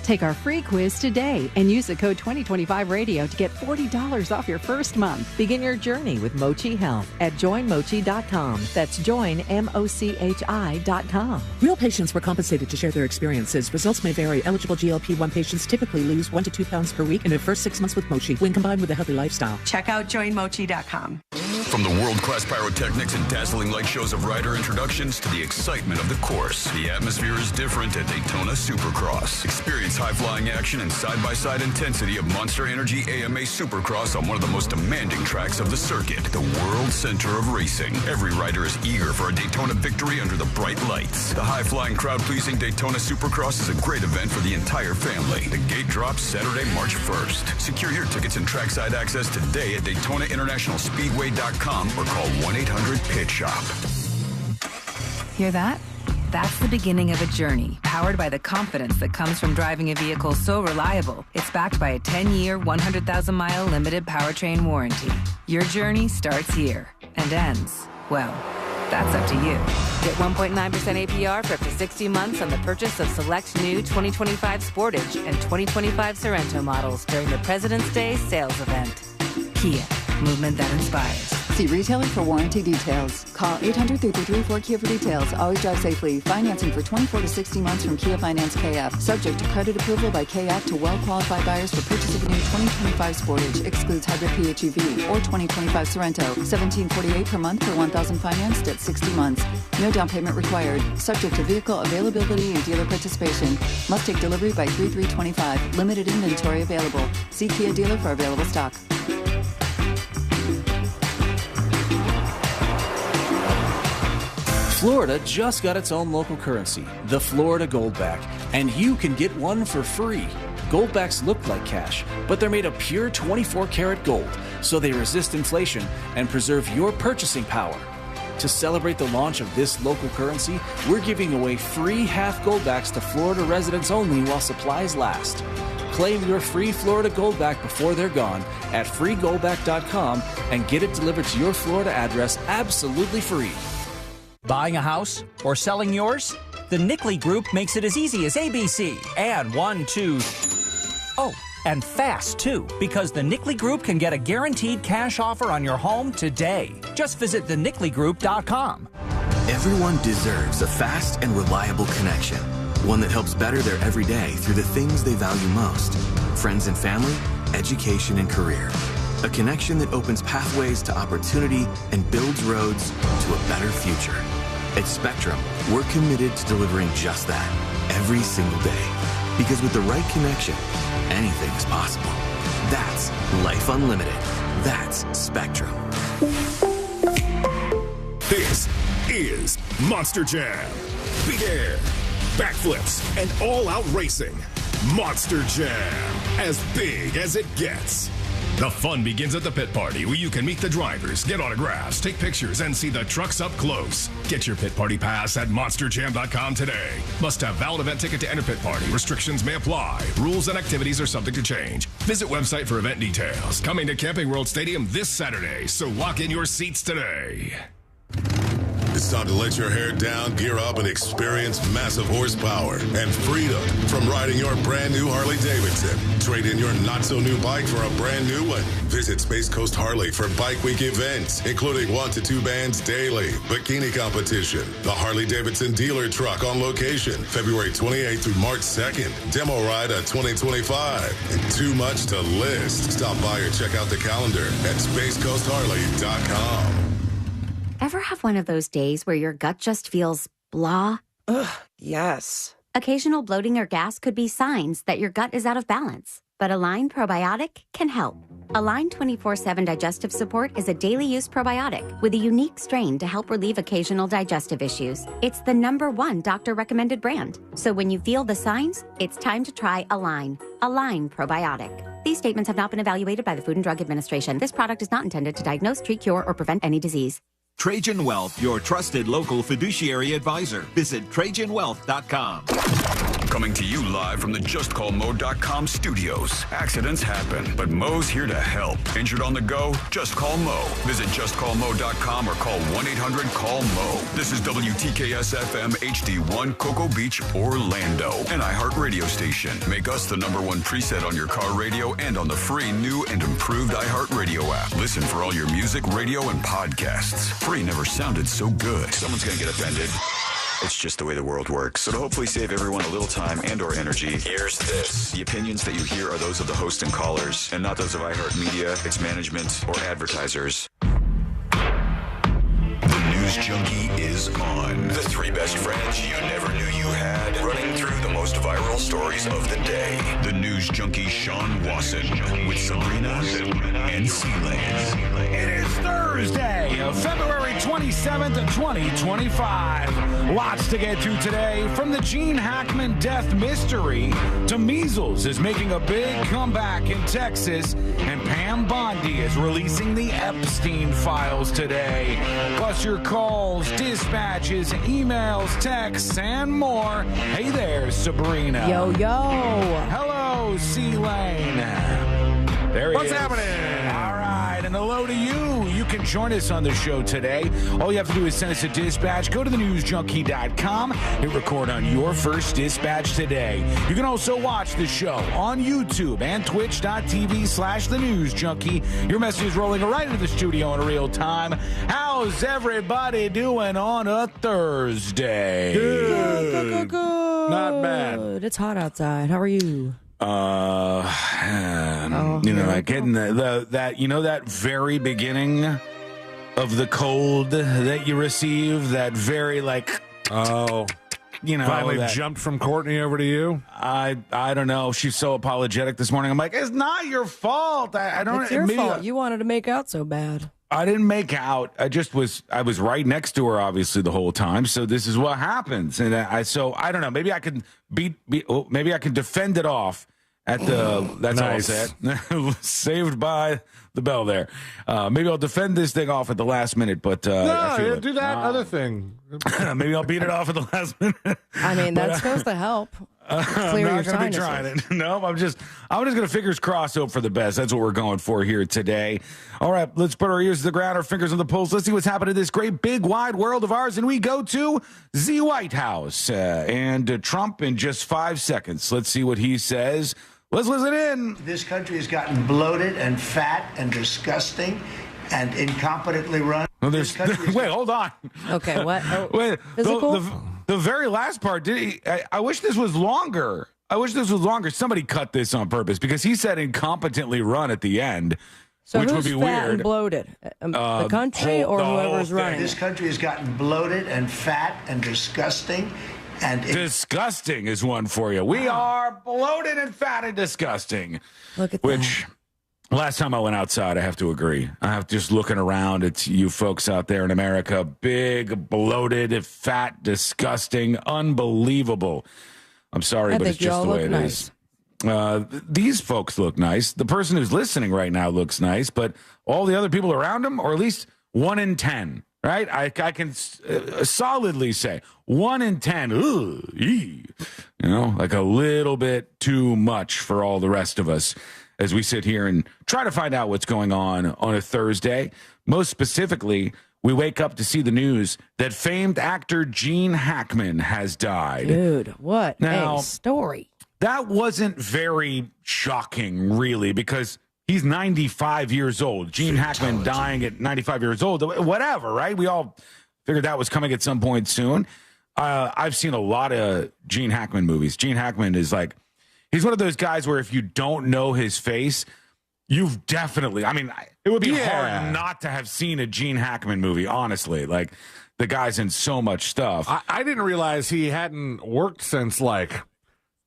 Take our free quiz today and use the code 2025radio to get $40 off your first month. Begin your journey with Mochi Health at joinmochi.com. That's joinmochi.com. Real patients were compensated to share their experiences. Results may vary. Eligible GLP-1 patients typically lose 1 to 2 pounds per week in their first 6 months with Mochi when combined with a healthy lifestyle. Check out joinmochi.com. From the world-class pyrotechnics and dazzling light shows of rider introductions to the excitement of the course, the atmosphere is different at Daytona Supercross. Experience high-flying action and side-by-side intensity of Monster Energy AMA Supercross on one of the most demanding tracks of the circuit, the world center of racing. Every rider is eager for a Daytona victory under the bright lights. The high-flying, crowd-pleasing Daytona Supercross is a great event for the entire family. The gate drops Saturday, March 1st. Secure your tickets and trackside access today at DaytonaInternationalSpeedway.com or call 1-800-PIT-SHOP. Hear that? That's the beginning of a journey, powered by the confidence that comes from driving a vehicle so reliable, it's backed by a 10-year, 100,000-mile limited powertrain warranty. Your journey starts here and ends, well, that's up to you. Get 1.9% APR for up to 60 months on the purchase of select new 2025 Sportage and 2025 Sorento models during the President's Day sales event. Kia, movement that inspires. See retailer for warranty details. Call 800-333-4KIA for details. Always drive safely. Financing for 24 to 60 months from Kia Finance KF. Subject to credit approval by KF to well-qualified buyers for purchase of a new 2025 Sportage. Excludes hybrid PHEV or 2025 Sorento. $1,748 per month for 1,000 financed at 60 months. No down payment required. Subject to vehicle availability and dealer participation. Must take delivery by 3/3/25. Limited inventory available. See Kia dealer for available stock. Florida just got its own local currency, the Florida goldback, and you can get one for free. Goldbacks look like cash, but they're made of pure 24-karat gold, so they resist inflation and preserve your purchasing power. To celebrate the launch of this local currency, we're giving away free half goldbacks to Florida residents only while supplies last. Claim your free Florida goldback before they're gone at freegoldback.com and get it delivered to your Florida address absolutely free. Buying a house or selling yours? The Nicki Group makes it as easy as ABC. And 1, 2... Oh, and fast, too, because the Nicki Group can get a guaranteed cash offer on your home today. Just visit thenicklygroup.com. Everyone deserves a fast and reliable connection. One that helps better their everyday through the things they value most. Friends and family, education and career. A connection that opens pathways to opportunity and builds roads to a better future. At Spectrum, we're committed to delivering just that every single day. Because with the right connection, anything is possible. That's Life Unlimited. That's Spectrum. This is Monster Jam. Big air, backflips, and all-out racing. Monster Jam. As big as it gets. The fun begins at the pit party, where you can meet the drivers, get autographs, take pictures, and see the trucks up close. Get your pit party pass at monsterjam.com today. Must have valid event ticket to enter pit party. Restrictions may apply. Rules and activities are subject to change. Visit website for event details. Coming to Camping World Stadium this Saturday, so lock in your seats today. It's time to let your hair down, gear up, and experience massive horsepower and freedom from riding your brand new Harley-Davidson. Trade in your not-so-new bike for a brand new one. Visit Space Coast Harley for Bike Week events, including 1 to 2 bands daily, bikini competition, the Harley-Davidson dealer truck on location, February 28th through March 2nd, demo ride at 2025, and too much to list. Stop by or check out the calendar at spacecoastharley.com. Ever have one of those days where your gut just feels blah? Ugh, yes. Occasional bloating or gas could be signs that your gut is out of balance. But Align Probiotic can help. Align 24/7 Digestive Support is a daily use probiotic with a unique strain to help relieve occasional digestive issues. It's the #1 doctor-recommended brand. So when you feel the signs, it's time to try Align. Align Probiotic. These statements have not been evaluated by the Food and Drug Administration. This product is not intended to diagnose, treat, cure, or prevent any disease. Trajan Wealth, your trusted local fiduciary advisor. Visit TrajanWealth.com. Coming to you live from the JustCallMo.com studios. Accidents happen, but Mo's here to help. Injured on the go? Just call Mo. Visit JustCallMo.com or call 1-800-CALL-MO. This is WTKS-FM HD1 Cocoa Beach, Orlando. An iHeart radio station. Make us the #1 preset on your car radio and on the free new and improved iHeart radio app. Listen for all your music, radio, and podcasts. Free never sounded so good. Someone's going to get offended. It's just the way the world works. So to hopefully save everyone a little time and or energy, here's this. The opinions that you hear are those of the host and callers, and not those of iHeartMedia, its management, or advertisers. The News Junkie is on. The 3 best friends you never knew you had, running through the most viral stories of the day. The News Junkie Sean Wasson with Sabrina and C-Lane. It is Thursday, February 27th, 2025. Lots to get to today. From the Gene Hackman death mystery to Measles is making a big comeback in Texas, and Pam Bondi is releasing the Epstein files today. Plus your calls, dispatches, emails, texts, and more. Hey there, Sabrina. Yo, yo. Hello, C-Lane. There he is. What's happening? All right, and hello to you. You can join us on the show today. All you have to do is send us a dispatch. Go to thenewsjunkie.com and record on your first dispatch today. You can also watch the show on YouTube and twitch.tv/thenewsjunkie. Your message is rolling right into the studio in real time. How's everybody doing on a Thursday? Good. Not bad. It's hot outside. How are you? Like getting that very beginning of the cold that you receive, that very finally jumped from Courtney over to you. I don't know. She's so apologetic this morning. I'm like, it's not your fault. I don't. It's your fault. You wanted to make out so bad. I didn't make out. I was right next to her, obviously, the whole time. So this is what happens. And I don't know. Maybe I can maybe I can defend it off at the. That's nice. all set. Saved by the bell there. Maybe I'll defend this thing off at the last minute. But no, do that other thing. Maybe I'll beat it off at the last minute. I mean, that's supposed to help. I'm not going to be trying it. No, I'm just going to fingers crossed, hope for the best. That's what we're going for here today. All right, let's put our ears to the ground, our fingers on the pulse. Let's see what's happening in this great, big, wide world of ours. And we go to the White House and Trump in just 5 seconds. Let's see what he says. Let's listen in. This country has gotten bloated and fat and disgusting and incompetently run. Well, wait, hold on. Okay, what? Oh, wait, the very last part, I wish this was longer. Somebody cut this on purpose because he said incompetently run at the end, so which would be fat weird. And bloated? The country or whoever's running? This country has gotten bloated and fat and disgusting. And disgusting is one for you. We are bloated and fat and disgusting. Look at that. Last time I went outside, I have to agree. I have just looking around at you folks out there in America. Big, bloated, fat, disgusting, unbelievable. I'm sorry, but it's just the way it is. These folks look nice. The person who's listening right now looks nice, but all the other people around him, or at least 1 in 10, right? I can solidly say 1 in 10. Like a little bit too much for all the rest of us as we sit here and try to find out what's going on a Thursday. Most specifically, we wake up to see the news that famed actor Gene Hackman has died. Dude, what a story. That wasn't very shocking, really, because he's 95 years old. Gene Hackman dying at 95 years old. Whatever, right? We all figured that was coming at some point soon. I've seen a lot of Gene Hackman movies. Gene Hackman is he's one of those guys where if you don't know his face, you've definitely, it would be hard not to have seen a Gene Hackman movie, honestly. Like, the guy's in so much stuff. I didn't realize he hadn't worked since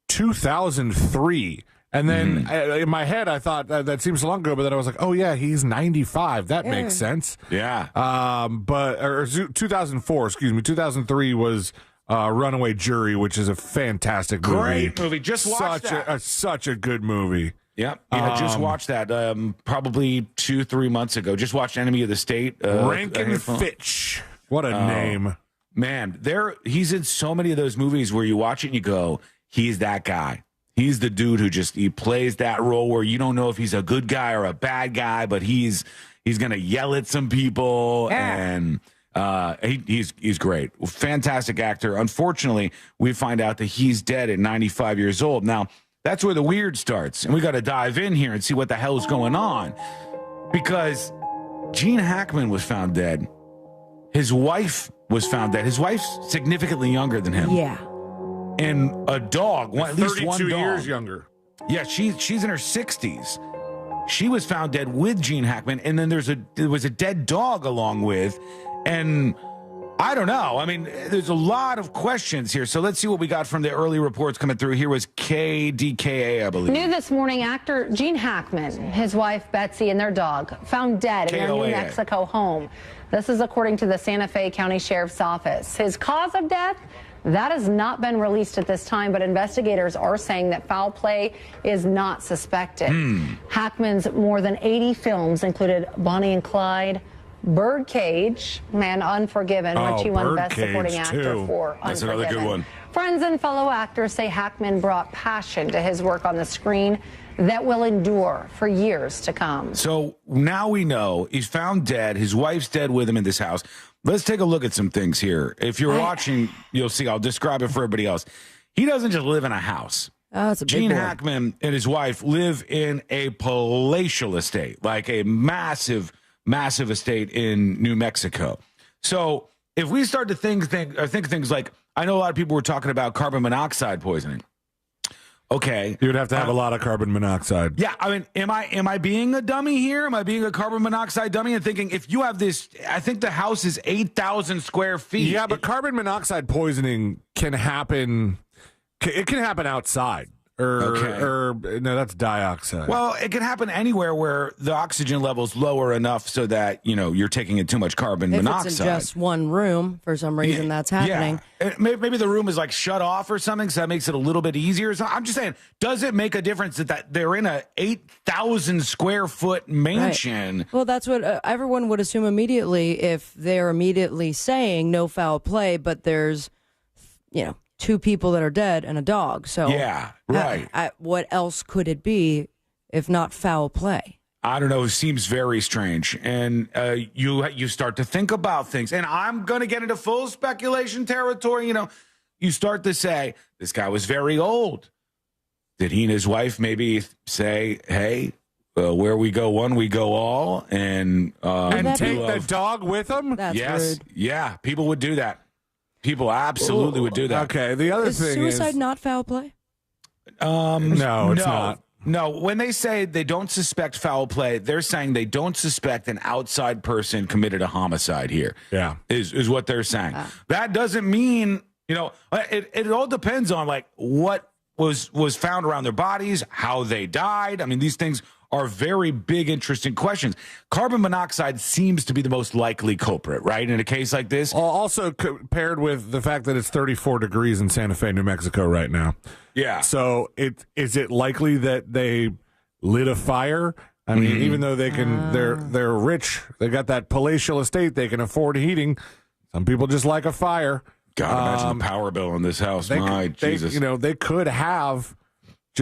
2003. And then in my head, I thought that seems so long ago, but then I was like, oh, yeah, he's 95. That makes sense. Yeah. 2004, 2003 was Runaway Jury, which is a fantastic movie. Great movie. Just watched that. Such a good movie. Yep. Yeah, just watched that probably 2-3 months ago. Just watched Enemy of the State. Rankin Fitch. What a name. Man, he's in so many of those movies where you watch it and you go, he's that guy. He's the dude who he plays that role where you don't know if he's a good guy or a bad guy, but he's going to yell at some people, and he's great. Fantastic actor. Unfortunately, we find out that he's dead at 95 years old. Now, that's where the weird starts, and we got to dive in here and see what the hell's going on, because Gene Hackman was found dead. His wife was found dead. His wife's significantly younger than him. Yeah. And a dog, at least one dog. 32 years younger. Yeah, she's in her 60s. She was found dead with Gene Hackman, and then there was a dead dog along with, and I don't know. I mean, there's a lot of questions here. So let's see what we got from the early reports coming through. Here was KDKA, I believe. New this morning, actor Gene Hackman, his wife Betsy, and their dog found dead in their New Mexico home. This is according to the Santa Fe County Sheriff's Office. His cause of death? That has not been released at this time, but investigators are saying that foul play is not suspected. Hackman's more than 80 films included Bonnie and Clyde, Birdcage, and Unforgiven, which he won Best Supporting Actor for. That's another good one. Friends and fellow actors say Hackman brought passion to his work on the screen that will endure for years to come. So now we know he's found dead. His wife's dead with him in this house. Let's take a look at some things here. If you're watching, you'll see. I'll describe it for everybody else. He doesn't just live in a house. Oh, it's a big Gene boy. Hackman and his wife live in a palatial estate, like a massive estate in New Mexico. So if we start to think things like, I know a lot of people were talking about carbon monoxide poisoning. Okay. You would have to have a lot of carbon monoxide. Yeah, I mean, am I being a dummy here? Am I being a carbon monoxide dummy and thinking if you have this, I think the house is 8,000 square feet. Yeah, but carbon monoxide poisoning can happen. It can happen outside. Or no, that's dioxide. Well, it can happen anywhere where the oxygen level's lower enough so that, you're taking in too much carbon monoxide. If it's in just one room, for some reason, that's happening. Yeah. Maybe the room is like shut off or something, so that makes it a little bit easier. So I'm just saying, does it make a difference that they're in a 8,000 square foot mansion? Right. Well, that's what everyone would assume immediately if they're immediately saying no foul play, but there's, 2 people that are dead and a dog. So yeah, right. What else could it be if not foul play? I don't know. It seems very strange. And you start to think about things. And I'm going to get into full speculation territory. You start to say, this guy was very old. Did he and his wife maybe say, hey, where we go one, we go all? And take the dog with them? That's rude. Yeah, people would do that. People absolutely would do that. Okay, the other thing is suicide not foul play? No, it's not. No, when they say they don't suspect foul play, they're saying they don't suspect an outside person committed a homicide here. Yeah. Is what they're saying. That doesn't mean, it all depends on like what was found around their bodies, how they died. I mean, these things are very big, interesting questions. Carbon monoxide seems to be the most likely culprit, right? In a case like this. Also paired with the fact that it's 34 degrees in Santa Fe, New Mexico right now. Yeah. So is it likely that they lit a fire? I mean, even though they can, they're rich. They got that palatial estate. They can afford heating. Some people just like a fire. God, imagine the power bill on this house. Jesus. They could have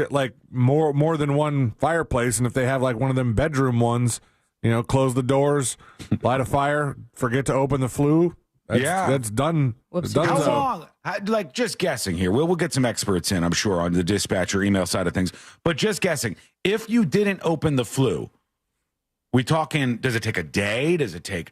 like more than one fireplace, and if they have like one of them bedroom ones, close the doors, light a fire, forget to open the flue. That's done. How long? Like just guessing here. We'll get some experts in, I'm sure, on the dispatcher email side of things. But just guessing, if you didn't open the flue, we talking? Does it take a day? Does it take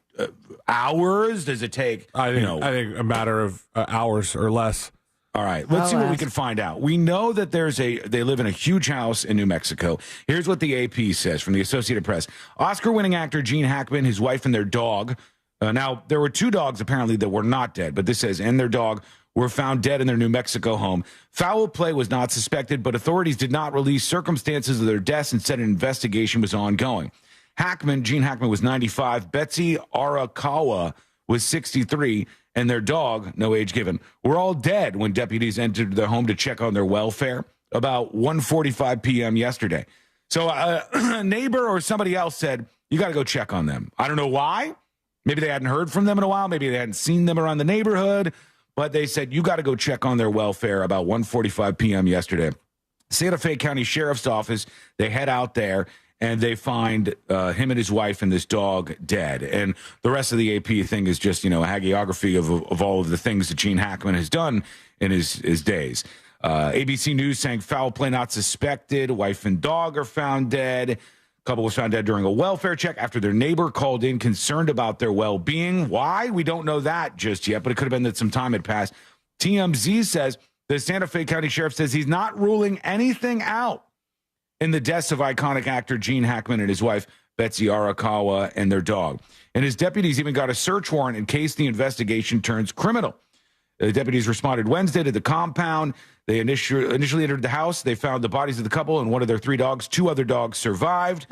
hours? Does it take? I think a matter of hours or less. All right, let's see what we can find out. We know that they live in a huge house in New Mexico. Here's what the AP says from the Associated Press. Oscar-winning actor Gene Hackman, his wife, and their dog. Now, there were 2 dogs apparently that were not dead, but this says, and their dog were found dead in their New Mexico home. Foul play was not suspected, but authorities did not release circumstances of their deaths and said an investigation was ongoing. Gene Hackman was 95. Betsy Arakawa was 63. And their dog, no age given, were all dead when deputies entered their home to check on their welfare about 1:45 p.m. yesterday. So a neighbor or somebody else said, you got to go check on them. I don't know why. Maybe they hadn't heard from them in a while. Maybe they hadn't seen them around the neighborhood. but they said, you got to go check on their welfare about 1:45 p.m. yesterday. Santa Fe County Sheriff's Office, they head out there, and they find him and his wife and this dog dead. And the rest of the AP thing is just, a hagiography of all of the things that Gene Hackman has done in his days. ABC News saying foul play not suspected. Wife and dog are found dead. Couple was found dead during a welfare check after their neighbor called in concerned about their well-being. Why? We don't know that just yet, but it could have been that some time had passed. TMZ says the Santa Fe County Sheriff says he's not ruling anything out in the deaths of iconic actor Gene Hackman and his wife, Betsy Arakawa, and their dog. And his deputies even got a search warrant in case the investigation turns criminal. The deputies responded Wednesday to the compound. They initially entered the house. They found the bodies of the couple and one of their 3 dogs. 2 other dogs survived.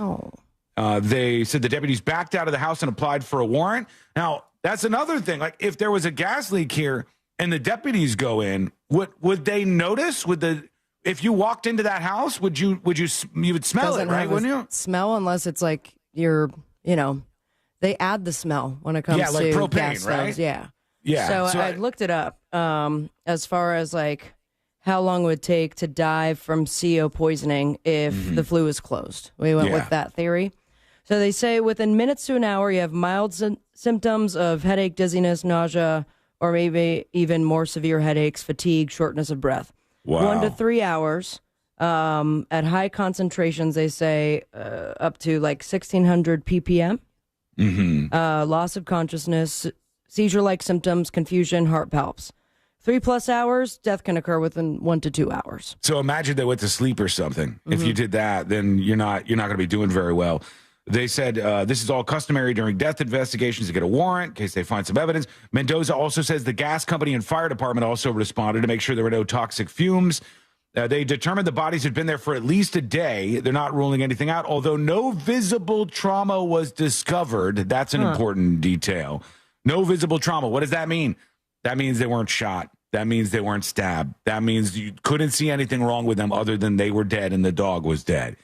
They said the deputies backed out of the house and applied for a warrant. Now, that's another thing. Like, if there was a gas leak here and the deputies go in, would they notice? If you walked into that house, you would smell it, right? Wouldn't you? Smell unless it's like they add the smell when it comes like to propane, gas right? stoves. Yeah. Yeah. So I looked it up as far as like how long it would take to die from CO poisoning if the flue is closed. We went with that theory. So they say within minutes to an hour, you have mild symptoms of headache, dizziness, nausea, or maybe even more severe headaches, fatigue, shortness of breath. Wow. 1 to 3 hours. At high concentrations, they say up to like 1,600 ppm. Loss of consciousness, seizure-like symptoms, confusion, heart palps. 3+ hours, death can occur within 1 to 2 hours. So imagine they went to sleep or something. If you did that, then you're not going to be doing very well. They said this is all customary during death investigations to get a warrant in case they find some evidence. Mendoza also says the gas company and fire department also responded to make sure there were no toxic fumes. They determined the bodies had been there for at least a day. They're not ruling anything out, although no visible trauma was discovered. That's an important detail. No visible trauma. What does that mean? That means they weren't shot. That means they weren't stabbed. That means you couldn't see anything wrong with them other than they were dead and the dog was dead.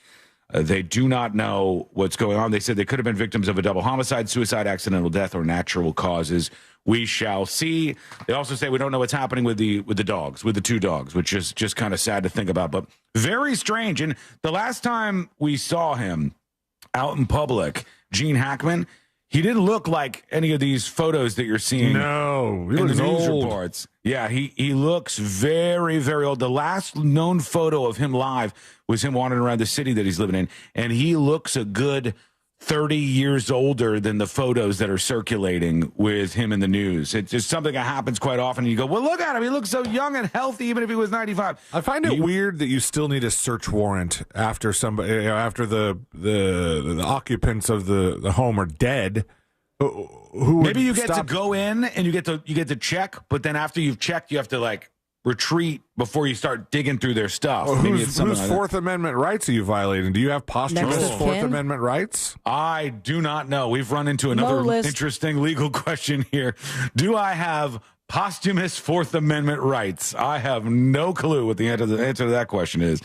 They do not know what's going on. They said they could have been victims of a double homicide, suicide, accidental death, or natural causes. We shall see. They also say we don't know what's happening with the dogs, with the 2 dogs, which is just kind of sad to think about, but very strange. And the last time we saw him out in public, Gene Hackman, he didn't look like any of these photos that you're seeing. No, he in the looks news old. reports. Yeah, he looks very, very old. The last known photo of him live was him wandering around the city that he's living in, and he looks a good 30 years older than the photos that are circulating with him in the news. It's just something that happens quite often. And you go, well, look at him. He looks so young and healthy, even if he was 95. I find it weird that you still need a search warrant after somebody, after the occupants of the home are dead. Who maybe you get to go in and you get to check, but then after you've checked, you have to like retreat before you start digging through their stuff. Well, maybe whose like Fourth Amendment rights are you violating? Do you have posthumous Fourth Amendment rights? I do not know. We've run into another interesting legal question here. Do I have posthumous Fourth Amendment rights? I have no clue what the answer to that question is.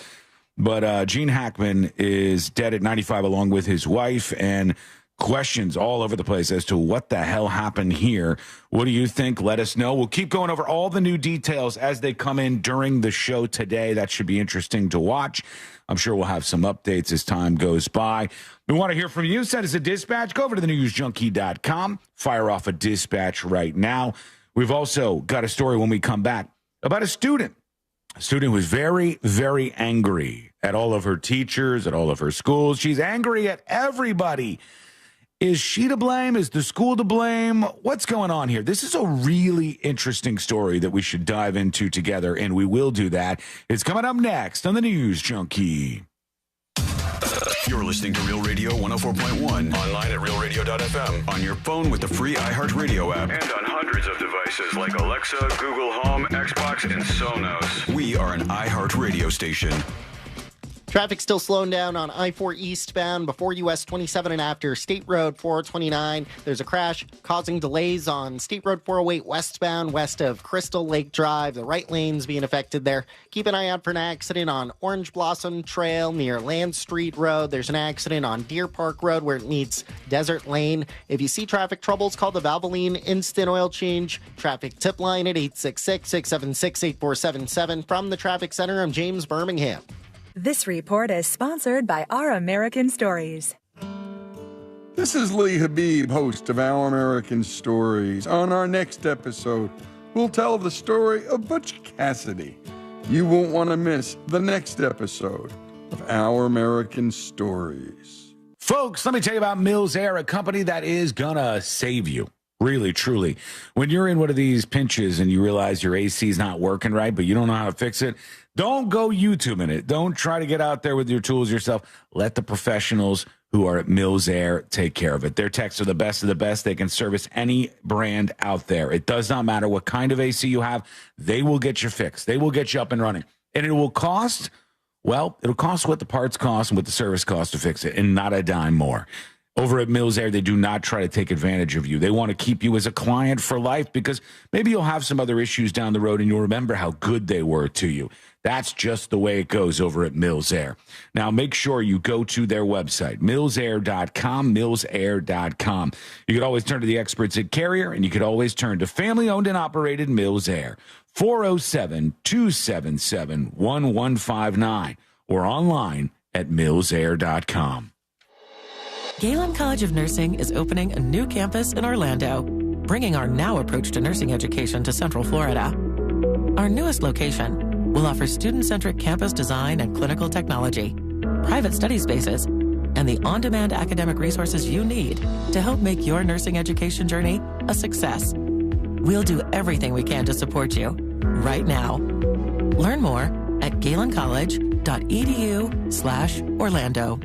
But Gene Hackman is dead at 95 along with his wife, and questions all over the place as to what the hell happened here. What do you think? Let us know. We'll keep going over all the new details as they come in during the show today. That should be interesting to watch. I'm sure we'll have some updates as time goes by. We want to hear from you. Send us a dispatch. Go over to thenewsjunkie.com. Fire off a dispatch right now. We've also got a story when we come back about a student. A student who was very, very angry at all of her teachers, at all of her schools. She's angry at everybody. Is she to blame? Is the school to blame? What's going on here? This is a really interesting story that we should dive into together, and we will do that. It's coming up next on the News Junkie. You're listening to Real Radio 104.1, online at realradio.fm, on your phone with the free iHeartRadio app, and on hundreds of devices like Alexa, Google Home, Xbox, and Sonos. We are an iHeartRadio station. Traffic still slowing down on I-4 eastbound before US 27 and after State Road 429. There's a crash causing delays on State Road 408 westbound west of Crystal Lake Drive. The right lane's being affected there. Keep an eye out for an accident on Orange Blossom Trail near Land Street Road. There's an accident on Deer Park Road where it meets Desert Lane. If you see traffic troubles, call the Valvoline Instant Oil Change traffic tip line at 866-676-8477. From the Traffic Center, I'm James Birmingham. This report is sponsored by Our American Stories. This is Lee Habib, host of Our American Stories. On our next episode, we'll tell the story of Butch Cassidy. You won't want to miss the next episode of Our American Stories. Folks, let me tell you about Mills Air, a company that is gonna save you. Really, truly. When you're in one of these pinches and you realize your AC is not working right, but you don't know how to fix it, don't go YouTubing it. Don't try to get out there with your tools yourself. Let the professionals who are at Mills Air take care of it. Their techs are the best of the best. They can service any brand out there. It does not matter what kind of AC you have. They will get you fixed. They will get you up and running. And it will cost, well, it'll cost what the parts cost and what the service costs to fix it, and not a dime more. Over at Mills Air, they do not try to take advantage of you. They want to keep you as a client for life because maybe you'll have some other issues down the road and you'll remember how good they were to you. That's just the way it goes over at Mills Air. Now, make sure you go to their website, millsair.com, millsair.com. You could always turn to the experts at Carrier, and you could always turn to family-owned and operated Mills Air, 407-277-1159, or online at millsair.com. Galen College of Nursing is opening a new campus in Orlando, bringing our now approach to nursing education to Central Florida. Our newest location will offer student-centric campus design and clinical technology, private study spaces, and the on-demand academic resources you need to help make your nursing education journey a success. We'll do everything we can to support you right now. Learn more at galencollege.edu/Orlando.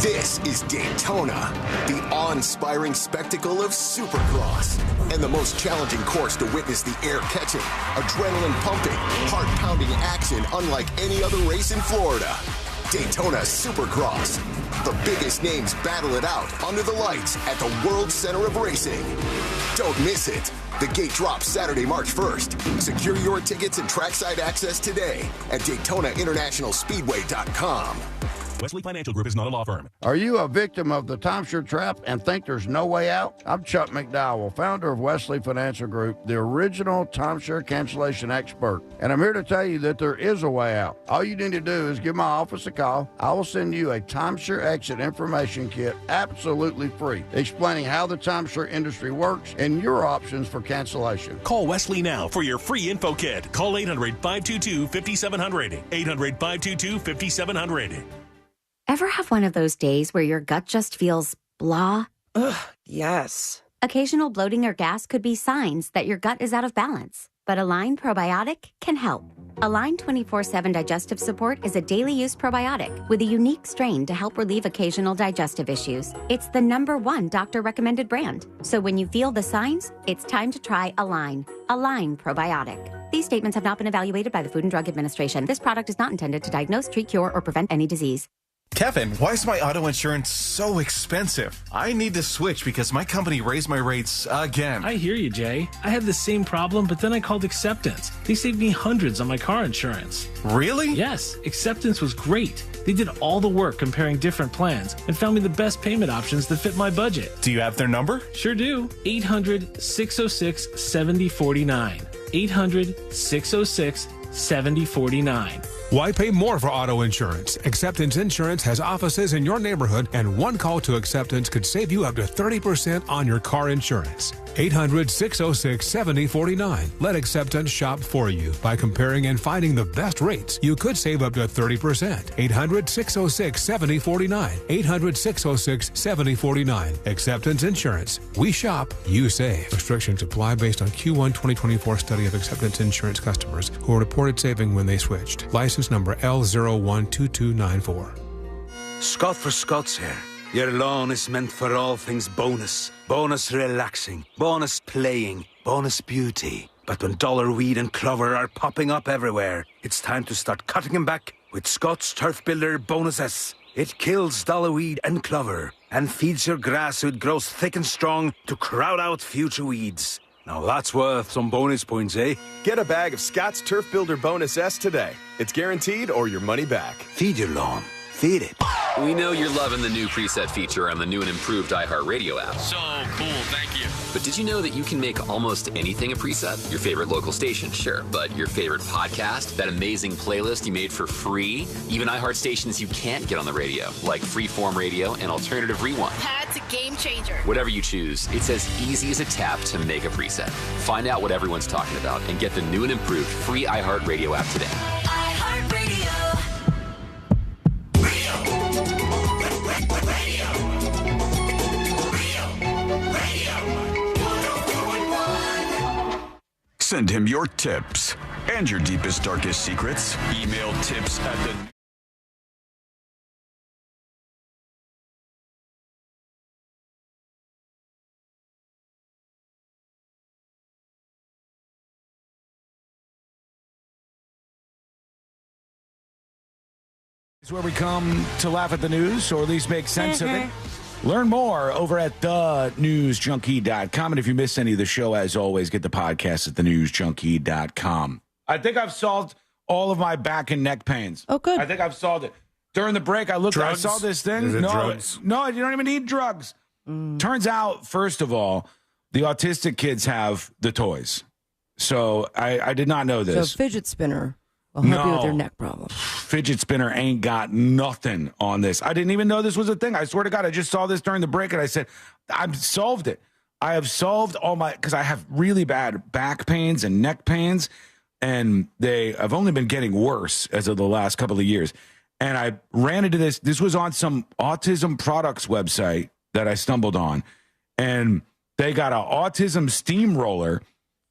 This is Daytona, the awe-inspiring spectacle of supercross, and the most challenging course to witness the air-catching, adrenaline-pumping, heart-pounding action unlike any other race in Florida. Daytona Supercross. The biggest names battle it out under the lights at the World Center of Racing. Don't miss it. The gate drops Saturday, March 1st. Secure your tickets and trackside access today at DaytonaInternationalSpeedway.com. Wesley Financial Group is not a law firm. Are you a victim of the timeshare trap and think there's no way out? I'm Chuck McDowell, founder of Wesley Financial Group, the original timeshare cancellation expert. And I'm here to tell you that there is a way out. All you need to do is give my office a call. I will send you a timeshare exit information kit absolutely free, explaining how the timeshare industry works and your options for cancellation. Call Wesley now for your free info kit. Call 800-522-5700. 800-522-5700. Ever have one of those days where your gut just feels blah? Ugh, yes. Occasional bloating or gas could be signs that your gut is out of balance. But Align Probiotic can help. Align 24/7 Digestive Support is a daily use probiotic with a unique strain to help relieve occasional digestive issues. It's the #1 doctor-recommended brand. So when you feel the signs, it's time to try Align. Align Probiotic. These statements have not been evaluated by the Food and Drug Administration. This product is not intended to diagnose, treat, cure, or prevent any disease. Kevin, why is my auto insurance so expensive? I need to switch because my company raised my rates again. I hear you, Jay. I had the same problem, but then I called Acceptance. They saved me hundreds on my car insurance. Really? Yes, Acceptance was great. They did all the work comparing different plans and found me the best payment options that fit my budget. Do you have their number? Sure do. 800-606-7049. 800-606-7049. Why pay more for auto insurance? Acceptance Insurance has offices in your neighborhood, and one call to Acceptance could save you up to 30% on your car insurance. 800-606-7049. Let Acceptance shop for you by comparing and finding the best rates. You could save up to 30%. 800-606-7049. 800-606-7049. Acceptance Insurance. We shop, you save. Restrictions apply based on Q1 2024 study of Acceptance Insurance customers who reported saving when they switched. License number L012294. Scott for Scott's here. Your lawn is meant for all things bonus. Bonus relaxing, bonus playing, bonus beauty. But when dollar weed and clover are popping up everywhere, it's time to start cutting them back with Scott's Turf Builder Bonus S. It kills dollowweed and clover and feeds your grass so it grows thick and strong to crowd out future weeds. Now that's worth some bonus points, eh? Get a bag of Scott's Turf Builder Bonus S today. It's guaranteed or your money back. Feed your lawn. Feed it. We know you're loving the new preset feature on the new and improved iHeartRadio app. So cool, thank you. But did you know that you can make almost anything a preset? Your favorite local station, sure. But your favorite podcast, that amazing playlist you made for free, even iHeart stations you can't get on the radio, like Freeform Radio and Alternative Rewind. That's a game changer. Whatever you choose, it's as easy as a tap to make a preset. Find out what everyone's talking about and get the new and improved free iHeartRadio app today. iHeartRadio. Send him your tips and your deepest, darkest secrets. Email tips at the... It's where we come to laugh at the news, or at least make sense of it. Learn more over at thenewsjunkie.com. And if you miss any of the show, as always, get the podcast at thenewsjunkie.com. I think I've solved all of my back and neck pains. Oh, good. I think I've solved it. During the break, I saw this thing. Is it drugs? No, you don't even need drugs. Turns out, first of all, the autistic kids have the toys. So I did not know this. So fidget spinner will help you with your neck problem. Fidget spinner ain't got nothing on this. I didn't even know this was a thing. I swear to God, I just saw this during the break and I said, I've solved it. I have solved all my, because I have really bad back pains and neck pains, and I've only been getting worse as of the last couple of years. And I ran into this. This was on some autism products website that I stumbled on, and they got an autism steamroller.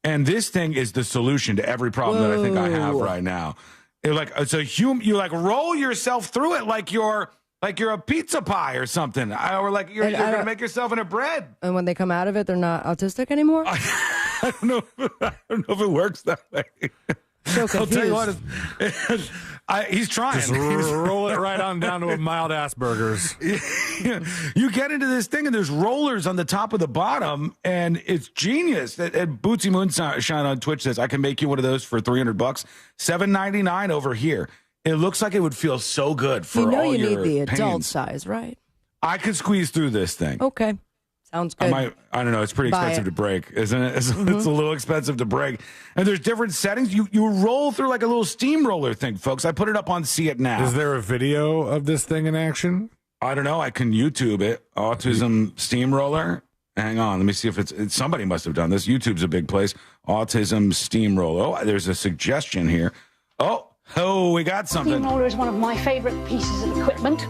And this thing is the solution to every problem that I think I have right now. You roll yourself through it like you're a pizza pie or something, or like you're gonna make yourself into bread. And when they come out of it, they're not autistic anymore. I don't know if it works that way. So confused. I'll tell you what, he's trying. Just roll it right on down to a mild Asperger's. You get into this thing, and there's rollers on the top of the bottom, and it's genius. And Bootsy Moonshine on Twitch says, I can make you one of those for $300, $7.99 over here. It looks like it would feel so good for all your you need the pains. adult size, right? I could squeeze through this thing. Okay. Sounds good. I don't know. It's pretty expensive to break, isn't it? It's a little expensive to break. And there's different settings. You roll through like a little steamroller thing, folks. I put it up on See It Now. Is there a video of this thing in action? I don't know. I can YouTube it. Autism steamroller. Hang on. Let me see if it's somebody must have done this. YouTube's a big place. Autism steamroller. Oh, there's a suggestion here. Oh, we got something. Steamroller is one of my favorite pieces of equipment.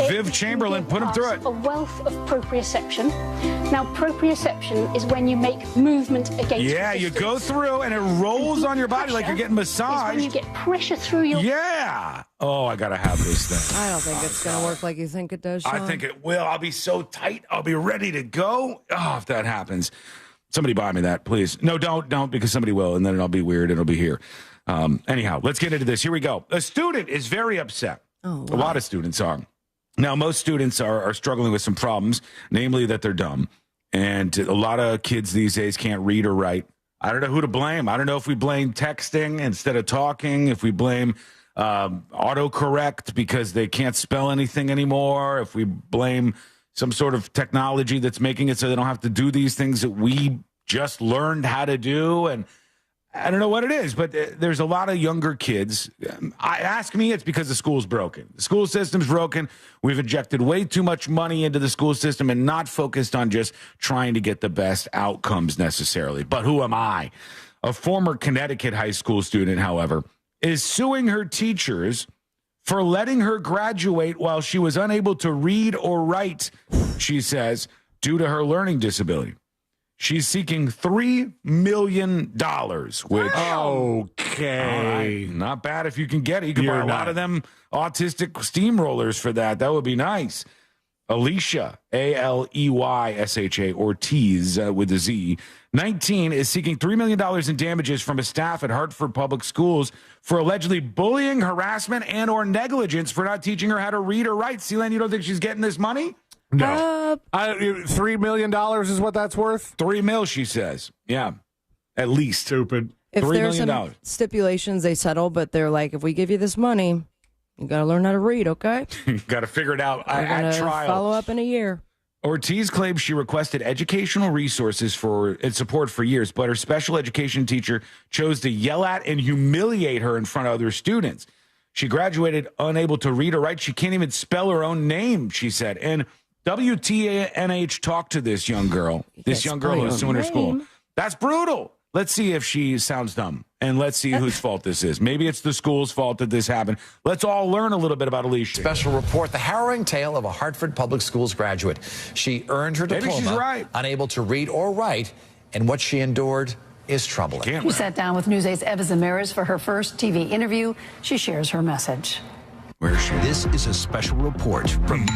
Viv Chamberlain, put him through it. A wealth of proprioception. Now, proprioception is when you make movement against. Yeah, you go through and it rolls on your body like you're getting massaged. When you get pressure through your. Yeah. Oh, I gotta have this thing. I don't think it's gonna work like you think it does, Sean. I think it will. I'll be so tight. I'll be ready to go. Oh, if that happens, somebody buy me that, please. No, don't, because somebody will, and then I'll be weird. It'll be here. Anyhow, let's get into this. Here we go. A student is very upset. Oh, wow. A lot of students are. Now, most students are struggling with some problems, namely that they're dumb. And a lot of kids these days can't read or write. I don't know who to blame. I don't know if we blame texting instead of talking, if we blame autocorrect because they can't spell anything anymore, if we blame some sort of technology that's making it so they don't have to do these things that we just learned how to do. And I don't know what it is, but there's a lot of younger kids. Ask me, it's because the school's broken. The school system's broken. We've injected way too much money into the school system and not focused on just trying to get the best outcomes necessarily. But who am I? A former Connecticut high school student, however, is suing her teachers for letting her graduate while she was unable to read or write, she says, due to her learning disability. She's seeking $3 million, which... Okay. Not bad if you can get it. You can buy a lot of them autistic steamrollers for that. That would be nice. Alicia, Aleysha, Ortiz with a Z, 19, is seeking $3 million in damages from a staff at Hartford Public Schools for allegedly bullying, harassment, and or negligence for not teaching her how to read or write. Sealand, you don't think she's getting this money? No. $3 million is what that's worth? $3 million, she says. Yeah, at least. Stupid. If $3 there's million. some stipulations, they settle, but they're like, if we give you this money, you got to learn how to read, okay? Got to figure it out We're at gonna trial. Follow up in a year. Ortiz claims she requested educational resources and support for years, but her special education teacher chose to yell at and humiliate her in front of other students. She graduated unable to read or write. She can't even spell her own name, she said. And WTNH talked to this young girl. This young girl who's suing her school. That's brutal. Let's see if she sounds dumb, and let's see whose fault this is. Maybe it's the school's fault that this happened. Let's all learn a little bit about Alicia. Special report, the harrowing tale of a Hartford Public Schools graduate. She earned her diploma, Maybe she's right. Unable to read or write, and what she endured is troubling. She sat down with News 8's Eva Zamiris for her first TV interview. She shares her message. Where is she? This is a special report from...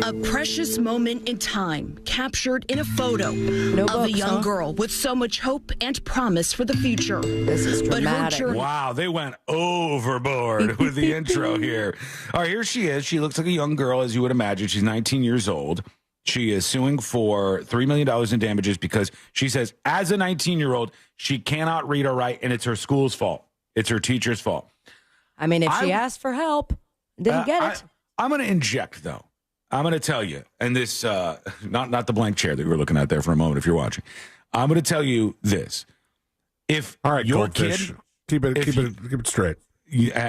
A precious moment in time captured in a photo No of a books, young huh? girl with so much hope and promise for the future. This is dramatic. Wow, they went overboard with the intro here. All right, here she is. She looks like a young girl, as you would imagine. She's 19 years old. She is suing for $3 million in damages because she says, as a 19-year-old, she cannot read or write, and it's her school's fault. It's her teacher's fault. I mean, if she asked for help, didn't get it. I'm going to inject, though. I'm going to tell you, and this, not the blank chair that we were looking at there for a moment, if you're watching. I'm going to tell you this. If all right, your Goldfish, kid... keep it straight.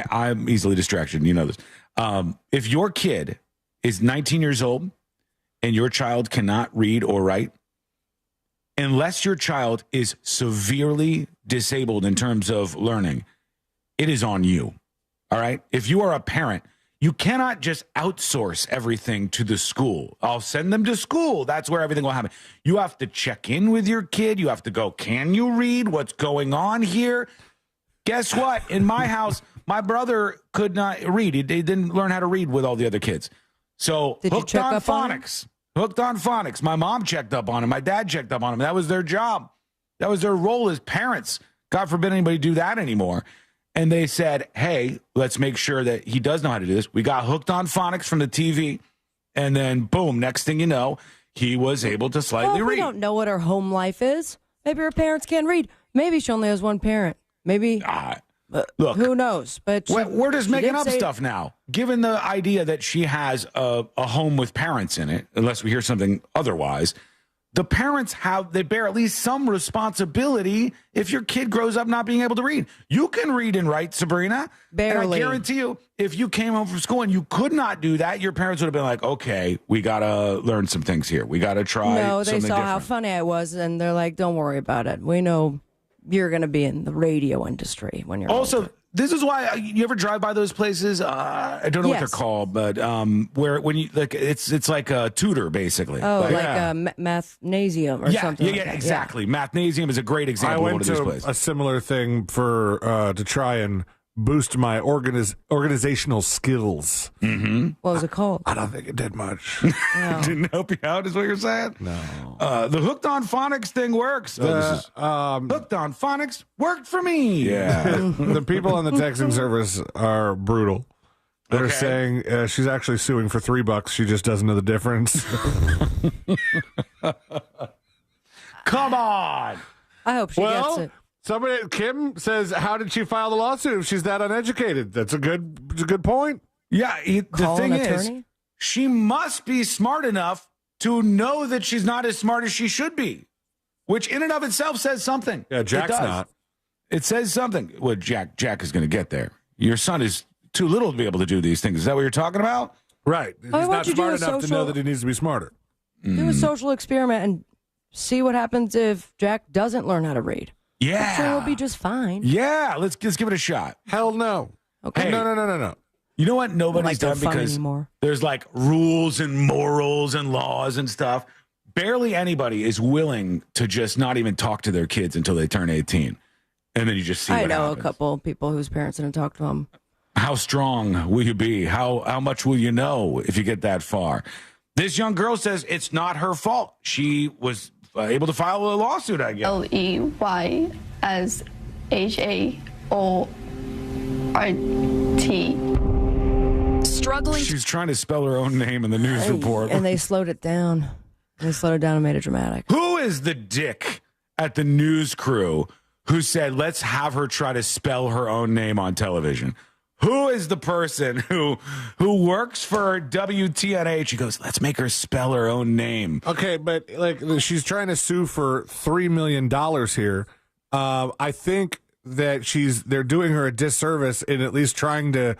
I'm easily distracted. You know this. If your kid is 19 years old and your child cannot read or write, unless your child is severely disabled in terms of learning, it is on you. All right? If you are a parent, you cannot just outsource everything to the school. I'll send them to school. That's where everything will happen. You have to check in with your kid. You have to go, can you read? What's going on here? Guess what? In my house, my brother could not read. He didn't learn how to read with all the other kids. So hooked on phonics. Hooked on phonics. My mom checked up on him. My dad checked up on him. That was their job. That was their role as parents. God forbid anybody do that anymore. And they said, hey, let's make sure that he does know how to do this. We got hooked on phonics from the TV. And then, boom, next thing you know, he was able to slightly read. We don't know what her home life is. Maybe her parents can't read. Maybe she only has one parent. Maybe. Look, who knows? But we're just making up stuff now. Given the idea that she has a home with parents in it, unless we hear something otherwise, the parents they bear at least some responsibility if your kid grows up not being able to read. You can read and write, Sabrina. Barely. And I guarantee you, if you came home from school and you could not do that, your parents would have been like, okay, we got to learn some things here. We got to try No, they something saw different. how funny I was, and they're like, don't worry about it. We know you're going to be in the radio industry when you're also older. This is why you ever drive by those places. I don't know what they're called, but where when you like it's like a tutor basically. Oh, like a mathnasium or something. Yeah, exactly. Mathnasium is a great example I of went one of these to places. a similar thing for to try and boost my organizational skills. Mm-hmm. What was it called? I don't think it did much. Didn't help you out, is what you're saying? No. The hooked on phonics thing works. Hooked on phonics worked for me. Yeah. The people on the texting service are brutal. They're saying she's actually suing for $3. She just doesn't know the difference. Come on. I hope she gets it. Kim says, how did she file the lawsuit if she's that uneducated? That's a good point. Yeah, the thing is, she must be smart enough to know that she's not as smart as she should be, which in and of itself says something. Yeah, Jack's not. It says something. Well, Jack is going to get there. Your son is too little to be able to do these things. Is that what you're talking about? Right. He's not smart enough to know that he needs to be smarter. Do a social experiment and see what happens if Jack doesn't learn how to read. Yeah. I'm sure he'll be just fine. Yeah, let's give it a shot. Hell no. Okay. Hey, No. You know what? Nobody's done because anymore. There's like rules and morals and laws and stuff. Barely anybody is willing to just not even talk to their kids until they turn 18. And then you just see I what know happens. a couple people whose parents didn't talk to them. How strong will you be? How much will you know if you get that far? This young girl says it's not her fault. She was able to file a lawsuit, I guess. LEYSHORT. Struggling. She's trying to spell her own name in the news report. And they slowed it down. They slowed it down and made it dramatic. Who is the dick at the news crew who said, let's have her try to spell her own name on television? Who is the person who works for WTNH? He goes, let's make her spell her own name. Okay, but like she's trying to sue for $3 million here. I think that they're doing her a disservice in at least trying to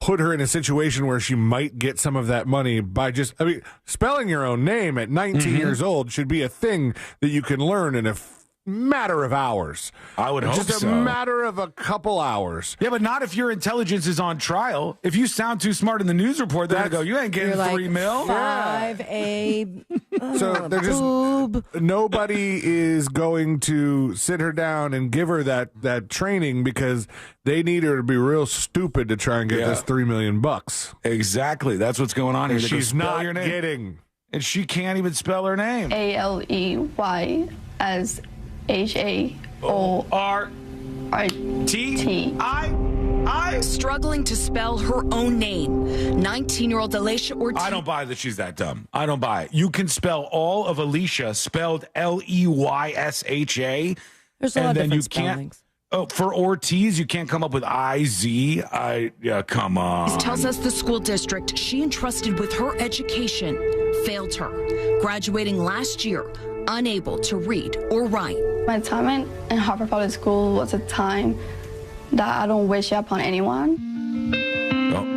put her in a situation where she might get some of that money by spelling your own name at 19 years old should be a thing that you can learn in a matter of hours. I would hope so. Just a matter of a couple hours. Yeah, but not if your intelligence is on trial. If you sound too smart in the news report, they're going to go, you ain't getting $3 million. 5A. So they're just nobody is going to sit her down and give her that training because they need her to be real stupid to try and get this $3 million. Exactly. That's what's going on here. She's not getting. And she can't even spell her name. ALEYSHORTI. Struggling to spell her own name. 19-year-old Alicia Ortiz. I don't buy that she's that dumb. I don't buy it. You can spell all of Alicia spelled Leysha. There's a lot of different spellings. Oh, for Ortiz, you can't come up with IZ. Come on. This tells us the school district she entrusted with her education failed her, graduating last year unable to read or write. My time in Harvard Public School was a time that I don't wish upon anyone.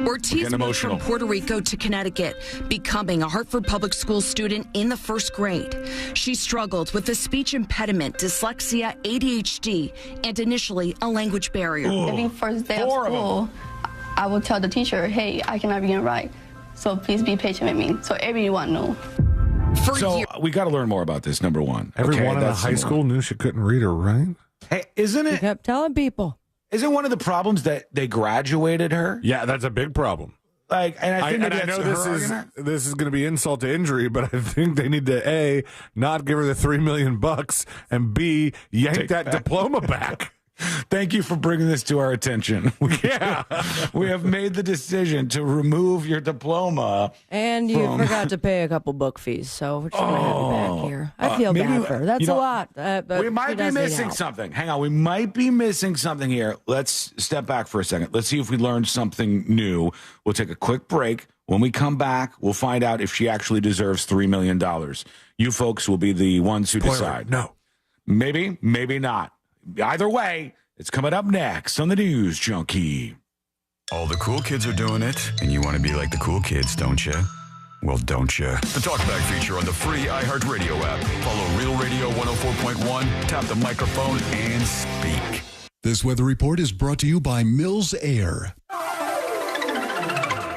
Ortiz moved from Puerto Rico to Connecticut, becoming a Hartford Public School student in the first grade. She struggled with a speech impediment, dyslexia, ADHD, and initially a language barrier. Every first day of school, I would tell the teacher, hey, I cannot read and write, so please be patient with me, so everyone knows. We got to learn more about this, number one. Everyone in the high school knew she couldn't read or write? Hey, isn't it? She kept telling people. Isn't one of the problems that they graduated her? Yeah, that's a big problem. I know this is going to be insult to injury, but I think they need to A, not give her the $3 million, and B, yank that diploma back. Thank you for bringing this to our attention. We have made the decision to remove your diploma. And you forgot to pay a couple book fees, so we're just going to have you back here. I feel bad for her. That's a lot. But we might be missing something. Hang on. We might be missing something here. Let's step back for a second. Let's see if we learned something new. We'll take a quick break. When we come back, we'll find out if she actually deserves $3 million. You folks will be the ones who decide. No. Maybe, maybe not. Either way, it's coming up next on the News Junkie. All the cool kids are doing it, and you want to be like the cool kids, don't you? Well, don't you? The Talkback feature on the free iHeartRadio app. Follow Real Radio 104.1, tap the microphone, and speak. This weather report is brought to you by Mills Air.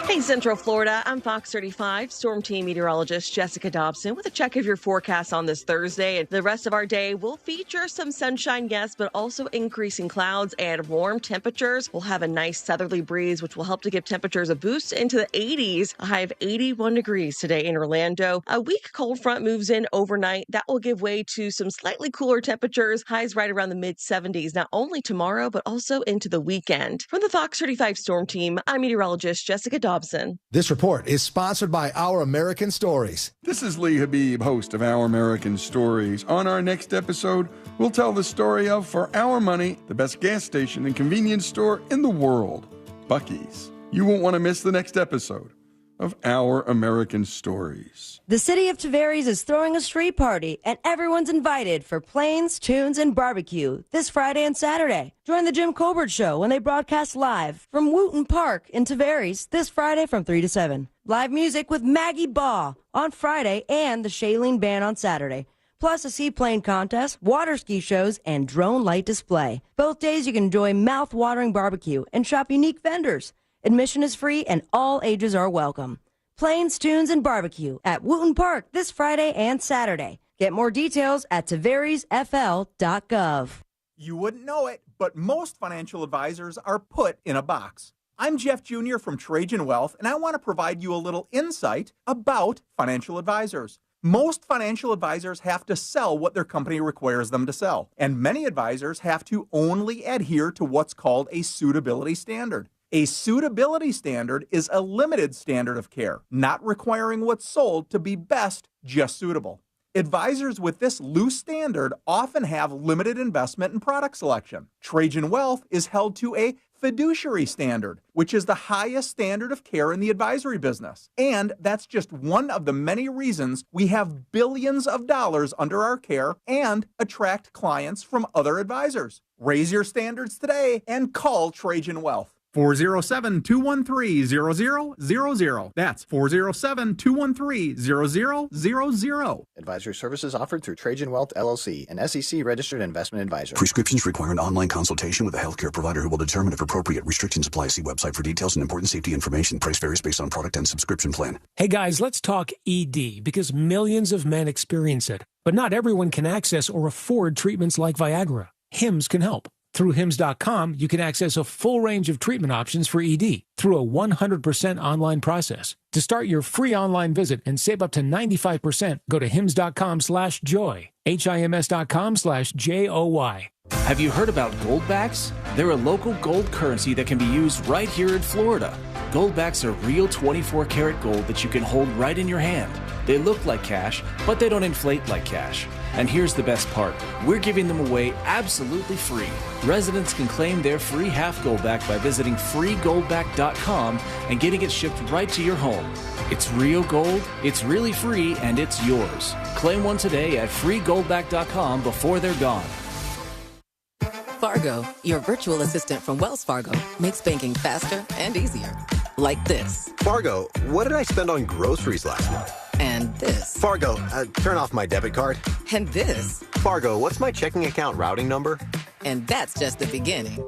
Hey, Central Florida, I'm Fox 35 Storm Team meteorologist Jessica Dobson with a check of your forecast on this Thursday. And the rest of our day will feature some sunshine, yes, but also increasing clouds and warm temperatures. We'll have a nice southerly breeze, which will help to give temperatures a boost into the 80s. A high of 81 degrees today in Orlando. A weak cold front moves in overnight. That will give way to some slightly cooler temperatures. Highs right around the mid-70s, not only tomorrow, but also into the weekend. From the Fox 35 Storm Team, I'm meteorologist Jessica Dobson. This report is sponsored by Our American Stories. This is Lee Habib, host of Our American Stories. On our next episode, we'll tell the story of, for our money, the best gas station and convenience store in the world, Buc-ee's. You won't want to miss the next episode of Our American Stories. The city of Tavares is throwing a street party, and everyone's invited for planes, tunes, and barbecue this Friday and Saturday. Join the Jim Colbert Show when they broadcast live from Wooten Park in Tavares this Friday from 3 to 7. Live music with Maggie Baugh on Friday and the Shailene Band on Saturday. Plus a seaplane contest, water ski shows, and drone light display. Both days you can enjoy mouth-watering barbecue and shop unique vendors. Admission is free and all ages are welcome. Planes, tunes, and barbecue at Wooten Park this Friday and Saturday. Get more details at tavaresfl.gov. You wouldn't know it, but most financial advisors are put in a box. I'm Jeff Jr. from Trajan Wealth, and I want to provide you a little insight about financial advisors. Most financial advisors have to sell what their company requires them to sell, and many advisors have to only adhere to what's called a suitability standard. A suitability standard is a limited standard of care, not requiring what's sold to be best, just suitable. Advisors with this loose standard often have limited investment and product selection. Trajan Wealth is held to a fiduciary standard, which is the highest standard of care in the advisory business. And that's just one of the many reasons we have billions of dollars under our care and attract clients from other advisors. Raise your standards today and call Trajan Wealth. 407-213-0000. That's 407-213-0000. Advisory services offered through Trajan Wealth, LLC, an SEC-registered investment advisor. Prescriptions require an online consultation with a healthcare provider who will determine if appropriate. Restrictions apply. See website for details and important safety information. Price varies based on product and subscription plan. Hey guys, let's talk ED, because millions of men experience it. But not everyone can access or afford treatments like Viagra. Hims can help. Through Hims.com, you can access a full range of treatment options for ED through a 100% online process. To start your free online visit and save up to 95%, go to Hims.com/joy. HIMS.com/JOY. Have you heard about goldbacks? They're a local gold currency that can be used right here in Florida. Goldbacks are real 24-karat gold that you can hold right in your hand. They look like cash, but they don't inflate like cash. And here's the best part. We're giving them away absolutely free. Residents can claim their free half goldback by visiting freegoldback.com and getting it shipped right to your home. It's real gold, it's really free, and it's yours. Claim one today at freegoldback.com before they're gone. Fargo, your virtual assistant from Wells Fargo, makes banking faster and easier. Like this. Fargo, what did I spend on groceries last month? And this. Fargo, turn off my debit card. And this. Fargo, what's my checking account routing number? And that's just the beginning.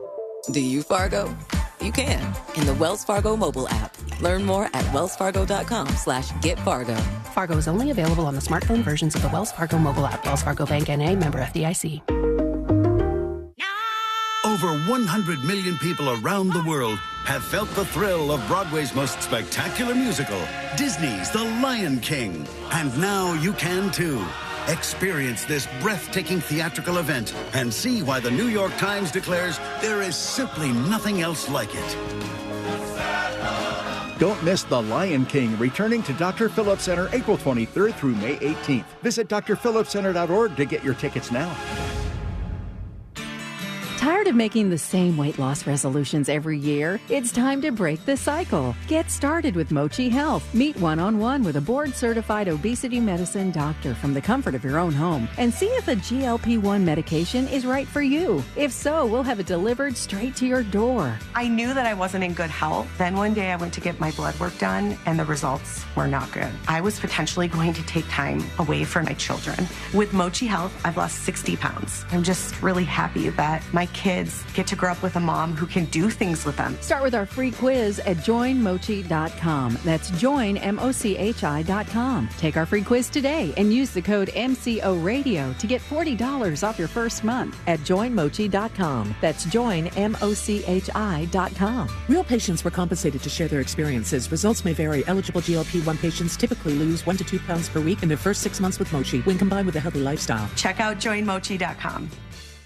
Do you, Fargo? You can in the Wells Fargo mobile app. Learn more at wellsfargo.com/getfargo. Fargo is only available on the smartphone versions of the Wells Fargo mobile app. Wells Fargo Bank N.A., member FDIC. Over 100 million people around the world have felt the thrill of Broadway's most spectacular musical, Disney's The Lion King. And now you can too. Experience this breathtaking theatrical event and see why the New York Times declares there is simply nothing else like it. Don't miss The Lion King, returning to Dr. Phillips Center April 23rd through May 18th. Visit drphillipscenter.org to get your tickets now. Tired of making the same weight loss resolutions every year? It's time to break the cycle. Get started with Mochi Health. Meet one-on-one with a board-certified obesity medicine doctor from the comfort of your own home and see if a GLP-1 medication is right for you. If so, we'll have it delivered straight to your door. I knew that I wasn't in good health. Then one day I went to get my blood work done and the results were not good. I was potentially going to take time away from my children. With Mochi Health, I've lost 60 pounds. I'm just really happy that my kids get to grow up with a mom who can do things with them. Start with our free quiz at joinmochi.com. That's joinmochi.com. Take our free quiz today and use the code MCORadio to get $40 off your first month at joinmochi.com. That's joinmochi.com. Real patients were compensated to share their experiences. Results may vary. Eligible GLP-1 patients typically lose 1 to 2 pounds per week in their first 6 months with Mochi when combined with a healthy lifestyle. Check out joinmochi.com.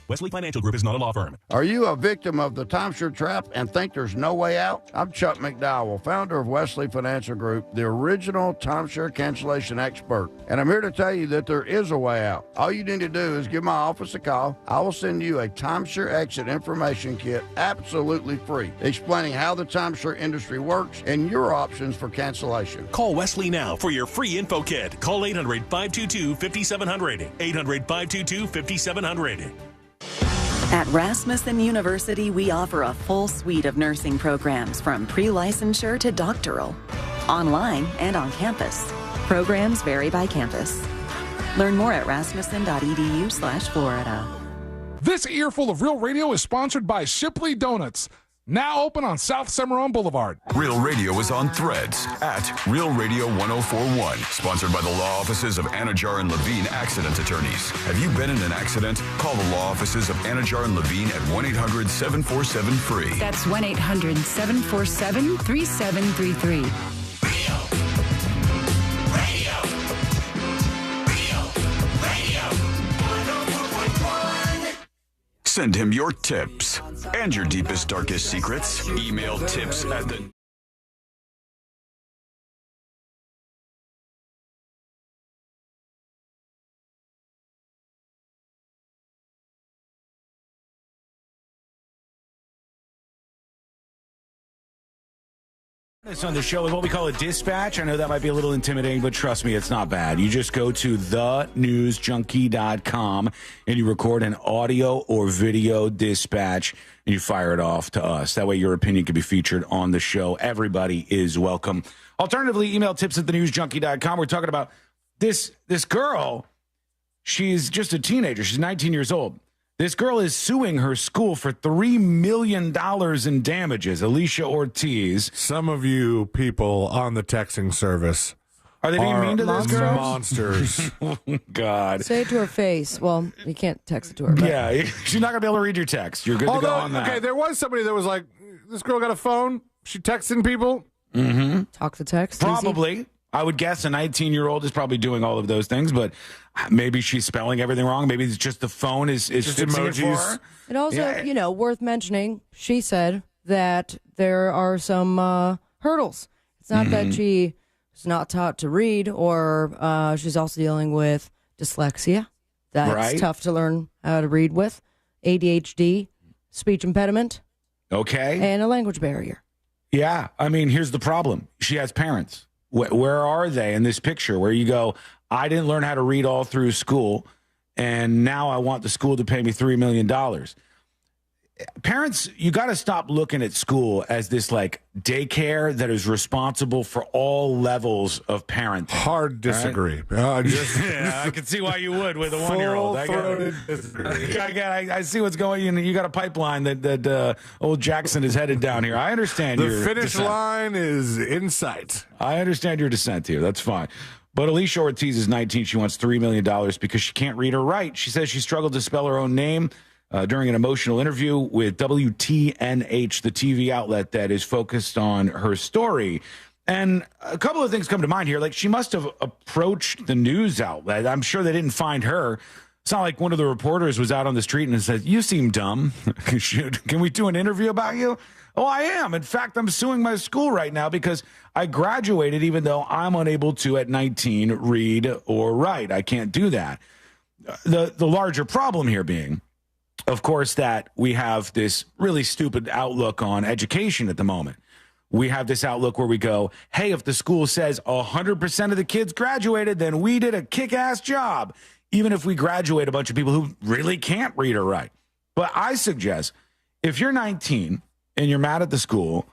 Wesley Financial Group is not a law firm. Are you a victim of the timeshare trap and think there's no way out? I'm Chuck McDowell, founder of Wesley Financial Group, the original timeshare cancellation expert. And I'm here to tell you that there is a way out. All you need to do is give my office a call. I will send you a timeshare exit information kit absolutely free, explaining how the timeshare industry works and your options for cancellation. Call Wesley now for your free info kit. Call 800-522-5700. 800-522-5700. At Rasmussen University, we offer a full suite of nursing programs from pre-licensure to doctoral, online and on campus. Programs vary by campus. Learn more at rasmussen.edu/Florida. This earful of real radio is sponsored by Shipley Donuts. now open on South Cimarron Boulevard. Real Radio is on Threads at Real Radio 1041. Sponsored by the law offices of Anajar and Levine Accident Attorneys. Have you been in an accident? Call the law offices of Anajar and Levine at 1-800-747-FREE. That's 1-800-747-3733. Send him your tips and your deepest, darkest secrets. Email tips at the... This on the show is what we call a dispatch. I know that might be a little intimidating, but trust me, it's not bad. You just go to thenewsjunkie.com and you record an audio or video dispatch and you fire it off to us. That way your opinion can be featured on the show. Everybody is welcome. Alternatively, email tips at thenewsjunkie.com. We're talking about this girl. She's just a teenager. She's 19 years old. This girl is suing her school for $3 million in damages. Alicia Ortiz. Some of you people on the texting service are they being mean to this girl? Monsters. Oh, God. Say it to her face. Well, you can't text it to her. But. Yeah, she's not going to be able to read your text. You're good to go on that. Okay, there was somebody that was like, this girl got a phone. She texting people. Mm-hmm. Talk to text. Probably. Easy. I would guess a 19-year-old is probably doing all of those things, but maybe she's spelling everything wrong. Maybe it's just the phone is just fixing it for her. And also, worth mentioning, she said that there are some hurdles. It's not that she is not taught to read, or she's also dealing with dyslexia. That's tough to learn how to read with. ADHD, speech impediment. Okay. And a language barrier. Yeah. I mean, here's the problem. She has parents. Where are they in this picture where you go, I didn't learn how to read all through school, and now I want the school to pay me $3 million. Parents, you got to stop looking at school as this like daycare that is responsible for all levels of parenting. Hard disagree. Right? Yeah, I can see why you would with a 1-year-old. I see what's going on. You got a pipeline that old Jackson is headed down here. I understand the finish line is in sight. I understand your dissent here. That's fine. But Alicia Ortiz is 19. She wants $3 million because she can't read or write. She says she struggled to spell her own name. During an emotional interview with WTNH, the TV outlet that is focused on her story. And a couple of things come to mind here. Like, she must have approached the news outlet. I'm sure they didn't find her. It's not like one of the reporters was out on the street and said, you seem dumb. Can we do an interview about you? Oh, I am. In fact, I'm suing my school right now because I graduated even though I'm unable to, at 19, read or write. I can't do that. The larger problem here being, of course, that we have this really stupid outlook on education at the moment. We have this outlook where we go, hey, if the school says 100% of the kids graduated, then we did a kick-ass job, even if we graduate a bunch of people who really can't read or write. But I suggest, if you're 19 and you're mad at the school,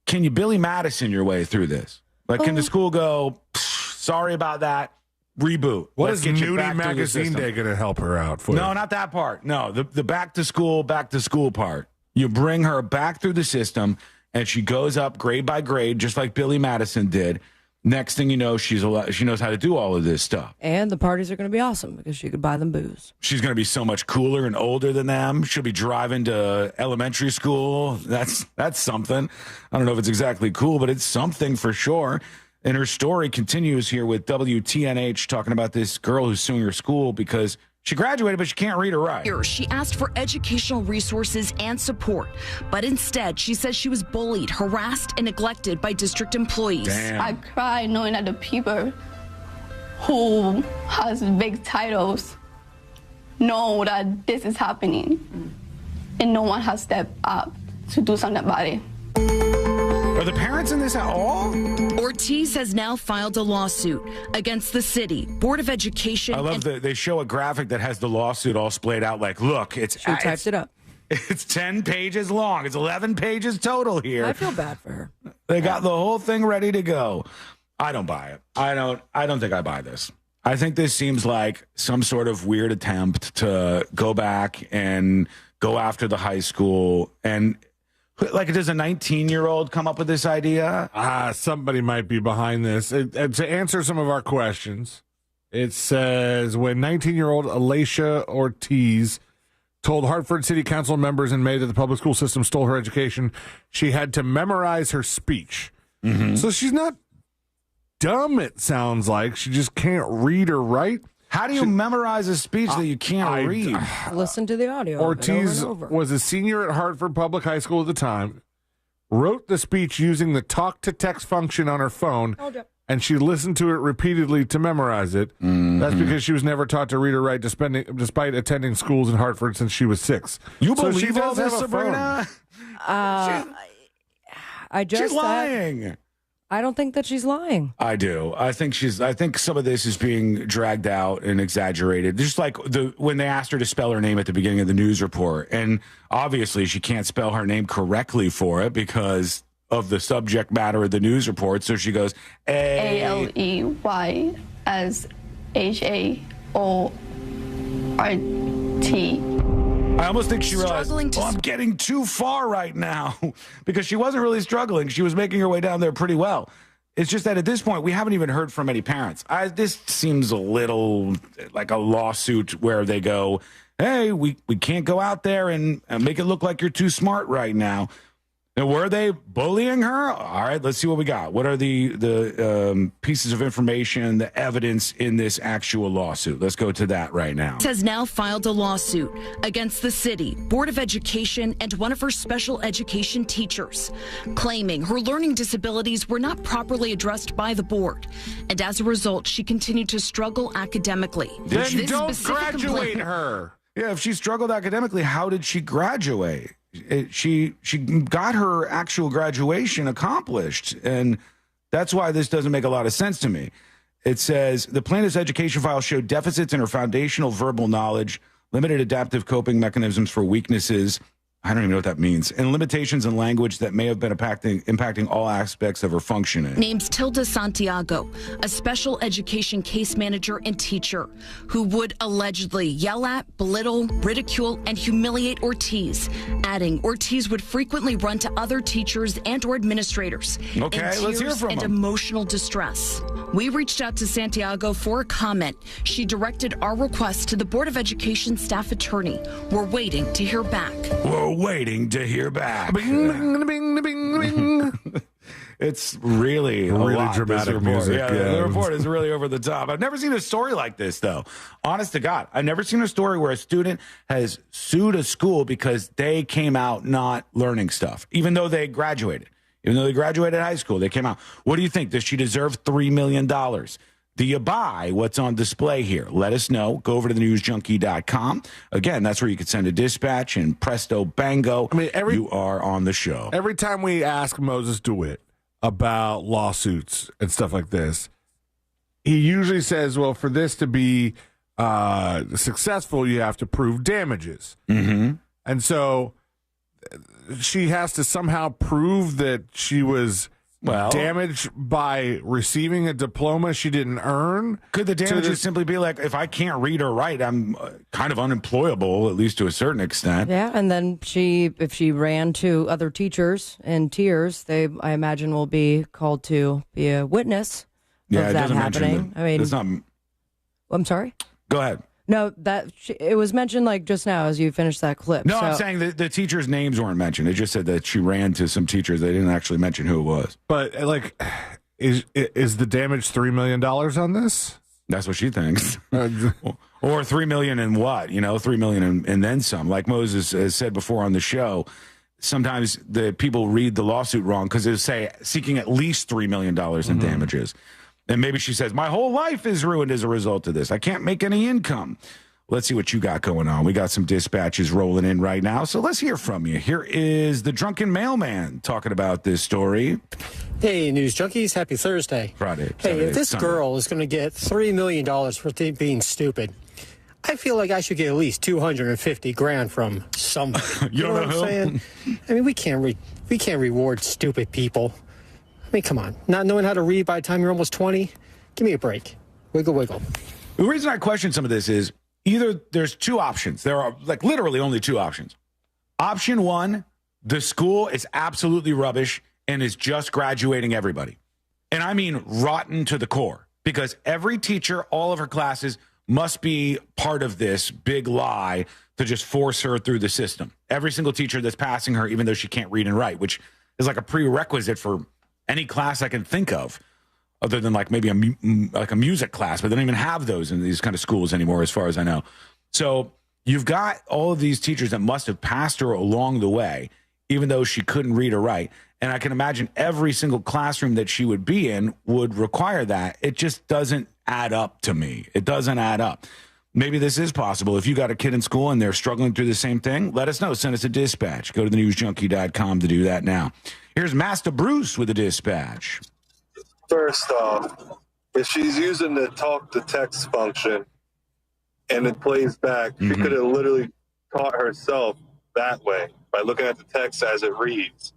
can you Billy Madison your way through this? Like, can the school go, sorry about that, reboot? What is Nudie Magazine Day going to help her out for? No, not that part. No, the back to school part. You bring her back through the system, and she goes up grade by grade, just like Billy Madison did. Next thing you know, she knows how to do all of this stuff. And the parties are going to be awesome because she could buy them booze. She's going to be so much cooler and older than them. She'll be driving to elementary school. That's something. I don't know if it's exactly cool, but it's something for sure. And her story continues here with WTNH talking about this girl who's suing her school because she graduated, but she can't read or write. She asked for educational resources and support, but instead she says she was bullied, harassed, and neglected by district employees. Damn. I cried knowing that the people who has big titles know that this is happening, and no one has stepped up to do something about it. Are the parents in this at all? Ortiz has now filed a lawsuit against the city, Board of Education. I love that they show a graphic that has the lawsuit all splayed out. Like, look, She typed it up. It's 10 pages long. It's 11 pages total here. I feel bad for her. They got the whole thing ready to go. I don't buy it. I don't think I buy this. I think this seems like some sort of weird attempt to go back and go after the high school. And Like, does a 19-year-old come up with this idea? Somebody might be behind this. To answer some of our questions, it says when 19-year-old Alicia Ortiz told Hartford City Council members in May that the public school system stole her education, she had to memorize her speech. Mm-hmm. So she's not dumb, it sounds like. She just can't read or write. How do you memorize a speech that you can't read? Listen to the audio. Ortiz over. was a senior at Hartford Public High School at the time, wrote the speech using the talk-to-text function on her phone, and she listened to it repeatedly to memorize it. Mm-hmm. That's because she was never taught to read or write despite attending schools in Hartford since she was 6. You so believe all this, Sabrina? She's lying. I don't think that she's lying. I do. I think some of this is being dragged out and exaggerated. Just like when they asked her to spell her name at the beginning of the news report, and obviously she can't spell her name correctly for it because of the subject matter of the news report. So she goes Aley as HAORT. I almost think she realized, I'm getting too far right now, because she wasn't really struggling. She was making her way down there pretty well. It's just that at this point, we haven't even heard from any parents. This seems a little like a lawsuit where they go, hey, we can't go out there and make it look like you're too smart right now. And were they bullying her? All right, let's see what we got. What are the pieces of information, the evidence in this actual lawsuit? Let's go to that right now. Has now filed a lawsuit against the city, Board of Education, and one of her special education teachers, claiming her learning disabilities were not properly addressed by the board. And as a result, she continued to struggle academically. Then don't graduate her. Yeah, if she struggled academically, how did she graduate? She got her actual graduation accomplished, and that's why this doesn't make a lot of sense to me. It says the plaintiff's education file showed deficits in her foundational verbal knowledge, limited adaptive coping mechanisms for weaknesses, I don't even know what that means, and limitations in language that may have been impacting all aspects of her functioning. Names Tilda Santiago, a special education case manager and teacher who would allegedly yell at, belittle, ridicule, and humiliate Ortiz, adding Ortiz would frequently run to other teachers and or administrators in tears and emotional distress. We reached out to Santiago for a comment. She directed our request to the Board of Education staff attorney. We're waiting to hear back. We're waiting to hear back. Bing, bing, bing, bing, bing. It's really dramatic music. Yeah, the report is really over the top. I've never seen a story like this, though. Honest to God, I've never seen a story where a student has sued a school because they came out not learning stuff, even though they graduated. Even though they graduated high school, they came out. What do you think? Does she deserve $3 million? Do you buy what's on display here? Let us know. Go over to thenewsjunkie.com. Again, that's where you can send a dispatch, and presto bango, you are on the show. Every time we ask Moses DeWitt about lawsuits and stuff like this, he usually says, well, for this to be successful, you have to prove damages. Mm-hmm. And so she has to somehow prove that she was damaged by receiving a diploma she didn't earn. Could the damages simply be like, if I can't read or write, I'm kind of unemployable, at least to a certain extent? Yeah, and then if she ran to other teachers in tears, they, I imagine, will be called to be a witness of that happening. It's not. I'm sorry? Go ahead. No, it was mentioned like just now as you finished that clip. No, I'm saying that the teachers' names weren't mentioned. It just said that she ran to some teachers. They didn't actually mention who it was. But like, is the damage $3 million on this? That's what she thinks. Or $3 million and what? $3 million and then some. Like Moses has said before on the show, sometimes the people read the lawsuit wrong because it'll say seeking at least $3 million in damages. And maybe she says, my whole life is ruined as a result of this. I can't make any income. Let's see what you got going on. We got some dispatches rolling in right now, so let's hear from you. Here is the drunken mailman talking about this story. Hey, News Junkies. Happy Thursday. Friday. Hey, Saturday, if this Sunday. girl is going to get $3 million for being stupid, I feel like I should get at least $250,000 from somebody. You don't know what I'm saying? I mean, we can't reward stupid people. I mean, come on. Not knowing how to read by the time you're almost 20? Give me a break. Wiggle, wiggle. The reason I question some of this is either there's two options. There are like literally only two options. Option one, the school is absolutely rubbish and is just graduating everybody. And I mean rotten to the core, because every teacher, all of her classes must be part of this big lie to just force her through the system. Every single teacher that's passing her, even though she can't read and write, which is like a prerequisite for any class I can think of, other than like maybe a music class, but they don't even have those in these kind of schools anymore, as far as I know. So you've got all of these teachers that must have passed her along the way, even though she couldn't read or write. And I can imagine every single classroom that she would be in would require that. It just doesn't add up to me. It doesn't add up. Maybe this is possible. If you got a kid in school and they're struggling through the same thing, let us know. Send us a dispatch. Go to thenewsjunkie.com to do that now. Here's Master Bruce with a dispatch. First off, if she's using the talk to text function and it plays back, she could have literally taught herself that way by looking at the text as it reads.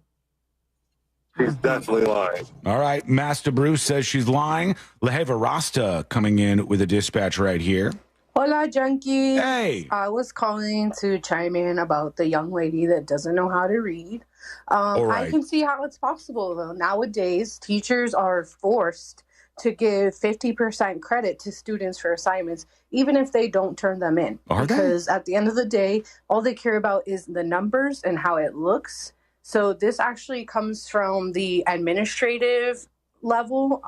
She's definitely lying. All right. Master Bruce says she's lying. Leheva Rasta coming in with a dispatch right here. Hola, Junkie. Hey. I was calling to chime in about the young lady that doesn't know how to read. Right. I can see how it's possible, though. Nowadays, teachers are forced to give 50% credit to students for assignments, even if they don't turn them in. Because at the end of the day, all they care about is the numbers and how it looks. So this actually comes from the administrative level.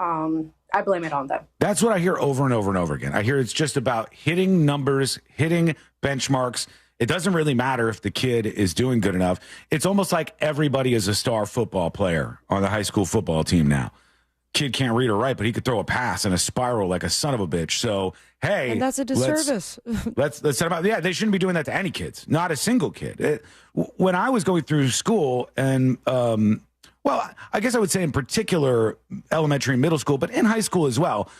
I blame it on them. That's what I hear over and over and over again. I hear it's just about hitting numbers, hitting benchmarks. It doesn't really matter if the kid is doing good enough. It's almost like everybody is a star football player on the high school football team now. Kid can't read or write, but he could throw a pass in a spiral like a son of a bitch. So, hey. And that's a disservice. Let's set about, yeah, they shouldn't be doing that to any kids, not a single kid. When I was going through school and, well, I guess I would say in particular elementary and middle school, but in high school as well,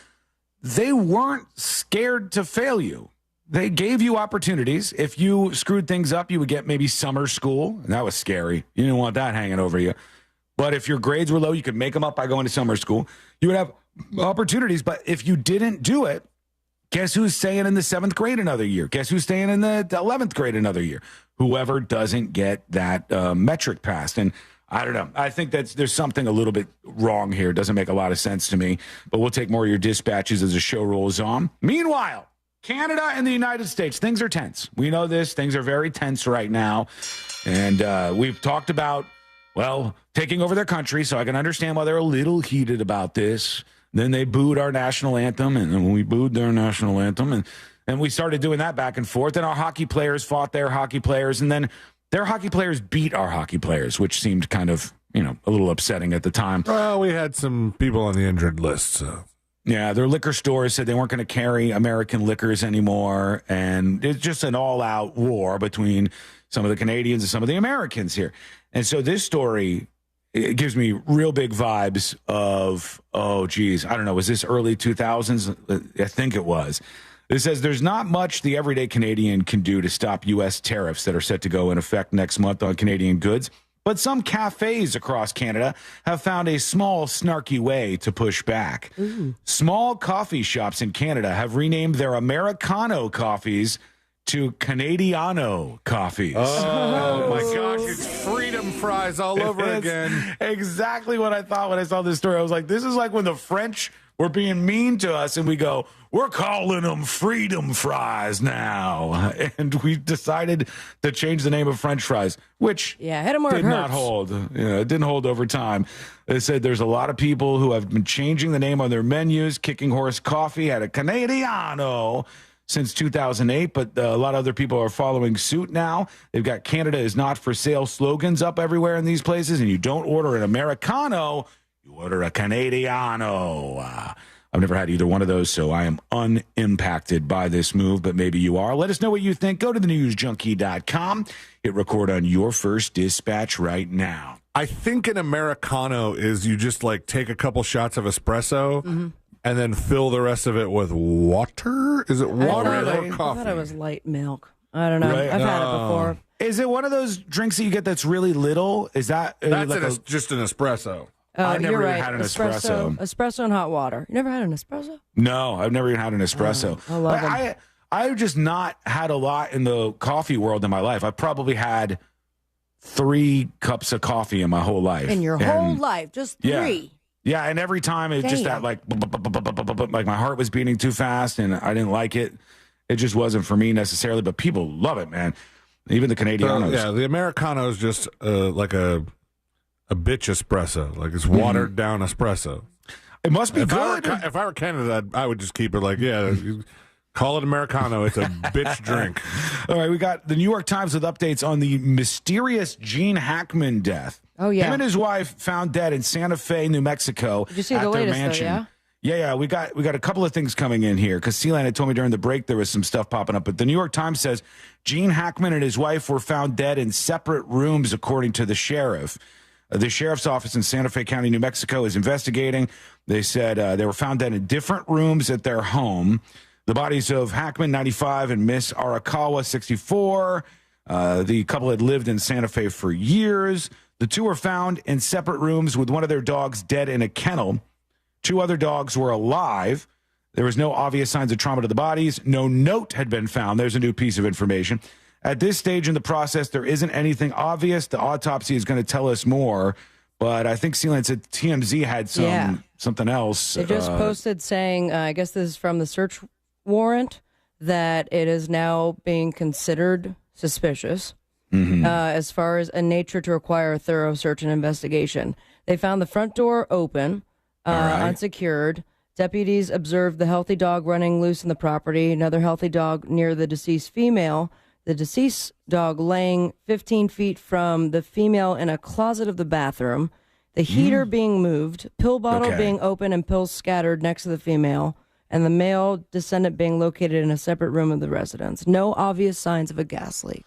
they weren't scared to fail you. They gave you opportunities. If you screwed things up, you would get maybe summer school, and that was scary. You didn't want that hanging over you. But if your grades were low, you could make them up by going to summer school. You would have opportunities, but if you didn't do it, guess who's staying in the 7th grade another year? Guess who's staying in the 11th grade another year? Whoever doesn't get that metric passed. And I don't know. I think there's something a little bit wrong here. It doesn't make a lot of sense to me. But we'll take more of your dispatches as the show rolls on. Meanwhile, Canada and the United States, things are tense. We know this. Things are very tense right now. And we've talked about, well, taking over their country, so I can understand why they're a little heated about this. Then they booed our national anthem, and then we booed their national anthem, and we started doing that back and forth. And our hockey players fought their hockey players, and then their hockey players beat our hockey players, which seemed kind of, a little upsetting at the time. Well, we had some people on the injured list, so. Yeah, their liquor stores said they weren't going to carry American liquors anymore, and it's just an all-out war between some of the Canadians and some of the Americans here. And so this story, it gives me real big vibes of, oh, geez, I don't know, was this early 2000s? I think it was. It says there's not much the everyday Canadian can do to stop U.S. tariffs that are set to go in effect next month on Canadian goods. But some cafes across Canada have found a small, snarky way to push back. Ooh. Small coffee shops in Canada have renamed their Americano coffees to Canadiano coffees. Oh my gosh, it's freedom fries all over again. Exactly what I thought when I saw this story. I was like, this is like when the French were being mean to us and we go, we're calling them freedom fries now. And we decided to change the name of French fries, which hit 'em where did it not hurts. hold. It didn't hold over time. They said there's a lot of people who have been changing the name on their menus. Kicking Horse Coffee had a Canadiano since 2008, but a lot of other people are following suit now. They've got Canada is not for sale slogans up everywhere in these places, and you don't order an Americano, you order a Canadiano. I've never had either one of those, so I am unimpacted by this move, but maybe you are. Let us know what you think. Go to thenewsjunkie.com. Hit record on your first dispatch right now. I think an Americano is you just like take a couple shots of espresso and then fill the rest of it with water? Is it water or coffee? I thought it was light milk. I don't know. Right? I've had it before. Is it one of those drinks that you get that's really little? Is that That's like just an espresso. I never You're even right. had an espresso. Espresso and hot water. You never had an espresso? No, I've never even had an espresso. I love them. I've just not had a lot in the coffee world in my life. I've probably had 3 cups of coffee in my whole life. In your whole life, just 3. Yeah, and every time it just that like my heart was beating too fast, and I didn't like it. It just wasn't for me necessarily, but people love it, man. Even the Canadianos. The Americano is just like a bitch espresso, like it's watered down espresso. It must be good. If I were Canada, I would just keep it like, call it Americano. It's a bitch drink. All right, we got the New York Times with updates on the mysterious Gene Hackman death. Oh, yeah. Him and his wife found dead in Santa Fe, New Mexico. Did you see the latest, mansion. Though, Yeah, we got a couple of things coming in here because Sealand had told me during the break there was some stuff popping up. But the New York Times says Gene Hackman and his wife were found dead in separate rooms, according to the sheriff. The sheriff's office in Santa Fe County, New Mexico, is investigating. They said they were found dead in different rooms at their home. The bodies of Hackman, 95, and Miss Arakawa, 64. The couple had lived in Santa Fe for years. The two were found in separate rooms with one of their dogs dead in a kennel. 2 other dogs were alive. There was no obvious signs of trauma to the bodies. No note had been found. There's a new piece of information. At this stage in the process, there isn't anything obvious. The autopsy is going to tell us more. But I think Sealand said TMZ had something else. They just posted saying, I guess this is from the search warrant, that it is now being considered suspicious as far as a nature to require a thorough search and investigation. They found the front door open, unsecured. Deputies observed the healthy dog running loose in the property, another healthy dog near the deceased female, the deceased dog laying 15 feet from the female in a closet of the bathroom, the heater being moved, pill bottle being open and pills scattered next to the female, and the male descendant being located in a separate room of the residence. No obvious signs of a gas leak.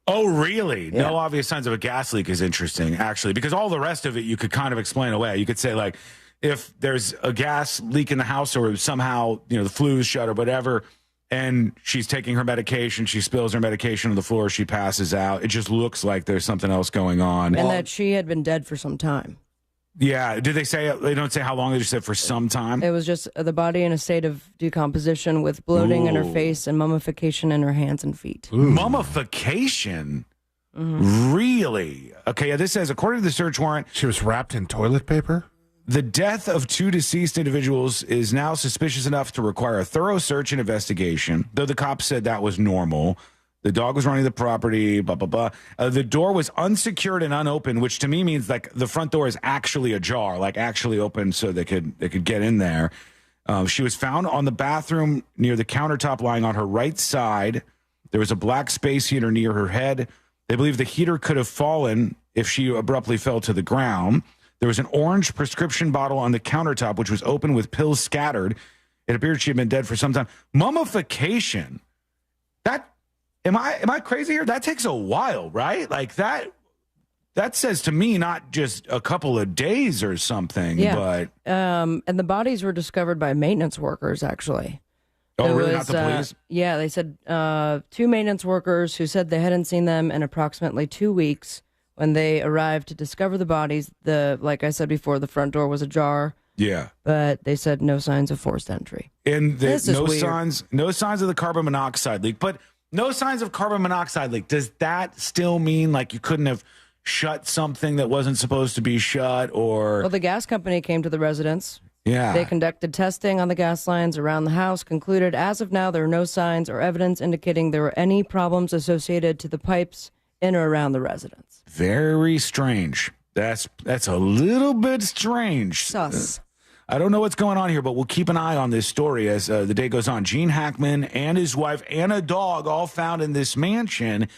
Oh, really? Yeah. No obvious signs of a gas leak is interesting, actually, because all the rest of it you could kind of explain away. You could say, like, if there's a gas leak in the house or somehow, the flue is shut or whatever, and she's taking her medication, she spills her medication on the floor, she passes out, it just looks like there's something else going on. And that she had been dead for some time. Yeah. Did they say, they don't say how long, they just said for some time? It was just the body in a state of decomposition with bloating in her face and mummification in her hands and feet. Mummification? Really? Okay, this says, according to the search warrant, she was wrapped in toilet paper? The death of 2 deceased individuals is now suspicious enough to require a thorough search and investigation, though the cops said that was normal. The dog was running the property, blah, blah, blah. The door was unsecured and unopened, which to me means like the front door is actually ajar, like actually open so they could get in there. She was found on the bathroom near the countertop lying on her right side. There was a black space heater near her head. They believe the heater could have fallen if she abruptly fell to the ground. There was an orange prescription bottle on the countertop, which was open with pills scattered. It appeared she had been dead for some time. Mummification. Am I crazy here? That takes a while, right? Like that says to me not just a couple of days or something, but and the bodies were discovered by maintenance workers, actually. Oh, really? Not the police? Yeah, they said 2 maintenance workers who said they hadn't seen them in approximately 2 weeks. When they arrived to discover the bodies, like I said before, the front door was ajar. Yeah. But they said no signs of forced entry. And no signs of the carbon monoxide leak. But no signs of carbon monoxide leak. Does that still mean like you couldn't have shut something that wasn't supposed to be shut, or? Well, the gas company came to the residence. Yeah. They conducted testing on the gas lines around the house, concluded as of now there are no signs or evidence indicating there were any problems associated to the pipes in or around the residence. Very strange. That's a little bit strange. Sus. I don't know what's going on here, but we'll keep an eye on this story as the day goes on. Gene Hackman and his wife and a dog all found in this mansion,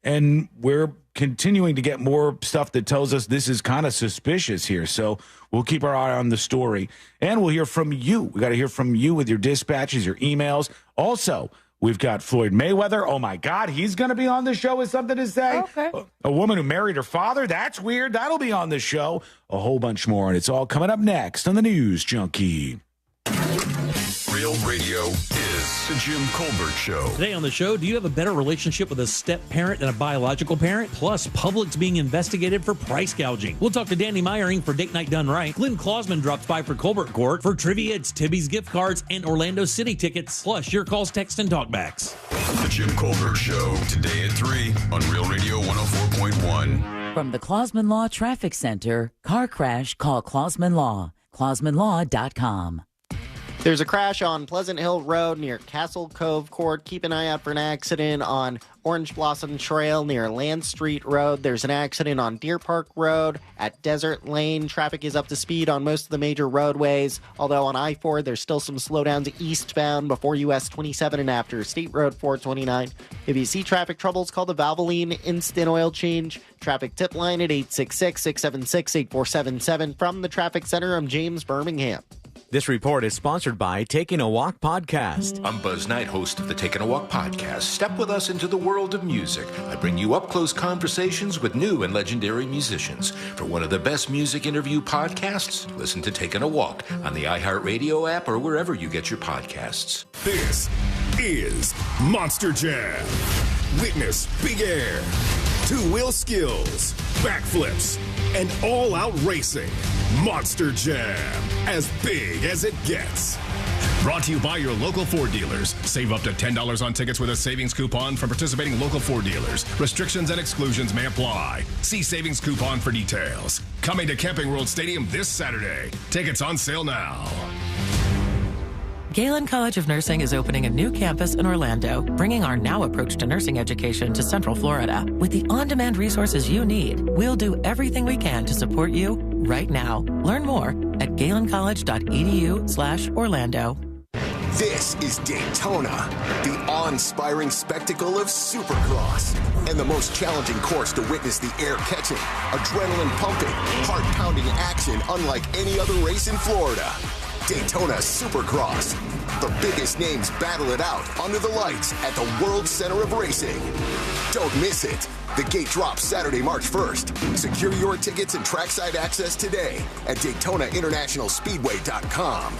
and we're continuing to get more stuff that tells us this is kind of suspicious here. So we'll keep our eye on the story, and we'll hear from you. We got to hear from you with your dispatches, your emails. Also, we've got Floyd Mayweather. Oh, my God, he's going to be on the show with something to say. Okay. A woman who married her father. That's weird. That'll be on the show. A whole bunch more, and it's all coming up next on the News Junkie. Real radio is is the Jim Colbert Show. Today on the show, do you have a better relationship with a step-parent than a biological parent? Plus, Publix being investigated for price gouging. We'll talk to Danny Meyering for Date Night Done Right. Glenn Klausman drops by for Colbert Court. For trivia, it's Tibby's gift cards and Orlando City tickets. Plus, your calls, text, and talkbacks. The Jim Colbert Show, today at 3 on Real Radio 104.1. From the Klausman Law Traffic Center, car crash, call Klausman Law. KlausmanLaw.com. There's a crash on Pleasant Hill Road near Castle Cove Court. Keep an eye out for an accident on Orange Blossom Trail near Land Street Road. There's an accident on Deer Park Road at Desert Lane. Traffic is up to speed on most of the major roadways, although on I-4 there's still some slowdowns eastbound before US 27 and after State Road 429. If you see traffic troubles, call the Valvoline Instant Oil Change traffic tip line at 866-676-8477. From the Traffic Center, I'm James Birmingham. This report is sponsored by Taking a Walk podcast. I'm Buzz Knight, host of the Taking a Walk podcast. Step with us into the world of music. I bring you up-close conversations with new and legendary musicians. For one of the best music interview podcasts, listen to Taking a Walk on the iHeartRadio app or wherever you get your podcasts. This is Monster Jam. Witness big air, two-wheel skills, backflips, and all-out racing. Monster Jam, as big as it gets. Brought to you by your local Ford dealers. Save up to $10 on tickets with a savings coupon from participating local Ford dealers. Restrictions and exclusions may apply. See savings coupon for details. Coming to Camping World Stadium this Saturday. Tickets on sale now. Galen College of Nursing is opening a new campus in Orlando, bringing our now approach to nursing education to Central Florida. With the on-demand resources you need, we'll do everything we can to support you right now. Learn more at galencollege.edu/Orlando. This is Daytona, the awe-inspiring spectacle of supercross, and the most challenging course to witness the air-catching, adrenaline-pumping, heart-pounding action unlike any other race in Florida. Daytona Supercross. The biggest names battle it out under the lights at the World Center of Racing. Don't miss it. The gate drops Saturday, March 1st. Secure your tickets and trackside access today at DaytonaInternationalSpeedway.com.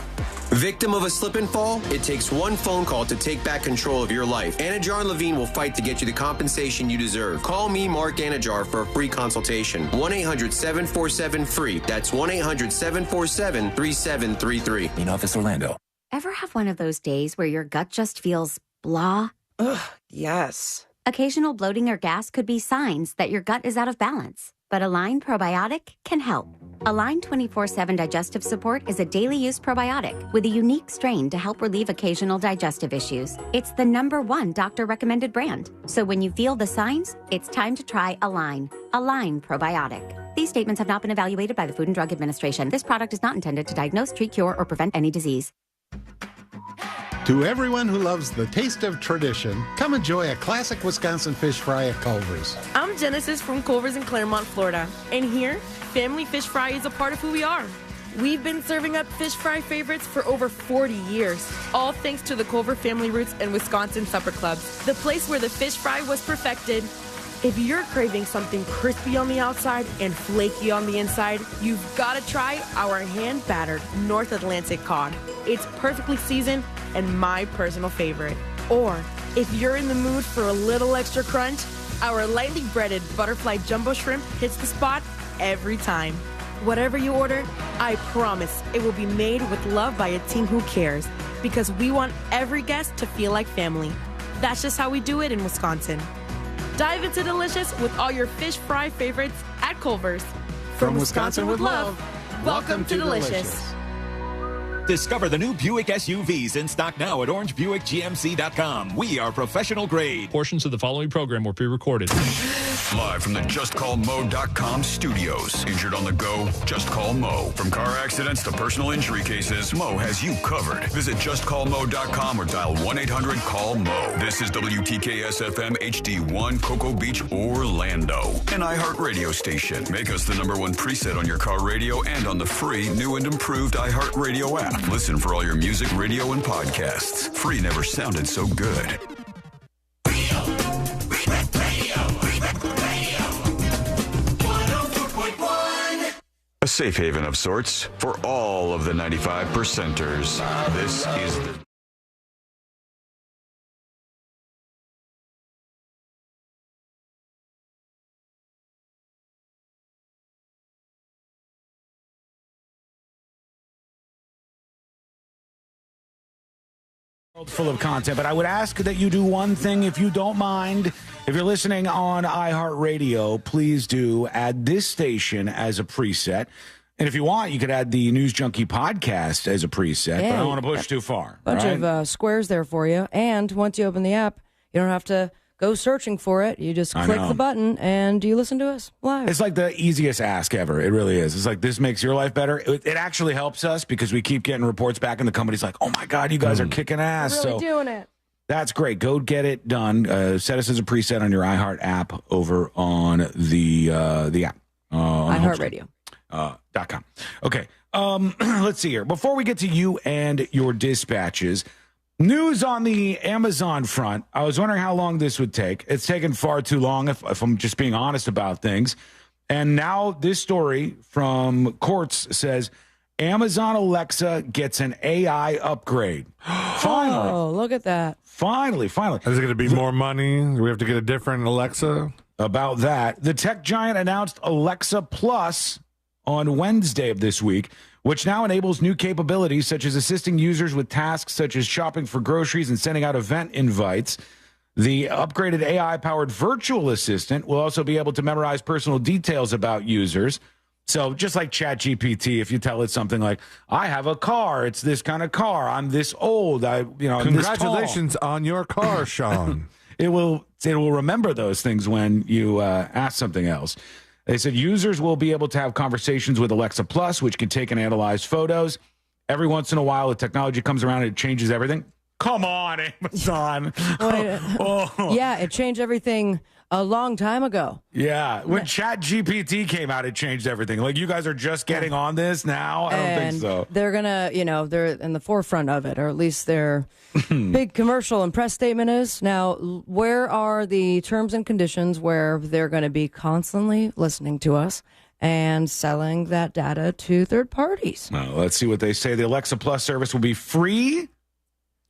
Victim of a slip and fall? It takes one phone call to take back control of your life. Anajar and Levine will fight to get you the compensation you deserve. Call me, Mark Anajar, for a free consultation. 1-800-747-FREE. That's 1-800-747-3733. In Office Orlando. Ever have one of those days where your gut just feels blah? Ugh, yes. Occasional bloating or gas could be signs that your gut is out of balance. But Align Probiotic can help. Align 24/7 Digestive Support is a daily use probiotic with a unique strain to help relieve occasional digestive issues. It's the #1 doctor-recommended brand. So when you feel the signs, it's time to try Align. Align Probiotic. These statements have not been evaluated by the Food and Drug Administration. This product is not intended to diagnose, treat, cure, or prevent any disease. To everyone who loves the taste of tradition, come enjoy a classic Wisconsin fish fry at Culver's. I'm Genesis from Culver's in Claremont, Florida. And here, family fish fry is a part of who we are. We've been serving up fish fry favorites for over 40 years, all thanks to the Culver family roots and Wisconsin Supper Clubs, the place where the fish fry was perfected. If you're craving something crispy on the outside and flaky on the inside, you've got to try our hand-battered North Atlantic cod. It's perfectly seasoned and my personal favorite. Or, if you're in the mood for a little extra crunch, our lightly breaded butterfly jumbo shrimp hits the spot every time. Whatever you order, I promise it will be made with love by a team who cares, because we want every guest to feel like family. That's just how we do it in Wisconsin. Dive into delicious with all your fish fry favorites at Culver's. From Wisconsin with love, welcome to delicious. Discover the new Buick SUVs in stock now at orangebuickgmc.com. We are professional grade. Portions of the following program were pre-recorded. Live from the JustCallMo.com studios. Injured on the go? Just call Mo. From car accidents to personal injury cases, Mo has you covered. Visit JustCallMo.com or dial 1-800-CALL-MO. This is WTKS-FM HD1, Cocoa Beach, Orlando. An iHeartRadio station. Make us the #1 preset on your car radio and on the free, new and improved iHeartRadio app. Listen for all your music, radio, and podcasts. Free never sounded so good. A safe haven of sorts for all of the 95%ers. This is the Full of content, but I would ask that you do one thing if you don't mind. If you're listening on iHeartRadio, please do add this station as a preset. And if you want, you could add the News Junkie podcast as a preset, but I don't want to push too far. Bunch of squares there for you. And once you open the app, you don't have to go searching for it. You just click the button and you listen to us live. It's like the easiest ask ever. It really is. It's like, this makes your life better. It actually helps us because we keep getting reports back and the company's like, oh my God, you guys are kicking ass. We're really doing it. That's great. Go get it done. Set us as a preset on your iHeart app over on the app. iHeartRadio. .com. Okay. Let's see here. Before we get to you and your dispatches, news on the Amazon front. I was wondering how long this would take. It's taken far too long, if I'm just being honest about things. And now this story from Quartz says Amazon Alexa gets an AI upgrade. Finally. Oh, look at that. Finally. Is it going to be more money? Do we have to get a different Alexa? About that, the tech giant announced Alexa Plus on Wednesday of this week, which now enables new capabilities such as assisting users with tasks such as shopping for groceries and sending out event invites. The upgraded AI-powered virtual assistant will also be able to memorize personal details about users. So just like ChatGPT, if you tell it something like, I have a car, it's this kind of car, I'm this old, Congratulations on your car, Sean. It will remember those things when you ask something else. They said users will be able to have conversations with Alexa Plus, which can take and analyze photos. Every once in a while, the technology comes around and it changes everything. Come on, Amazon. Yeah, it changed everything a long time ago. Yeah, when ChatGPT came out, it changed everything. Like, you guys are just getting on this now? I don't think so. They're going to, they're in the forefront of it, or at least their big commercial and press statement is. Now, where are the terms and conditions where they're going to be constantly listening to us and selling that data to third parties? Well, let's see what they say. The Alexa Plus service will be free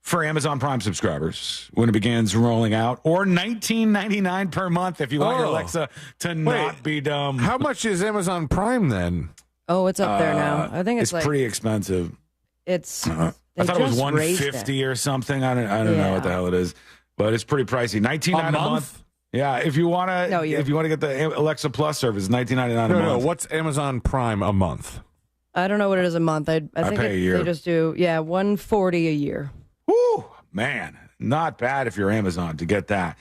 for Amazon Prime subscribers when it begins rolling out, or $19.99 per month if you want your Alexa to not be dumb. How much is Amazon Prime then? Oh, it's up there now. I think it's like, pretty expensive. It's I thought it was $150 or something. I don't know what the hell it is, but it's pretty pricey. $19.99 a month. Yeah, if you want to, if you want to get the Alexa Plus service, $19.99 a month. No, what's Amazon Prime a month? I don't know what it is a month. I think pay a year. They just do $140 a year. Woo, man, not bad if you're Amazon to get that.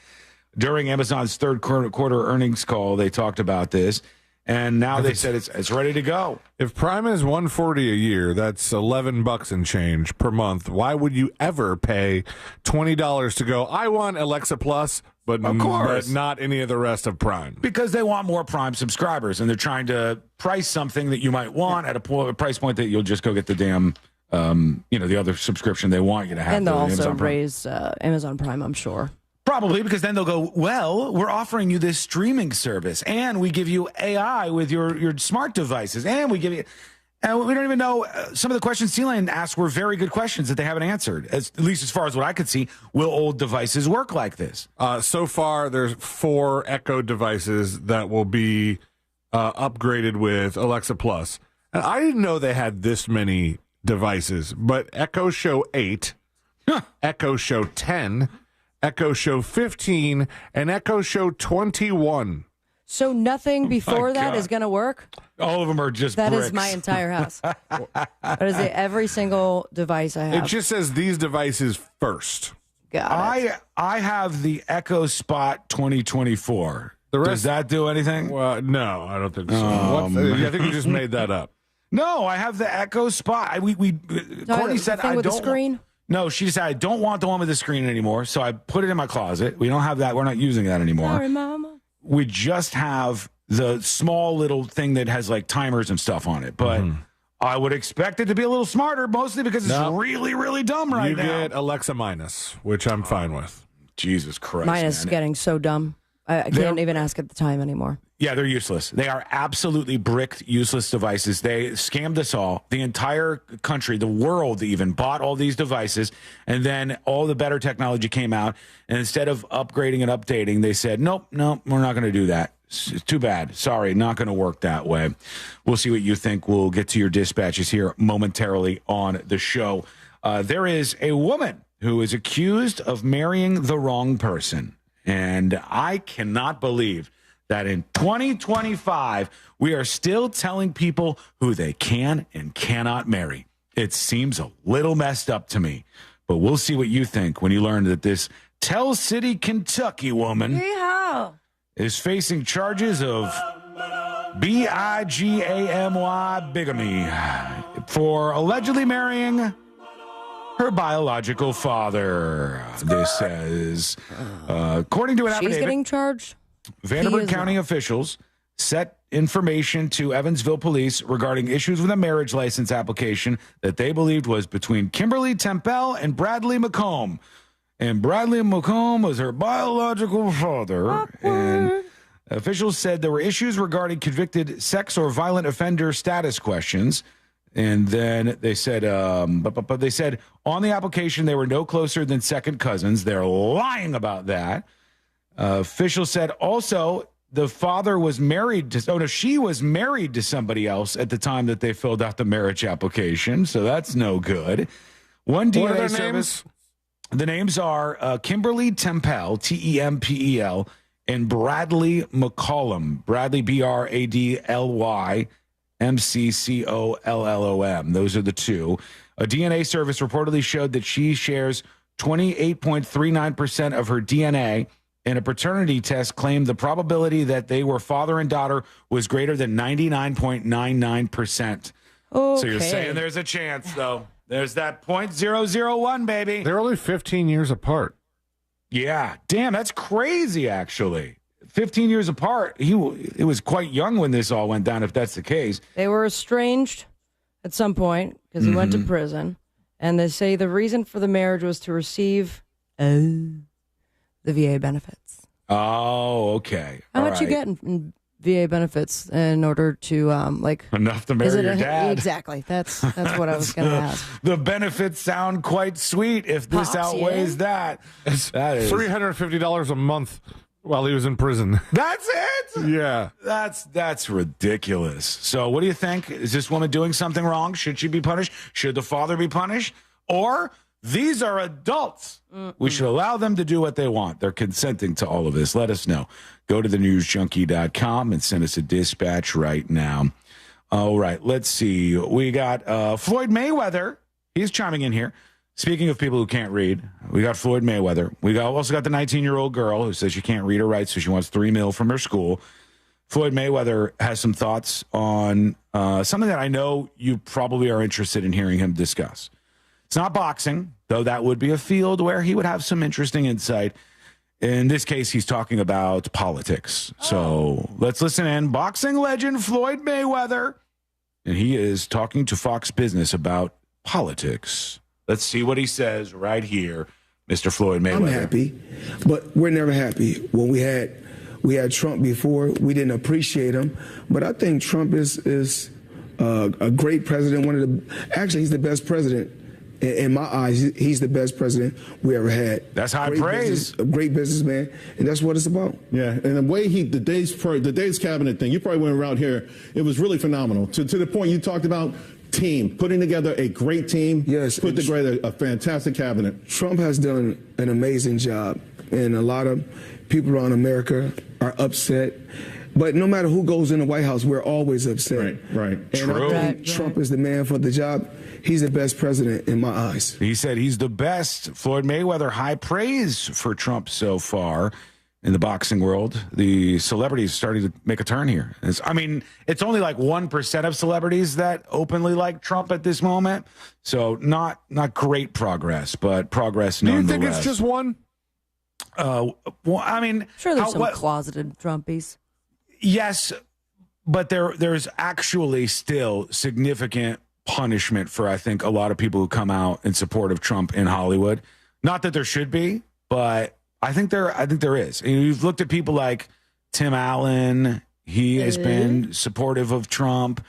During Amazon's third quarter earnings call, they talked about this, and now they said it's ready to go. If Prime is $140 a year, that's $11 and change per month. Why would you ever pay $20 to go, I want Alexa Plus, but not any of the rest of Prime? Because they want more Prime subscribers, and they're trying to price something that you might want at a price point that you'll just go get the damn the other subscription they want you to have. And they'll also raise Amazon Prime, I'm sure. Probably, because then they'll go, well, we're offering you this streaming service, and we give you AI with your smart devices, and we give you... And we don't even know. Some of the questions T-Lane asked were very good questions that they haven't answered, at least as far as what I could see. Will old devices work like this? So far, there's 4 Echo devices that will be upgraded with Alexa Plus. And I didn't know they had this many devices, but Echo Show 8, Echo Show 10, Echo Show 15, and Echo Show 21. So nothing before that is going to work? All of them are just That bricks. is my entire house. That is every single device I have. It just says these devices first. Got it. I have the Echo Spot 2024. Does that do anything? Well, no, I don't think so. I think you just made that up. No, I have the Echo Spot. Courtney said I don't. The screen? No, she said I don't want the one with the screen anymore, so I put it in my closet. We don't have that. We're not using that anymore. Sorry, Mama. We just have the small little thing that has like timers and stuff on it. But I would expect it to be a little smarter, mostly because it's really, really dumb right now. You get Alexa Minus, which I'm fine with. Jesus Christ. Mine is getting so dumb. I can't even ask at the time anymore. Yeah, they're useless. They are absolutely bricked, useless devices. They scammed us all. The entire country, the world even, bought all these devices, and then all the better technology came out, and instead of upgrading and updating, they said, nope, we're not going to do that. It's too bad. Sorry, not going to work that way. We'll see what you think. We'll get to your dispatches here momentarily on the show. There is a woman who is accused of marrying the wrong person. And I cannot believe that in 2025, we are still telling people who they can and cannot marry. It seems a little messed up to me, but we'll see what you think when you learn that this Tell City, Kentucky woman is facing charges of bigamy for allegedly marrying her biological father. This says, according to an affidavit, she's getting charged. Vanderbilt County officials set information to Evansville police regarding issues with a marriage license application that they believed was between Kimberly Tempel and Bradley McComb. And Bradley McComb was her biological father. And officials said there were issues regarding convicted sex or violent offender status questions. And then they said, but they said on the application they were no closer than second cousins. They're lying about that. Officials said also the father was married to, she was married to somebody else at the time that they filled out the marriage application. So that's no good. One DNA service. The names are Kimberly Tempel, Tempel, and Bradley McCollum. Bradley, Bradly, McCollom. Those are the two. A DNA service reportedly showed that she shares 28.39% of her DNA, and a paternity test claimed the probability that they were father and daughter was greater than 99.99%. Okay. So you're saying there's a chance, though. There's that 0.001, baby. They're only 15 years apart. Yeah. Damn, that's crazy, actually. 15 years apart. He was quite young when this all went down, if that's the case. They were estranged at some point because he went to prison. And they say the reason for the marriage was to receive the VA benefits. Oh, okay. How much you get in VA benefits in order to enough to marry your dad? Exactly. That's what I was going to ask. The benefits sound quite sweet if this outweighs that. That is $350 a month while he was in prison. That's it? Yeah. That's ridiculous. So what do you think? Is this woman doing something wrong? Should she be punished? Should the father be punished? Or these are adults. We should allow them to do what they want. They're consenting to all of this. Let us know. Go to thenewsjunkie.com and send us a dispatch right now. All right, let's see. We got Floyd Mayweather. He's chiming in here. Speaking of people who can't read, we got Floyd Mayweather. We also got the 19-year-old girl who says she can't read or write, so she wants $3 million from her school. Floyd Mayweather has some thoughts on something that I know you probably are interested in hearing him discuss. It's not boxing, though that would be a field where he would have some interesting insight. In this case, he's talking about politics. So let's listen in. Boxing legend Floyd Mayweather, and he is talking to Fox Business about politics. Let's see what he says right here, Mr. Floyd Mayweather. I'm happy, but we're never happy. When we had Trump before, we didn't appreciate him, but I think Trump is a great president. Actually, he's the best president. In my eyes, he's the best president we ever had. That's high praise. A great businessman, and that's what it's about. Yeah, and the way the day's cabinet thing, you probably went around here, it was really phenomenal. To the point you talked about team, putting together a great team, put together a fantastic cabinet. Trump has done an amazing job, and a lot of people around America are upset. But no matter who goes in the White House, we're always upset. Right. And I think Trump is the man for the job. He's the best president in my eyes. He said he's the best. Floyd Mayweather, high praise for Trump so far in the boxing world. The celebrities starting to make a turn here. It's only like 1% of celebrities that openly like Trump at this moment. So not great progress, but progress nonetheless. Do you think it's just one? Sure, there's some closeted Trumpies. Yes, but there's actually still significant punishment for, I think, a lot of people who come out in support of Trump in Hollywood. Not that there should be, but I think there is. And you've looked at people like Tim Allen. He has been supportive of Trump.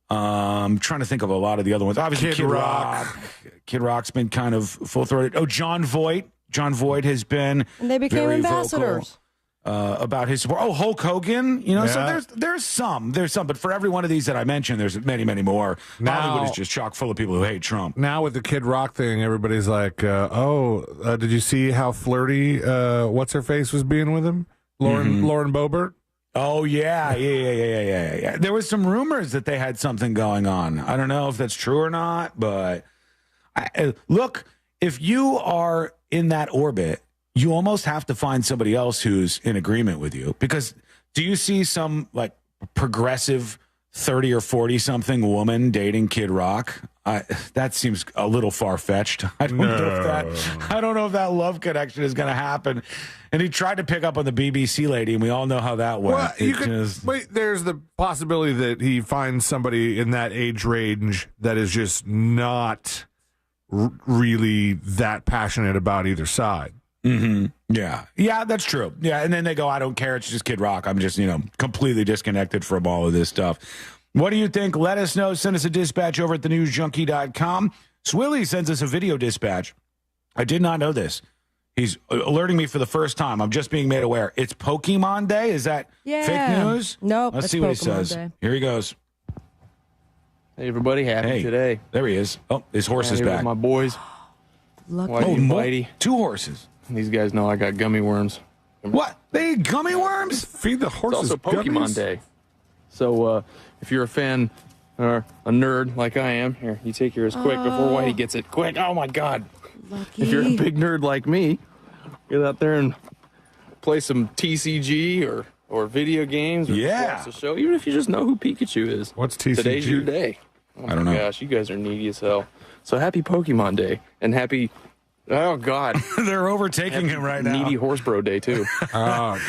I'm trying to think of a lot of the other ones. Obviously, Kid Rock. Kid Rock's been kind of full-throated. Oh, John Voight. John Voight has been and they became very ambassadors. Vocal. about his support. Oh, Hulk Hogan, so there's some, but for every one of these that I mentioned, there's many, many more. Hollywood is just chock full of people who hate Trump. Now with the Kid Rock thing, everybody's like, did you see how flirty what's her face was being with him? Lauren Boebert? Oh, yeah. There was some rumors that they had something going on. I don't know if that's true or not, but look, if you are in that orbit, you almost have to find somebody else who's in agreement with you. Because do you see some like progressive 30 or 40 something woman dating Kid Rock? That seems a little far fetched. I don't know if that love connection is going to happen. And he tried to pick up on the BBC lady, and we all know how that went. Well, there's the possibility that he finds somebody in that age range that is just not really that passionate about either side. Mm-hmm. Yeah, that's true. Yeah, and then they go, I don't care. It's just Kid Rock. I'm just, completely disconnected from all of this stuff. What do you think? Let us know. Send us a dispatch over at thenewsjunkie.com. Swilly sends us a video dispatch. I did not know this. He's alerting me for the first time. I'm just being made aware. It's Pokemon Day? Is that fake news? Nope. Let's see what he says. Day. Here he goes. Hey, everybody. Happy today. There he is. Oh, his horse is back. My boys. Lucky. Mighty. 2 horses. These guys know I got gummy worms. What? They eat gummy worms? Feed the horses. It's also Pokemon Day. So if you're a fan or a nerd like I am, here, you take yours quick before Whitey gets it. Quick. Oh, my God. Lucky. If you're a big nerd like me, get out there and play some TCG or video games or watch the show, even if you just know who Pikachu is. What's TCG? Today's your day. Oh, I don't know. Gosh, you guys are needy as hell. So happy Pokemon Day and happy... Oh, God. They're overtaking him right now. Needy Horse Bro Day, too.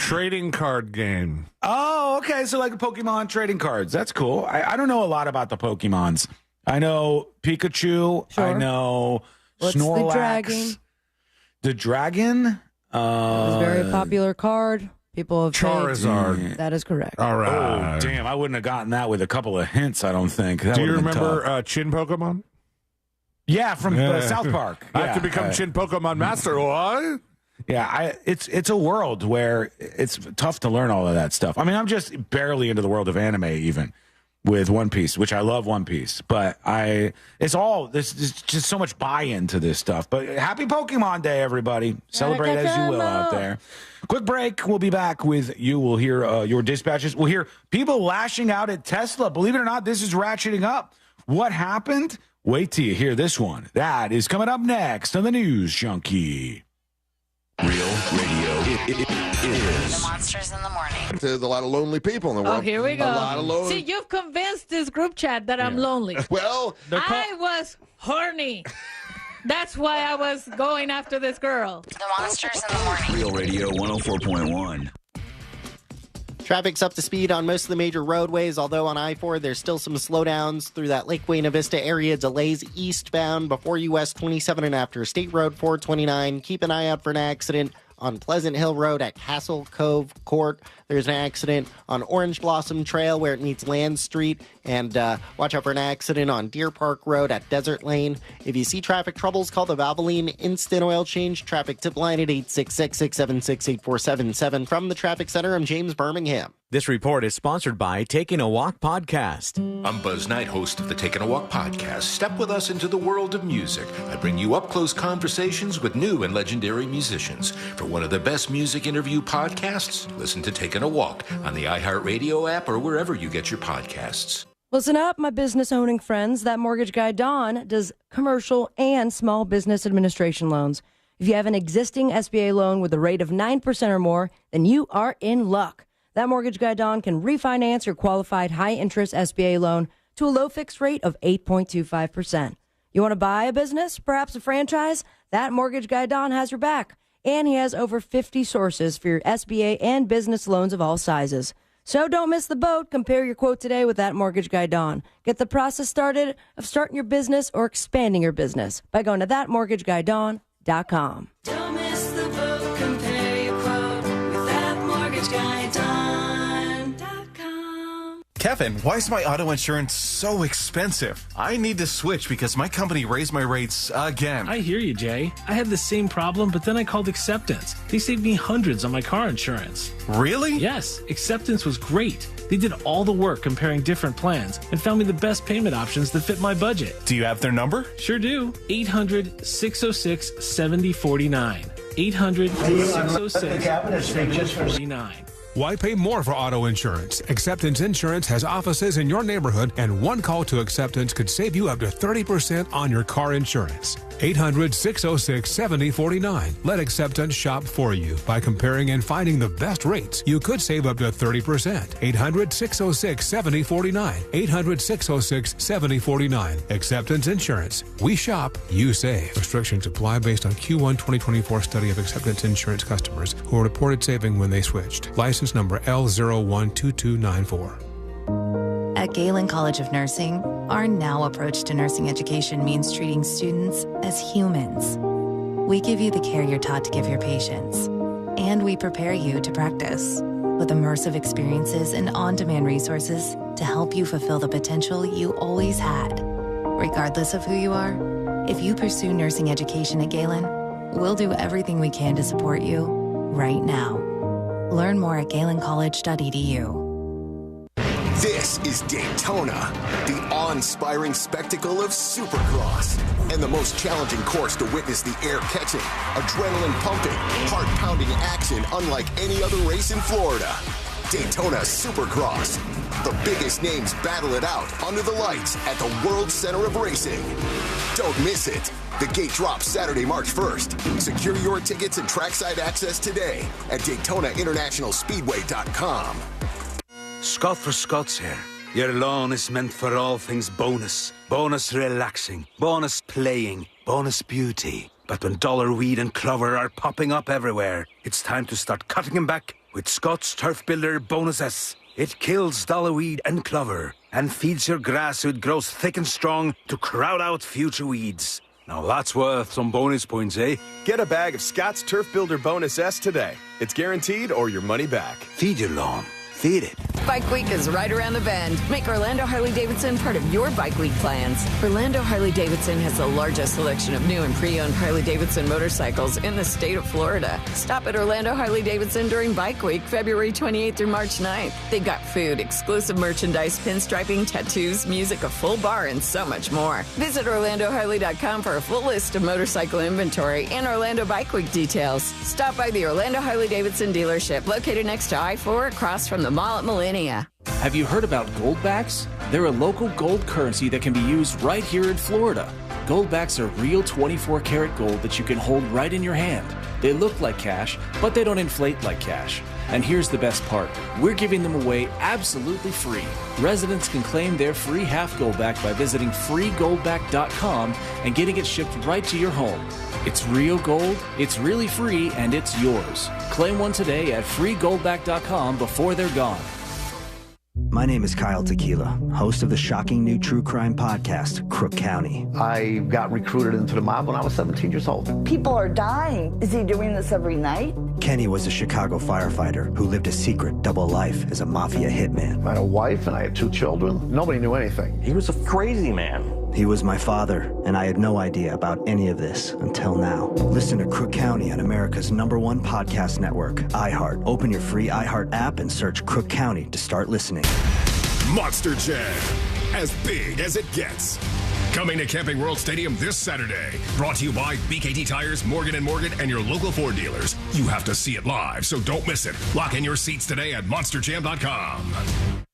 Trading card game. Oh, okay. So like Pokemon trading cards. That's cool. I don't know a lot about the Pokemons. I know Pikachu. Sure. I know What's Snorlax. the dragon? The dragon? It's a very popular card. People have Charizard. That is correct. All right. Oh, damn. I wouldn't have gotten that with a couple of hints, I don't think. That Do you would've been remember tough. Chin Pokemon? Yeah, from South Park. I have to become Chin Pokemon Master. What? Yeah, it's a world where it's tough to learn all of that stuff. I mean, I'm just barely into the world of anime even with One Piece, which I love One Piece, but there's just so much buy-in to this stuff. But happy Pokemon Day, everybody. Celebrate as you will out there. Quick break. We'll be back with you. We'll hear your dispatches. We'll hear people lashing out at Tesla. Believe it or not, this is ratcheting up. What happened? Wait till you hear this one. That is coming up next on the News Junkie. Real radio. It is. The Monsters in the Morning. There's a lot of lonely people in the world. Oh, here we go. A lot of lonely. See, you've convinced this group chat that I'm lonely. Well, I was horny. That's why I was going after this girl. The Monsters in the Morning. Real Radio 104.1. Traffic's up to speed on most of the major roadways, although on I-4 there's still some slowdowns through that Lake Buena Vista area. Delays eastbound before US 27 and after State Road 429. Keep an eye out for an accident on Pleasant Hill Road at Castle Cove Court. There's an accident on Orange Blossom Trail where it meets Land Street. And watch out for an accident on Deer Park Road at Desert Lane. If you see traffic troubles, call the Valvoline Instant Oil Change Traffic Tip Line at 866-676-8477. From the Traffic Center, I'm James Birmingham. This report is sponsored by Taking a Walk Podcast. I'm Buzz Knight, host of the Taking a Walk podcast. Step with us into the world of music. I bring you up-close conversations with new and legendary musicians. For one of the best music interview podcasts, listen to Taking a Walk on the iHeartRadio app or wherever you get your podcasts. Listen up, my business-owning friends. That mortgage guy, Don, does commercial and small business administration loans. If you have an existing SBA loan with a rate of 9% or more, then you are in luck. That mortgage guy, Don, can refinance your qualified high-interest SBA loan to a low fixed rate of 8.25%. You want to buy a business, perhaps a franchise? That mortgage guy, Don, has your back. And he has over 50 sources for your SBA and business loans of all sizes. So don't miss the boat. Compare your quote today with That Mortgage Guy, Don. Get the process started of starting your business or expanding your business by going to thatmortgageguydon.com. Don't miss the boat. Compare your quote with thatmortgageguydon.com. Kevin, why is my auto insurance so expensive? I need to switch because my company raised my rates again. I hear you, Jay. I had the same problem, but then I called Acceptance. They saved me hundreds on my car insurance. Really? Yes, Acceptance was great. They did all the work comparing different plans and found me the best payment options that fit my budget. Do you have their number? Sure do. 800-606-7049. 800-606-7049. Why pay more for auto insurance? Acceptance Insurance has offices in your neighborhood, and one call to Acceptance could save you up to 30% on your car insurance. 800-606-7049. Let Acceptance shop for you by comparing and finding the best rates. You could save up to 30%. 800-606-7049. 800-606-7049. Acceptance Insurance. We shop, you save. Restrictions apply based on Q1 2024 study of Acceptance Insurance customers who reported saving when they switched. License number L012294. At Galen College of Nursing, our now approach to nursing education means treating students as humans. We give you the care you're taught to give your patients, and we prepare you to practice with immersive experiences and on-demand resources to help you fulfill the potential you always had. Regardless of who you are, if you pursue nursing education at Galen, we'll do everything we can to support you right now. Learn more at galencollege.edu. This is Daytona, the awe-inspiring spectacle of supercross, and the most challenging course to witness the air-catching, adrenaline-pumping, heart-pounding action unlike any other race in Florida. Daytona Supercross. The biggest names battle it out under the lights at the World Center of Racing. Don't miss it. The gate drops Saturday, March 1st. Secure your tickets and trackside access today at DaytonaInternationalSpeedway.com. Scott for Scott's here. Your lawn is meant for all things bonus. Bonus relaxing, bonus playing, bonus beauty. But when dollar weed and clover are popping up everywhere, it's time to start cutting them back with Scott's Turf Builder Bonus S. It kills dollar weed and clover and feeds your grass so it grows thick and strong to crowd out future weeds. Now that's worth some bonus points, eh? Get a bag of Scott's Turf Builder Bonus S today. It's guaranteed or your money back. Feed your lawn. Feed it. Bike Week is right around the bend. Make Orlando Harley-Davidson part of your Bike Week plans. Orlando Harley-Davidson has the largest selection of new and pre-owned Harley-Davidson motorcycles in the state of Florida. Stop at Orlando Harley-Davidson during Bike Week, February 28th through March 9th. They've got food, exclusive merchandise, pinstriping, tattoos, music, a full bar, and so much more. Visit OrlandoHarley.com for a full list of motorcycle inventory and Orlando Bike Week details. Stop by the Orlando Harley-Davidson dealership located next to I-4 across from the mall at Millennia. Have you heard about goldbacks? They're a local gold currency that can be used right here in Florida. Goldbacks are real 24-karat gold that you can hold right in your hand. They look like cash, but they don't inflate like cash. And here's the best part. We're giving them away absolutely free. Residents can claim their free half goldback by visiting freegoldback.com and getting it shipped right to your home. It's real gold, it's really free, and it's yours. Claim one today at freegoldback.com before they're gone. My name is Kyle Tequila, host of the shocking new true crime podcast, Crook County. I got recruited into the mob when I was 17 years old. People are dying. Is he doing this every night? Kenny was a Chicago firefighter who lived a secret double life as a mafia hitman. I had a wife and I had 2 children. Nobody knew anything. He was a crazy man. He was my father, and I had no idea about any of this until now. Listen to Crook County on America's #1 podcast network, iHeart. Open your free iHeart app and search Crook County to start listening. Monster Jam, as big as it gets. Coming to Camping World Stadium this Saturday. Brought to you by BKT Tires, Morgan & Morgan, and your local Ford dealers. You have to see it live, so don't miss it. Lock in your seats today at monsterjam.com.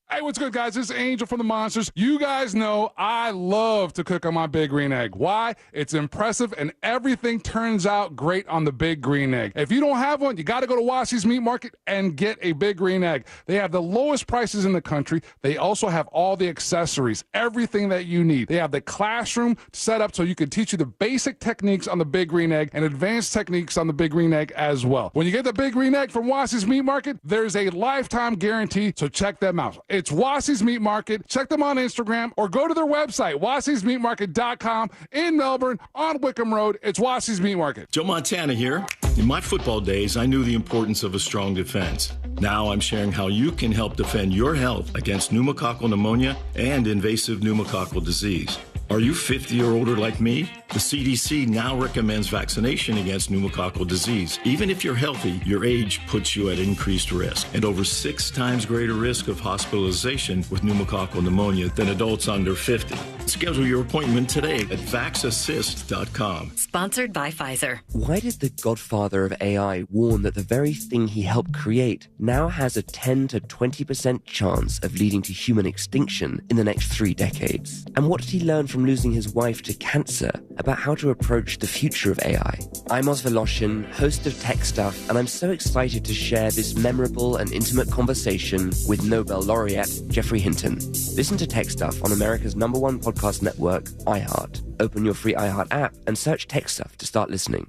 Hey, what's good, guys? This is Angel from the Monsters. You guys know I love to cook on my Big Green Egg. Why? It's impressive, and everything turns out great on the Big Green Egg. If you don't have one, you got to go to Wassy's Meat Market and get a Big Green Egg. They have the lowest prices in the country. They also have all the accessories, everything that you need. They have the classroom set up so you can teach you the basic techniques on the Big Green Egg and advanced techniques on the Big Green Egg as well. When you get the Big Green Egg from Wassy's Meat Market, there's a lifetime guarantee, so check them out. It's Wassy's Meat Market. Check them on Instagram or go to their website, wassysmeatmarket.com in Melbourne on Wickham Road. It's Wassy's Meat Market. Joe Montana here. In my football days, I knew the importance of a strong defense. Now I'm sharing how you can help defend your health against pneumococcal pneumonia and invasive pneumococcal disease. Are you 50 or older like me? The CDC now recommends vaccination against pneumococcal disease. Even if you're healthy, your age puts you at increased risk and over 6 times greater risk of hospitalization with pneumococcal pneumonia than adults under 50. Schedule your appointment today at vaxassist.com. Sponsored by Pfizer. Why did the godfather of AI warn that the very thing he helped create now has a 10 to 20% chance of leading to human extinction in the next 3 decades? And what did he learn from losing his wife to cancer about how to approach the future of AI? I'm Oz Voloshin, host of Tech Stuff, and I'm so excited to share this memorable and intimate conversation with Nobel laureate Geoffrey Hinton. Listen to Tech Stuff on America's #1 podcast network, iHeart. Open your free iHeart app and search Tech Stuff to start listening.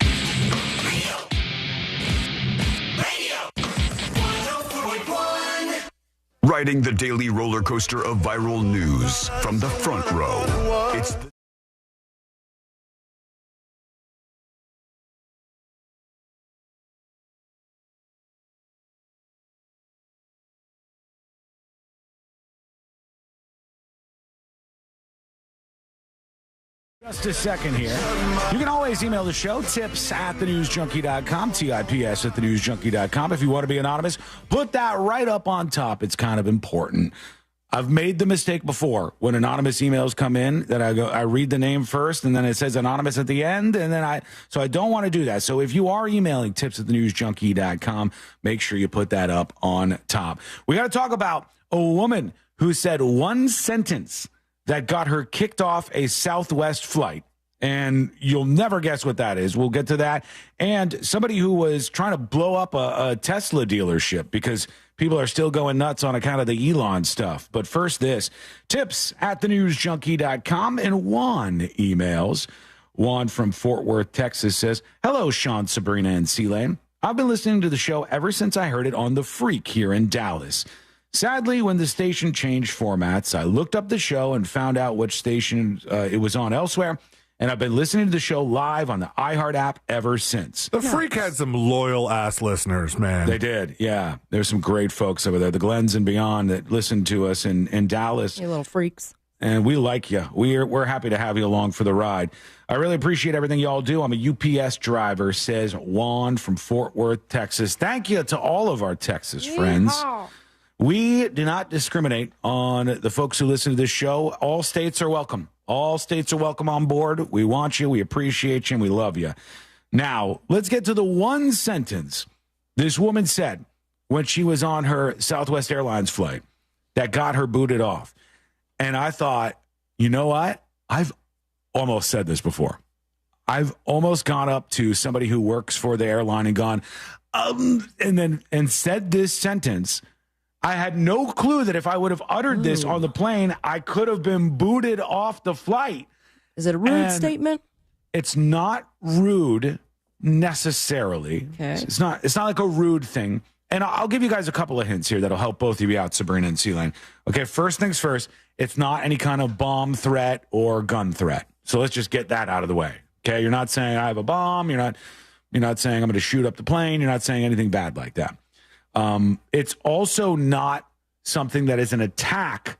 Riding the daily roller coaster of viral news from the front row. It's the Just a second here. You can always email the show, tips@thenewsjunkie.com, tips@thenewsjunkie.com. If you want to be anonymous, put that right up on top. It's kind of important. I've made the mistake before when anonymous emails come in that I read the name first and then it says anonymous at the end. And then so I don't want to do that. So if you are emailing tips@thenewsjunkie.com, make sure you put that up on top. We got to talk about a woman who said one sentence that got her kicked off a Southwest flight. And you'll never guess what that is. We'll get to that. And somebody who was trying to blow up a Tesla dealership because people are still going nuts on account of the Elon stuff. But first this, tips@thenewsjunkie.com. And Juan emails. Juan from Fort Worth, Texas says, hello, Sean, Sabrina, and C-Lane. I've been listening to the show ever since I heard it on The Freak here in Dallas. Sadly, when the station changed formats, I looked up the show and found out which station it was on elsewhere, and I've been listening to the show live on the iHeart app ever since. The Freak had some loyal-ass listeners, man. They did, yeah. There's some great folks over there, the Glens and beyond, that listen to us in Dallas. You little freaks. And we like you. We're happy to have you along for the ride. I really appreciate everything y'all do. I'm a UPS driver, says Juan from Fort Worth, Texas. Thank you to all of our Texas friends. We do not discriminate on the folks who listen to this show. All states are welcome. All states are welcome on board. We want you. We appreciate you. And we love you. Now, let's get to the one sentence this woman said when she was on her Southwest Airlines flight that got her booted off. And I thought, you know what? I've almost said this before. I've almost gone up to somebody who works for the airline and gone, and said this sentence. I had no clue that if I would have uttered this on the plane, I could have been booted off the flight. Is it a rude statement? It's not rude necessarily. Okay. It's not like a rude thing. And I'll give you guys a couple of hints here that'll help both of you out, Sabrina and C-Lane. Okay, first things first, it's not any kind of bomb threat or gun threat. So let's just get that out of the way. Okay, you're not saying I have a bomb. You're not saying I'm going to shoot up the plane. You're not saying anything bad like that. It's also not something that is an attack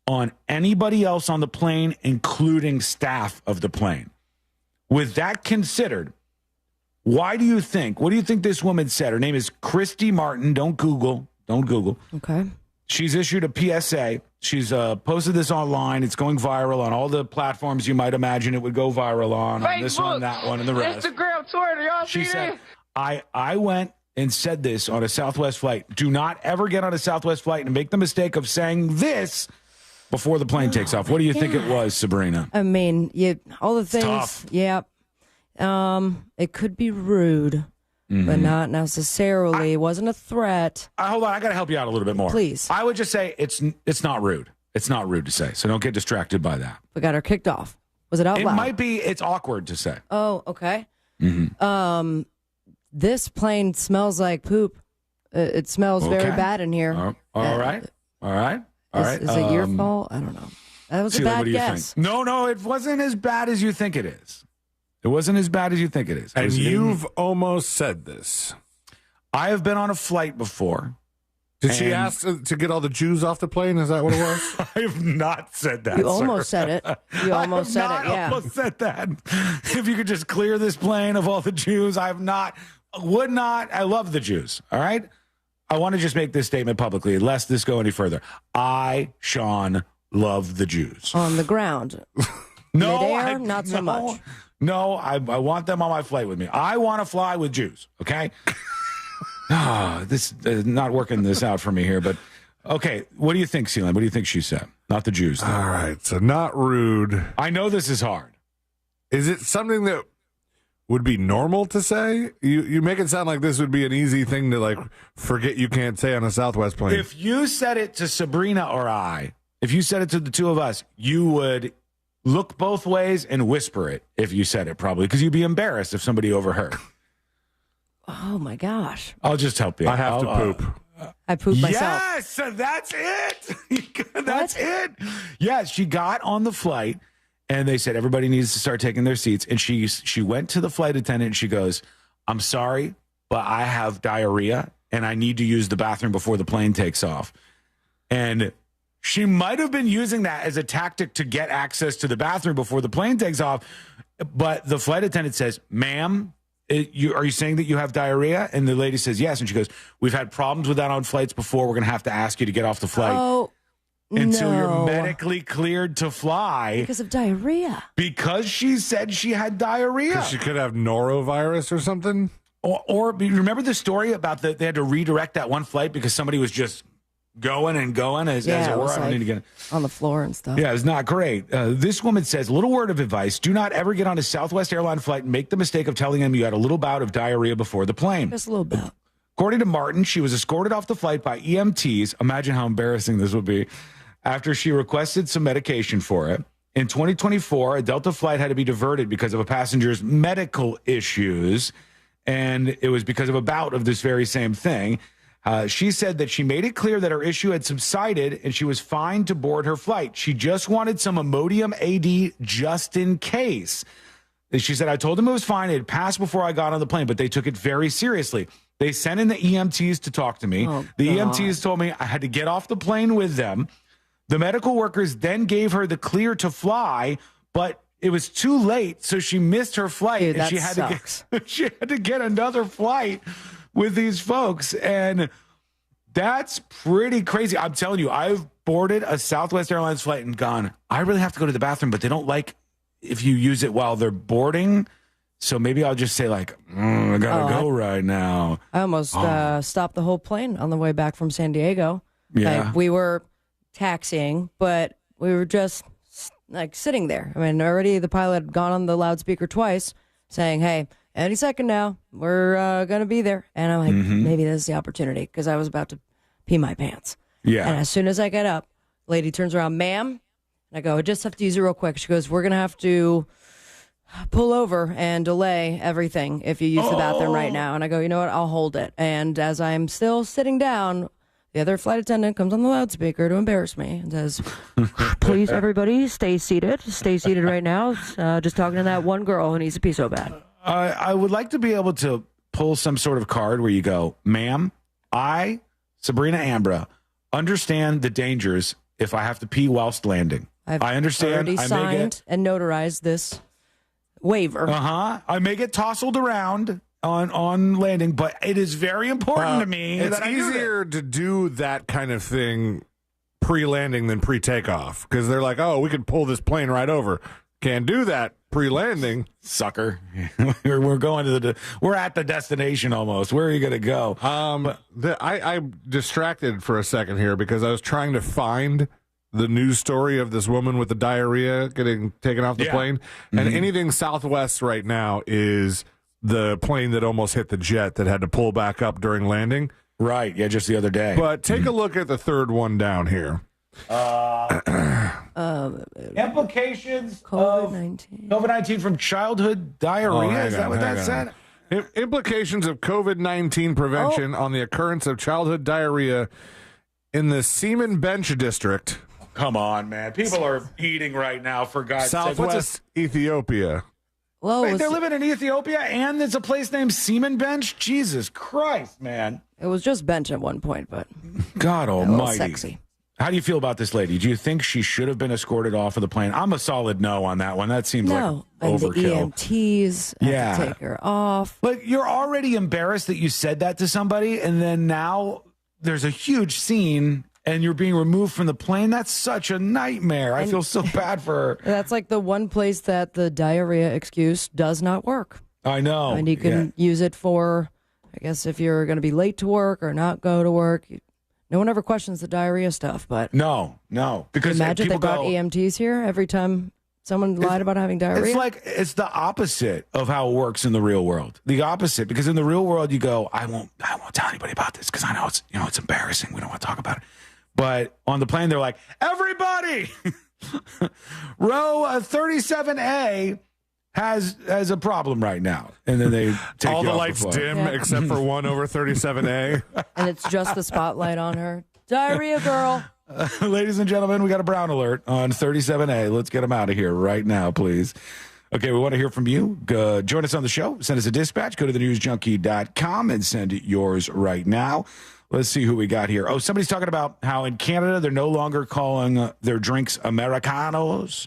on anybody else on the plane, including staff of the plane. With that considered, what do you think this woman said? Her name is Christy Martin. Don't Google. Okay. She's issued a PSA. She's posted this online. It's going viral on all the platforms you might imagine it would go viral on this one, that one, and the rest. Instagram, Twitter, y'all She see said, this? I went and said this on a Southwest flight. Do not ever get on a Southwest flight and make the mistake of saying this before the plane takes off. What do you think it was, Sabrina? I mean, all the things. Tough. Yeah. It could be rude, but not necessarily. It wasn't a threat. Hold on, I got to help you out a little bit more. Please. I would just say it's not rude. It's not rude to say, so don't get distracted by that. We got her kicked off. Was it out loud? It might be. It's awkward to say. Oh, okay. This plane smells like poop. It smells very bad in here. All right. Is it your fault? I don't know. That was a bad guess. No, it wasn't as bad as you think it is. And you've almost said this. I have been on a flight before Did she ask to get all the Jews off the plane? Is that what it was? I have not said that. You almost said it. You almost said it. Yeah. Almost said that. If you could just clear this plane of all the Jews, I love the Jews. All right. I want to just make this statement publicly, lest this go any further. Sean, love the Jews on the ground. No, midair, not so much. No, I want them on my flight with me. I want to fly with Jews. Okay. This is not working this out for me here, but okay. What do you think, Celine? What do you think she said? Not the Jews, though. All right, so not rude. I know this is hard. Is it something that would be normal to say? You make it sound like this would be an easy thing to like forget you can't say on a Southwest plane. If you said it to Sabrina or if you said it to the two of us, you would look both ways and whisper it if you said it, probably, because you'd be embarrassed if somebody overheard. Oh, my gosh. I'll just help you. I have to poop. I poop myself. Yes, that's it. That's it. Yes, she got on the flight, and they said everybody needs to start taking their seats. And she went to the flight attendant, and she goes, I'm sorry, but I have diarrhea, and I need to use the bathroom before the plane takes off. And she might have been using that as a tactic to get access to the bathroom before the plane takes off. But the flight attendant says, ma'am, are you saying that you have diarrhea? And the lady says, yes. And she goes, we've had problems with that on flights before. We're going to have to ask you to get off the flight until you're medically cleared to fly. Because of diarrhea. Because she said she had diarrhea. Because she could have norovirus or something? Or remember the story about they had to redirect that one flight because somebody was just going as it were. I don't need to get on the floor and stuff. Yeah, it's not great. This woman says, little word of advice. Do not ever get on a Southwest airline flight and make the mistake of telling them you had a little bout of diarrhea before the plane. Just a little bout. According to Martin, she was escorted off the flight by EMTs. Imagine how embarrassing this would be. After she requested some medication for it. In 2024, a Delta flight had to be diverted because of a passenger's medical issues. And it was because of a bout of this very same thing. She said that she made it clear that her issue had subsided and she was fine to board her flight. She just wanted some Imodium AD just in case. She said, I told them it was fine. It had passed before I got on the plane, but they took it very seriously. They sent in the EMTs to talk to me. The EMTs told me I had to get off the plane with them. The medical workers then gave her the clear to fly, but it was too late, so she missed her flight. Dude, and she had to get another flight with these folks, and that's pretty crazy. I'm telling you, I've boarded a Southwest Airlines flight and gone, I really have to go to the bathroom, but they don't like if you use it while they're boarding, so maybe I'll just say like, I gotta go right now. I almost stopped the whole plane on the way back from San Diego. Yeah. Like, we were taxiing, but we were just like sitting there. I mean, already the pilot had gone on the loudspeaker twice saying, hey, any second now, we're going to be there. And I'm like, maybe this is the opportunity, because I was about to pee my pants. Yeah. And as soon as I get up, lady turns around, ma'am. And I go, I just have to use it real quick. She goes, we're going to have to pull over and delay everything if you use the bathroom right now. And I go, you know what? I'll hold it. And as I'm still sitting down, the other flight attendant comes on the loudspeaker to embarrass me and says, please, everybody, stay seated. Stay seated right now. Just talking to that one girl who needs to pee so bad. I would like to be able to pull some sort of card where you go, ma'am, I, Sabrina Ambra, understand the dangers if I have to pee whilst landing. I understand. Already signed and notarized this waiver. I may get tousled around on landing, but it is very important to me. It's easier to do that kind of thing pre-landing than pre-takeoff, because they're like, oh, we could pull this plane right over. Can't do that pre-landing, sucker. We're going to we're at the destination almost. Where are you going to go? I'm distracted for a second here because I was trying to find the news story of this woman with the diarrhea getting taken off the plane. And anything Southwest right now is the plane that almost hit the jet that had to pull back up during landing. Right. Yeah, just the other day. But take a look at the third one down here. Implications of COVID-19 from childhood diarrhea. Is that what that said? Implications of COVID-19 prevention on the occurrence of childhood diarrhea in the Seaman Bench District. Come on, man. People are eating right now, for God's sake. Southwest Ethiopia. Well, Wait, they're living in Ethiopia and there's a place named Semen Bench? Jesus Christ, man. It was just Bench at one point, but God almighty. Sexy. How do you feel about this lady? Do you think she should have been escorted off of the plane? I'm a solid no on that one. That seems like overkill. And the EMTs have to take her off. But you're already embarrassed that you said that to somebody, and then now there's a huge scene and you're being removed from the plane. That's such a nightmare. I feel so bad for her. That's like the one place that the diarrhea excuse does not work. I know. And you can use it for, I guess, if you're going to be late to work or not go to work. No one ever questions the diarrhea stuff, but... No. Because imagine they people brought EMTs here every time someone lied about having diarrhea. It's the opposite of how it works in the real world. The opposite, because in the real world you go, I won't tell anybody about this because I know it's embarrassing. We don't want to talk about it. But on the plane, they're like, everybody, row 37A has a problem right now. And then they take all the lights dim except for one over 37A. And it's just the spotlight on her. Diarrhea girl. Ladies and gentlemen, we got a brown alert on 37A. Let's get them out of here right now, please. Okay, we want to hear from you. Join us on the show. Send us a dispatch. Go to thenewsjunkie.com and send yours right now. Let's see who we got here. Oh, somebody's talking about how in Canada they're no longer calling their drinks Americanos.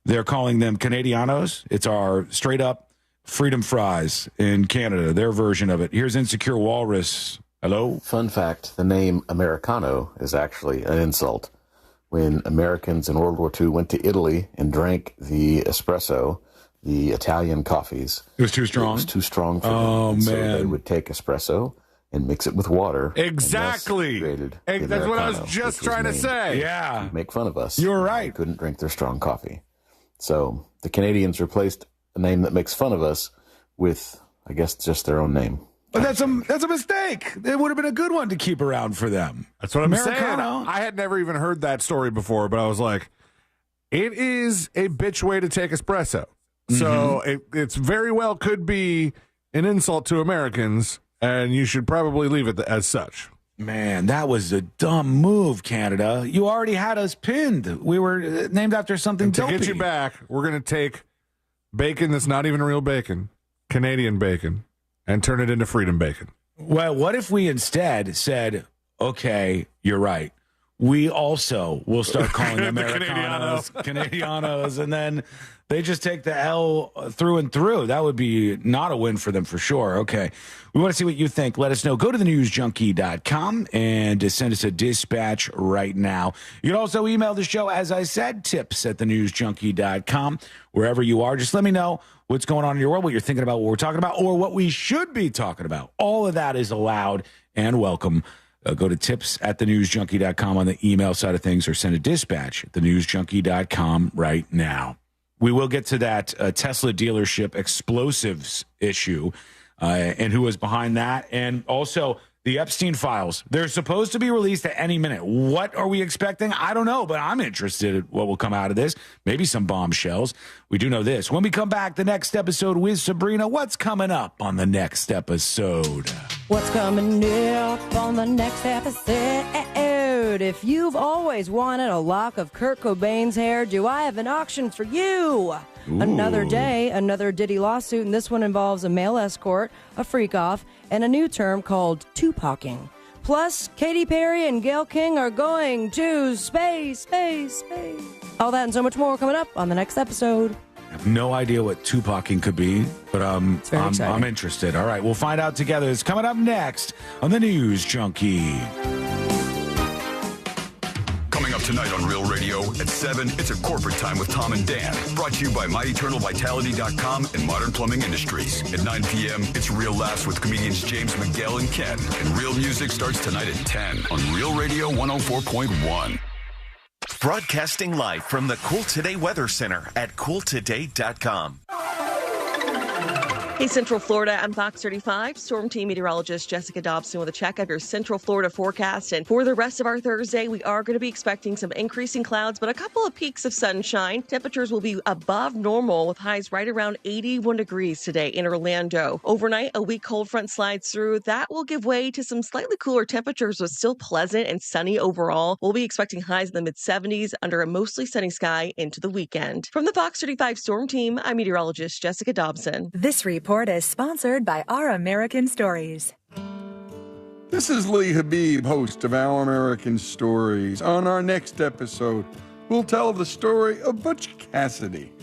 They're calling them Canadianos. It's our straight-up freedom fries in Canada, their version of it. Here's Insecure Walrus. Hello? Fun fact, the name Americano is actually an insult. When Americans in World War II went to Italy and drank the espresso, the Italian coffees. It was too strong? It was too strong for them. Oh, man. So they would take espresso and mix it with water. Exactly. That's what I was just trying to say. Yeah. Make fun of us. You're right. Couldn't drink their strong coffee. So the Canadians replaced a name that makes fun of us with, I guess, just their own name. But that's a mistake. It would have been a good one to keep around for them. That's what I'm Americano. saying. I had never even heard that story before, but I was like, it is a bitch way to take espresso. So it's very well could be an insult to Americans, and you should probably leave it as such. Man, that was a dumb move, Canada. You already had us pinned. We were named after something dopey. To get you back, we're going to take bacon that's not even real bacon, Canadian bacon, and turn it into freedom bacon. Well, what if we instead said, okay, you're right. We also will start calling them Americanos, Canadianos, and then they just take the L through and through. That would be not a win for them for sure. Okay. We want to see what you think. Let us know. Go to thenewsjunkie.com and send us a dispatch right now. You can also email the show, as I said, tips@thenewsjunkie.com. Wherever you are, just let me know what's going on in your world, what you're thinking about, what we're talking about, or what we should be talking about. All of that is allowed and welcome. Go to tips@thenewsjunkie.com on the email side of things, or send a dispatch at thenewsjunkie.com right now. We will get to that Tesla dealership explosives issue and who was behind that. And also the Epstein files. They're supposed to be released at any minute. What are we expecting? I don't know, but I'm interested in what will come out of this. Maybe some bombshells. We do know this. When we come back, the next episode with Sabrina, what's coming up on the next episode? What's coming up on the next episode? If you've always wanted a lock of Kurt Cobain's hair, do I have an auction for you? Ooh. Another day, another Diddy lawsuit, and this one involves a male escort, a freak-off, and a new term called Tupacing. Plus, Katy Perry and Gayle King are going to space. All that and so much more coming up on the next episode. I have no idea what Tupacing could be, but I'm interested. All right, we'll find out together. It's coming up next on the News Junkie. Coming up tonight on Real Radio at 7, it's a corporate time with Tom and Dan. Brought to you by MyEternalVitality.com and Modern Plumbing Industries. At 9 p.m., it's Real Laughs with comedians James McGill and Ken. And Real Music starts tonight at 10 on Real Radio 104.1. Broadcasting live from the Cool Today Weather Center at CoolToday.com. Hey, Central Florida, I'm Fox 35 Storm Team Meteorologist Jessica Dobson with a check of your Central Florida forecast. And for the rest of our Thursday, we are going to be expecting some increasing clouds, but a couple of peaks of sunshine. Temperatures will be above normal with highs right around 81 degrees today in Orlando. Overnight, a weak cold front slides through. That will give way to some slightly cooler temperatures, but still pleasant and sunny overall. We'll be expecting highs in the mid-70s under a mostly sunny sky into the weekend. From the Fox 35 Storm Team, I'm meteorologist Jessica Dobson. This report is sponsored by Our American Stories. This is Lee Habib, host of Our American Stories. On our next episode, we'll tell the story of Butch Cassidy.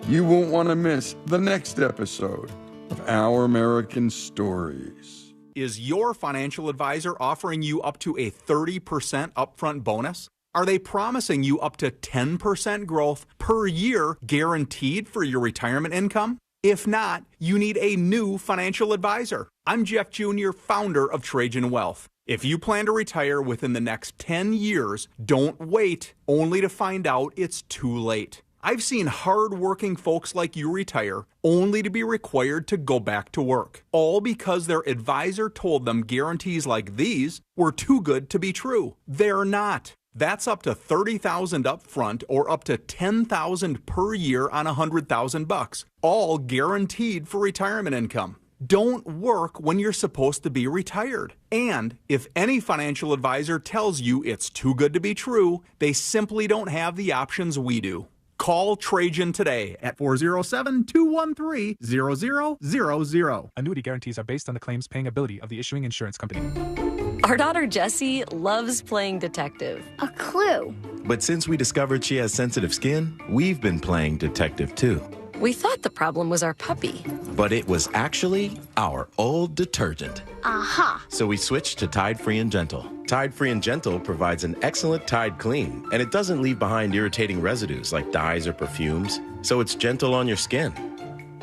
You won't want to miss the next episode of Our American Stories. Is your financial advisor offering you up to a 30% upfront bonus? Are they promising you up to 10% growth per year guaranteed for your retirement income? If not, you need a new financial advisor. I'm Jeff Jr., founder of Trajan Wealth. If you plan to retire within the next 10 years, don't wait only to find out it's too late. I've seen hard-working folks like you retire only to be required to go back to work, all because their advisor told them guarantees like these were too good to be true. They're not. That's up to $30,000 up front or up to $10,000 per year on $100,000, all guaranteed for retirement income. Don't work when you're supposed to be retired. And if any financial advisor tells you it's too good to be true, they simply don't have the options we do. Call Trajan today at 407-213-0000. Annuity guarantees are based on the claims paying ability of the issuing insurance company. Our daughter Jessie loves playing detective. A clue. But since we discovered she has sensitive skin, we've been playing detective too. We thought the problem was our puppy. But it was actually our old detergent. Aha! So we switched to Tide Free and Gentle. Tide Free and Gentle provides an excellent Tide clean, and it doesn't leave behind irritating residues like dyes or perfumes, so it's gentle on your skin.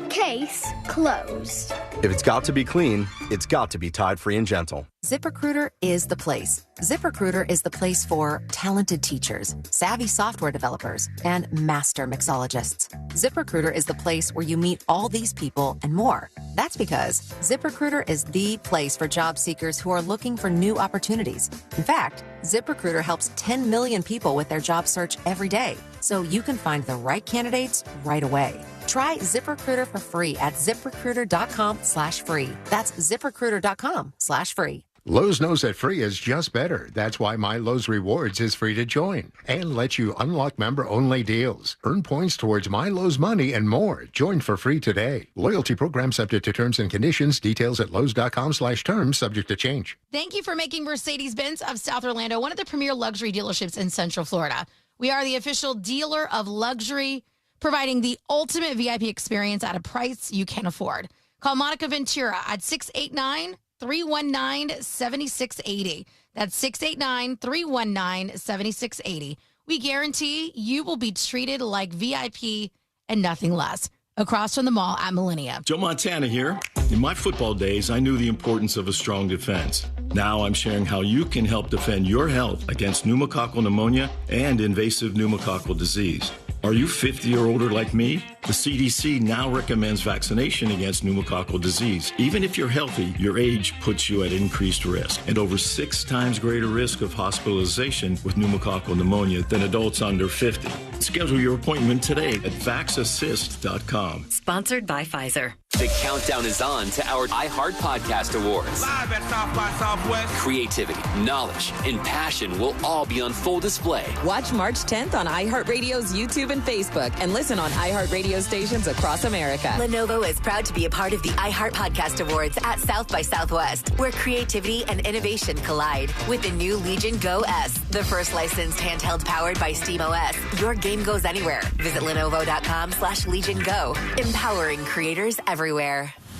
Case closed. If it's got to be clean, it's got to be Tide Free and Gentle. ZipRecruiter is the place. ZipRecruiter is the place for talented teachers, savvy software developers, and master mixologists. ZipRecruiter is the place where you meet all these people and more. That's because ZipRecruiter is the place for job seekers who are looking for new opportunities. In fact, ZipRecruiter helps 10 million people with their job search every day, so you can find the right candidates right away. Try ZipRecruiter for free at ZipRecruiter.com/free. That's ZipRecruiter.com/free. Lowe's knows that free is just better. That's why My Lowe's Rewards is free to join and lets you unlock member-only deals, earn points towards My Lowe's money, and more. Join for free today. Loyalty program subject to terms and conditions. Details at Lowes.com/terms, subject to change. Thank you for making Mercedes-Benz of South Orlando one of the premier luxury dealerships in Central Florida. We are the official dealer of luxury, providing the ultimate VIP experience at a price you can afford. Call Monica Ventura at 689-319-7680. That's 689-319-7680. We guarantee you will be treated like VIP and nothing less. Across from the mall at Millennia. Joe Montana here. In my football days, I knew the importance of a strong defense. Now I'm sharing how you can help defend your health against pneumococcal pneumonia and invasive pneumococcal disease. Are you 50 or older like me? The CDC now recommends vaccination against pneumococcal disease. Even if you're healthy, your age puts you at increased risk and over 6 times greater risk of hospitalization with pneumococcal pneumonia than adults under 50. Schedule your appointment today at vaxassist.com. Sponsored by Pfizer. The countdown is on to our iHeart Podcast Awards. Live at South by Southwest. Creativity, knowledge, and passion will all be on full display. Watch March 10th on iHeartRadio's YouTube and Facebook and listen on iHeartRadio stations across America. Lenovo is proud to be a part of the iHeart Podcast Awards at South by Southwest, where creativity and innovation collide with the new Legion Go S, the first licensed handheld powered by SteamOS. Your game goes anywhere. Visit Lenovo.com/Legion Go, empowering creators everywhere.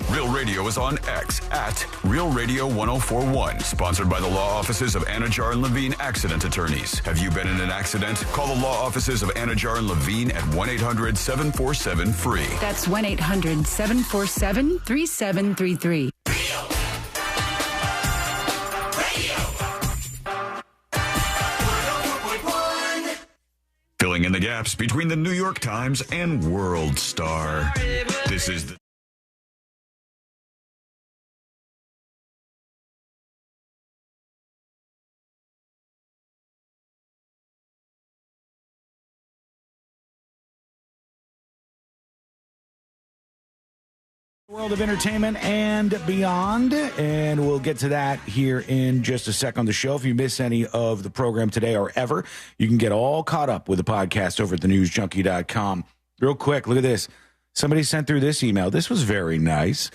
Real Radio is on X at Real Radio 1041. Sponsored by the law offices of Anajar and Levine Accident Attorneys. Have you been in an accident? Call the law offices of Anajar and Levine at 1-800-747-FREE. That's 1-800-747-3733. Filling in the gaps between the New York Times and World Star. This is the World of entertainment and beyond, and we'll get to that here in just a sec on the show. If you miss any of the program today or ever, you can get all caught up with the podcast over at thenewsjunkie.com. Real quick, look at this. Somebody sent through this email. This was very nice.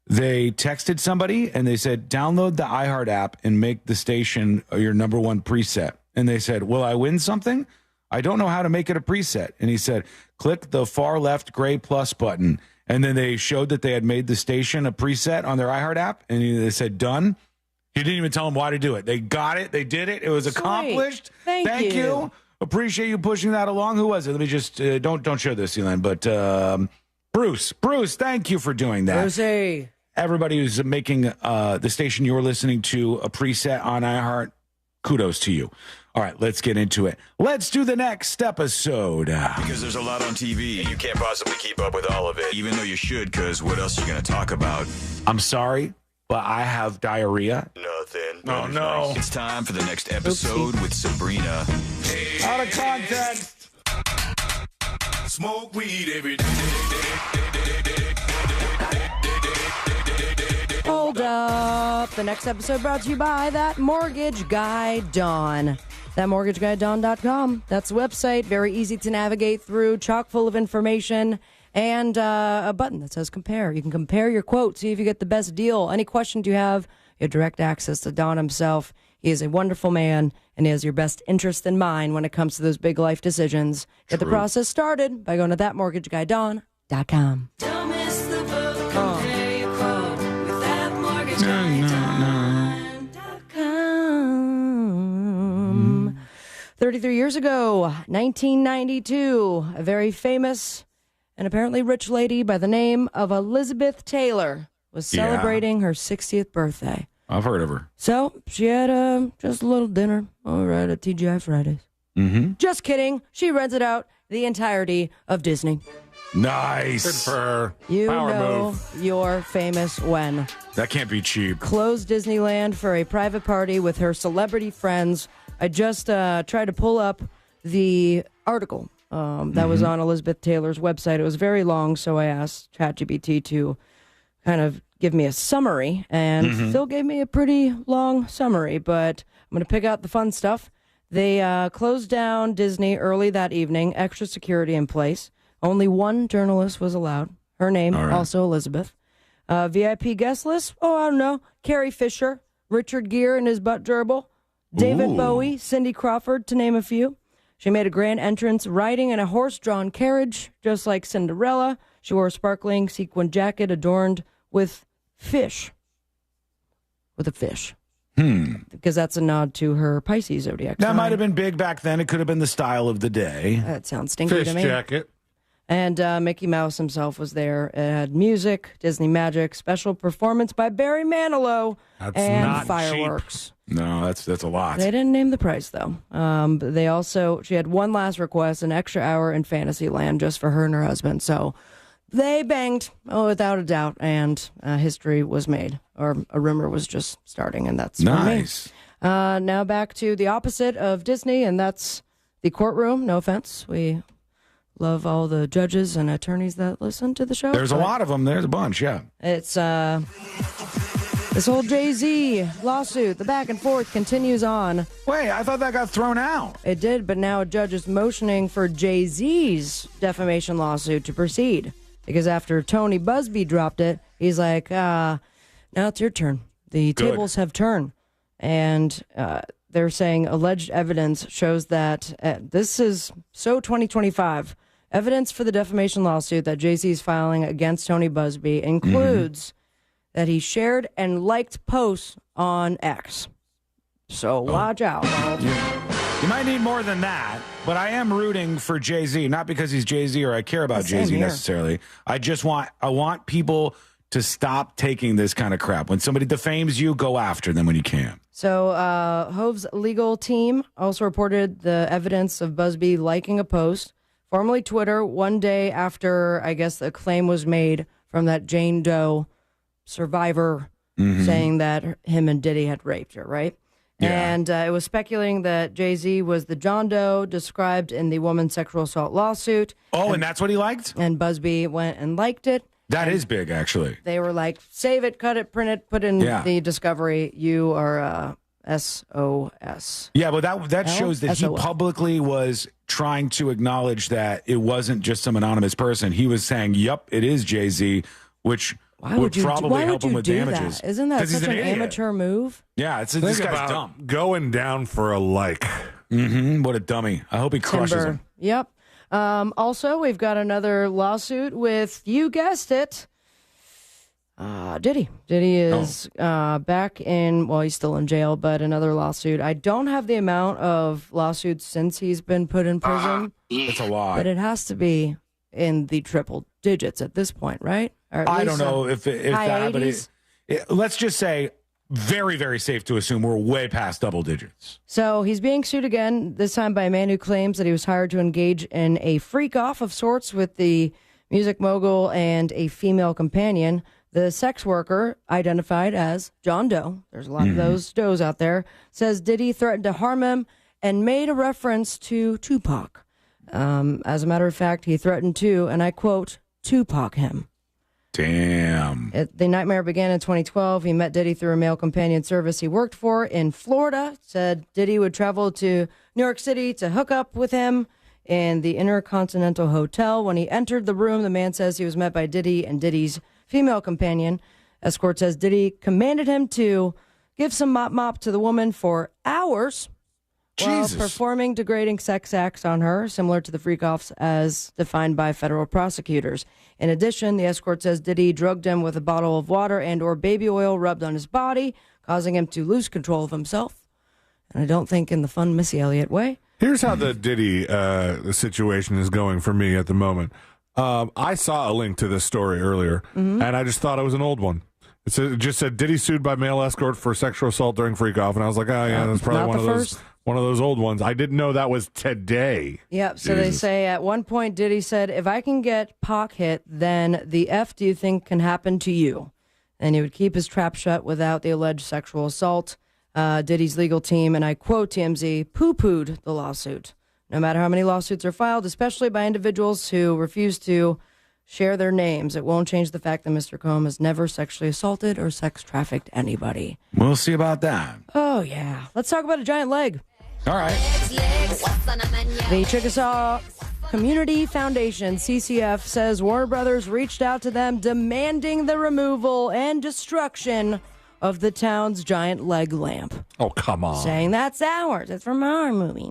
They texted somebody and they said, download the iHeart app and make the station your number one preset. And they said, will I win something? I don't know how to make it a preset. And he said, click the far left gray plus button. And then they showed that they had made the station a preset on their iHeart app. And they said, done. He didn't even tell them why to do it. They got it. They did it. It was accomplished. Thank you. Appreciate you pushing that along. Who was it? Let me just, don't share this, Elan. But Bruce, thank you for doing that. Brucey. Everybody who's making the station you're listening to a preset on iHeart, kudos to you. All right, let's get into it. Let's do the next episode. Because there's a lot on TV, and you can't possibly keep up with all of it, even though you should, because what else are you going to talk about? I'm sorry, but I have diarrhea. Nothing. Oh, no. It's time for the next episode with Sabrina. Hey, out of context. Smoke weed every day. Hold up. The next episode brought to you by That Mortgage Guy Dawn. ThatMortgageGuyDawn.com. That's the website. Very easy to navigate through, chock full of information, and a button that says compare. You can compare your quote, see if you get the best deal. Any questions you have direct access to Don himself. He is a wonderful man, and he has your best interest in mind when it comes to those big life decisions. Get the process started by going to ThatMortgageGuyDawn.com. Don't miss the boat, compare your quote with ThatMortgageGuyDawn.com. 33 years ago, 1992, a very famous and apparently rich lady by the name of Elizabeth Taylor was celebrating her 60th birthday. I've heard of her. So she had just a little dinner over at a TGI Fridays. Mm-hmm. Just kidding. She rented out the entirety of Disney. Nice. Good for her. You Power know move. you're famous when. That can't be cheap. Closed Disneyland for a private party with her celebrity friends. I just tried to pull up the article that was on Elizabeth Taylor's website. It was very long, so I asked ChatGPT to kind of give me a summary, and Phil gave me a pretty long summary, but I'm going to pick out the fun stuff. They closed down Disney early that evening, extra security in place. Only one journalist was allowed. Her name, also Elizabeth. VIP guest list, I don't know. Carrie Fisher, Richard Gere and his butt gerbil, David Bowie, Cindy Crawford, to name a few. She made a grand entrance riding in a horse-drawn carriage, just like Cinderella. She wore a sparkling sequin jacket adorned with fish. With a fish. Because that's a nod to her Pisces zodiac sign. That might have been big back then. It could have been the style of the day. That sounds stinky to me. Fish jacket. And Mickey Mouse himself was there. It had music, Disney Magic, special performance by Barry Manilow, and fireworks. Cheap. No, that's a lot. They didn't name the price, though. She had one last request, an extra hour in Fantasyland just for her and her husband. So they banged, without a doubt, and history was made. Or a rumor was just starting, and that's nice. Now back to the opposite of Disney, and that's the courtroom. No offense. We love all the judges and attorneys that listen to the show. There's a lot of them. There's a bunch, yeah. It's this whole Jay-Z lawsuit. The back and forth continues on. Wait, I thought that got thrown out. It did, but now a judge is motioning for Jay-Z's defamation lawsuit to proceed. Because after Tony Busby dropped it, he's like, now it's your turn. The tables have turned. And they're saying alleged evidence shows that this is so 2025. Evidence for the defamation lawsuit that Jay-Z is filing against Tony Busby includes that he shared and liked posts on X. So watch out. You might need more than that, but I am rooting for Jay-Z, not because he's Jay-Z or I care about Jay-Z necessarily. I want people to stop taking this kind of crap. When somebody defames you, go after them when you can. So Hove's legal team also reported the evidence of Busby liking a post, formerly Twitter, one day after, I guess, the claim was made from that Jane Doe survivor saying that him and Diddy had raped her, right? Yeah. And it was speculating that Jay-Z was the John Doe described in the woman's sexual assault lawsuit. And that's what he liked? And Busby went and liked it. That is big, actually. They were like, save it, cut it, print it, put in the discovery. You are SOS. Yeah, but that shows that he SOS. publicly was trying to acknowledge that it wasn't just some anonymous person. He was saying, yep, it is Jay-Z, which would probably help him with damages. That? Isn't that 'Cause he's such an idiot. amateur move? Yeah, this Think guy's about dumb. going down for a like. What a dummy. I hope he crushes him. Yep. Also, we've got another lawsuit with, you guessed it, Diddy. Diddy is back in, well, he's still in jail, but another lawsuit. I don't have the amount of lawsuits since he's been put in prison. It's a lot. But it has to be in the triple digits at this point, right? Or at I least don't know if high that, but 80s. let's just say very, very safe to assume we're way past double digits. So he's being sued again, this time by a man who claims that he was hired to engage in a freak-off of sorts with the music mogul and a female companion. The sex worker, identified as John Doe, there's a lot of those Does out there, says Diddy threatened to harm him and made a reference to Tupac. As a matter of fact, he threatened to, and I quote, Tupac him. Damn. The nightmare began in 2012. He met Diddy through a male companion service he worked for in Florida. Said Diddy would travel to New York City to hook up with him in the Intercontinental Hotel. When he entered the room, the man says he was met by Diddy and Diddy's female companion. Escort says Diddy commanded him to give some mop to the woman for hours while performing degrading sex acts on her, similar to the freak-offs as defined by federal prosecutors. In addition, the escort says Diddy drugged him with a bottle of water and or baby oil rubbed on his body, causing him to lose control of himself. And I don't think in the fun Missy Elliott way. Here's how the Diddy situation is going for me at the moment. I saw a link to this story earlier, and I just thought it was an old one. It just said Diddy sued by male escort for sexual assault during freak off, and I was like, oh yeah, that's probably one of those old ones. I didn't know that was today. Yep. So they say at one point Diddy said, "If I can get Pac hit, then the F do you think can happen to you?" And he would keep his trap shut without the alleged sexual assault. Diddy's legal team, and I quote TMZ, poo-pooed the lawsuit. No matter how many lawsuits are filed, especially by individuals who refuse to share their names, it won't change the fact that Mr. Combs has never sexually assaulted or sex trafficked anybody. We'll see about that. Oh, yeah. Let's talk about a giant leg. All right. The Chickasaw Community Foundation, CCF, says Warner Brothers reached out to them demanding the removal and destruction of the town's giant leg lamp. Oh, come on. Saying that's ours. It's from our movie.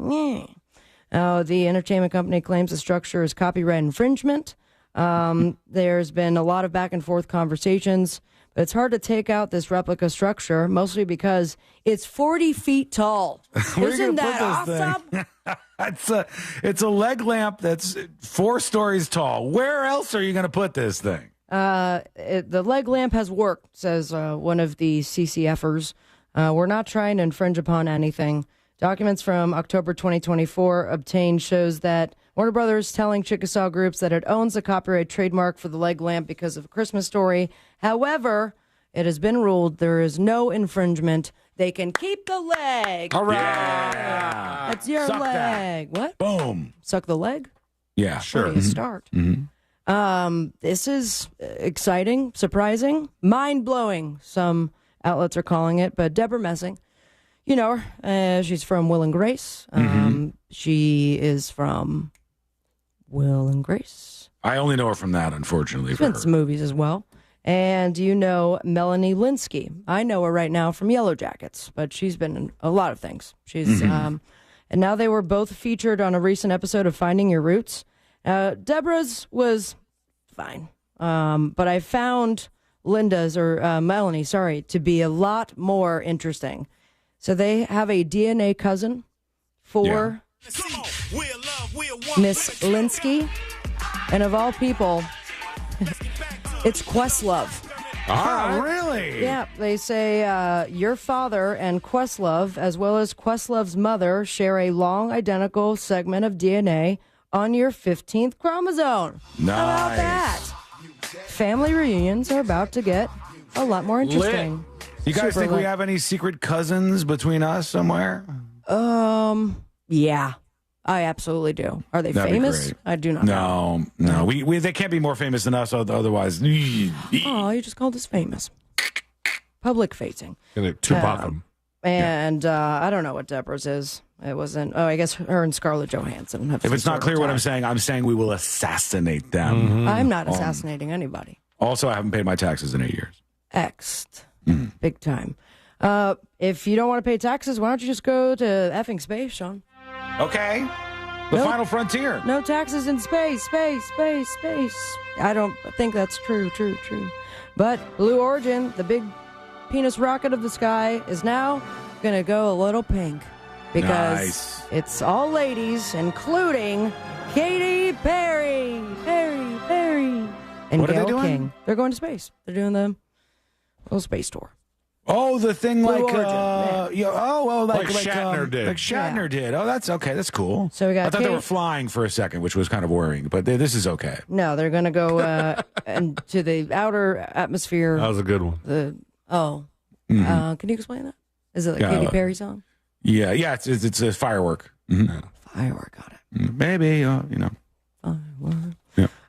The entertainment company claims the structure is copyright infringement. There's been a lot of back and forth conversations, but it's hard to take out this replica structure, mostly because it's 40 feet tall. Isn't that awesome? It's a leg lamp that's 4 stories tall. Where else are you going to put this thing? The leg lamp has worked, says one of the CCFers. We're not trying to infringe upon anything. Documents from October 2024 obtained shows that Warner Brothers telling Chickasaw Groups that it owns the copyright trademark for the leg lamp because of A Christmas Story. However, it has been ruled there is no infringement. They can keep the leg. All right. Yeah. That's your Suck leg. that. What? Boom. Suck the leg? Yeah, sure. Where do you start? This is exciting, surprising, mind-blowing, some outlets are calling it. But Deborah Messing, you know her. She's from Will and Grace. She is from Will and Grace. I only know her from that, unfortunately. She's been in some movies as well. And you know Melanie Linsky. I know her right now from Yellow Jackets, but she's been in a lot of things. She's and now they were both featured on a recent episode of Finding Your Roots. Deborah's was fine, but I found Melanie, to be a lot more interesting. So they have a DNA cousin for Miss Linsky, and of all people, it's Questlove. Oh, really? Yeah, they say your father and Questlove, as well as Questlove's mother, share a long identical segment of DNA on your 15th chromosome. Nice. How about that? Family reunions are about to get a lot more interesting. Lit. You guys think we have any secret cousins between us somewhere? Yeah. I absolutely do. Are they That'd be famous? great. I do not know. No. We they can't be more famous than us. Otherwise, Oh, you just called us famous. Public facing. Tupac them. And I don't know what Deborah's is. It wasn't. Oh, I guess her and Scarlett Johansson have. If it's not clear what I'm saying we will assassinate them. Mm-hmm. I'm not assassinating anybody. Also, I haven't paid my taxes in 8 years. X'd. Big time. If you don't want to pay taxes, why don't you just go to effing space, Sean? Okay. The final frontier. No taxes in space. I don't think that's true. But Blue Origin, the big penis rocket of the sky, is now going to go a little pink. Because it's all ladies, including Katy Perry. And What are they Gayle doing? King. They're going to space. They're doing the little space tour. Oh, the thing Blue like, Origin, like Shatner did. Like Shatner did. Oh, that's okay. That's cool. So we got I thought they Kate- were flying for a second, which was kind of worrying, but this is okay. No, they're going to go into the outer atmosphere. That was a good one. Can you explain that? Is it like Katy Perry song? Yeah. It's a firework. Mm-hmm. Firework, got it. Maybe,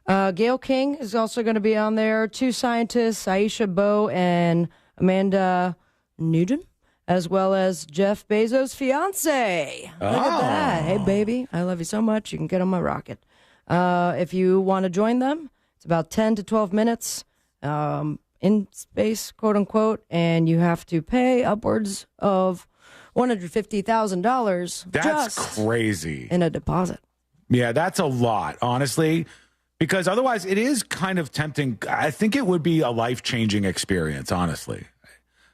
Gayle King is also going to be on there. 2 scientists, Aisha Bowe and Amanda Newton, as well as Jeff Bezos' fiance. Look at that. Hey, baby, I love you so much. You can get on my rocket. If you want to join them, it's about 10 to 12 minutes in space, quote unquote, and you have to pay upwards of $150,000. That's crazy. In a deposit. Yeah, that's a lot, honestly, because otherwise it is kind of tempting. I think it would be a life-changing experience, honestly.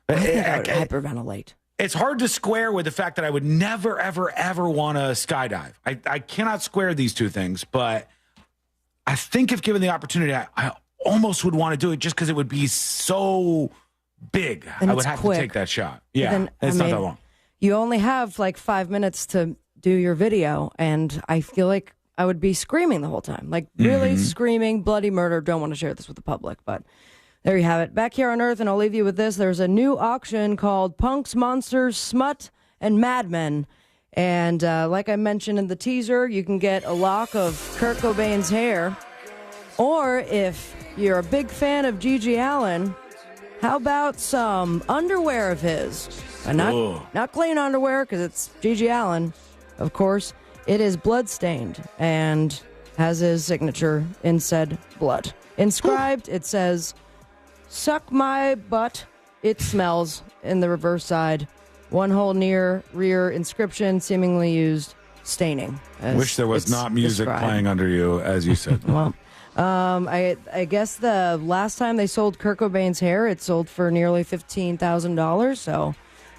I think I would hyperventilate. It's hard to square with the fact that I would never, ever, ever want to skydive. I cannot square these two things, but I think if given the opportunity, I almost would want to do it just because it would be so big. And I would it's have quick. to take that shot. Yeah, Then, it's not that long. You only have like 5 minutes to do your video, and I feel like I would be screaming the whole time. Like, really screaming, bloody murder. Don't want to share this with the public, but there you have it. Back here on Earth, and I'll leave you with this. There's a new auction called Punks, Monsters, Smut, and Madmen. And like I mentioned in the teaser, you can get a lock of Kurt Cobain's hair. Or if you're a big fan of Gigi Allen, how about some underwear of his? Not clean underwear, because it's Gigi Allen, of course. It is blood-stained and has his signature in said blood. Inscribed, it says, "Suck my butt, it smells," in the reverse side. One whole near rear inscription, seemingly used staining. Wish there was not music playing under you, as you said. Well, I guess the last time they sold Kurt Cobain's hair, it sold for nearly $15,000. So,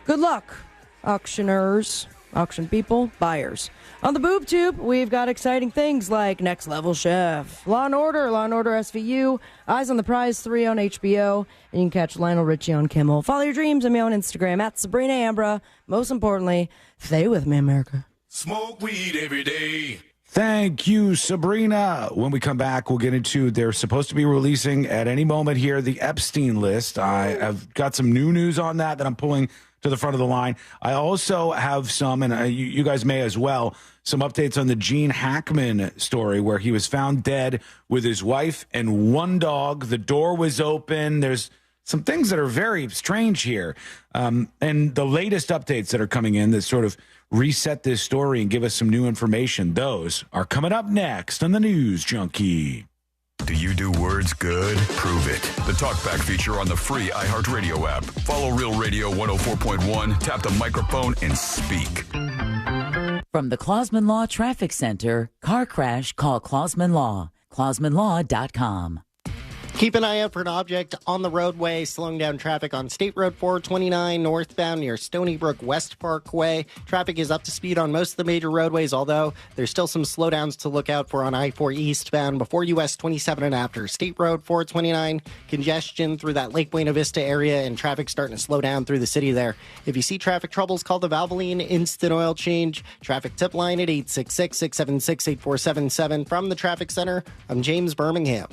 good luck, auctioneers, auction people, buyers. On the Boob Tube, we've got exciting things like Next Level Chef, Law & Order SVU, Eyes on the Prize 3 on HBO, and you can catch Lionel Richie on Kimmel. Follow your dreams and me on Instagram at Sabrina Ambra. Most importantly, stay with me, America. Smoke weed every day. Thank you, Sabrina. When we come back, we'll get into, they're supposed to be releasing at any moment here the Epstein list. I have got some new news on that I'm pulling to the front of the line. I also have some, and you guys may as well, some updates on the Gene Hackman story where he was found dead with his wife and one dog. The door was open. There's some things that are very strange here. And the latest updates that are coming in that sort of reset this story and give us some new information, those are coming up next on the News Junkie. Do you do words good? Prove it. The Talkback feature on the free iHeartRadio app. Follow Real Radio 104.1, tap the microphone, and speak. From the Clausman Law Traffic Center, car crash, call Clausman Law. ClausmanLaw.com. Keep an eye out for an object on the roadway, slowing down traffic on State Road 429 northbound near Stony Brook West Parkway. Traffic is up to speed on most of the major roadways, although there's still some slowdowns to look out for on I-4 eastbound before US 27 and after. State Road 429, congestion through that Lake Buena Vista area, and traffic starting to slow down through the city there. If you see traffic troubles, call the Valvoline Instant Oil Change traffic tip line at 866-676-8477. From the Traffic Center, I'm James Birmingham.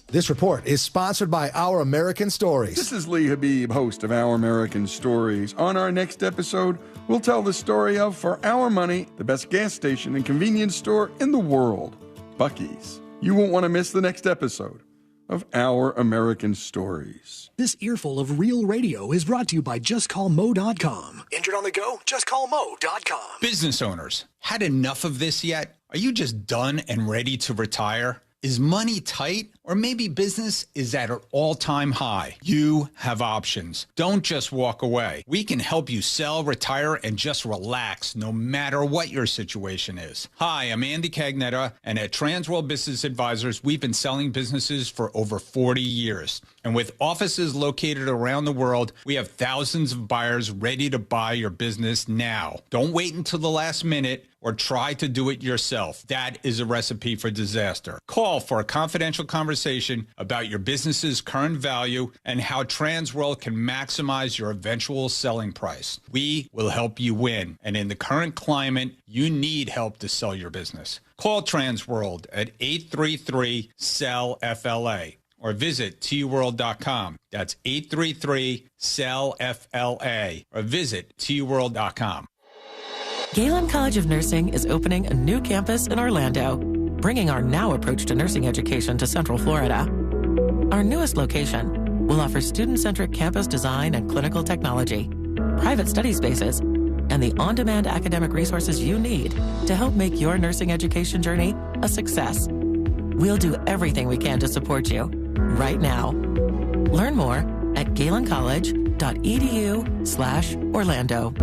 This report is sponsored by Our American Stories. This is Lee Habib, host of Our American Stories. On our next episode, we'll tell the story of, for our money, the best gas station and convenience store in the world, Buc-ee's. You won't want to miss the next episode of Our American Stories. This earful of real radio is brought to you by JustCallMo.com. Injured on the go? JustCallMo.com. Business owners, had enough of this yet? Are you just done and ready to retire? Is money tight? Or maybe business is at an all-time high. You have options. Don't just walk away. We can help you sell, retire, and just relax no matter what your situation is. Hi, I'm Andy Cagnetta, and at Transworld Business Advisors, we've been selling businesses for over 40 years. And with offices located around the world, we have thousands of buyers ready to buy your business now. Don't wait until the last minute or try to do it yourself. That is a recipe for disaster. Call for a confidential conversation about your business's current value and how Transworld can maximize your eventual selling price. We will help you win. And in the current climate, you need help to sell your business. Call Transworld at 833-SELL-FLA or visit tworld.com. That's 833-SELL-FLA or visit tworld.com. Galen College of Nursing is opening a new campus in Orlando, bringing our now approach to nursing education to Central Florida. Our newest location will offer student-centric campus design and clinical technology, private study spaces, and the on-demand academic resources you need to help make your nursing education journey a success. We'll do everything we can to support you right now. Learn more at galencollege.edu/Orlando.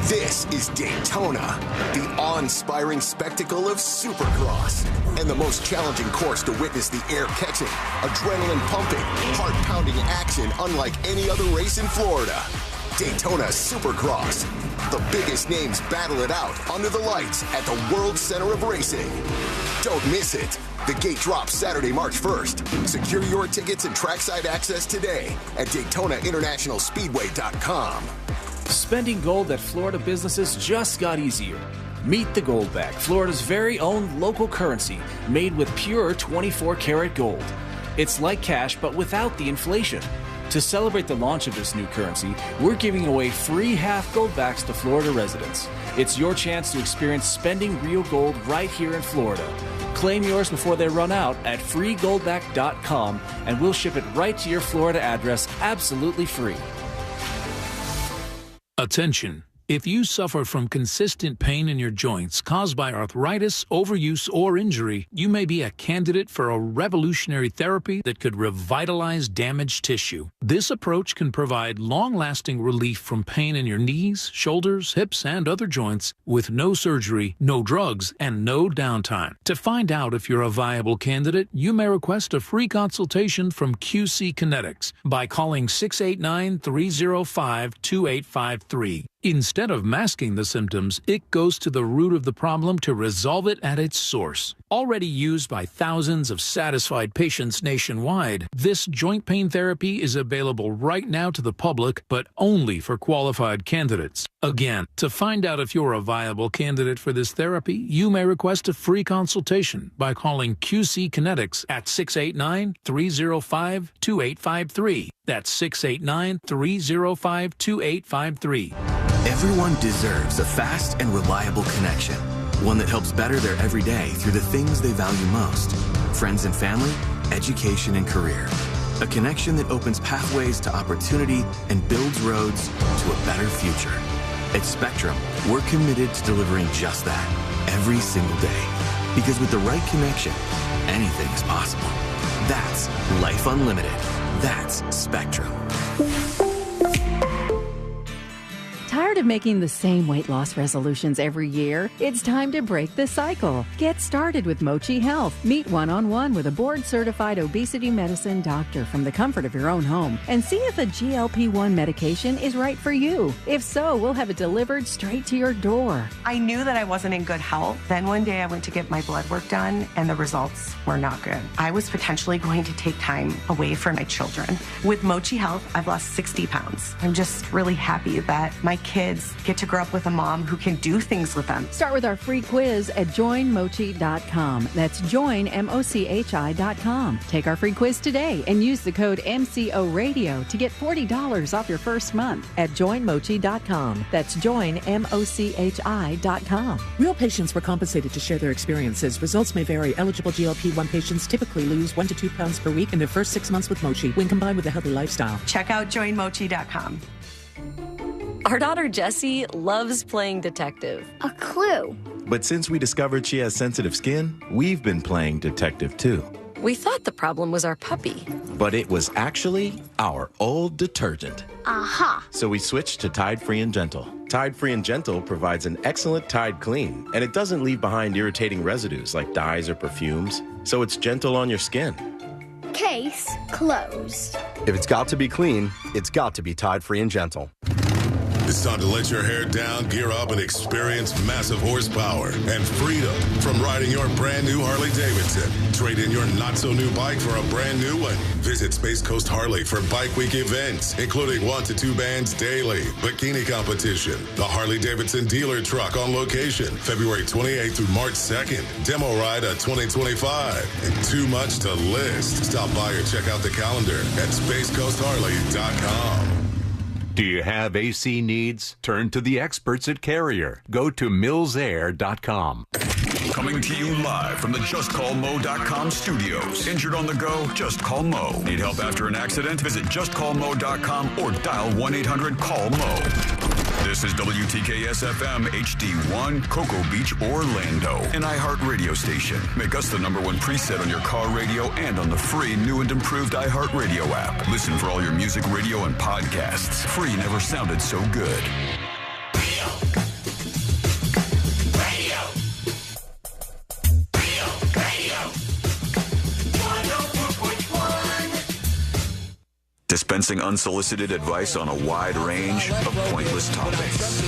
This is Daytona, the awe-inspiring spectacle of supercross, and the most challenging course to witness the air-catching, adrenaline-pumping, heart-pounding action unlike any other race in Florida. Daytona Supercross. The biggest names battle it out under the lights at the World Center of Racing. Don't miss it. The gate drops Saturday, March 1st. Secure your tickets and trackside access today at DaytonaInternationalSpeedway.com. Spending gold at Florida businesses just got easier. Meet the goldback, Florida's very own local currency made with pure 24-karat gold. It's like cash, but without the inflation. To celebrate the launch of this new currency, we're giving away free half goldbacks to Florida residents. It's your chance to experience spending real gold right here in Florida. Claim yours before they run out at freegoldback.com, and we'll ship it right to your Florida address absolutely free. Attention. If you suffer from consistent pain in your joints caused by arthritis, overuse, or injury, you may be a candidate for a revolutionary therapy that could revitalize damaged tissue. This approach can provide long-lasting relief from pain in your knees, shoulders, hips, and other joints with no surgery, no drugs, and no downtime. To find out if you're a viable candidate, you may request a free consultation from QC Kinetics by calling 689-305-2853. Instead of masking the symptoms, it goes to the root of the problem to resolve it at its source. Already used by thousands of satisfied patients nationwide, this joint pain therapy is available right now to the public, but only for qualified candidates. Again, to find out if you're a viable candidate for this therapy, you may request a free consultation by calling QC Kinetics at 689-305-2853. That's 689-305-2853. Everyone deserves a fast and reliable connection, one that helps better their everyday through the things they value most: friends and family, education and career. A connection that opens pathways to opportunity and builds roads to a better future. At Spectrum, we're committed to delivering just that every single day. Because with the right connection, anything is possible. That's Life Unlimited. That's Spectrum. Tired of making the same weight loss resolutions every year? It's time to break the cycle. Get started with Mochi Health. Meet one-on-one with a board-certified obesity medicine doctor from the comfort of your own home and see if a GLP-1 medication is right for you. If so, we'll have it delivered straight to your door. I knew that I wasn't in good health. Then one day I went to get my blood work done and the results were not good. I was potentially going to take time away from my children. With Mochi Health, I've lost 60 pounds. I'm just really happy that my kids kids get to grow up with a mom who can do things with them. Start with our free quiz at joinmochi.com. That's joinmochi.com. Take our free quiz today and use the code MCORadio to get $40 off your first month at joinmochi.com. That's joinmochi.com. Real patients were compensated to share their experiences. Results may vary. Eligible GLP-1 patients typically lose 1 to 2 pounds per week in their first 6 months with Mochi when combined with a healthy lifestyle. Check out joinmochi.com. Our daughter Jessie loves playing detective. A clue. But since we discovered she has sensitive skin, we've been playing detective too. We thought the problem was our puppy. But it was actually our old detergent. Aha. So we switched to Tide Free and Gentle. Tide Free and Gentle provides an excellent Tide clean, and it doesn't leave behind irritating residues like dyes or perfumes, so it's gentle on your skin. Case closed. If it's got to be clean, it's got to be Tide Free and Gentle. It's time to let your hair down, gear up, and experience massive horsepower and freedom from riding your brand new Harley-Davidson. Trade in your not-so-new bike for a brand new one. Visit Space Coast Harley for Bike Week events, including 1 to 2 bands daily, bikini competition, the Harley-Davidson dealer truck on location, February 28th through March 2nd, demo ride at 2025, and too much to list. Stop by or check out the calendar at spacecoastharley.com. Do you have AC needs? Turn to the experts at Carrier. Go to millsair.com. Coming to you live from the JustCallMo.com studios. Injured on the go? Just call Mo. Need help after an accident? Visit JustCallMo.com or dial 1-800-CALL-MO. This is WTKS-FM HD1, Cocoa Beach, Orlando. An iHeart radio station. Make us the #1 preset on your car radio and on the free new and improved iHeart radio app. Listen for all your music, radio, and podcasts. Free never sounded so good. Dispensing unsolicited advice on a wide range of pointless topics.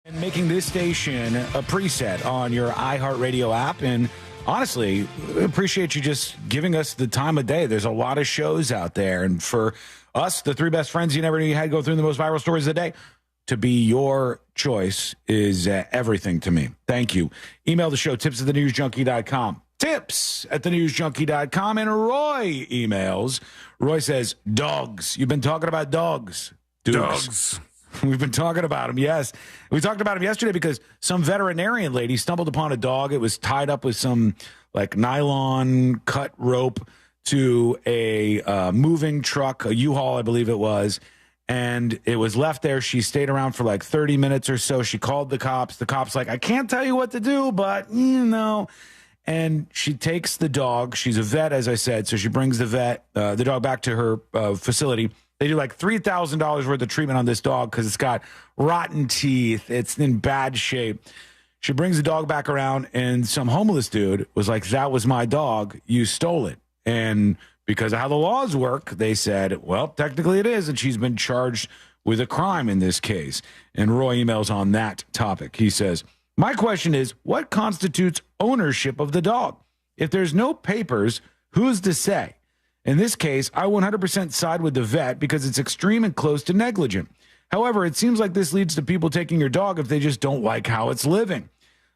And making this station a preset on your iHeartRadio app. And honestly, we appreciate you just giving us the time of day. There's a lot of shows out there. And for us, the 3 best friends you never knew you had, go through the most viral stories of the day, to be your choice is everything to me. Thank you. Email the show, tips@thenewsjunkie.com. Tips@thenewsjunkie.com. And Roy emails. Roy says, dogs. You've been talking about dogs. Dogs. We've been talking about him, yes. We talked about him yesterday because some veterinarian lady stumbled upon a dog. It was tied up with some like nylon cut rope to a moving truck, a U-Haul, I believe it was, and it was left there. She stayed around for like 30 minutes or so. She called the cops. The cops like, I can't tell you what to do, but you know. And she takes the dog. She's a vet, as I said, so she brings the dog back to her facility. They do like $3,000 worth of treatment on this dog because it's got rotten teeth. It's in bad shape. She brings the dog back around, and some homeless dude was like, that was my dog. You stole it. And because of how the laws work, they said, well, technically it is. And she's been charged with a crime in this case. And Roy emails on that topic. He says, my question is, what constitutes ownership of the dog? If there's no papers, who's to say? In this case, I 100% side with the vet because it's extreme and close to negligent. However, it seems like this leads to people taking your dog if they just don't like how it's living.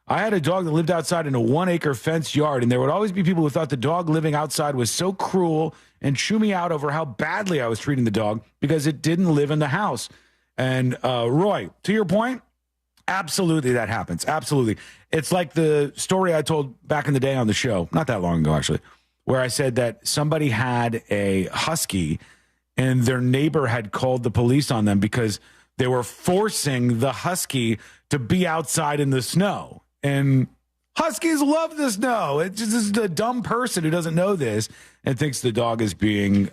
I had a dog that lived outside in a 1-acre fenced yard, and there would always be people who thought the dog living outside was so cruel and chew me out over how badly I was treating the dog because it didn't live in the house. And Roy, to your point, absolutely that happens. Absolutely. It's like the story I told back in the day on the show, not that long ago, actually, where I said that somebody had a husky and their neighbor had called the police on them because they were forcing the husky to be outside in the snow. And huskies love the snow. It's just a dumb person who doesn't know this and thinks the dog is being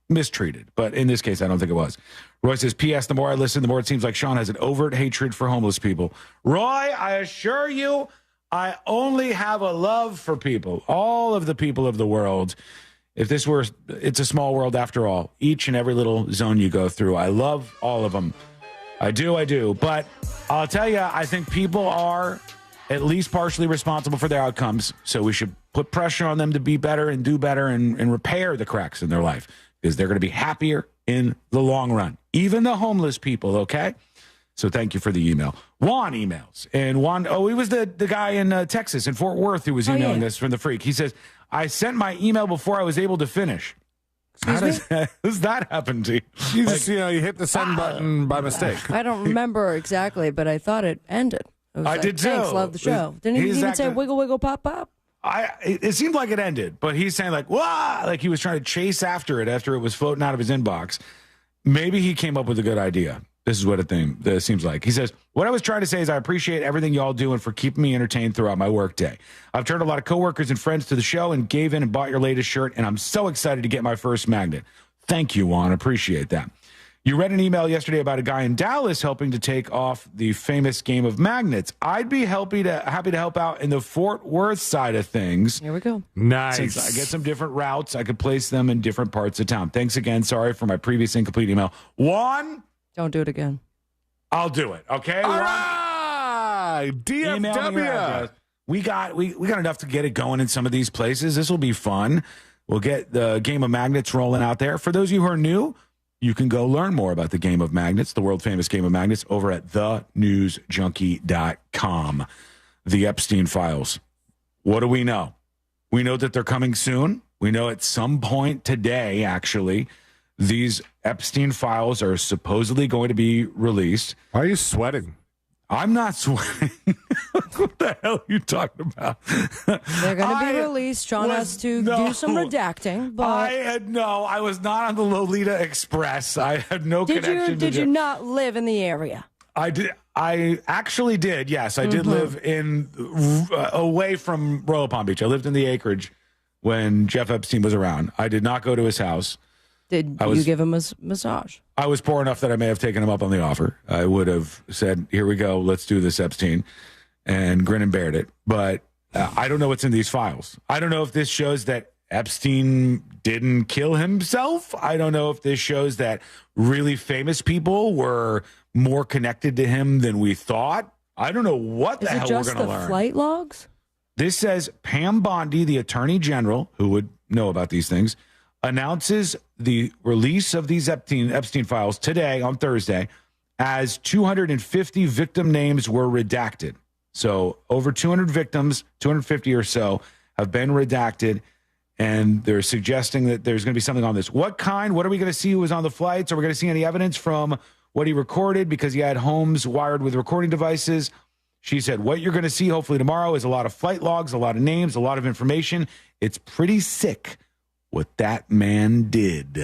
mistreated. But in this case, I don't think it was. Roy says, P.S. The more I listen, the more it seems like Sean has an overt hatred for homeless people. Roy, I assure you, I only have a love for people, all of the people of the world. If this were, it's a small world after all. Each and every little zone you go through, I love all of them. I do. But I'll tell you, I think people are at least partially responsible for their outcomes. So we should put pressure on them to be better and do better and repair the cracks in their life because they're going to be happier in the long run. Even the homeless people, okay? So thank you for the email. Juan emails. And Juan, he was the guy in Texas, in Fort Worth, who was emailing this from the Freak. He says, I sent my email before I was able to finish. How does that happen to you? You just, you hit the send button by mistake. I don't remember exactly, but I thought it ended. I did too. Thanks, love the show. Didn't he even say wiggle, wiggle, pop, pop? It seemed like it ended, but he's saying like, wah, like he was trying to chase after it after it was floating out of his inbox. Maybe he came up with a good idea. This is what it seems like. He says, what I was trying to say is I appreciate everything y'all doing for keeping me entertained throughout my work day. I've turned a lot of coworkers and friends to the show and gave in and bought your latest shirt, and I'm so excited to get my first magnet. Thank you, Juan. Appreciate that. You read an email yesterday about a guy in Dallas helping to take off the famous game of magnets. I'd be happy to help out in the Fort Worth side of things. Here we go. Nice. Since I get some different routes, I could place them in different parts of town. Thanks again. Sorry for my previous incomplete email. Juan? Don't do it again. I'll do it, okay? All right. DFW. We got enough to get it going in some of these places. This will be fun. We'll get the game of magnets rolling out there. For those of you who are new, you can go learn more about the game of magnets, the world-famous game of magnets, over at thenewsjunkie.com. The Epstein files. What do we know? We know that they're coming soon. We know at some point today, actually, these Epstein files are supposedly going to be released. Why are you sweating? I'm not sweating. What the hell are you talking about? They're going to be released. Sean has to do some redacting. But I was not on the Lolita Express. I had no connection. Did you not live in the area? I did. I actually did. Yes, I did live away from Royal Palm Beach. I lived in the acreage when Jeff Epstein was around. I did not go to his house. Did you give him a massage? I was poor enough that I may have taken him up on the offer. I would have said, here we go, let's do this, Epstein, and grin and bared it. But I don't know what's in these files. I don't know if this shows that Epstein didn't kill himself. I don't know if this shows that really famous people were more connected to him than we thought. I don't know what the hell we're going to learn. Is it just the flight logs? This says Pam Bondi, the Attorney General, who would know about these things, announces the release of these Epstein files today on Thursday as 250 victim names were redacted. So over 200 victims, 250 or so, have been redacted, and they're suggesting that there's going to be something on this. What kind? What are we going to see who was on the flights? Are we going to see any evidence from what he recorded because he had homes wired with recording devices? She said, what you're going to see hopefully tomorrow is a lot of flight logs, a lot of names, a lot of information. It's pretty sick what that man did.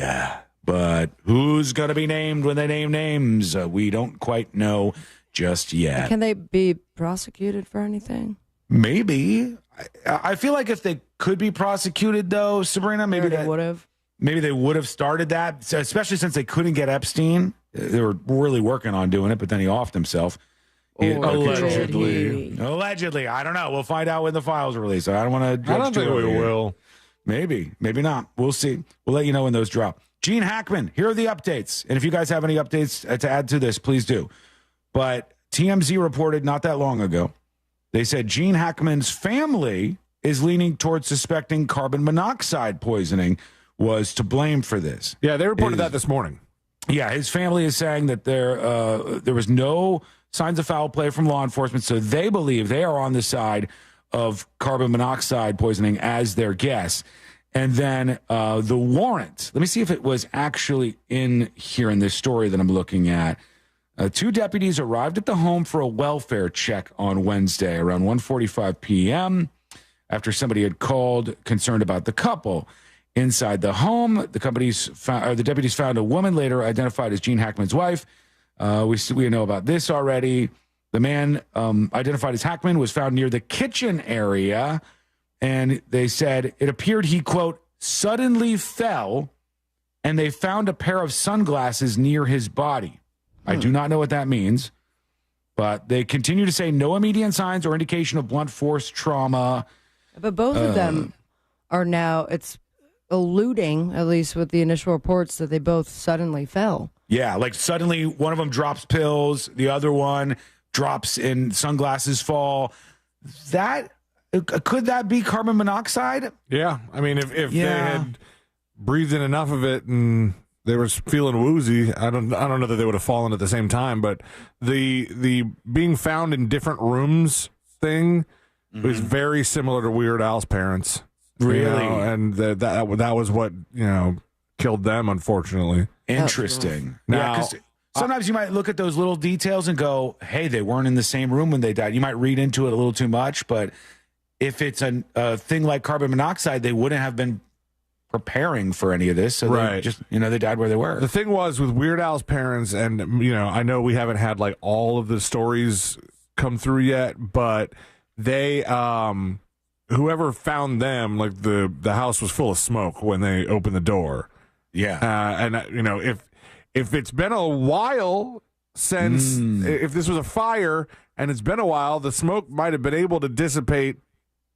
But who's going to be named when they name names? We don't quite know just yet. Can they be prosecuted for anything? Maybe. I feel like if they could be prosecuted, though, Sabrina, maybe they would have. Maybe they would have started that, especially since they couldn't get Epstein. They were really working on doing it, but then he offed himself. Allegedly. I don't know. We'll find out when the files are released. I don't want to judge. I don't think we will. Maybe not. We'll see. We'll let you know when those drop. Gene Hackman, here are the updates. And if you guys have any updates to add to this, please do. But TMZ reported not that long ago, they said Gene Hackman's family is leaning towards suspecting carbon monoxide poisoning was to blame for this. Yeah, they reported that this morning. Yeah, his family is saying that there was no signs of foul play from law enforcement, so they believe they are on the side of carbon monoxide poisoning as their guess. And then the warrant, let me see if it was actually in here in this story that I'm looking at. 2 deputies arrived at the home for a welfare check on Wednesday around 1:45 p.m. after somebody had called concerned about the couple. Inside the home, the deputies found a woman later identified as Gene Hackman's wife. We know about this already. The man identified as Hackman was found near the kitchen area, and they said it appeared he, quote, suddenly fell, and they found a pair of sunglasses near his body. I do not know what that means, but they continue to say no immediate signs or indication of blunt force trauma. But both of them are now, it's alluding, at least with the initial reports, that they both suddenly fell. Yeah, like suddenly one of them drops pills, the other one drops in sunglasses fall. Could that be carbon monoxide? Yeah, I mean, if they had breathed in enough of it and they were feeling woozy, I don't know that they would have fallen at the same time. But the being found in different rooms thing was very similar to Weird Al's parents. Really? And that was what, killed them, unfortunately. Interesting. Now, because sometimes you might look at those little details and go, hey, they weren't in the same room when they died. You might read into it a little too much, but if it's a thing like carbon monoxide, they wouldn't have been preparing for any of this. So they just, they died where they were. The thing was with Weird Al's parents, and, I know we haven't had like all of the stories come through yet, but they, whoever found them, like the house was full of smoke when they opened the door. Yeah. And if it's been a while since, if this was a fire and it's been a while, the smoke might have been able to dissipate,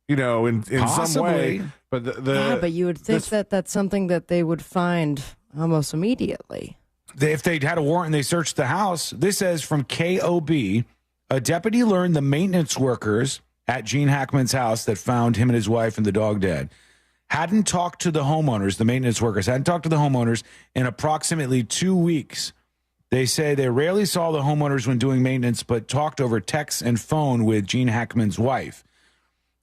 in some way. But but you would think that that's something that they would find almost immediately. If they'd had a warrant and they searched the house, this says from KOB, a deputy learned the maintenance workers at Gene Hackman's house that found him and his wife and the dog dead hadn't talked to the homeowners, the maintenance workers hadn't talked to the homeowners in approximately 2 weeks. They say they rarely saw the homeowners when doing maintenance, but talked over text and phone with Gene Hackman's wife.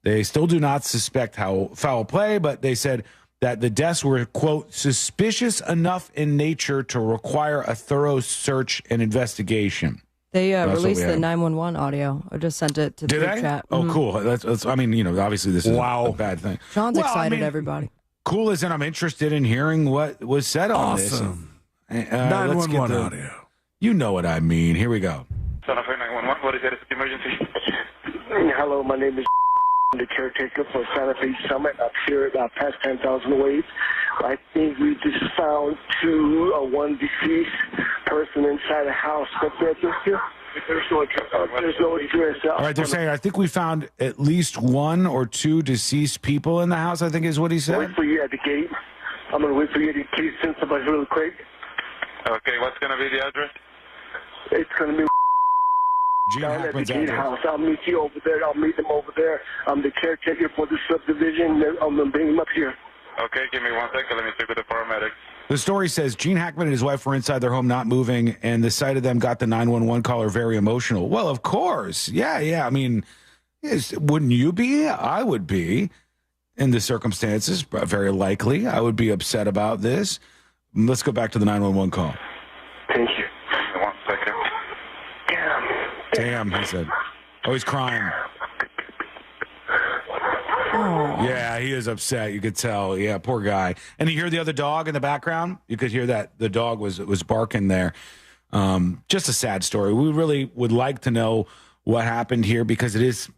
They still do not suspect foul play, but they said that the deaths were, quote, suspicious enough in nature to require a thorough search and investigation. They released the 911 audio. I just sent it to the group chat. Oh, cool. That's, obviously this is a bad thing. Sean's excited, everybody. Cool as in I'm interested in hearing what was said on this. Awesome. 911 audio. You know what I mean. Here we go. Son of 911, what is it? Emergency. Hello, my name is the caretaker for Santa Fe Summit up here about past 10,000 waves. I think we just found one deceased person inside a house. There's no address. All right, they're saying, I think we found at least one or two deceased people in the house, I think is what he said. Wait for you at the gate. I'm going to wait for you at the gate. Send somebody really quick. Okay, what's going to be the address? It's going to be Gene down at the Hackman's gatehouse. I'll meet you over there. I'll meet them over there. I'm the caretaker for the subdivision. I'm going to bring them up here. Okay, give me 1 second. Let me speak with the paramedics. The story says Gene Hackman and his wife were inside their home not moving, and the sight of them got the 911 caller very emotional. Well, of course. Yeah. I mean, wouldn't you be? I would be in the circumstances. Very likely. I would be upset about this. Let's go back to the 911 call. Thank you. 1 second. Damn, he said. Oh, he's crying. Yeah, he is upset. You could tell. Yeah, poor guy. And you hear the other dog in the background? You could hear that the dog was barking there. Just a sad story. We really would like to know what happened here because it is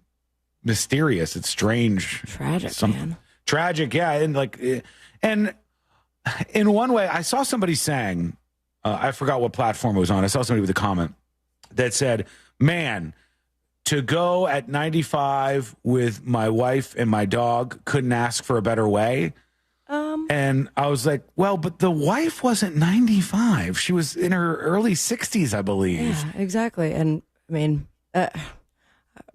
mysterious. It's strange. Tragic, man. Tragic, yeah. And in one way, I saw somebody saying, I forgot what platform it was on. I saw somebody with a comment that said, man, to go at 95 with my wife and my dog, couldn't ask for a better way. And I was like, well, but the wife wasn't 95. She was in her early 60s, I believe. Yeah, exactly. And I mean,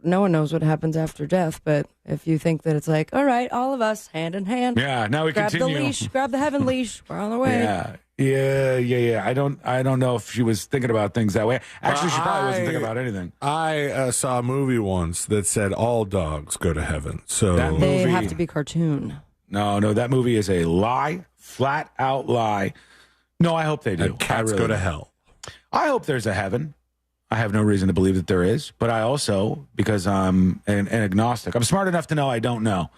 no one knows what happens after death, but if you think that it's like, all right, all of us hand in hand. Yeah, now we grab continue. The leash, grab the heaven leash. We're on the way. Yeah. I don't know if she was thinking about things that way. Actually, she probably wasn't thinking about anything. I saw a movie once that said all dogs go to heaven. So they have to be cartoon. No, that movie is a lie, flat out lie. No, I hope they do. And cats go to hell. I hope there's a heaven. I have no reason to believe that there is, but I also, because I'm an agnostic, I'm smart enough to know I don't know.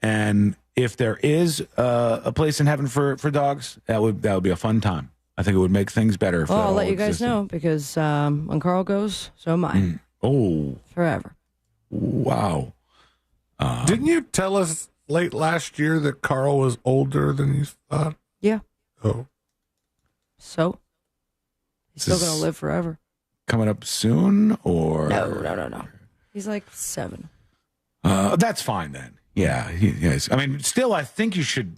And if there is a place in heaven for dogs, that would be a fun time. I think it would make things better. Well, I'll let you guys know because when Carl goes, so am I. Oh, forever. Wow. Didn't you tell us late last year that Carl was older than you thought? Yeah. Oh. So he's still going to live forever. Coming up soon, or no. He's like 7. That's fine then. Yeah, he is. I mean, still, I think you should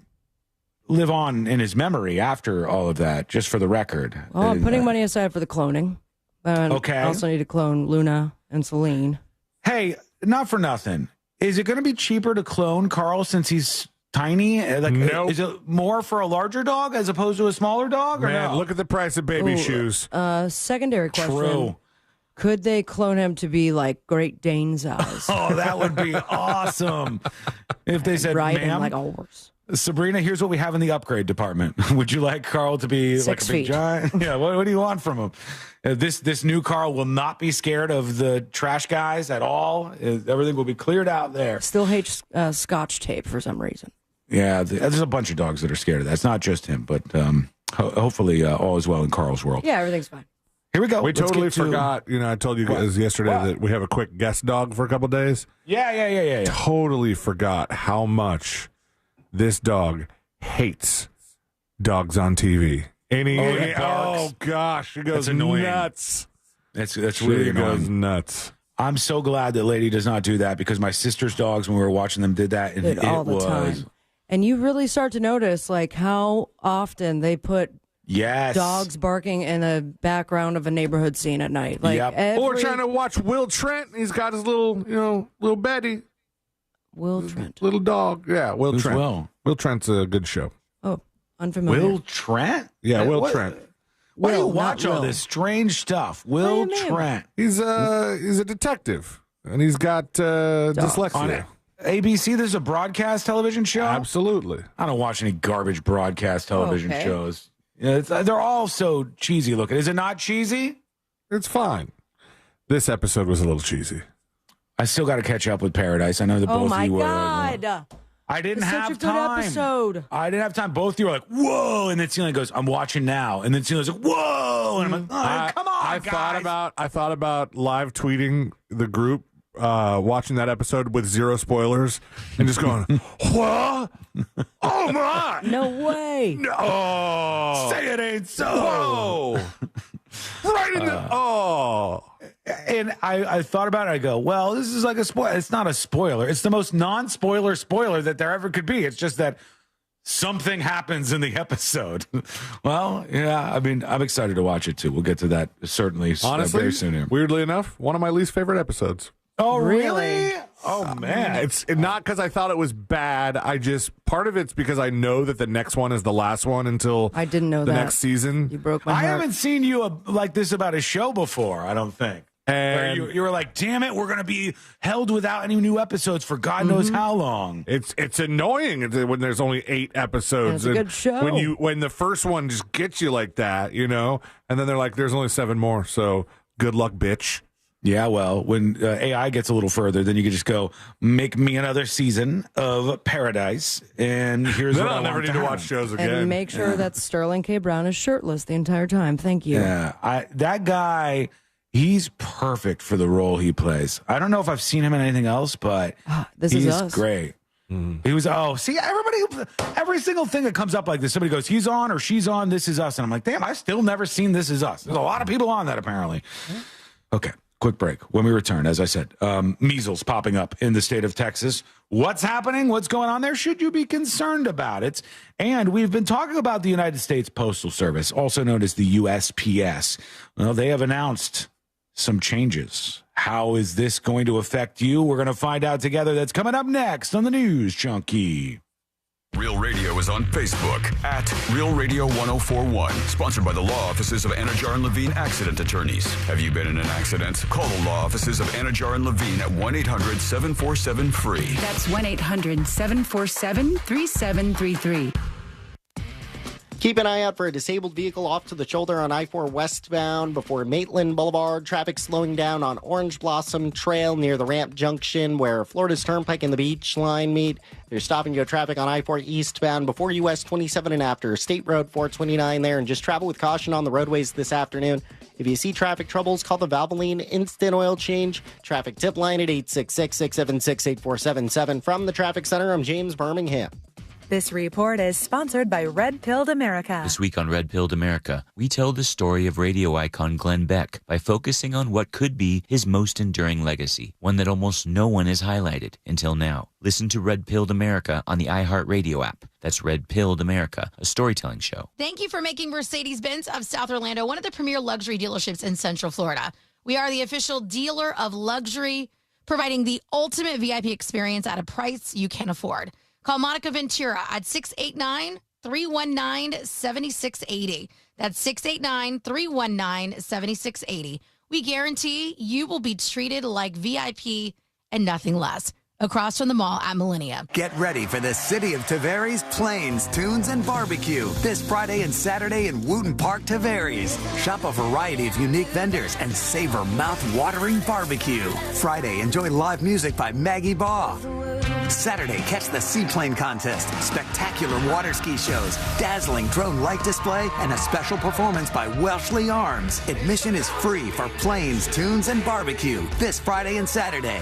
live on in his memory after all of that, just for the record. Well, I'm putting money aside for the cloning. Okay. I also need to clone Luna and Celine. Hey, not for nothing. Is it going to be cheaper to clone Carl since he's tiny? Like, nope. Is it more for a larger dog as opposed to a smaller dog? Or Man, no? look at the price of baby shoes. Secondary question. True. Could they clone him to be like Great Dane size? Oh, that would be awesome. If they said, Ride him ma'am, like a horse. Sabrina, here's what we have in the upgrade department. Would you like Carl to be 6 like a big feet. giant? Yeah, what do you want from him? This new Carl will not be scared of the trash guys at all. Everything will be cleared out there. Still hates Scotch tape for some reason. Yeah, there's a bunch of dogs that are scared of that. It's not just him, but hopefully all is well in Carl's world. Yeah, everything's fine. Here we go. We Let's totally get to- forgot. I told you guys yesterday that we have a quick guest dog for a couple days. Yeah. Totally forgot how much this dog hates dogs on TV. Oh gosh, she goes nuts. That's really annoying. Goes nuts. I'm so glad that Lady does not do that because my sister's dogs, when we were watching them, did that, and it all the was time. And you really start to notice like how often they put dogs barking in the background of a neighborhood scene at night. Like Or trying to watch Will Trent. He's got his little Betty. Will Trent. Little dog. Yeah, Will Who's Trent. Will? Will Trent's a good show. Oh, unfamiliar. Will Trent? Yeah, Will Trent. Why do you Will, watch not all Will. this strange stuff? Will Trent. He's a detective, and he's got dyslexia. On ABC, this is a broadcast television show? Absolutely. I don't watch any garbage broadcast television Okay. shows. They're all so cheesy looking. Is it not cheesy? It's fine. This episode was a little cheesy. I still got to catch up with Paradise. I know that Oh both my of you were. God. I didn't It's have such a good time. episode. I didn't have time. Both of you were like, whoa. And then Celia goes, I'm watching now. And then Celia's like, whoa. And I'm like, oh, come on, guys. I thought about live tweeting the group watching that episode with zero spoilers and just going, what? Oh my! No way. No! Oh. Say it ain't so. Whoa! Right in the And I thought about it. I go, well, this is like a spoiler. It's not a spoiler. It's the most non-spoiler spoiler that there ever could be. It's just that something happens in the episode. Well, yeah, I mean, I'm excited to watch it too. We'll get to that certainly honestly, very soon here. Weirdly enough, one of my least favorite episodes. Oh, really? Oh, man. It's not because I thought it was bad. Part of it's because I know that the next one is the last one until I didn't know the that. next season. You broke my I heart. haven't seen you like this about a show before, I don't think. And Where you were like, damn it, we're going to be held without any new episodes for God knows how long. It's annoying when there's only 8 episodes. And it's a good show. When the first one just gets you like that, and then they're like, there's only 7 more, so good luck, bitch. Yeah, well, when AI gets a little further, then you can just go, make me another season of Paradise, and here's Then what I'll I never want need to happen. watch shows again. And make sure that Sterling K. Brown is shirtless the entire time. Thank you. Yeah, that guy, he's perfect for the role he plays. I don't know if I've seen him in anything else, but This he's Is Us. great. He was, see, every single thing that comes up like this, somebody goes, he's on or she's on This Is Us. And I'm like, damn, I've still never seen This Is Us. There's a lot of people on that, apparently. Okay. Quick break. When we return, as I said, measles popping up in the state of Texas. What's happening? What's going on there? Should you be concerned about it? And we've been talking about the United States Postal Service, also known as the USPS. Well, they have announced some changes. How is this going to affect you? We're going to find out together. That's coming up next on the News Junkie. Real Radio is on Facebook at Real Radio 1041. Sponsored by the law offices of Anajar and Levine Accident Attorneys. Have you been in an accident? Call the law offices of Anajar and Levine at 1-800-747-FREE. That's 1-800-747-3733. Keep an eye out for a disabled vehicle off to the shoulder on I-4 westbound before Maitland Boulevard. Traffic slowing down on Orange Blossom Trail near the ramp junction where Florida's Turnpike and the Beach Line meet. There's stop-and-go traffic on I-4 eastbound before US 27 and after State Road 429 there. And just travel with caution on the roadways this afternoon. If you see traffic troubles, call the Valvoline Instant Oil Change Traffic Tip Line at 866-676-8477. From the Traffic Center, I'm James Birmingham. This report is sponsored by Red Pilled America. This week on Red Pilled America, we tell the story of radio icon Glenn Beck by focusing on what could be his most enduring legacy, one that almost no one has highlighted until now. Listen to Red Pilled America on the iHeartRadio app. That's Red Pilled America, a storytelling show. Thank you for making Mercedes-Benz of South Orlando one of the premier luxury dealerships in Central Florida. We are the official dealer of luxury, providing the ultimate VIP experience at a price you can afford. Call Monica Ventura at 689-319-7680. That's 689-319-7680. We guarantee you will be treated like VIP and nothing less. Across from the mall at Millennia. Get ready for the City of Tavares Plains, Tunes, and Barbecue this Friday and Saturday in Wooten Park, Tavares. Shop a variety of unique vendors and savor mouth-watering barbecue. Friday, enjoy live music by Maggie Baugh. Saturday, catch the Seaplane Contest, spectacular water ski shows, dazzling drone light display, and a special performance by Welshly Arms. Admission is free for Plains, Tunes, and Barbecue this Friday and Saturday.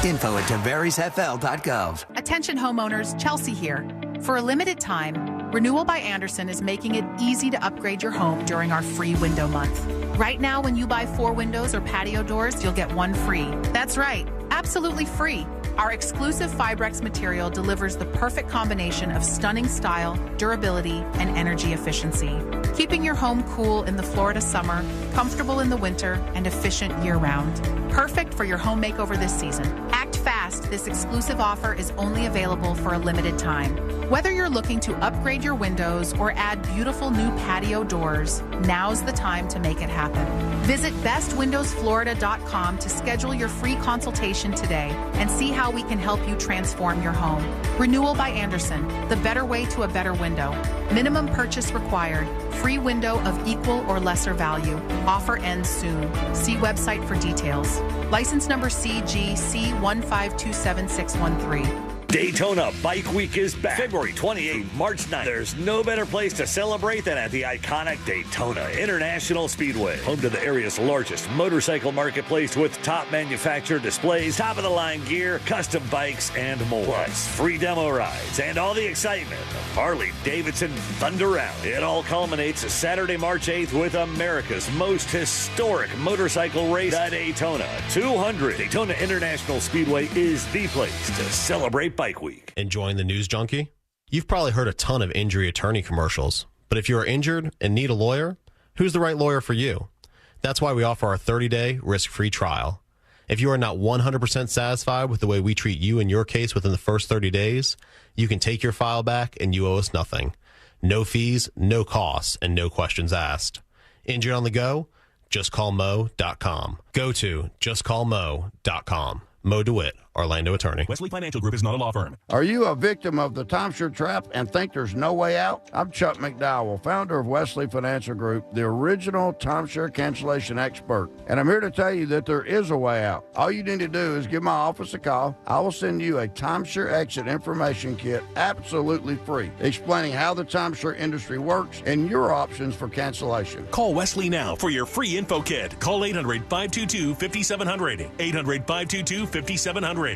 Info at TavaresFL.gov. Attention homeowners, Chelsea here. For a limited time, Renewal by Andersen is making it easy to upgrade your home during our free window month. Right now, when you buy 4 windows or patio doors, you'll get 1 free. That's right, absolutely free. Our exclusive Fibrex material delivers the perfect combination of stunning style, durability, and energy efficiency, keeping your home cool in the Florida summer, comfortable in the winter, and efficient year-round. Perfect for your home makeover this season. Act fast. This exclusive offer is only available for a limited time. Whether you're looking to upgrade your windows or add beautiful new patio doors, now's the time to make it happen. Visit bestwindowsflorida.com to schedule your free consultation today and see how we can help you transform your home. Renewal by Andersen, the better way to a better window. Minimum purchase required. Free window of equal or lesser value. Offer ends soon. See website for details. License number CG C1527613. Daytona Bike Week is back. February 28th, March 9th. There's no better place to celebrate than at the iconic Daytona International Speedway. Home to the area's largest motorcycle marketplace with top manufacturer displays, top-of-the-line gear, custom bikes, and more. Plus, free demo rides and all the excitement of Harley-Davidson Thunder Rally. It all culminates Saturday, March 8th with America's most historic motorcycle race, the Daytona 200. Daytona International Speedway is the place to celebrate Bike Week. Enjoying the news, Junkie? You've probably heard a ton of injury attorney commercials, but if you are injured and need a lawyer, who's the right lawyer for you? That's why we offer our 30-day risk-free trial. If you are not 100% satisfied with the way we treat you in your case within the first 30 days, you can take your file back and you owe us nothing. No fees, no costs, and no questions asked. Injured on the go? JustCallMo.com. Go to JustCallMo.com. Mo DeWitt, Orlando attorney. Wesley Financial Group is not a law firm. Are you a victim of the timeshare trap and think there's no way out? I'm Chuck McDowell, founder of Wesley Financial Group, the original timeshare cancellation expert. And I'm here to tell you that there is a way out. All you need to do is give my office a call. I will send you a timeshare exit information kit absolutely free, explaining how the timeshare industry works and your options for cancellation. Call Wesley now for your free info kit. Call 800-522-5700. 800-522-5700.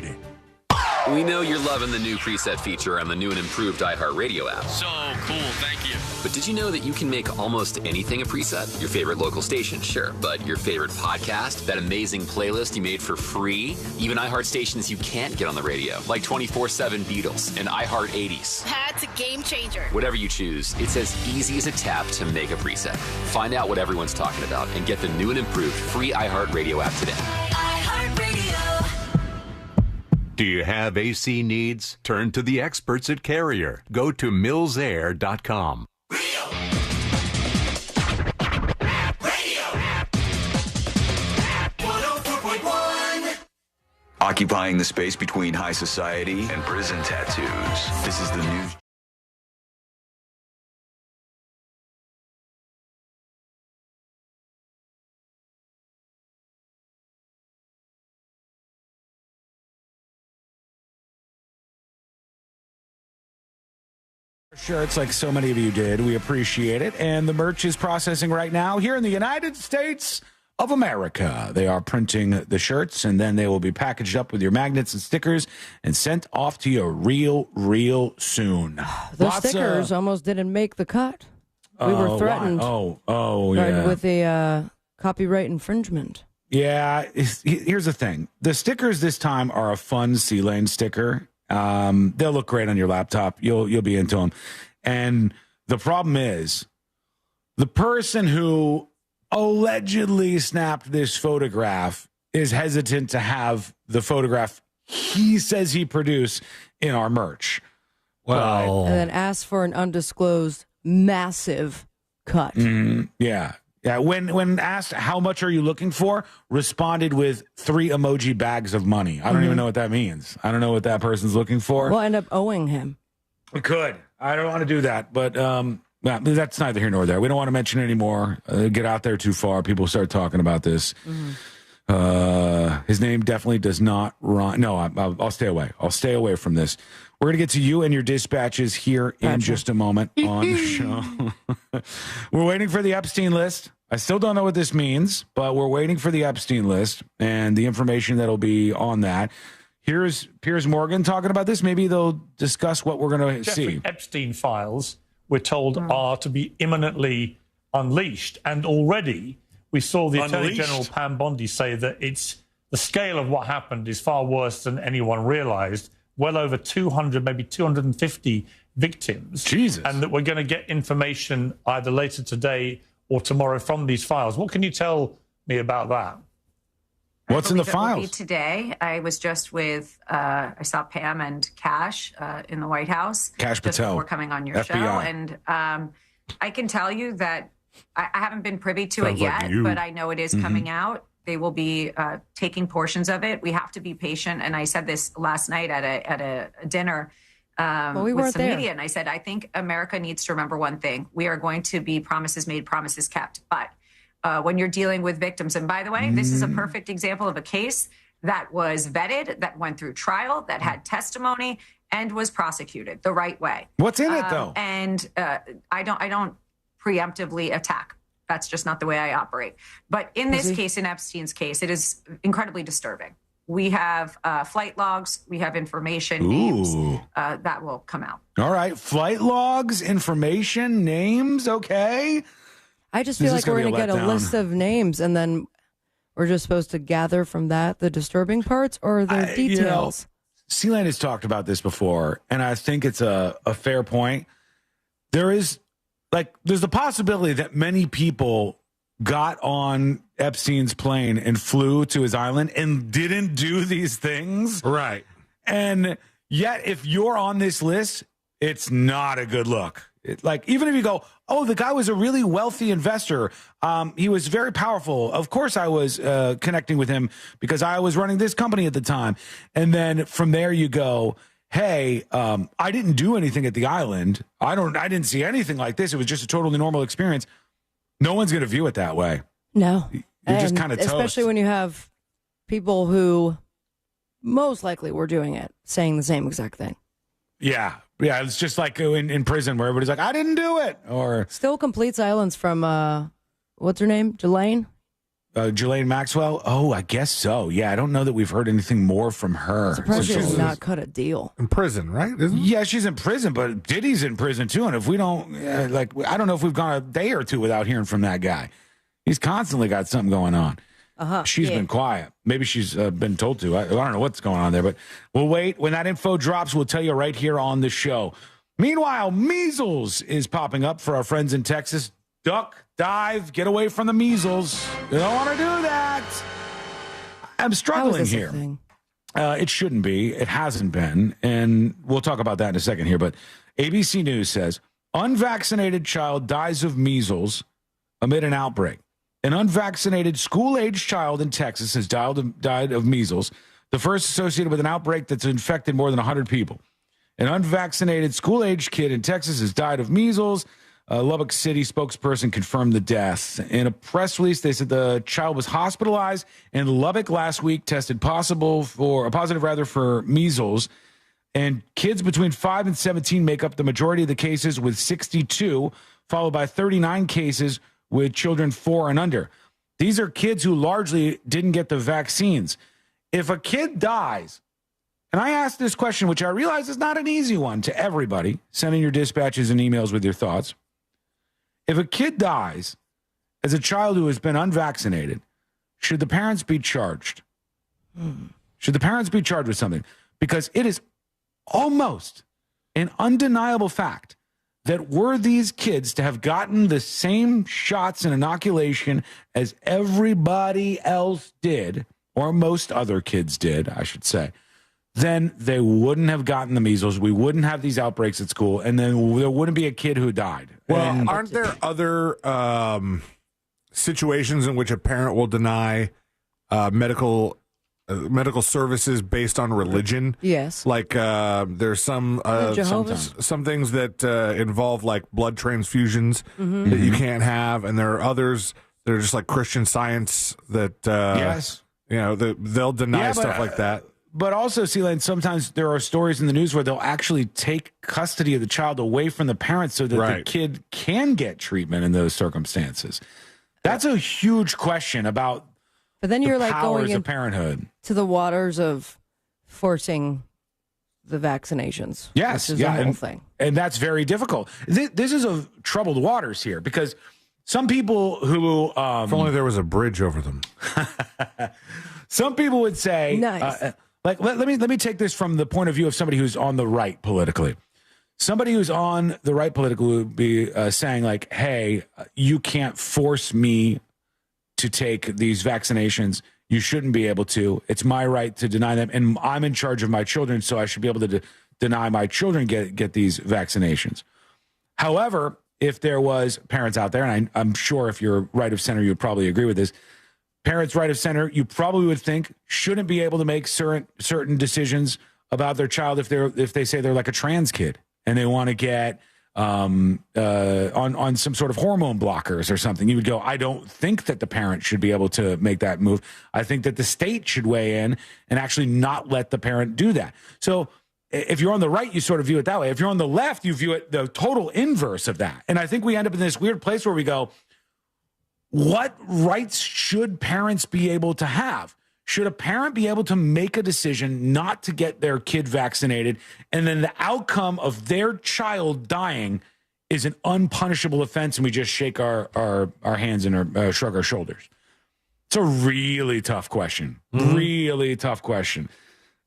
We know you're loving the new preset feature on the new and improved iHeartRadio app. So cool, thank you. But did you know that you can make almost anything a preset? Your favorite local station, sure. But your favorite podcast, that amazing playlist you made for free, even iHeart stations you can't get on the radio, like 24/7 Beatles and iHeart 80s. That's a game changer. Whatever you choose, it's as easy as a tap to make a preset. Find out what everyone's talking about and get the new and improved free iHeartRadio app today. Do you have AC needs? Turn to the experts at Carrier. Go to millsair.com. Occupying the space between high society and prison tattoos. This is the new... Sure, it's like so many of you did. We appreciate it. And the merch is processing right now here in the United States of America. They are printing the shirts, and then they will be packaged up with your magnets and stickers and sent off to you real soon. Those stickers almost didn't make the cut. We were threatened. Yeah. With a copyright infringement. Yeah, here's the thing. The stickers this time are a fun C-Lane sticker. They'll look great on your laptop. You'll be into them. And the problem is, the person who allegedly snapped this photograph is hesitant to have the photograph he says he produced in our merch. Well, and then asked for an undisclosed massive cut. Yeah. When asked how much are you looking for, responded with 3 emoji bags of money. I don't even know what that means. I don't know what that person's looking for. We'll end up owing him. We could. I don't want to do that, but that's neither here nor there. We don't want to mention it anymore. Get out there too far. People start talking about this. His name definitely does not run. No, I'll stay away. I'll stay away from this. We're going to get to you and your dispatches here in just a moment on the show. We're waiting for the Epstein list. I still don't know what this means, but we're waiting for the Epstein list and the information that'll be on that. Here's Piers Morgan talking about this. Maybe they'll discuss what we're going to see. Epstein files, we're told, are to be imminently unleashed. And already we saw the Attorney General Pam Bondi say that the scale of what happened is far worse than anyone realized. Well over 200, maybe 250 victims. Jesus. And that we're going to get information either later today or tomorrow from these files. What can you tell me about that? What's in the files? Will be today. I was just with, I saw Pam and Cash in the White House. Cash just Patel. before coming on your FBI. show. And I can tell you that I haven't been privy to Sounds it like yet, you. but I know it is coming out. They will be taking portions of it. We have to be patient. And I said this last night at a dinner we with weren't some there. media. And I said, I think America needs to remember one thing. We are going to be promises made, promises kept. But when you're dealing with victims, and by the way, this is a perfect example of a case that was vetted, that went through trial, that had testimony, and was prosecuted the right way. What's in it, though? And I don't preemptively attack. That's just not the way I operate. But in this case, in Epstein's case, it is incredibly disturbing. We have flight logs, we have information, names that will come out. All right. Flight logs, information, names, okay. I just feel like we're going to get a list of names, and then we're just supposed to gather from that the disturbing parts or the details. C-Lane has talked about this before, and I think it's a fair point. There's the possibility that many people got on Epstein's plane and flew to his island and didn't do these things. Right. And yet, if you're on this list, it's not a good look. Even if you go, oh, the guy was a really wealthy investor. He was very powerful. Of course, I was connecting with him because I was running this company at the time. And then from there you go, hey, I didn't do anything at the island. I didn't see anything like this. It was just a totally normal experience. No one's going to view it that way. No. You're just kind of toast. Especially when you have people who most likely were doing it, saying the same exact thing. Yeah. Yeah, it's just like in prison where everybody's like, I didn't do it. Or still complete silence from, what's her name? Ghislaine? Ghislaine Maxwell? Oh, I guess so. Yeah, I don't know that we've heard anything more from her. Surprised she has not cut a deal. In prison, right? Yeah, she's in prison, but Diddy's in prison too. And if we don't, I don't know if we've gone a day or two without hearing from that guy. He's constantly got something going on. She's been quiet. Maybe she's been told to. I don't know what's going on there, but we'll wait. When that info drops, we'll tell you right here on the show. Meanwhile, measles is popping up for our friends in Texas. Duck, dive, get away from the measles. You don't want to do that. I'm struggling here. It shouldn't be. It hasn't been. And we'll talk about that in a second here. But ABC News says, unvaccinated child dies of measles amid an outbreak. An unvaccinated school-aged child in Texas has died of measles, the first associated with an outbreak that's infected more than 100 people. An unvaccinated school-aged kid in Texas has died of measles. A Lubbock City spokesperson confirmed the death. In a press release, they said the child was hospitalized in Lubbock last week, tested positive for measles. And kids between 5 and 17 make up the majority of the cases, with 62, followed by 39 cases with children 4 and under. These are kids who largely didn't get the vaccines. If a kid dies, and I ask this question, which I realize is not an easy one to everybody, send in your dispatches and emails with your thoughts. If a kid dies as a child who has been unvaccinated, should the parents be charged? Should the parents be charged with something? Because it is almost an undeniable fact that were these kids to have gotten the same shots and inoculation as everybody else did, or most other kids did, I should say, then they wouldn't have gotten the measles. We wouldn't have these outbreaks at school, and then there wouldn't be a kid who died. Well, aren't there other situations in which a parent will deny medical services based on religion? Yes. Like there's some things that involve like blood transfusions that you can't have, and there are others that are just like Christian Science that yes, they'll deny stuff like that. But also, Celine, sometimes there are stories in the news where they'll actually take custody of the child away from the parents so that the kid can get treatment in those circumstances. That's a huge question about But then you're like powers going of parenthood. to the waters of forcing the vaccinations. Yes, which is the whole thing. And that's very difficult. This is a troubled waters here because some people who... if only there was a bridge over them. Some people would say... Nice. Let me take this from the point of view of somebody who's on the right politically. Somebody who's on the right politically would be saying like, hey, you can't force me to take these vaccinations. You shouldn't be able to. It's my right to deny them. And I'm in charge of my children, so I should be able to deny my children get these vaccinations. However, if there was parents out there, and I'm sure if you're right of center, you would probably agree with this, parents right of center, you probably would think shouldn't be able to make certain decisions about their child if they say they're like a trans kid and they want to get on some sort of hormone blockers or something. You would go, I don't think that the parent should be able to make that move. I think that the state should weigh in and actually not let the parent do that. So if you're on the right, you sort of view it that way. If you're on the left, you view it the total inverse of that. And I think we end up in this weird place where we go, what rights should parents be able to have? Should a parent be able to make a decision not to get their kid vaccinated, and then the outcome of their child dying is an unpunishable offense, and we just shake our hands and shrug our shoulders? It's a really tough question. Really tough question.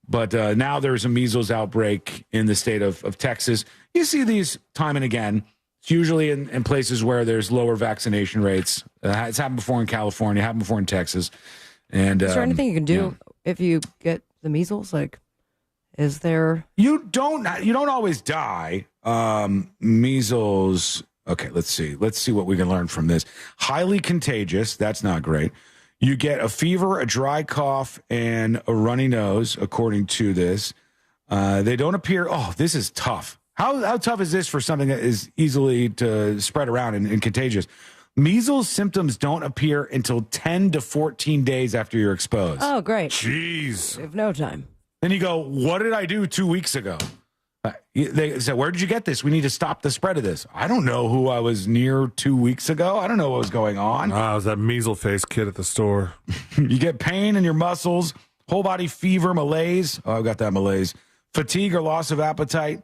But now there's a measles outbreak in the state of Texas. You see these time and again. It's usually in places where there's lower vaccination rates. It's happened before in California, happened before in Texas. And is there anything you can do if you get the measles? Like, is there? You don't always die. Measles. Okay, let's see what we can learn from this. Highly contagious. That's not great. You get a fever, a dry cough, and a runny nose, according to this. They don't appear. Oh, this is tough. How tough is this for something that is easily to spread around and contagious? Measles symptoms don't appear until 10 to 14 days after you're exposed. Oh, great. Jeez. We have no time. Then you go, what did I do 2 weeks ago? They said, where did you get this? We need to stop the spread of this. I don't know who I was near 2 weeks ago. I don't know what was going on. I was that measles-faced kid at the store. You get pain in your muscles, whole body fever, malaise. Oh, I've got that malaise. Fatigue or loss of appetite.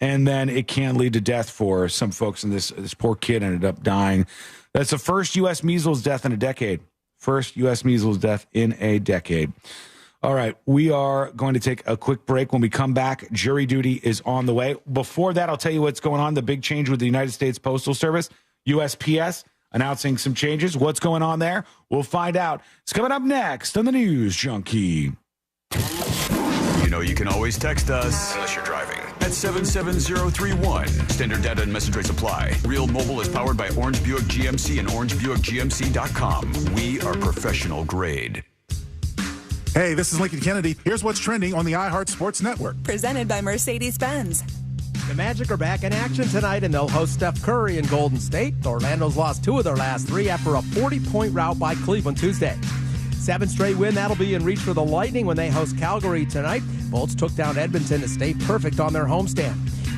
And then it can lead to death for some folks. And this poor kid ended up dying. That's the first U.S. measles death in a decade. First U.S. measles death in a decade. All right, we are going to take a quick break. When we come back, jury duty is on the way. Before that, I'll tell you what's going on. The big change with the United States Postal Service, USPS, announcing some changes. What's going on there? We'll find out. It's coming up next on the News Junkie. You know you can always text us, unless you're driving, at 77031. Standard data and message rates apply. Real Mobile is powered by Orange Buick GMC and orangebuickgmc.com. We are professional grade. Hey, this is Lincoln Kennedy. Here's what's trending on the iHeart Sports Network. Presented by Mercedes-Benz. The Magic are back in action tonight, and they'll host Steph Curry in Golden State. Orlando's lost 2 of their last 3 after a 40-point rout by Cleveland Tuesday. 7th straight win, that'll be in reach for the Lightning when they host Calgary tonight. Bolts took down Edmonton to stay perfect on their homestand.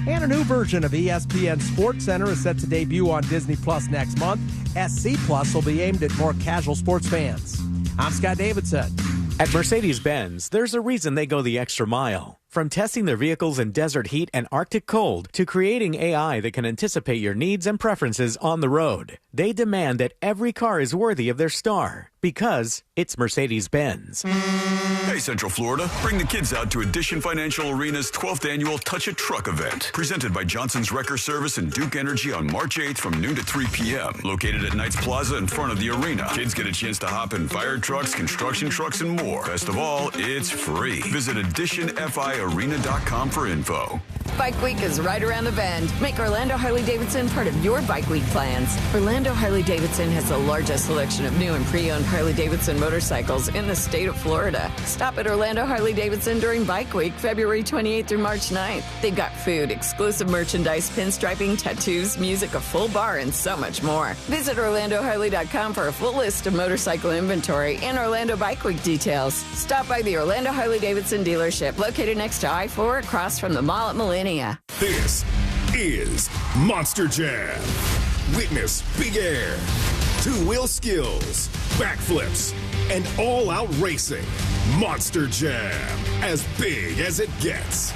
And a new version of ESPN SportsCenter is set to debut on Disney Plus next month. SC Plus will be aimed at more casual sports fans. I'm Scott Davidson. At Mercedes-Benz, there's a reason they go the extra mile. From testing their vehicles in desert heat and Arctic cold to creating AI that can anticipate your needs and preferences on the road, they demand that every car is worthy of their star because it's Mercedes-Benz. Hey, Central Florida, bring the kids out to Edition Financial Arena's 12th annual Touch a Truck event, presented by Johnson's Wrecker Service and Duke Energy on March 8th from noon to 3 p.m. Located at Knights Plaza in front of the arena, kids get a chance to hop in fire trucks, construction trucks, and more. Best of all, it's free. Visit EditionFIArena.com for info. Bike Week is right around the bend. Make Orlando Harley-Davidson part of your Bike Week plans. Orlando Harley-Davidson has the largest selection of new and pre-owned Harley-Davidson motorcycles in the state of Florida. Stop at Orlando Harley-Davidson during Bike Week, February 28th through March 9th. They've got food, exclusive merchandise, pinstriping, tattoos, music, a full bar, and so much more. Visit OrlandoHarley.com for a full list of motorcycle inventory and Orlando Bike Week details. Stop by the Orlando Harley-Davidson dealership located next to I-4 across from the mall at Millennia. This is Monster Jam. Witness big air, two-wheel skills, backflips, and all-out racing. Monster Jam, as big as it gets.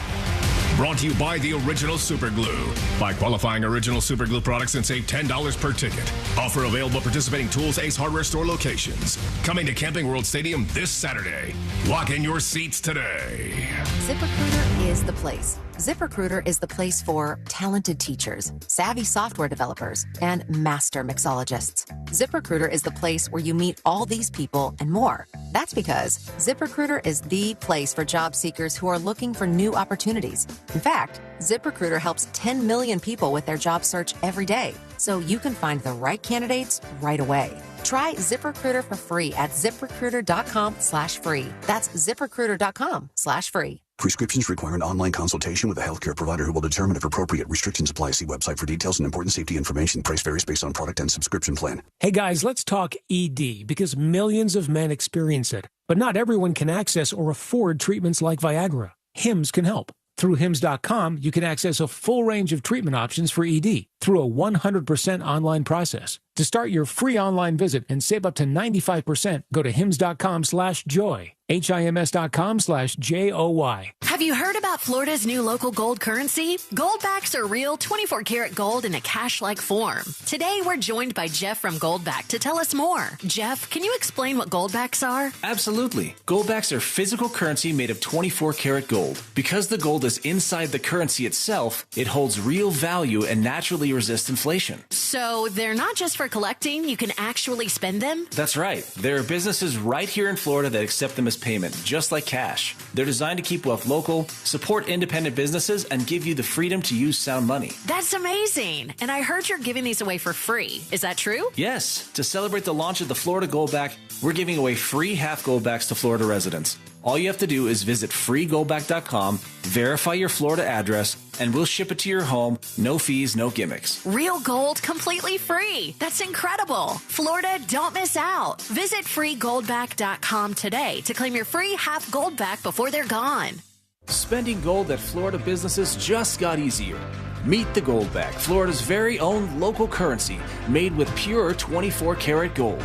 Brought to you by the Original Super Glue. Buy qualifying Original Super Glue products and save $10 per ticket. Offer available participating Tools Ace Hardware Store locations. Coming to Camping World Stadium this Saturday. Lock in your seats today. ZipRecruiter is the place. ZipRecruiter is the place for talented teachers, savvy software developers, and master mixologists. ZipRecruiter is the place where you meet all these people and more. That's because ZipRecruiter is the place for job seekers who are looking for new opportunities. In fact, ZipRecruiter helps 10 million people with their job search every day, so you can find the right candidates right away. Try ZipRecruiter for free at ZipRecruiter.com/free. That's ZipRecruiter.com/free. Prescriptions require an online consultation with a healthcare provider who will determine if appropriate. Restrictions apply. See website for details and important safety information. Price varies based on product and subscription plan. Hey guys, let's talk ED because millions of men experience it. But not everyone can access or afford treatments like Viagra. Hims can help. Through Hims.com, you can access a full range of treatment options for ED through a 100% online process. To start your free online visit and save up to 95%, go to Hims.com/joy. HIMS.com/JOY. Have you heard about Florida's new local gold currency? Goldbacks are real 24-karat gold in a cash-like form. Today, we're joined by Jeff from Goldback to tell us more. Jeff, can you explain what goldbacks are? Absolutely. Goldbacks are physical currency made of 24-karat gold. Because the gold is inside the currency itself, it holds real value and naturally resists inflation. So they're not just for collecting, you can actually spend them? That's right. There are businesses right here in Florida that accept them as payment, just like cash. They're designed to keep wealth local, support independent businesses, and give you the freedom to use sound money. That's amazing. And I heard you're giving these away for free. Is that true? Yes. To celebrate the launch of the Florida Goldback, we're giving away free half Goldbacks to Florida residents. All you have to do is visit freegoldback.com, verify your Florida address, and we'll ship it to your home. No fees, no gimmicks. Real gold completely free. That's incredible. Florida, don't miss out. Visit freegoldback.com today to claim your free half Goldback before they're gone. Spending gold at Florida businesses just got easier. Meet the Goldback, Florida's very own local currency made with pure 24-karat gold.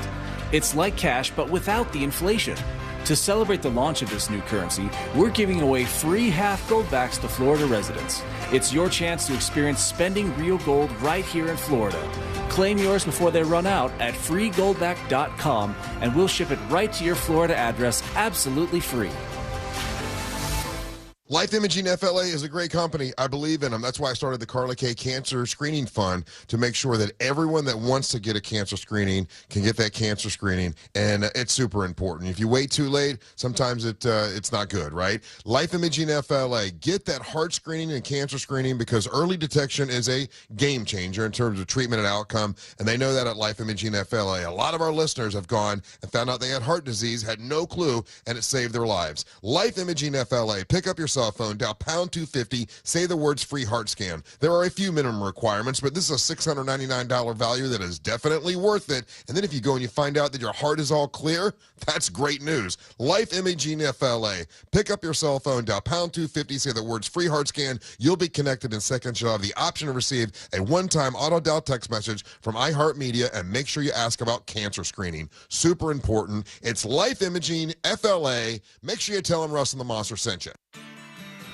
It's like cash, but without the inflation. To celebrate the launch of this new currency, we're giving away free half Goldbacks to Florida residents. It's your chance to experience spending real gold right here in Florida. Claim yours before they run out at freegoldback.com, and we'll ship it right to your Florida address absolutely free. Life Imaging FLA is a great company. I believe in them. That's why I started the Carla K Cancer Screening Fund, to make sure that everyone that wants to get a cancer screening can get that cancer screening, and it's super important. If you wait too late, sometimes it's not good, right? Life Imaging FLA, get that heart screening and cancer screening, because early detection is a game changer in terms of treatment and outcome, and they know that at Life Imaging FLA. A lot of our listeners have gone and found out they had heart disease, had no clue, and it saved their lives. Life Imaging FLA. Pick up your cell phone, dial pound 250, say the words free heart scan. There are a few minimum requirements, but this is a $699 value that is definitely worth it. And then if you go and you find out that your heart is all clear, that's great news. Life Imaging FLA. Pick up your cell phone, dial pound 250, say the words free heart scan. You'll be connected in seconds. You'll have the option to receive a one-time auto-dial text message from iHeartMedia, and make sure you ask about cancer screening. Super important. It's Life Imaging FLA. Make sure you tell them Russ and the Monster sent you.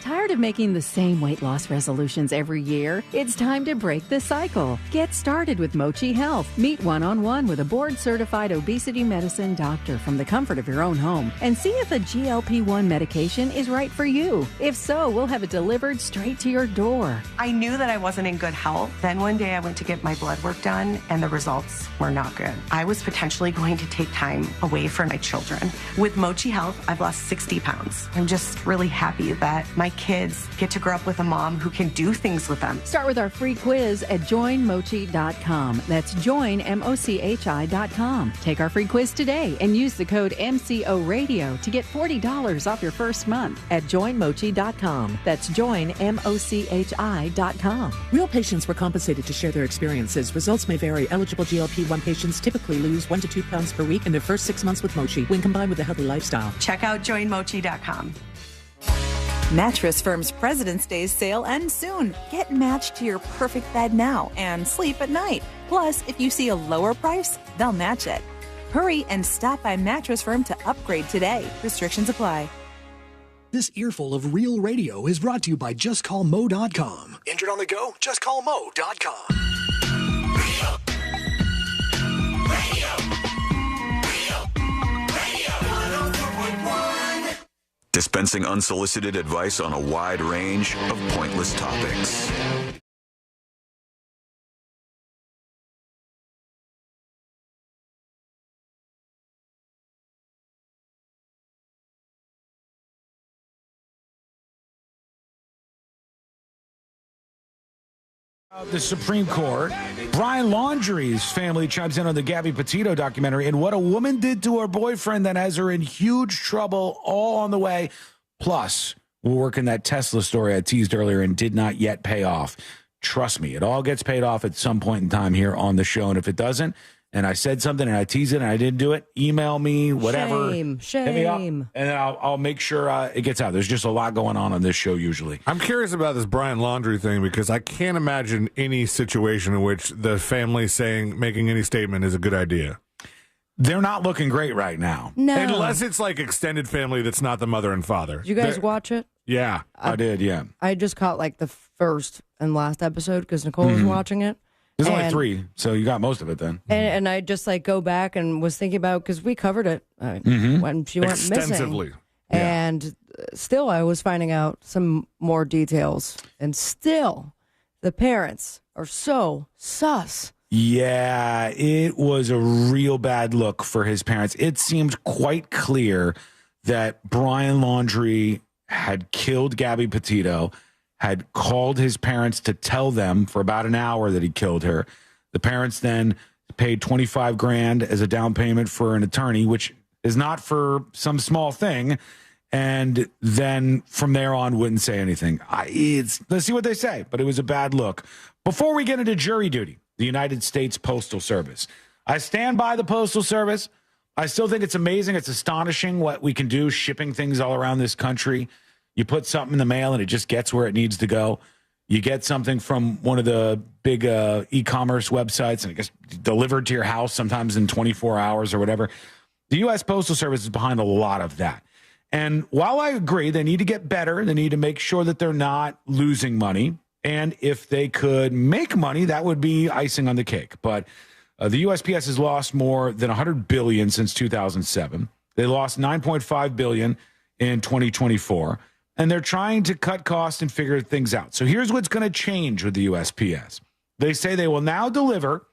Tired of making the same weight loss resolutions every year? It's time to break the cycle. Get started with Mochi Health. Meet one-on-one with a board-certified obesity medicine doctor from the comfort of your own home and see if a GLP-1 medication is right for you. If so, we'll have it delivered straight to your door. I knew that I wasn't in good health. Then one day I went to get my blood work done and the results were not good. I was potentially going to take time away from my children. With Mochi Health, I've lost 60 pounds. I'm just really happy that my kids get to grow up with a mom who can do things with them. Start with our free quiz at joinmochi.com. That's joinmochi.com. Take our free quiz today and use the code MCORadio to get $40 off your first month at joinmochi.com. That's joinmochi.com. Real patients were compensated to share their experiences. Results may vary. Eligible GLP-1 patients typically lose 1 to 2 pounds per week in their first 6 months with Mochi when combined with a healthy lifestyle. Check out joinmochi.com. Mattress Firm's President's Day sale ends soon. Get matched to your perfect bed now and sleep at night. Plus, if you see a lower price, they'll match it. Hurry and stop by Mattress Firm to upgrade today. Restrictions apply. This earful of real radio is brought to you by JustCallMo.com. Injured on the go? JustCallMo.com. Dispensing unsolicited advice on a wide range of pointless topics. The Supreme Court. Brian Laundrie's family chimes in on the Gabby Petito documentary and what a woman did to her boyfriend that has her in huge trouble, all on the way. Plus, we're working that Tesla story I teased earlier and did not yet pay off. Trust me, it all gets paid off at some point in time here on the show. And if it doesn't, and I said something and I teased it and I didn't do it, email me, whatever. Shame. Hit me up, and then I'll make sure it gets out. There's just a lot going on this show usually. I'm curious about this Brian Laundrie thing because I can't imagine any situation in which the family making any statement is a good idea. They're not looking great right now. No. Unless it's like extended family that's not the mother and father. Did you guys watch it? Yeah. I did, yeah. I just caught like the first and last episode because Nicole was watching it. There's only 3, so you got most of it then. And I just like go back and was thinking about, because we covered it when she went extensively. missing. And still I was finding out some more details. And still the parents are so sus. Yeah, it was a real bad look for his parents. It seemed quite clear that Brian Laundrie had killed Gabby Petito, had called his parents to tell them for about an hour that he killed her. The parents then paid $25,000 as a down payment for an attorney, which is not for some small thing. And then from there on, wouldn't say anything. Let's see what they say, but it was a bad look. Before we get into jury duty, the United States Postal Service. I stand by the Postal Service. I still think it's amazing. It's astonishing what we can do shipping things all around this country. You put something in the mail and it just gets where it needs to go. You get something from one of the big e-commerce websites and it gets delivered to your house sometimes in 24 hours or whatever. The U.S. Postal Service is behind a lot of that. And while I agree they need to get better, they need to make sure that they're not losing money. And if they could make money, that would be icing on the cake. But the USPS has lost more than $100 billion since 2007. They lost $9.5 billion in 2024. And they're trying to cut costs and figure things out. So here's what's going to change with the USPS. They say they will now deliver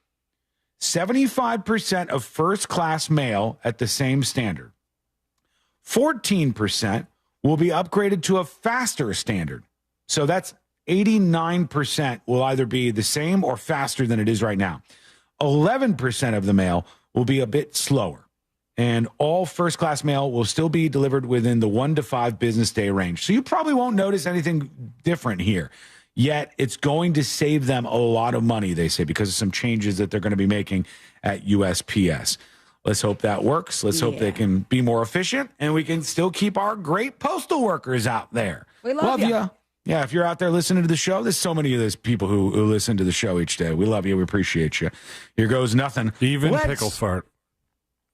75% of first-class mail at the same standard. 14% will be upgraded to a faster standard. So that's 89% will either be the same or faster than it is right now. 11% of the mail will be a bit slower. and all first-class mail will still be delivered within the 1 to 5 business day range. So you probably won't notice anything different here. Yet it's going to save them a lot of money, they say, because of some changes that they're going to be making at USPS. Let's hope that works. Let's hope they can be more efficient, and we can still keep our great postal workers out there. We love you. Yeah, if you're out there listening to the show, there's so many of those people who listen to the show each day. We love you. We appreciate you. Here goes nothing. Even pickle fart.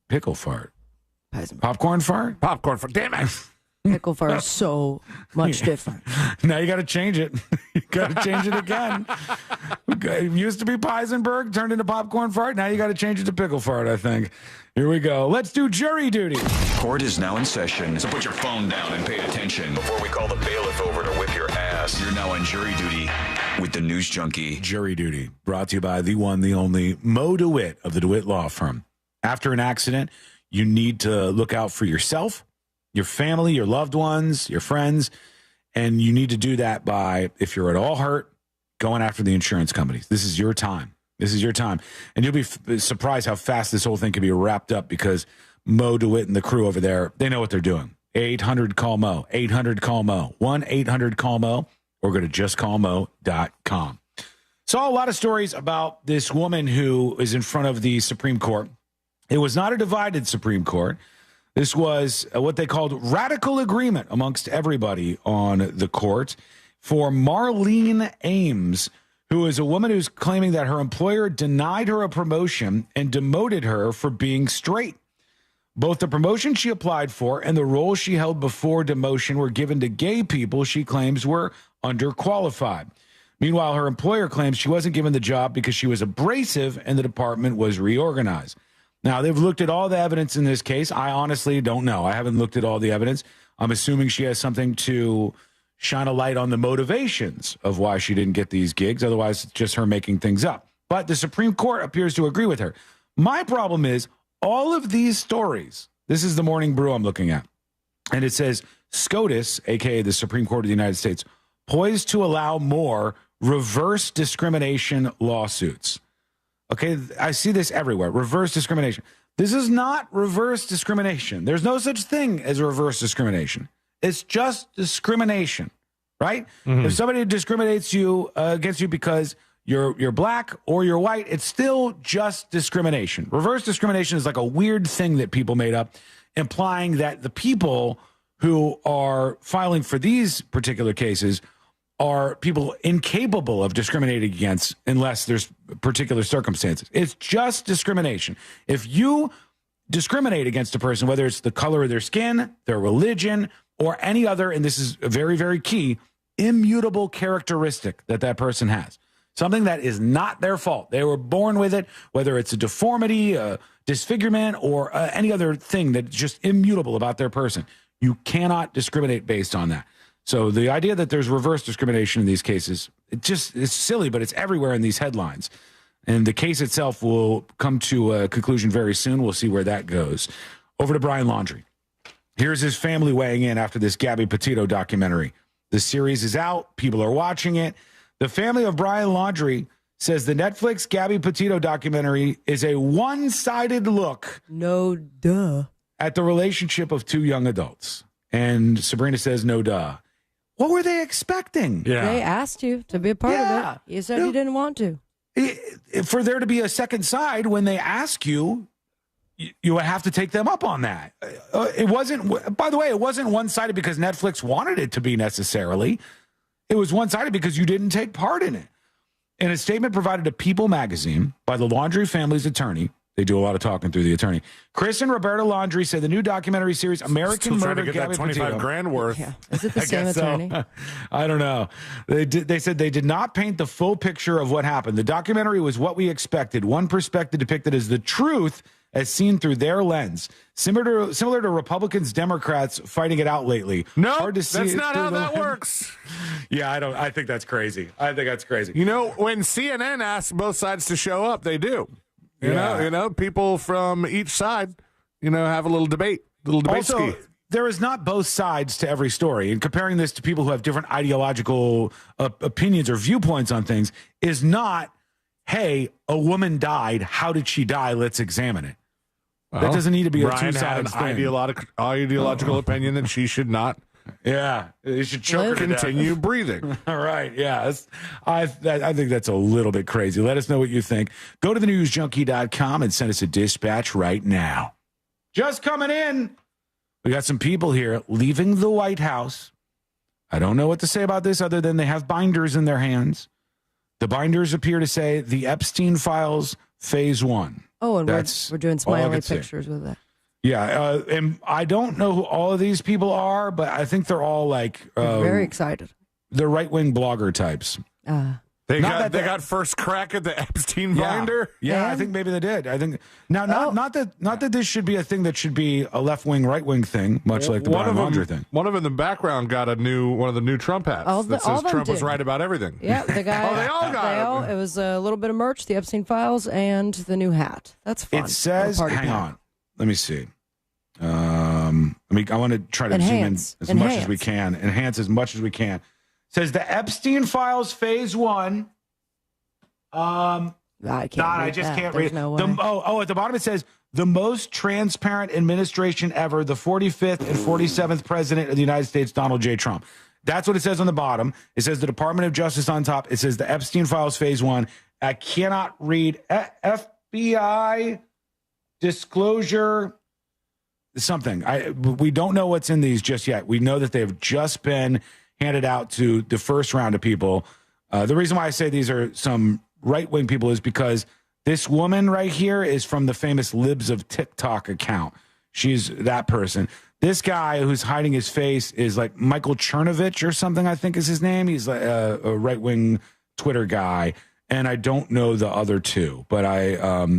Pickle fart. Popcorn fart? Popcorn fart. Damn it. Pickle fart is so much different. Now you got to change it. You got to change it again. It used to be Peisenberg, turned into popcorn fart. Now you got to change it to pickle fart, I think. Here we go. Let's do jury duty. Court is now in session, so put your phone down and pay attention before we call the bailiff over to whip your ass. You're now on jury duty with the News Junkie. Jury duty, brought to you by the one, the only Mo DeWitt of the DeWitt Law Firm. After an accident, you need to look out for yourself, your family, your loved ones, your friends, and you need to do that by, if you're at all hurt, going after the insurance companies. This is your time. This is your time. And you'll be surprised how fast this whole thing can be wrapped up because Mo DeWitt and the crew over there, they know what they're doing. 800-CALL-MO, 800-CALL-MO, 1-800-CALL-MO, or go to justcallmo.com. Saw a lot of stories about this woman who is in front of the Supreme Court. It was not a divided Supreme Court. This was what they called radical agreement amongst everybody on the court for Marlene Ames, who is a woman who's claiming that her employer denied her a promotion and demoted her for being straight. Both the promotion she applied for and the role she held before demotion were given to gay people she claims were underqualified. Meanwhile, her employer claims she wasn't given the job because she was abrasive and the department was reorganized. Now, they've looked at all the evidence in this case. I honestly don't know. I haven't looked at all the evidence. I'm assuming she has something to shine a light on the motivations of why she didn't get these gigs. Otherwise, it's just her making things up. But the Supreme Court appears to agree with her. My problem is all of these stories. This is the Morning Brew I'm looking at. And it says SCOTUS, a.k.a. the Supreme Court of the United States, poised to allow more reverse discrimination lawsuits. Okay, I see this everywhere. Reverse discrimination. This is not reverse discrimination. There's no such thing as reverse discrimination. It's just discrimination, right? If somebody discriminates you against you because you're black or you're white, it's still just discrimination. Reverse discrimination is like a weird thing that people made up, implying that the people who are filing for these particular cases are people incapable of discriminating against unless there's particular circumstances. It's just discrimination. If you discriminate against a person, whether it's the color of their skin, their religion, or any other, and this is very, very key, immutable characteristic that that person has, something that is not their fault. They were born with it, whether it's a deformity, a disfigurement, or any other thing that's just immutable about their person. You cannot discriminate based on that. So the idea that there's reverse discrimination in these cases, it's silly, but it's everywhere in these headlines. And the case itself will come to a conclusion very soon. We'll see where that goes. Over to Brian Laundrie. Here's his family weighing in after this Gabby Petito documentary. The series is out. People are watching it. The family of Brian Laundrie says the Netflix Gabby Petito documentary is a one-sided look. No duh. At the relationship of two young adults. And Sabrina says no duh. What were they expecting? Yeah. They asked you to be a part of it. You said you didn't want to. For there to be a second side, when they ask you, you would have to take them up on that. It wasn't, by the way, it wasn't one-sided because Netflix wanted it to be necessarily. It was one-sided because you didn't take part in it. In a statement provided to People magazine by the Laundrie family's attorney, they do a lot of talking through the attorney, Chris and Roberta Laundrie said the new documentary series American Still Murder trying to get that 25 grand worth. Yeah. Is it the same attorney? So. I don't know. They said they did not paint the full picture of what happened. The documentary was what we expected. One perspective depicted as the truth as seen through their lens. Similar to Republicans, Democrats fighting it out lately. No, hard to see that's not how that lens. works. Yeah, I think that's crazy. I think that's crazy. You know, when CNN asks both sides to show up, they do. You know, people from each side, have a little debate. Also, there is not both sides to every story. And comparing this to people who have different ideological opinions or viewpoints on things is not, hey, a woman died. How did she die? Let's examine it. That doesn't need to be a Brian had two-sided an thing. ideological opinion that she should not. Yeah, you should choke her to death. Continue breathing. All right, yeah. I think that's a little bit crazy. Let us know what you think. Go to thenewsjunkie.com and send us a dispatch right now. Just coming in, we got some people here leaving the White House. I don't know what to say about this other than they have binders in their hands. The binders appear to say the Epstein files phase 1. Oh, and we're doing smiley pictures with that. Yeah, and I don't know who all of these people are, but I think they're all like very excited. They're right-wing blogger types. They got first crack at the Epstein binder. Yeah, I think maybe they did. I think not that this should be a thing that should be a left-wing, right-wing thing, much like the Brian Laundrie thing. One of them in the background got one of the new Trump hats that says Trump was right about everything. Yeah, the guy. they all got it. It was a little bit of merch, the Epstein files, and the new hat. That's fun. It says, hang on, let me see. I want to try to zoom in as much as we can, enhance as much as we can. It says the Epstein files phase 1. I can't read. No way. At the bottom it says the most transparent administration ever, the 45th and 47th president of the United States, Donald J. Trump. That's what it says on the bottom. It says the Department of Justice on top. It says the Epstein files phase 1. I cannot read FBI disclosure something. We don't know what's in these just yet. We know that they've just been handed out to the first round of people. The reason why I say these are some right-wing people is because this woman right here is from the famous Libs of TikTok account. She's that person. This guy who's hiding his face is like Michael Chernovich or something, I think is his name. He's like a right-wing Twitter guy. And I don't know the other two, but I,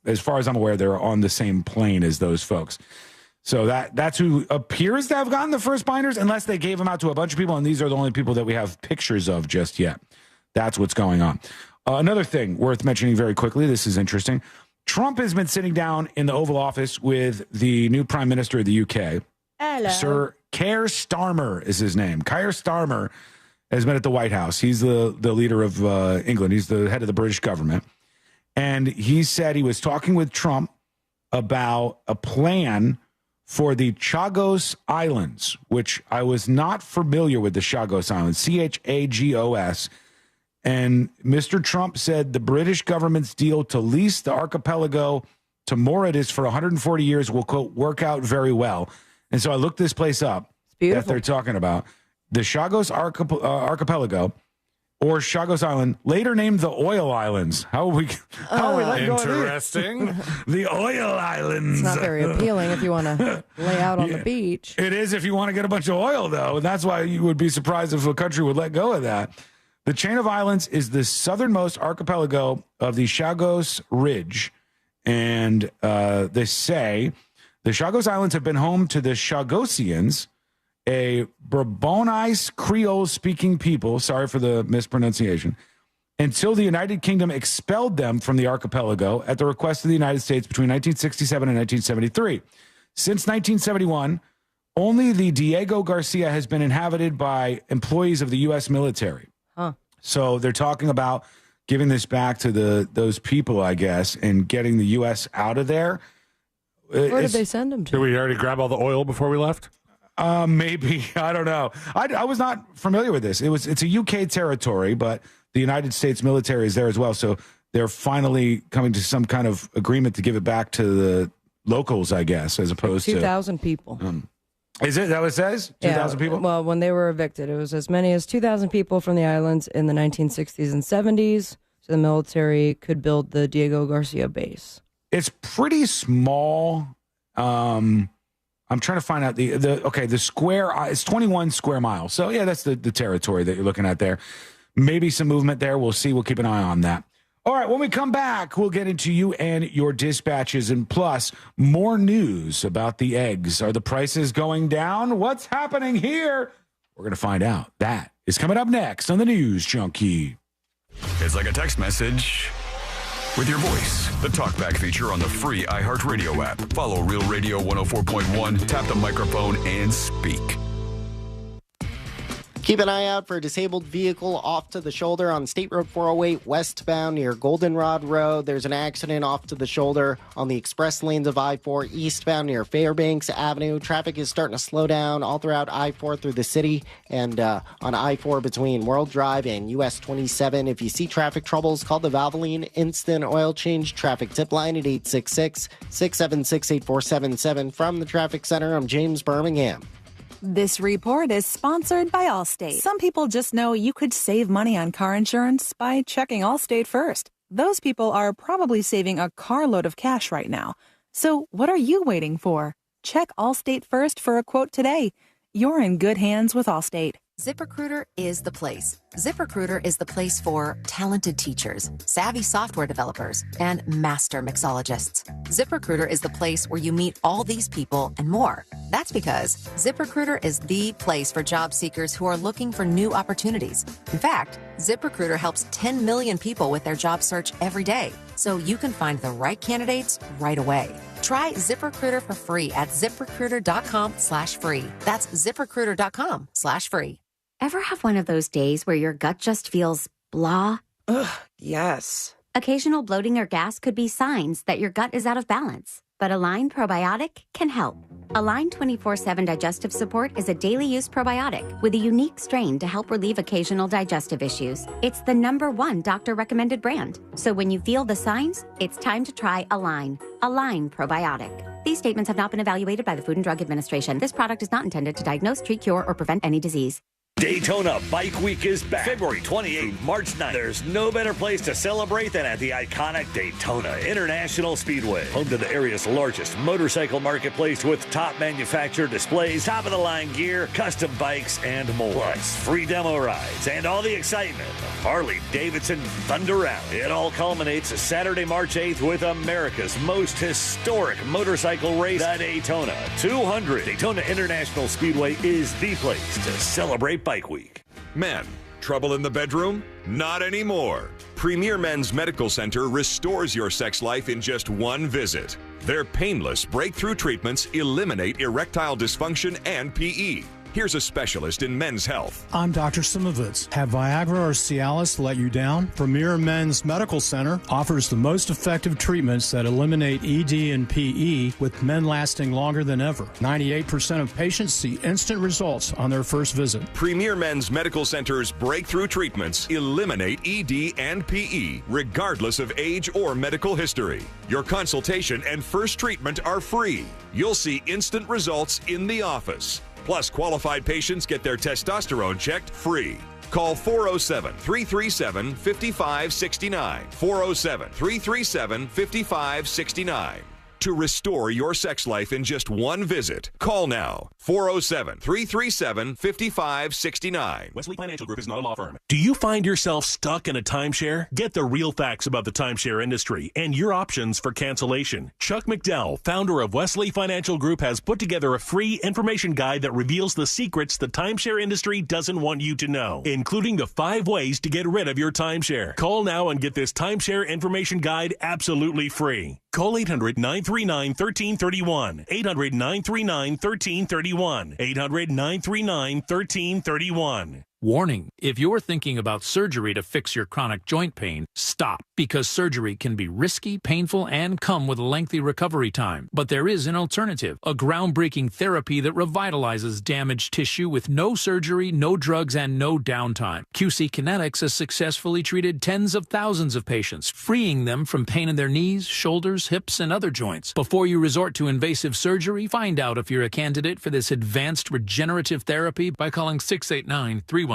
as far as I'm aware, they're on the same plane as those folks. So that's who appears to have gotten the first binders, unless they gave them out to a bunch of people, and these are the only people that we have pictures of just yet. That's what's going on. Another thing worth mentioning very quickly, this is interesting. Trump has been sitting down in the Oval Office with the new Prime Minister of the UK. Hello. Sir Keir Starmer is his name. Keir Starmer has been at the White House. He's the leader of England. He's the head of the British government. And he said he was talking with Trump about a plan for the Chagos Islands, which I was not familiar with the Chagos Islands, Chagos. And Mr. Trump said the British government's deal to lease the archipelago to Mauritius for 140 years will, quote, work out very well. And so I looked this place up that they're talking about. The Chagos Archipelago, or Chagos Island, later named the Oil Islands. How are we letting go of these? Interesting. The Oil Islands. It's not very appealing if you want to lay out on the beach. It is if you want to get a bunch of oil, though. And that's why you would be surprised if a country would let go of that. The chain of islands is the southernmost archipelago of the Chagos Ridge. And they say the Chagos Islands have been home to the Chagosians, a Bourbonese Creole-speaking people, sorry for the mispronunciation, until the United Kingdom expelled them from the archipelago at the request of the United States between 1967 and 1973. Since 1971, only the Diego Garcia has been inhabited by employees of the U.S. military. Huh. So they're talking about giving this back to those people, I guess, and getting the U.S. out of there. Where did they send them to? Did we already grab all the oil before we left? Maybe. I don't know. I was not familiar with this. It's a UK territory, but the United States military is there as well. So they're finally coming to some kind of agreement to give it back to the locals, I guess, as opposed to 2,000 people. Is it that what it says? 2,000 people? Well, when they were evicted, it was as many as 2,000 people from the islands in the 1960s and 70s. So the military could build the Diego Garcia base. It's pretty small. I'm trying to find out the square. It's 21 square miles. So yeah, that's the territory that you're looking at there. Maybe some movement there. We'll see. We'll keep an eye on that. All right. When we come back, we'll get into you and your dispatches, and plus more news about the eggs. Are the prices going down? What's happening here? We're going to find out. That is coming up next on the News Junkie. It's like a text message with your voice. The TalkBack feature on the free iHeartRadio app. Follow Real Radio 104.1, tap the microphone, and speak. Keep an eye out for a disabled vehicle off to the shoulder on State Road 408 westbound near Goldenrod Road. There's an accident off to the shoulder on the express lanes of I-4 eastbound near Fairbanks Avenue. Traffic is starting to slow down all throughout I-4 through the city and on I-4 between World Drive and US 27. If you see traffic troubles, call the Valvoline Instant Oil Change Traffic Tip Line at 866-676-8477. From the Traffic Center, I'm James Birmingham. This report is sponsored by Allstate. Some people just know you could save money on car insurance by checking Allstate first. Those people are probably saving a carload of cash right now. So what are you waiting for? Check Allstate first for a quote today. You're in good hands with Allstate. ZipRecruiter is the place. ZipRecruiter is the place for talented teachers, savvy software developers, and master mixologists. ZipRecruiter is the place where you meet all these people and more. That's because ZipRecruiter is the place for job seekers who are looking for new opportunities. In fact, ZipRecruiter helps 10 million people with their job search every day, so you can find the right candidates right away. Try ZipRecruiter for free at ZipRecruiter.com/free. That's ZipRecruiter.com/free. Ever have one of those days where your gut just feels blah? Ugh, yes. Occasional bloating or gas could be signs that your gut is out of balance, but Align Probiotic can help. Align 24/7 Digestive Support is a daily use probiotic with a unique strain to help relieve occasional digestive issues. It's the #1 doctor-recommended brand. So when you feel the signs, it's time to try Align. Align Probiotic. These statements have not been evaluated by the Food and Drug Administration. This product is not intended to diagnose, treat, cure, or prevent any disease. Daytona Bike Week is back. February 28th, March 9th. There's no better place to celebrate than at the iconic Daytona International Speedway. Home to the area's largest motorcycle marketplace with top manufacturer displays, top-of-the-line gear, custom bikes, and more. Plus, free demo rides and all the excitement of Harley-Davidson Thunder Round. It all culminates Saturday, March 8th with America's most historic motorcycle race, the Daytona 200. Daytona International Speedway is the place to celebrate Bike Week. Men, trouble in the bedroom? Not anymore. Premier Men's Medical Center restores your sex life in just one visit. Their painless breakthrough treatments eliminate erectile dysfunction and PE. Here's a specialist in men's health. I'm Dr. Simovitz. Have Viagra or Cialis let you down? Premier Men's Medical Center offers the most effective treatments that eliminate ED and PE, with men lasting longer than ever. 98% of patients see instant results on their first visit. Premier Men's Medical Center's breakthrough treatments eliminate ED and PE, regardless of age or medical history. Your consultation and first treatment are free. You'll see instant results in the office. Plus, qualified patients get their testosterone checked free. Call 407-337-5569. 407-337-5569. To restore your sex life in just one visit, call now. 407-337-5569. Wesley Financial Group is not a law firm. Do you find yourself stuck in a timeshare? Get the real facts about the timeshare industry and your options for cancellation. Chuck McDowell, founder of Wesley Financial Group, has put together a free information guide that reveals the secrets the timeshare industry doesn't want you to know, including the 5 ways to get rid of your timeshare. Call now and get this timeshare information guide absolutely free. Call 800-939-1331. 800-939-1331. 800-939-1331. Warning, if you're thinking about surgery to fix your chronic joint pain, stop, because surgery can be risky, painful, and come with a lengthy recovery time. But there is an alternative, a groundbreaking therapy that revitalizes damaged tissue with no surgery, no drugs, and no downtime. QC Kinetics has successfully treated tens of thousands of patients, freeing them from pain in their knees, shoulders, hips, and other joints. Before you resort to invasive surgery, find out if you're a candidate for this advanced regenerative therapy by calling 689-314-7578.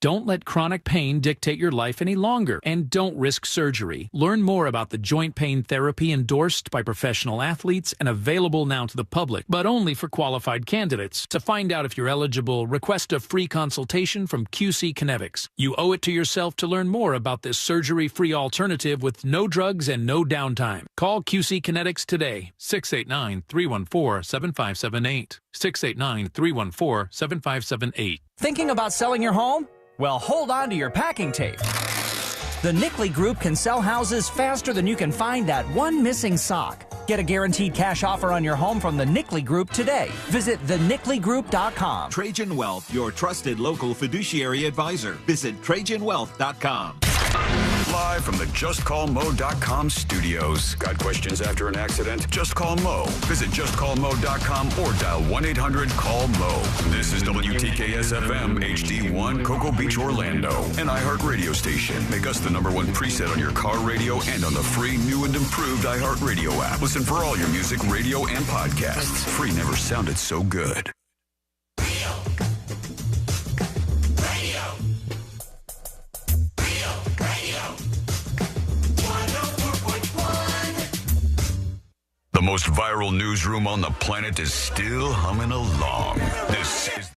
Don't let chronic pain dictate your life any longer, and don't risk surgery. Learn more about the joint pain therapy endorsed by professional athletes and available now to the public, but only for qualified candidates. To find out if you're eligible, request a free consultation from QC Kinetics. You owe it to yourself to learn more about this surgery-free alternative with no drugs and no downtime. Call QC Kinetics today, 689-314-7578. 689-314-7578. Thinking about selling your home? Well, hold on to your packing tape. The Nicki Group can sell houses faster than you can find that one missing sock. Get a guaranteed cash offer on your home from the Nicki Group today. Visit thenicklygroup.com. Trajan Wealth, your trusted local fiduciary advisor. Visit TrajanWealth.com. Live from the JustCallMo.com studios. Got questions after an accident? Just call Mo. Visit JustCallMo.com or dial 1-800-CALL-MO. This is WTKS-FM HD1 Cocoa Beach, Orlando. An iHeart radio station. Make us the #1 preset on your car radio and on the free new and improved iHeart radio app. Listen for all your music, radio, and podcasts. Free never sounded so good. The most viral newsroom on the planet is still humming along. This is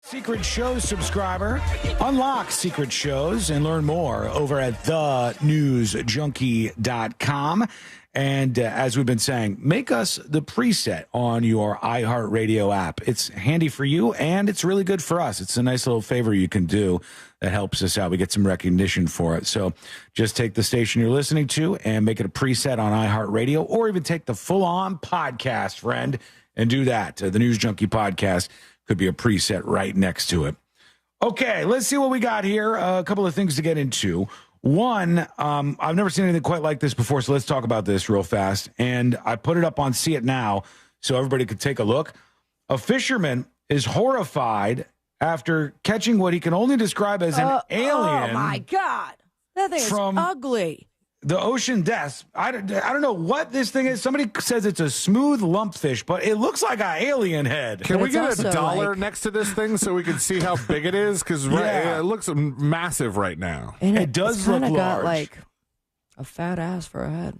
Secret Shows subscriber. Unlock Secret Shows and learn more over at thenewsjunkie.com. And as we've been saying, make us the preset on your iHeartRadio app. It's handy for you, and it's really good for us. It's a nice little favor you can do that helps us out. We get some recognition for it. So just take the station you're listening to and make it a preset on iHeartRadio, or even take the full-on podcast, friend, and do that. The News Junkie podcast could be a preset right next to it. Okay, let's see what we got here. A couple of things to get into. One, I've never seen anything quite like this before, so let's talk about this real fast. And I put it up on See It Now so everybody could take a look. A fisherman is horrified after catching what he can only describe as an alien. Oh, my God. That thing is ugly. The ocean depths. I don't know what this thing is. Somebody says it's a smooth lumpfish, but it looks like an alien head. Can we get a dollar next to this thing so we can see how big it is? Because it looks massive right now. And it does look large. Got like a fat ass for a head.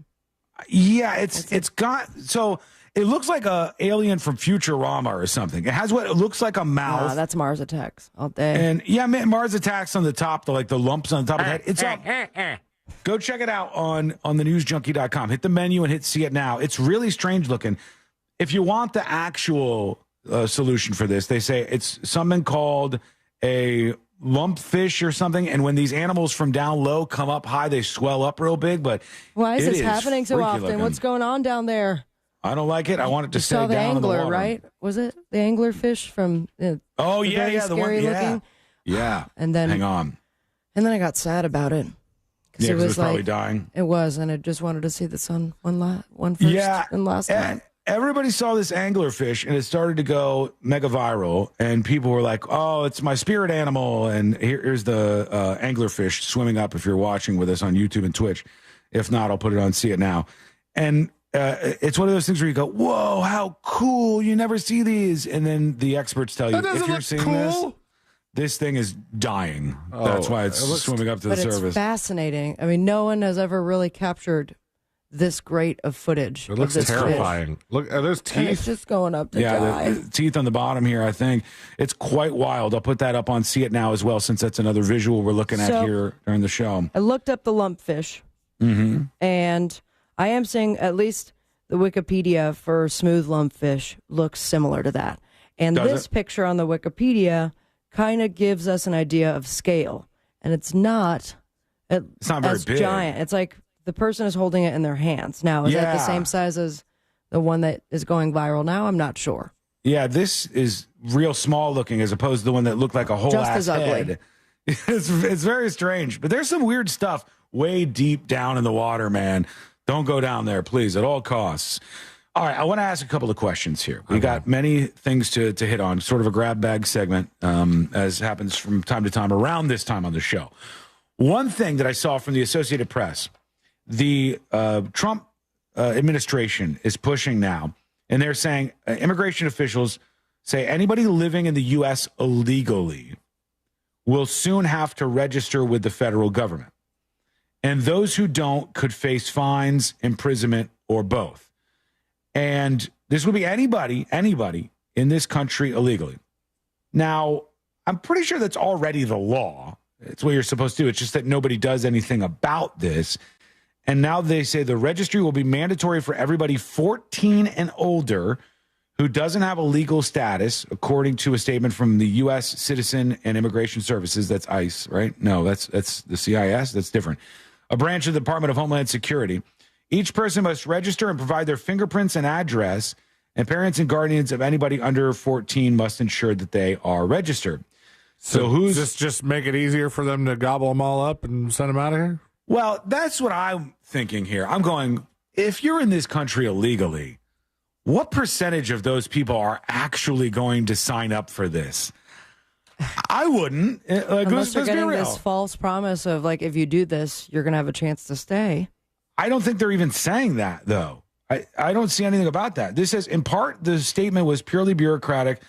Yeah, it's got so it looks like a alien from Futurama or something. It has what it looks like a mouth. That's Mars Attacks all day. And yeah, Mars Attacks on the top, the lumps on the top of the head. It's up. Go check it out on thenewsjunkie.com. Hit the menu and hit See It Now. It's really strange looking. If you want the actual solution for this, they say it's something called a lumpfish or something. And when these animals from down low come up high, they swell up real big. But why is this happening so often? Looking. What's going on down there? I don't like it. I want it to stay down angler, in the water. Right? Was it the angler fish from? The one. Looking? Yeah. And then hang on. And then I got sad about it. Yeah, because it was probably dying. It was, and I just wanted to see the sun one first and last time. Everybody saw this anglerfish, and it started to go mega viral, and people were like, oh, it's my spirit animal, and here's the anglerfish swimming up if you're watching with us on YouTube and Twitch. If not, I'll put it on See It Now. And it's one of those things where you go, whoa, how cool, you never see these. And then the experts tell you, if you're seeing this thing is dying. That's why it's swimming up to the surface. It's fascinating. I mean, no one has ever really captured this great of footage. It looks terrifying. Fish. Look, are those teeth? And it's just going up to die. The teeth on the bottom here, I think. It's quite wild. I'll put that up on See It Now as well, since that's another visual we're looking at here during the show. I looked up the lumpfish, and I am saying at least the Wikipedia for smooth lumpfish looks similar to that. And this picture on the Wikipedia kind of gives us an idea of scale, and it's not very big. Giant. It's like the person is holding it in their hands. Now, is that the same size as the one that is going viral now? I'm not sure. Yeah, this is real small looking as opposed to the one that looked like a whole just ass as ugly. head. It's very strange, but there's some weird stuff way deep down in the water, man. Don't go down there, please, at all costs. All right, I want to ask a couple of questions here. We got many things to hit on, sort of a grab bag segment, as happens from time to time around this time on the show. One thing that I saw from the Associated Press, the Trump administration is pushing now, and they're saying immigration officials say anybody living in the U.S. illegally will soon have to register with the federal government. And those who don't could face fines, imprisonment, or both. And this would be anybody in this country illegally. Now, I'm pretty sure that's already the law. It's what you're supposed to do. It's just that nobody does anything about this. And now they say the registry will be mandatory for everybody 14 and older who doesn't have a legal status, according to a statement from the U.S. Citizen and Immigration Services. That's ICE, right? No, that's the CIS. That's different. A branch of the Department of Homeland Security. Each person must register and provide their fingerprints and address, and parents and guardians of anybody under 14 must ensure that they are registered. So who's this? Just make it easier for them to gobble them all up and send them out of here? Well, that's what I'm thinking here. I'm going, if you're in this country illegally, what percentage of those people are actually going to sign up for this? I wouldn't. Unless they're getting this false promise of, like, if you do this, you're going to have a chance to stay. I don't think they're even saying that, though. I don't see anything about that. This says, in part, the statement was purely bureaucratic.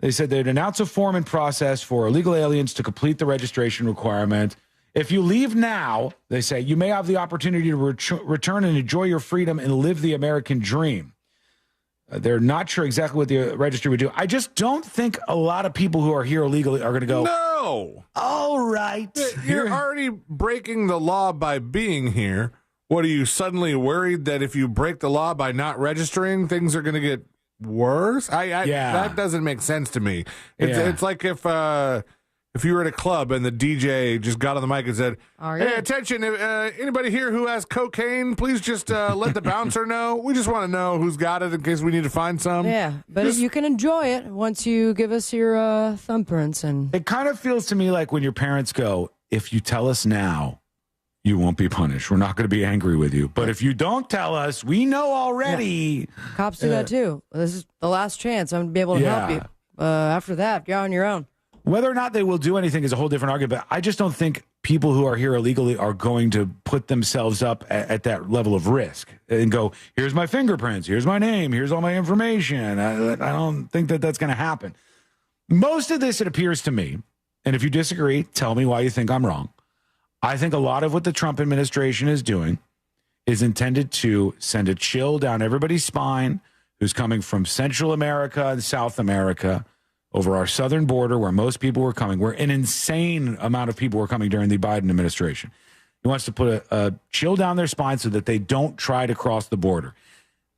They said they'd announce a form and process for illegal aliens to complete the registration requirement. If you leave now, they say, you may have the opportunity to return and enjoy your freedom and live the American dream. They're not sure exactly what the registry would do. I just don't think a lot of people who are here illegally are going to go, no. All right. You're already breaking the law by being here. What, are you suddenly worried that if you break the law by not registering, things are going to get worse? That doesn't make sense to me. It's like if you were at a club and the DJ just got on the mic and said, hey, attention, anybody here who has cocaine, please just let the bouncer know. We just want to know who's got it in case we need to find some. Yeah, but you can enjoy it once you give us your thumbprints. And it kind of feels to me like when your parents go, if you tell us now, you won't be punished. We're not going to be angry with you. But if you don't tell us, we know already. Yeah. Cops do that too. This is the last chance. I'm going to be able to help you. After that, you're on your own. Whether or not they will do anything is a whole different argument. But I just don't think people who are here illegally are going to put themselves up at that level of risk and go, here's my fingerprints, here's my name, here's all my information. I don't think that that's going to happen. Most of this, it appears to me, and if you disagree, tell me why you think I'm wrong. I think a lot of what the Trump administration is doing is intended to send a chill down everybody's spine who's coming from Central America and South America over our southern border where most people were coming, where an insane amount of people were coming during the Biden administration. He wants to put a chill down their spine so that they don't try to cross the border.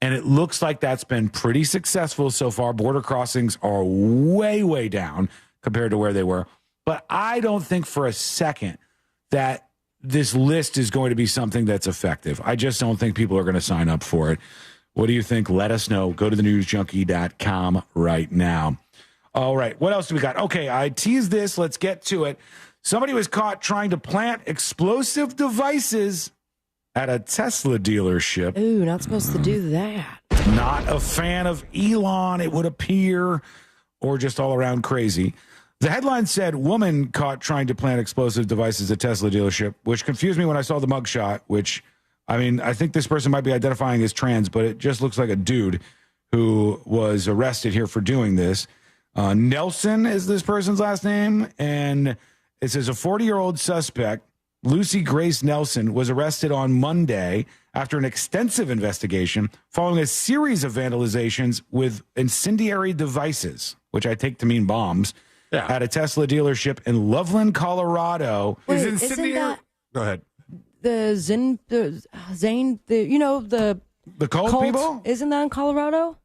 And it looks like that's been pretty successful so far. Border crossings are way, way down compared to where they were. But I don't think for a second that this list is going to be something that's effective. I just don't think people are going to sign up for it. What do you think? Let us know. Go to thenewsjunkie.com right now. All right. What else do we got? Okay, I teased this. Let's get to it. Somebody was caught trying to plant explosive devices at a Tesla dealership. Ooh, not supposed to do that. Not a fan of Elon, it would appear, or just all around crazy. The headline said, woman caught trying to plant explosive devices at Tesla dealership, which confused me when I saw the mugshot, which, I mean, I think this person might be identifying as trans, but it just looks like a dude who was arrested here for doing this. Nelson is this person's last name, and it says a 40-year-old suspect, Lucy Grace Nelson, was arrested on Monday after an extensive investigation following a series of vandalizations with incendiary devices, which I take to mean bombs, at a Tesla dealership in Loveland, Colorado. Wait, isn't that Go ahead. the Zane, you know, the cult people? Isn't that in Colorado?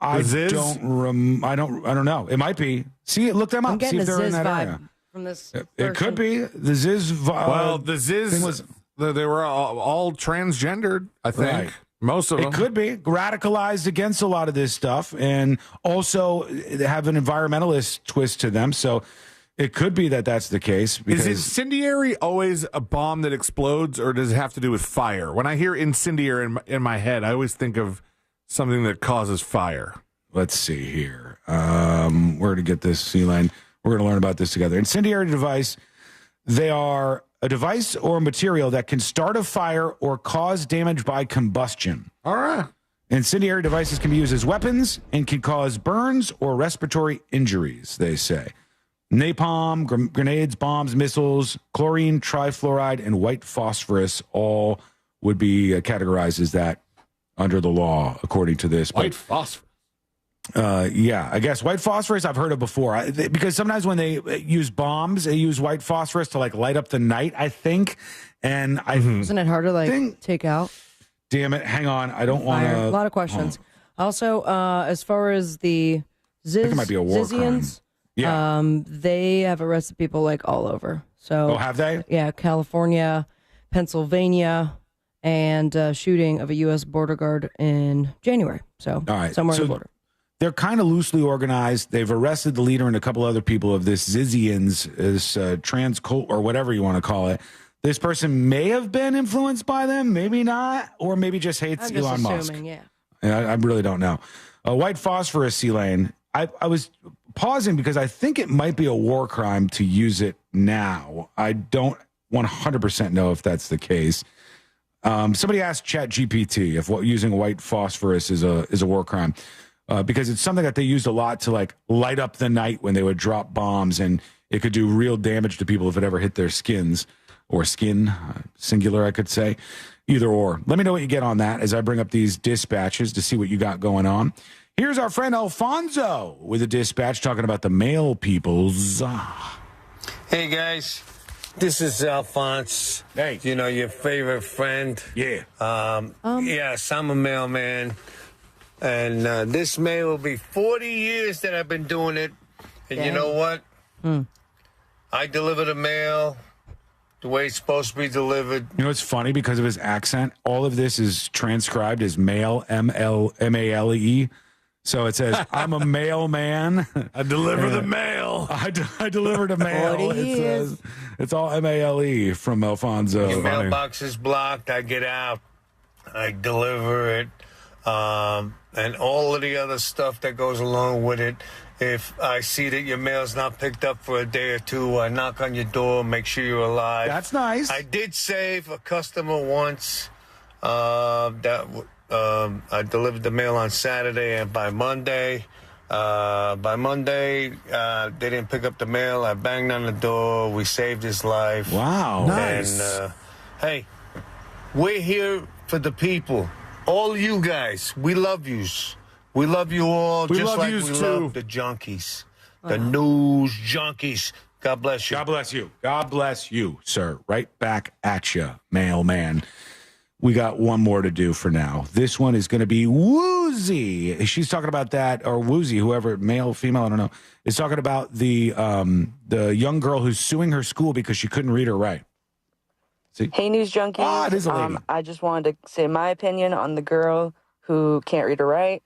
I don't know. It might be. See, look them up. I'm getting See if a they're in Ziz that vibe area. from this. It could be the Ziz. Well, the Ziz thing was they were all transgendered. I think Right. most of them. It could be radicalized against a lot of this stuff, and also have an environmentalist twist to them. So it could be that that's the case. Is incendiary always a bomb that explodes, or does it have to do with fire? When I hear incendiary in my head, I always think of something that causes fire. Let's see here. Where to get this, C-Line? We're going to learn about this together. Incendiary device, they are a device or material that can start a fire or cause damage by combustion. All right. Incendiary devices can be used as weapons and can cause burns or respiratory injuries, they say. Napalm, grenades, bombs, missiles, chlorine, trifluoride, and white phosphorus all would be categorized as that under the law, according to this. White phosphorus. Yeah, I guess white phosphorus I've heard of before because sometimes when they use bombs, they use white phosphorus to like light up the night, I think. And isn't it hard to like take out? Damn it. Hang on. I don't want to. A lot of questions. Also, as far as the I think it might be a war crime. Yeah. They have arrested people like all over. So, have they? Yeah, California, Pennsylvania, and shooting of a U.S. border guard in January. So, all right. Somewhere on the border. They're kind of loosely organized. They've arrested the leader and a couple other people of this Zizians, this trans cult or whatever you want to call it. This person may have been influenced by them, maybe not, or maybe just hates Elon Musk. Yeah. I really don't know. White phosphorus, Elaine. I was pausing because I think it might be a war crime to use it now. I don't 100% know if that's the case. Somebody asked ChatGPT if using white phosphorus is a war crime. Because it's something that they used a lot to like light up the night when they would drop bombs, and it could do real damage to people if it ever hit their skins or skin, singular, I could say. Either or. Let me know what you get on that as I bring up these dispatches to see what you got going on. Here's our friend Alfonso with a dispatch talking about the male peoples. Hey, guys. This is Alphonse. Hey. You know, your favorite friend. Yeah. Yes, I'm a mailman. And this May will be 40 years that I've been doing it. And you know what? I deliver the mail the way it's supposed to be delivered. You know, it's funny because of his accent. All of this is transcribed as male, M-L-M-A-L-E. So it says, I'm a mailman. I deliver the mail. I deliver the mail. It's all M-A-L-E from Alfonso. Your mailbox is blocked. I get out. I deliver it. And all of the other stuff that goes along with it. If I see that your mail's not picked up for a day or two, I knock on your door, make sure you're alive. That's nice. I did save a customer once. I delivered the mail on Saturday, and by Monday, they didn't pick up the mail. I banged on the door. We saved his life. Wow. Nice. And, hey, we're here for the people. All you guys, we love yous. We love you all, We just love like yous we too. love the junkies, the news junkies. God bless you. God bless you. God bless you, sir. Right back at you, mailman. We got one more to do for now. This one is going to be Woozy. She's talking about that, or Woozy, whoever, male, female, I don't know, is talking about the young girl who's suing her school because she couldn't read or write. See? Hey, News Junkies. It is a lady. I just wanted to say my opinion on the girl who can't read or write.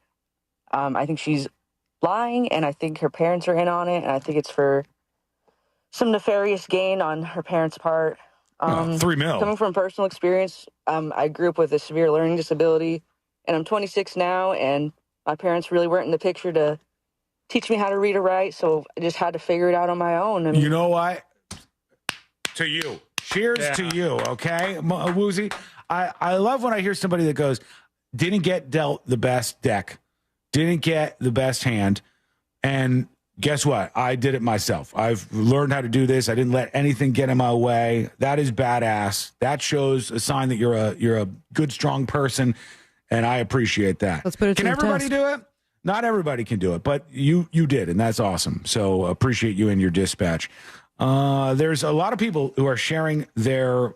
I think she's lying, and I think her parents are in on it, and I think it's for some nefarious gain on her parents' part. $3 million. Coming from personal experience, I grew up with a severe learning disability, and I'm 26 now, and my parents really weren't in the picture to teach me how to read or write, so I just had to figure it out on my own. You know what? To you. Cheers to you, okay, Woozy? I love when I hear somebody that goes, didn't get dealt the best deck, didn't get the best hand, and guess what? I did it myself. I've learned how to do this. I didn't let anything get in my way. That is badass. That shows a sign that you're a good, strong person, and I appreciate that. Let's put it to Can the everybody test. do it? Not everybody can do it, but you did, and that's awesome. So appreciate you and your dispatch. There's a lot of people who are sharing their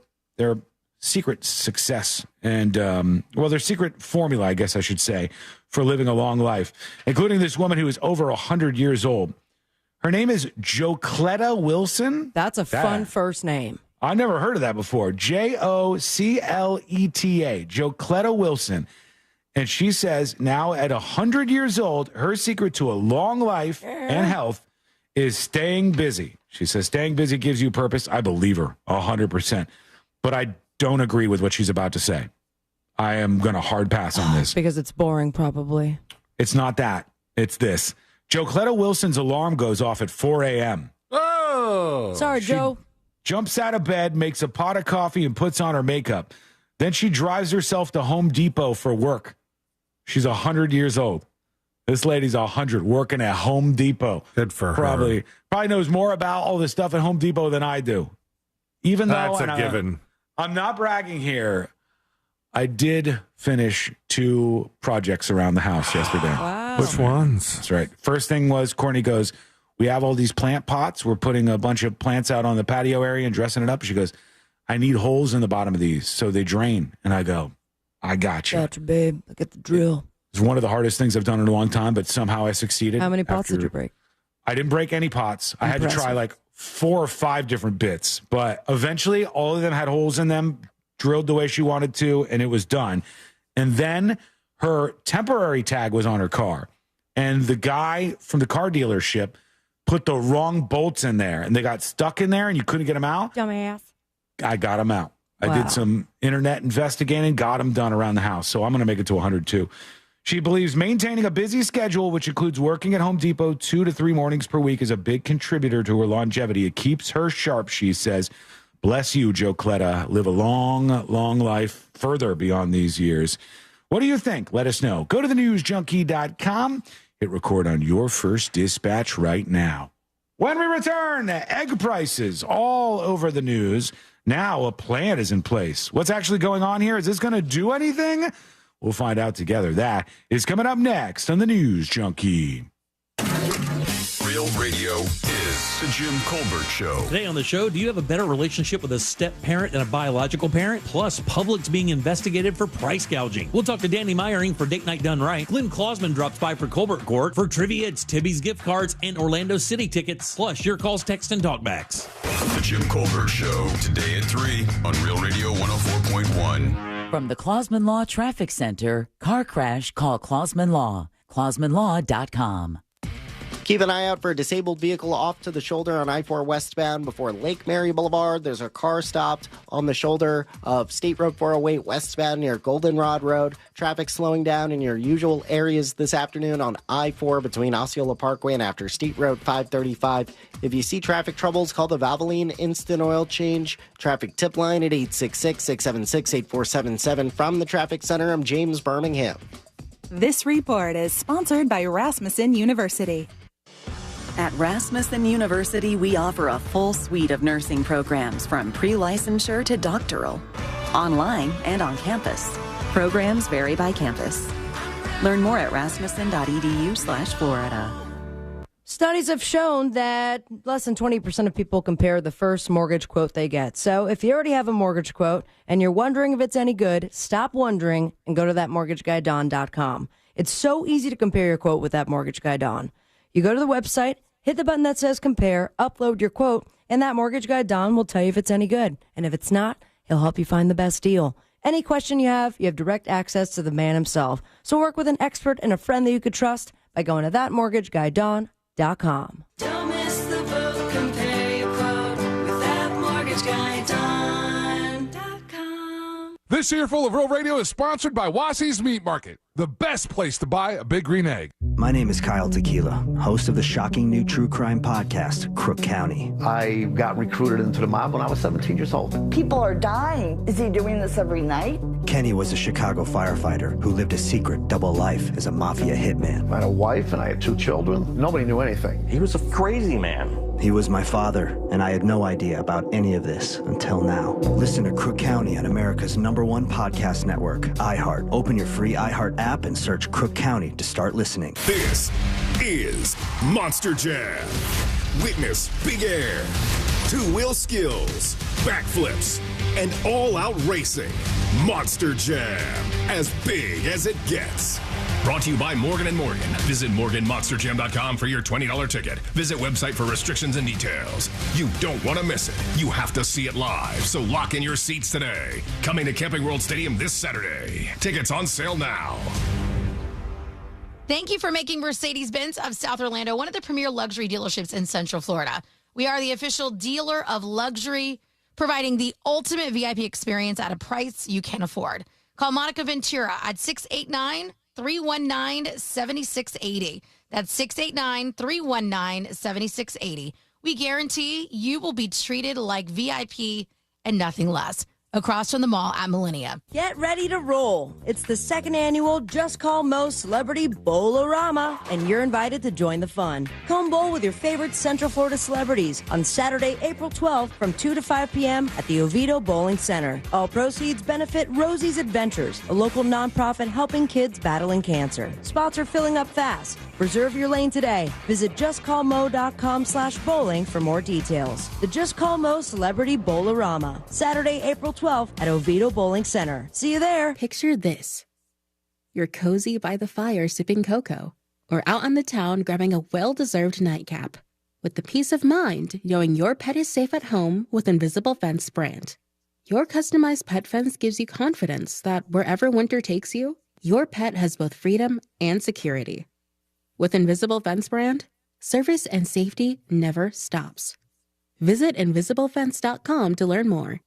secret success and, their secret formula, I guess I should say, for living a long life, including this woman who is over 100 years old. Her name is Jocletta Wilson. That's a fun first name. I never heard of that before. Jocletta, Jocletta Wilson. And she says now at 100 years old, her secret to a long life and health is staying busy. She says staying busy gives you purpose. I believe her 100%. But I don't agree with what she's about to say. I am going to hard pass on this. Because it's boring, probably. It's not that. It's this. Jocletta Wilson's alarm goes off at 4 a.m. Oh. Sorry, Joe. Jumps out of bed, makes a pot of coffee, and puts on her makeup. Then she drives herself to Home Depot for work. She's 100 years old. This lady's 100, working at Home Depot. Good for her. Probably knows more about all this stuff at Home Depot than I do. Even though that's a given. I'm not bragging here. I did finish 2 projects around the house yesterday. Wow. Which ones? That's right. First thing was Courtney goes, we have all these plant pots. We're putting a bunch of plants out on the patio area and dressing it up. She goes, I need holes in the bottom of these so they drain. And I go, I got you. Gotcha, babe. I get the drill. It's one of the hardest things I've done in a long time, but somehow I succeeded. How many pots did you break? I didn't break any pots. I had to try like 4 or 5 different bits, but eventually all of them had holes in them, drilled the way she wanted to, and it was done. And then her temporary tag was on her car, and the guy from the car dealership put the wrong bolts in there, and they got stuck in there, and you couldn't get them out. Dumbass. I got them out. Wow. I did some internet investigating, got them done around the house, so I'm going to make it to 100 too. She believes maintaining a busy schedule, which includes working at Home Depot 2 to 3 mornings per week, is a big contributor to her longevity. It keeps her sharp, she says. Bless you, Joe Cletta. Live a long, long life further beyond these years. What do you think? Let us know. Go to thenewsjunkie.com. Hit record on your first dispatch right now. When we return, egg prices all over the news. Now a plan is in place. What's actually going on here? Is this going to do anything? We'll find out together. That is coming up next on the News Junkie. Real Radio is the Jim Colbert Show. Today on the show, do you have a better relationship with a step-parent than a biological parent? Plus, Publix being investigated for price gouging. We'll talk to Danny Meyering for Date Night Done Right. Glenn Klausman drops by for Colbert Court. For trivia, it's Tibby's gift cards and Orlando City tickets. Plus, your calls, text, and talkbacks. The Jim Colbert Show, today at 3 on Real Radio 104.1. From the Klausman Law Traffic Center, car crash, call Klausman Law. KlausmanLaw.com. Keep an eye out for a disabled vehicle off to the shoulder on I-4 westbound before Lake Mary Boulevard. There's a car stopped on the shoulder of State Road 408 westbound near Goldenrod Road. Traffic slowing down in your usual areas this afternoon on I-4 between Osceola Parkway and after State Road 535. If you see traffic troubles, call the Valvoline Instant Oil Change Traffic Tip Line at 866-676-8477. From the Traffic Center, I'm James Birmingham. This report is sponsored by Rasmussen University. At Rasmussen University, we offer a full suite of nursing programs from pre-licensure to doctoral, online and on campus. Programs vary by campus. Learn more at rasmussen.edu/Florida. Studies have shown that less than 20% of people compare the first mortgage quote they get. So if you already have a mortgage quote and you're wondering if it's any good, stop wondering and go to thatmortgageguyDon.com. It's so easy to compare your quote with That Mortgage Guy Don. You go to the website, hit the button that says compare, upload your quote, and That Mortgage Guy Don will tell you if it's any good. And if it's not, he'll help you find the best deal. Any question you have direct access to the man himself. So work with an expert and a friend that you could trust by going to thatmortgageguyDon.com. Don't miss the boat, compare your quote with thatmortgageguyDon.com. This earful of Real Radio is sponsored by Wassey's Meat Market, the best place to buy a big green egg. My name is Kyle Tequila, host of the shocking new true crime podcast, Crook County. I got recruited into the mob when I was 17 years old. People are dying. Is he doing this every night? Kenny was a Chicago firefighter who lived a secret double life as a mafia hitman. I had a wife and I had 2 children. Nobody knew anything. He was a crazy man. He was my father, and I had no idea about any of this until now. Listen to Crook County on America's #1 podcast network, iHeart. Open your free iHeart app and search Crook County to start listening. This is Monster Jam. Witness big air, 2-wheel skills, backflips, and all-out racing. Monster Jam, as big as it gets. Brought to you by Morgan & Morgan. Visit MorganMonsterJam.com for your $20 ticket. Visit website for restrictions and details. You don't want to miss it. You have to see it live, so lock in your seats today. Coming to Camping World Stadium this Saturday. Tickets on sale now. Thank you for making Mercedes-Benz of South Orlando one of the premier luxury dealerships in Central Florida. We are the official dealer of luxury, providing the ultimate VIP experience at a price you can afford. Call Monica Ventura at 689-319-7680. That's 689-319-7680. We guarantee you will be treated like VIP and nothing less. across from the mall at Millennia. Get ready to roll. It's the second annual Just Call Mo Celebrity Bowl-orama, and you're invited to join the fun. Come bowl with your favorite Central Florida celebrities on Saturday, April 12th from 2 to 5 p.m. at the Oviedo Bowling Center. All proceeds benefit Rosie's Adventures, a local nonprofit helping kids battling cancer. Spots are filling up fast. Reserve your lane today. Visit justcallmo.com/bowling for more details. The Just Call Mo Celebrity Bowl-orama, Saturday, April 12th at Oviedo Bowling Center. See you there. Picture this. You're cozy by the fire sipping cocoa, or out on the town grabbing a well-deserved nightcap, with the peace of mind knowing your pet is safe at home with Invisible Fence brand. Your customized pet fence gives you confidence that wherever winter takes you, your pet has both freedom and security. With Invisible Fence brand, service and safety never stops. Visit invisiblefence.com to learn more.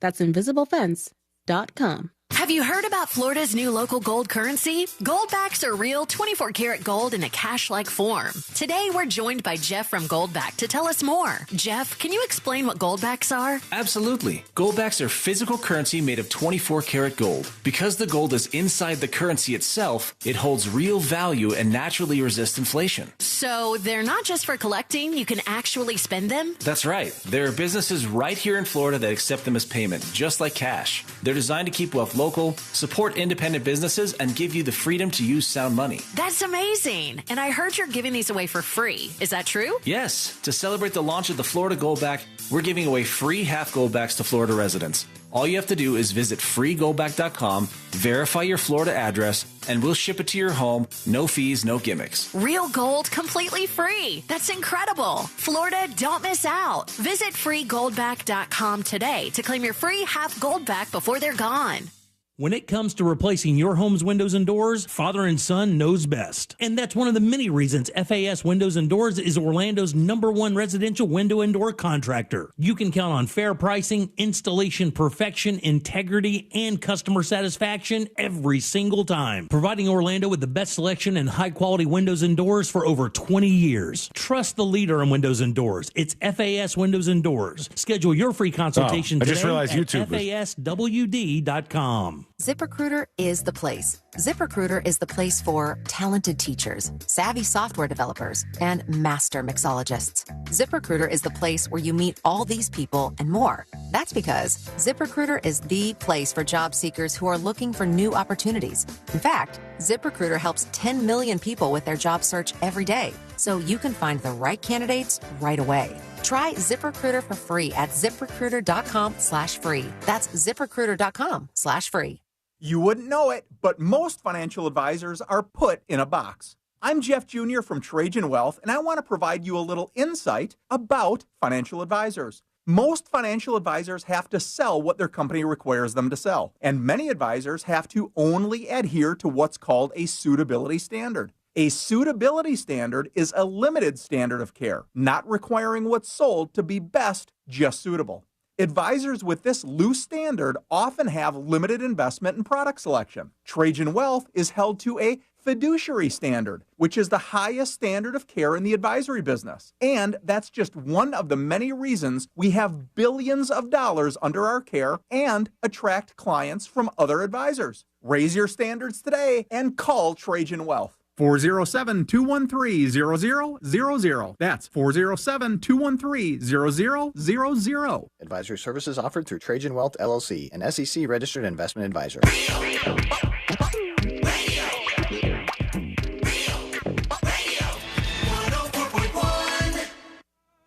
That's invisiblefence.com. Have you heard about Florida's new local gold currency? Goldbacks are real 24-karat gold in a cash-like form. Today, we're joined by Jeff from Goldback to tell us more. Jeff, can you explain what goldbacks are? Absolutely. Goldbacks are physical currency made of 24-karat gold. Because the gold is inside the currency itself, it holds real value and naturally resists inflation. So they're not just for collecting, you can actually spend them? That's right. There are businesses right here in Florida that accept them as payment, just like cash. They're designed to keep wealth local, support independent businesses, and give you the freedom to use sound money. That's amazing. And I heard you're giving these away for free. Is that true? Yes. To celebrate the launch of the Florida Goldback, we're giving away free half Goldbacks to Florida residents. All you have to do is visit freegoldback.com, verify your Florida address, and we'll ship it to your home. No fees, no gimmicks. Real gold completely free. That's incredible. Florida, don't miss out. Visit freegoldback.com today to claim your free half Goldback before they're gone. When it comes to replacing your home's windows and doors, Father and Son knows best. And that's one of the many reasons FAS Windows and Doors is Orlando's #1 residential window and door contractor. You can count on fair pricing, installation perfection, integrity, and customer satisfaction every single time. Providing Orlando with the best selection and high-quality windows and doors for over 20 years. Trust the leader in windows and doors. It's FAS Windows and Doors. Schedule your free consultation today at faswd.com. ZipRecruiter is the place. ZipRecruiter is the place for talented teachers, savvy software developers, and master mixologists. ZipRecruiter is the place where you meet all these people and more. That's because ZipRecruiter is the place for job seekers who are looking for new opportunities. In fact, ZipRecruiter helps 10 million people with their job search every day, so you can find the right candidates right away. Try ZipRecruiter for free at ZipRecruiter.com/free. That's ZipRecruiter.com/free. You wouldn't know it, but most financial advisors are put in a box. I'm Jeff Jr. from Trajan Wealth, and I want to provide you a little insight about financial advisors. Most financial advisors have to sell what their company requires them to sell, and many advisors have to only adhere to what's called a suitability standard. A suitability standard is a limited standard of care, not requiring what's sold to be best, just suitable. Advisors with this loose standard often have limited investment and product selection. Trajan Wealth is held to a fiduciary standard, which is the highest standard of care in the advisory business. And that's just one of the many reasons we have billions of dollars under our care and attract clients from other advisors. Raise your standards today and call Trajan Wealth. 407-213-0000. That's 407-213-0000. Advisory services offered through Trajan Wealth, LLC, an SEC-registered investment advisor.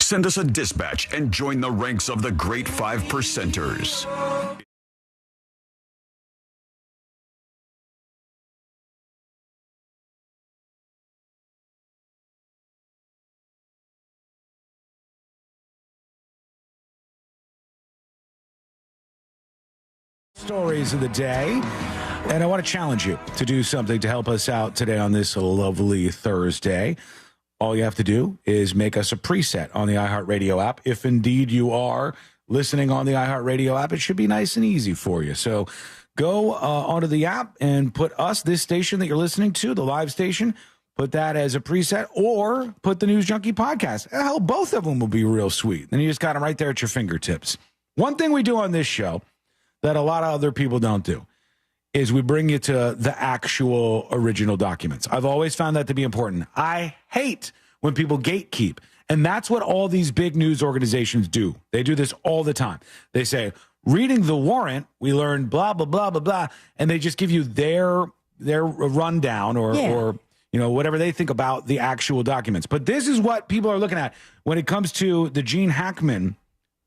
Send us a dispatch and join the ranks of the great 5%ers. Stories of the day, and I want to challenge you to do something to help us out today on this lovely Thursday. All you have to do is make us a preset on the iHeartRadio app. If indeed you are listening on the iHeartRadio app, it should be nice and easy for you. So go onto the app and put us, this station that you're listening to, the live station, put that as a preset, or put the News Junkie podcast. Hell, both of them will be real sweet. Then you just got them right there at your fingertips. One thing we do on this show that a lot of other people don't do is we bring you to the actual original documents. I've always found that to be important. I hate when people gatekeep. And that's what all these big news organizations do. They do this all the time. They say, reading the warrant, we learned blah, blah, blah, blah, blah. And they just give you their rundown or you know, whatever they think about the actual documents. But this is what people are looking at when it comes to the Gene Hackman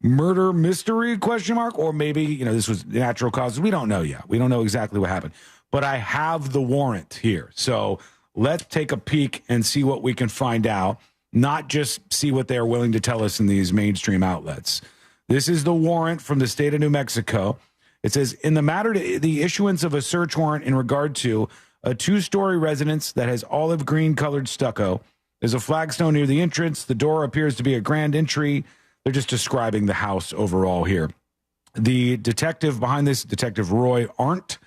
murder mystery, ? Or maybe, you know, this was natural causes. We don't know yet. We don't know exactly what happened. But I have the warrant here. So let's take a peek and see what we can find out, not just see what they're willing to tell us in these mainstream outlets. This is the warrant from the state of New Mexico. It says, in the matter to the issuance of a search warrant in regard to a 2-story residence that has olive green colored stucco. There's a flagstone near the entrance. The door appears to be a grand entry. They're just describing the house overall here. The detective behind this, Detective Roy Arndt,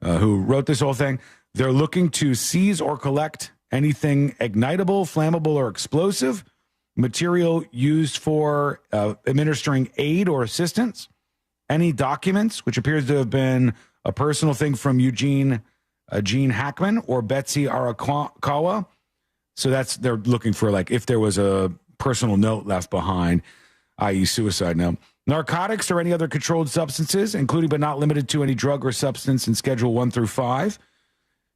who wrote this whole thing, they're looking to seize or collect anything ignitable, flammable, or explosive, material used for administering aid or assistance, any documents, which appears to have been a personal thing from Gene Hackman or Betsy Arakawa. So they're looking for, like, if there was a personal note left behind, i.e. suicide note. Narcotics or any other controlled substances, including but not limited to any drug or substance in Schedule 1 through 5.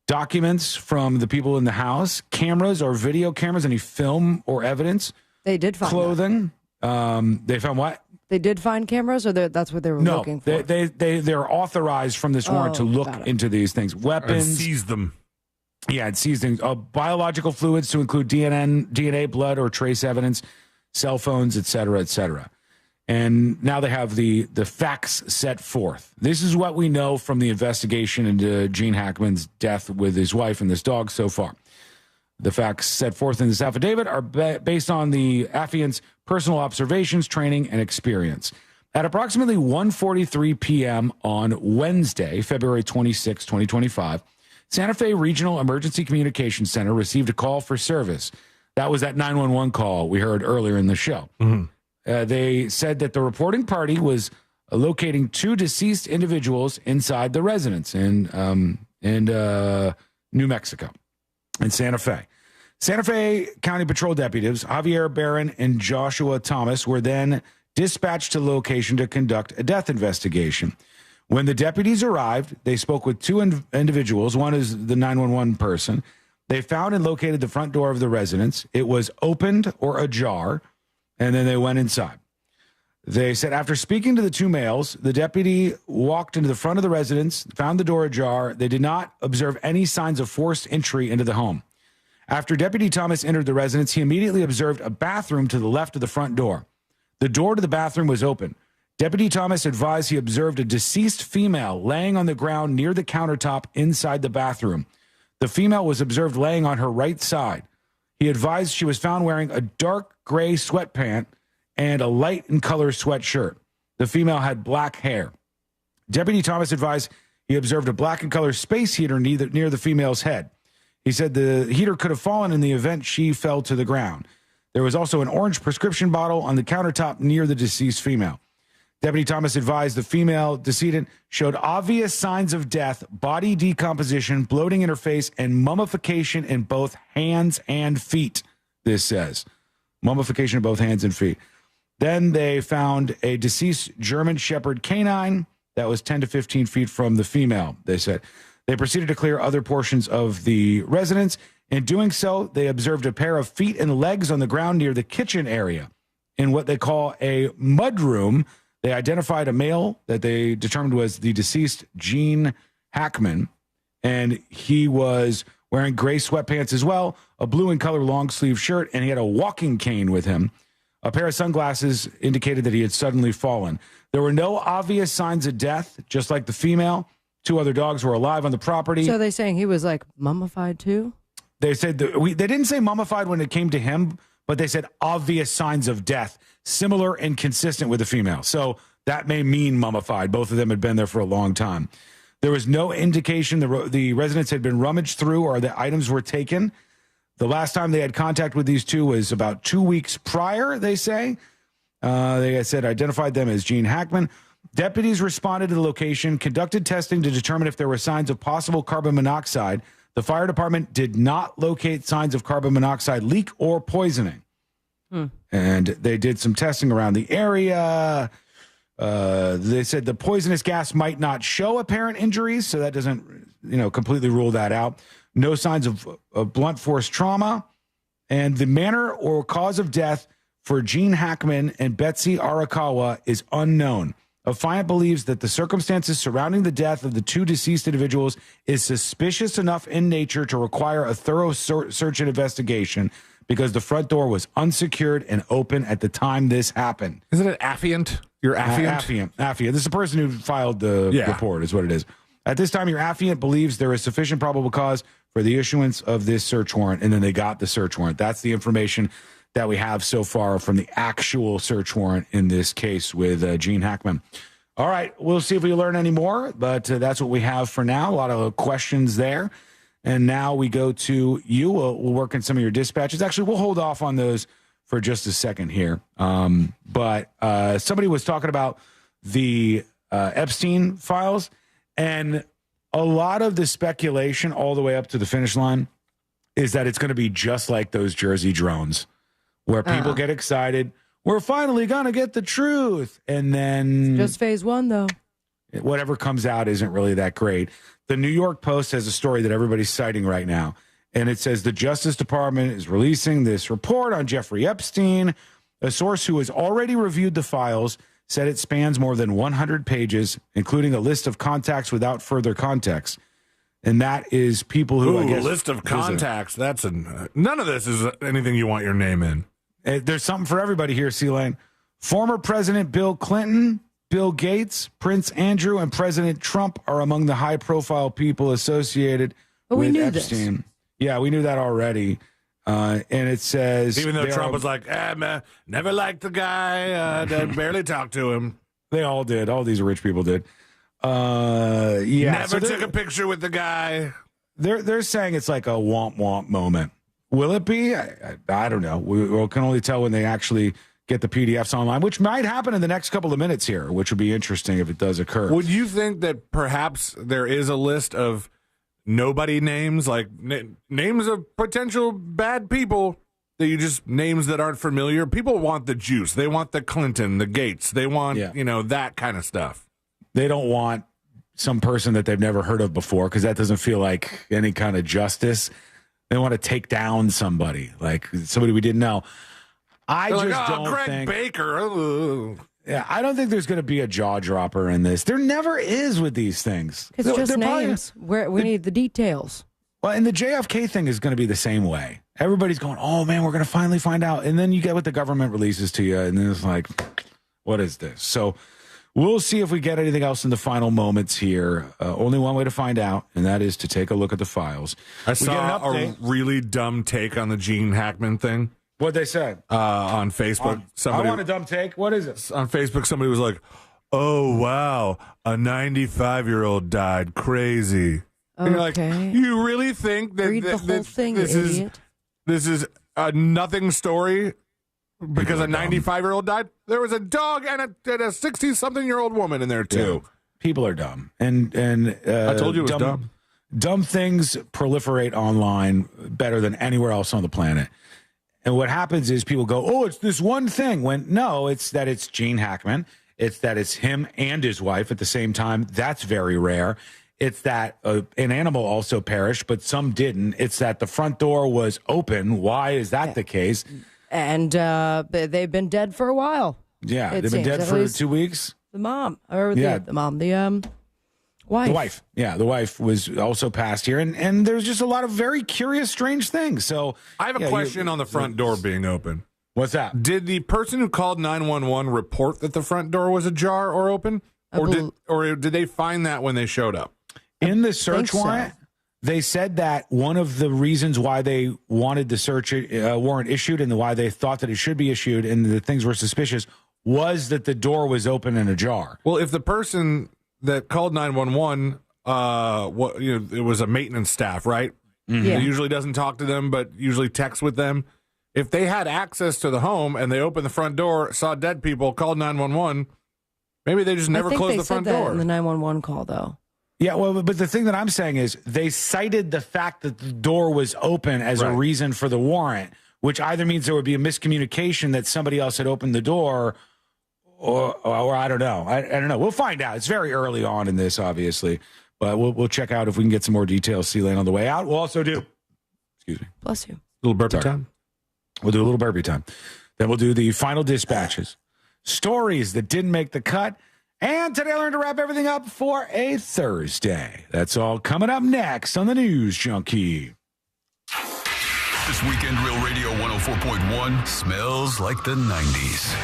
Documents from the people in the house, cameras or video cameras, any film or evidence. They did find clothing. They found what? They did find cameras, or that's what they were looking for? They're authorized from this warrant to look into these things. Weapons. And seize them. Yeah, it seized things. Biological fluids to include DNA, blood, or trace evidence, cell phones, et cetera, et cetera. And now they have the facts set forth. This is what we know from the investigation into Gene Hackman's death with his wife and this dog so far. The facts set forth in this affidavit are based on the affiant's personal observations, training, and experience. At approximately 1:43 p.m. on Wednesday, February 26, 2025, Santa Fe Regional Emergency Communications Center received a call for service. That was that 911 call we heard earlier in the show. Mm-hmm. They said that the reporting party was locating 2 deceased individuals inside the residence in New Mexico, in Santa Fe. Santa Fe County Patrol deputies Javier Barron and Joshua Thomas were then dispatched to the location to conduct a death investigation. When the deputies arrived, they spoke with 2 individuals. One is the 911 person. They found and located the front door of the residence. It was opened or ajar, and then they went inside. They said after speaking to the 2 males, the deputy walked into the front of the residence, found the door ajar. They did not observe any signs of forced entry into the home. After Deputy Thomas entered the residence, he immediately observed a bathroom to the left of the front door. The door to the bathroom was open. Deputy Thomas advised he observed a deceased female laying on the ground near the countertop inside the bathroom. The female was observed laying on her right side. He advised she was found wearing a dark gray sweatpant and a light in color sweatshirt. The female had black hair. Deputy Thomas advised he observed a black in color space heater near the female's head. He said the heater could have fallen in the event she fell to the ground. There was also an orange prescription bottle on the countertop near the deceased female. Deputy Thomas advised the female decedent showed obvious signs of death, body decomposition, bloating in her face, and mummification in both hands and feet, this says. Mummification in both hands and feet. Then they found a deceased German Shepherd canine that was 10 to 15 feet from the female, they said. They proceeded to clear other portions of the residence. In doing so, they observed a pair of feet and legs on the ground near the kitchen area. In what they call a mudroom, they identified a male that they determined was the deceased Gene Hackman, and he was wearing gray sweatpants as well, a blue in color long sleeve shirt, and he had a walking cane with him. A pair of sunglasses indicated that he had suddenly fallen. There were no obvious signs of death, just like the female. 2 other dogs were alive on the property. So they're saying he was like mummified too? They said they didn't say mummified when it came to him, but they said obvious signs of death, similar and consistent with the female. So that may mean mummified. Both of them had been there for a long time. There was no indication the residence had been rummaged through or the items were taken. The last time they had contact with these 2 was about 2 weeks prior, they say. They had said identified them as Gene Hackman. Deputies responded to the location, conducted testing to determine if there were signs of possible carbon monoxide. The fire department did not locate signs of carbon monoxide leak or poisoning. And they did some testing around the area. They said the poisonous gas might not show apparent injuries, so that doesn't, completely rule that out. No signs of blunt force trauma. And the manner or cause of death for Gene Hackman and Betsy Arakawa is unknown. Affiant believes that the circumstances surrounding the death of the two deceased individuals is suspicious enough in nature to require a thorough search and investigation because the front door was unsecured and open at the time this happened. Isn't it affiant? Your affiant. Affiant. This is the person who filed the report is what it is. At this time, your affiant believes there is sufficient probable cause for the issuance of this search warrant, and then they got the search warrant. That's the information that we have so far from the actual search warrant in this case with Gene Hackman. All right, we'll see if we learn any more, but that's what we have for now. A lot of questions there. And now we go to you. We'll work on some of your dispatches. Actually, we'll hold off on those for just a second here. But somebody was talking about the Epstein files, and a lot of the speculation all the way up to the finish line is that it's going to be just like those Jersey drones, where people get excited. We're finally going to get the truth. And then just phase one, though. Whatever comes out isn't really that great. The New York Post has a story that everybody's citing right now. And it says the Justice Department is releasing this report on Jeffrey Epstein. A source who has already reviewed the files said it spans more than 100 pages, including a list of contacts without further context. And that is people who, I guess... a list of contacts. None of this is anything you want your name in. There's something for everybody here, C-Lane. Former President Bill Clinton, Bill Gates, Prince Andrew, and President Trump are among the high-profile people associated with Epstein. This. Yeah, we knew that already. And it says... Even though Trump was like, man, never liked the guy, barely talked to him. They all did. All these rich people did. Never took a picture with the guy. They're saying it's like a womp-womp moment. Will it be? I don't know. We can only tell when they actually get the PDFs online, which might happen in the next couple of minutes here, which would be interesting if it does occur. Would you think that perhaps there is a list of nobody names, like names of potential bad people that you just names that aren't familiar? People want the juice. They want the Clinton, the Gates. They want, that kind of stuff. They don't want some person that they've never heard of before because that doesn't feel like any kind of justice. They want to take down somebody, like somebody we didn't know. I don't Greg think Baker. Yeah, I don't think there's going to be a jaw dropper in this. There never is with these things. It's just names. We need the details. Well, and the JFK thing is going to be the same way. Everybody's going, oh, man, we're going to finally find out. And then you get what the government releases to you, and then it's like, what is this? So we'll see if we get anything else in the final moments here. Only one way to find out, and that is to take a look at the files. I saw a really dumb take on the Gene Hackman thing. What'd they say? On Facebook. I want a dumb take. What is it? On Facebook, somebody was like, oh, wow, a 95-year-old died. Crazy. And you're like, you really think that Read the whole thing, this idiot. is a nothing story because a 95-year-old died? There was a dog and a 60-something-year-old woman in there, too. Yeah. People are dumb. And I told you it was dumb. Dumb things proliferate online better than anywhere else on the planet. And what happens is people go, oh, it's this one thing. When no, it's that it's Gene Hackman. It's that it's him and his wife at the same time. That's very rare. It's that an animal also perished, but some didn't. It's that the front door was open. Why is that the case? And they've been dead for a while. Yeah, they've been dead for 2 weeks. The mom, or the mom, the wife. The wife. Yeah, the wife was also passed here. And there's just a lot of very curious, strange things. So I have a question on the front door being open. What's that? Did the person who called 911 report that the front door was ajar or open? Or did they find that when they showed up? In the search warrant, they said that one of the reasons why they wanted the search warrant issued and why they thought that it should be issued and the things were suspicious was that the door was open and ajar. Well, if the person that called 911, it was a maintenance staff, right? Mm-hmm. Yeah. It usually doesn't talk to them, but usually texts with them. If they had access to the home and they opened the front door, saw dead people, called 911, Maybe they just never closed the front door. I think they said that in the 911 call, though. Yeah, well, but the thing that I'm saying is they cited the fact that the door was open as a reason for the warrant, which either means there would be a miscommunication that somebody else had opened the door, or I don't know. I don't know. We'll find out. It's very early on in this, obviously, but we'll check out if we can get some more details. C-Lane on the way out. We'll also do, excuse me. Bless you. A little burpee time. We'll do a little burpee time. Then we'll do the final dispatches, stories that didn't make the cut. And today I learned to wrap everything up for a Thursday. That's all coming up next on the News Junkie. This weekend, Real Radio 104.1 smells like the 90s.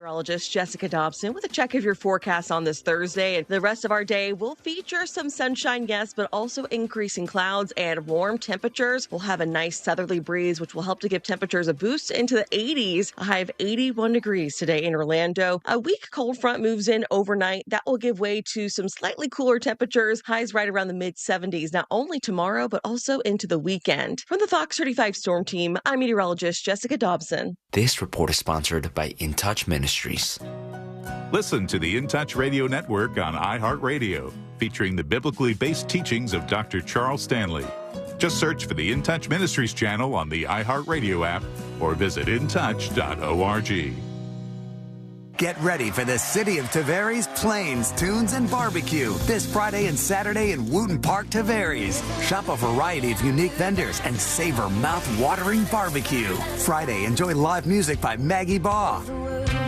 Meteorologist Jessica Dobson with a check of your forecast on this Thursday. And the rest of our day will feature some sunshine, yes, but also increasing clouds and warm temperatures. We'll have a nice southerly breeze, which will help to give temperatures a boost into the 80s. A high of 81 degrees today in Orlando. A weak cold front moves in overnight. That will give way to some slightly cooler temperatures. Highs right around the mid-70s, not only tomorrow, but also into the weekend. From the Fox 35 Storm Team, I'm meteorologist Jessica Dobson. This report is sponsored by In Touch Ministries. Listen to the In Touch Radio Network on iHeartRadio, featuring the biblically based teachings of Dr. Charles Stanley. Just search for the In Touch Ministries channel on the iHeartRadio app or visit intouch.org. Get ready for the City of Tavares Plains Tunes and Barbecue this Friday and Saturday in Wooten Park, Tavares. Shop a variety of unique vendors and savor mouth-watering barbecue. Friday, enjoy live music by Maggie Baugh.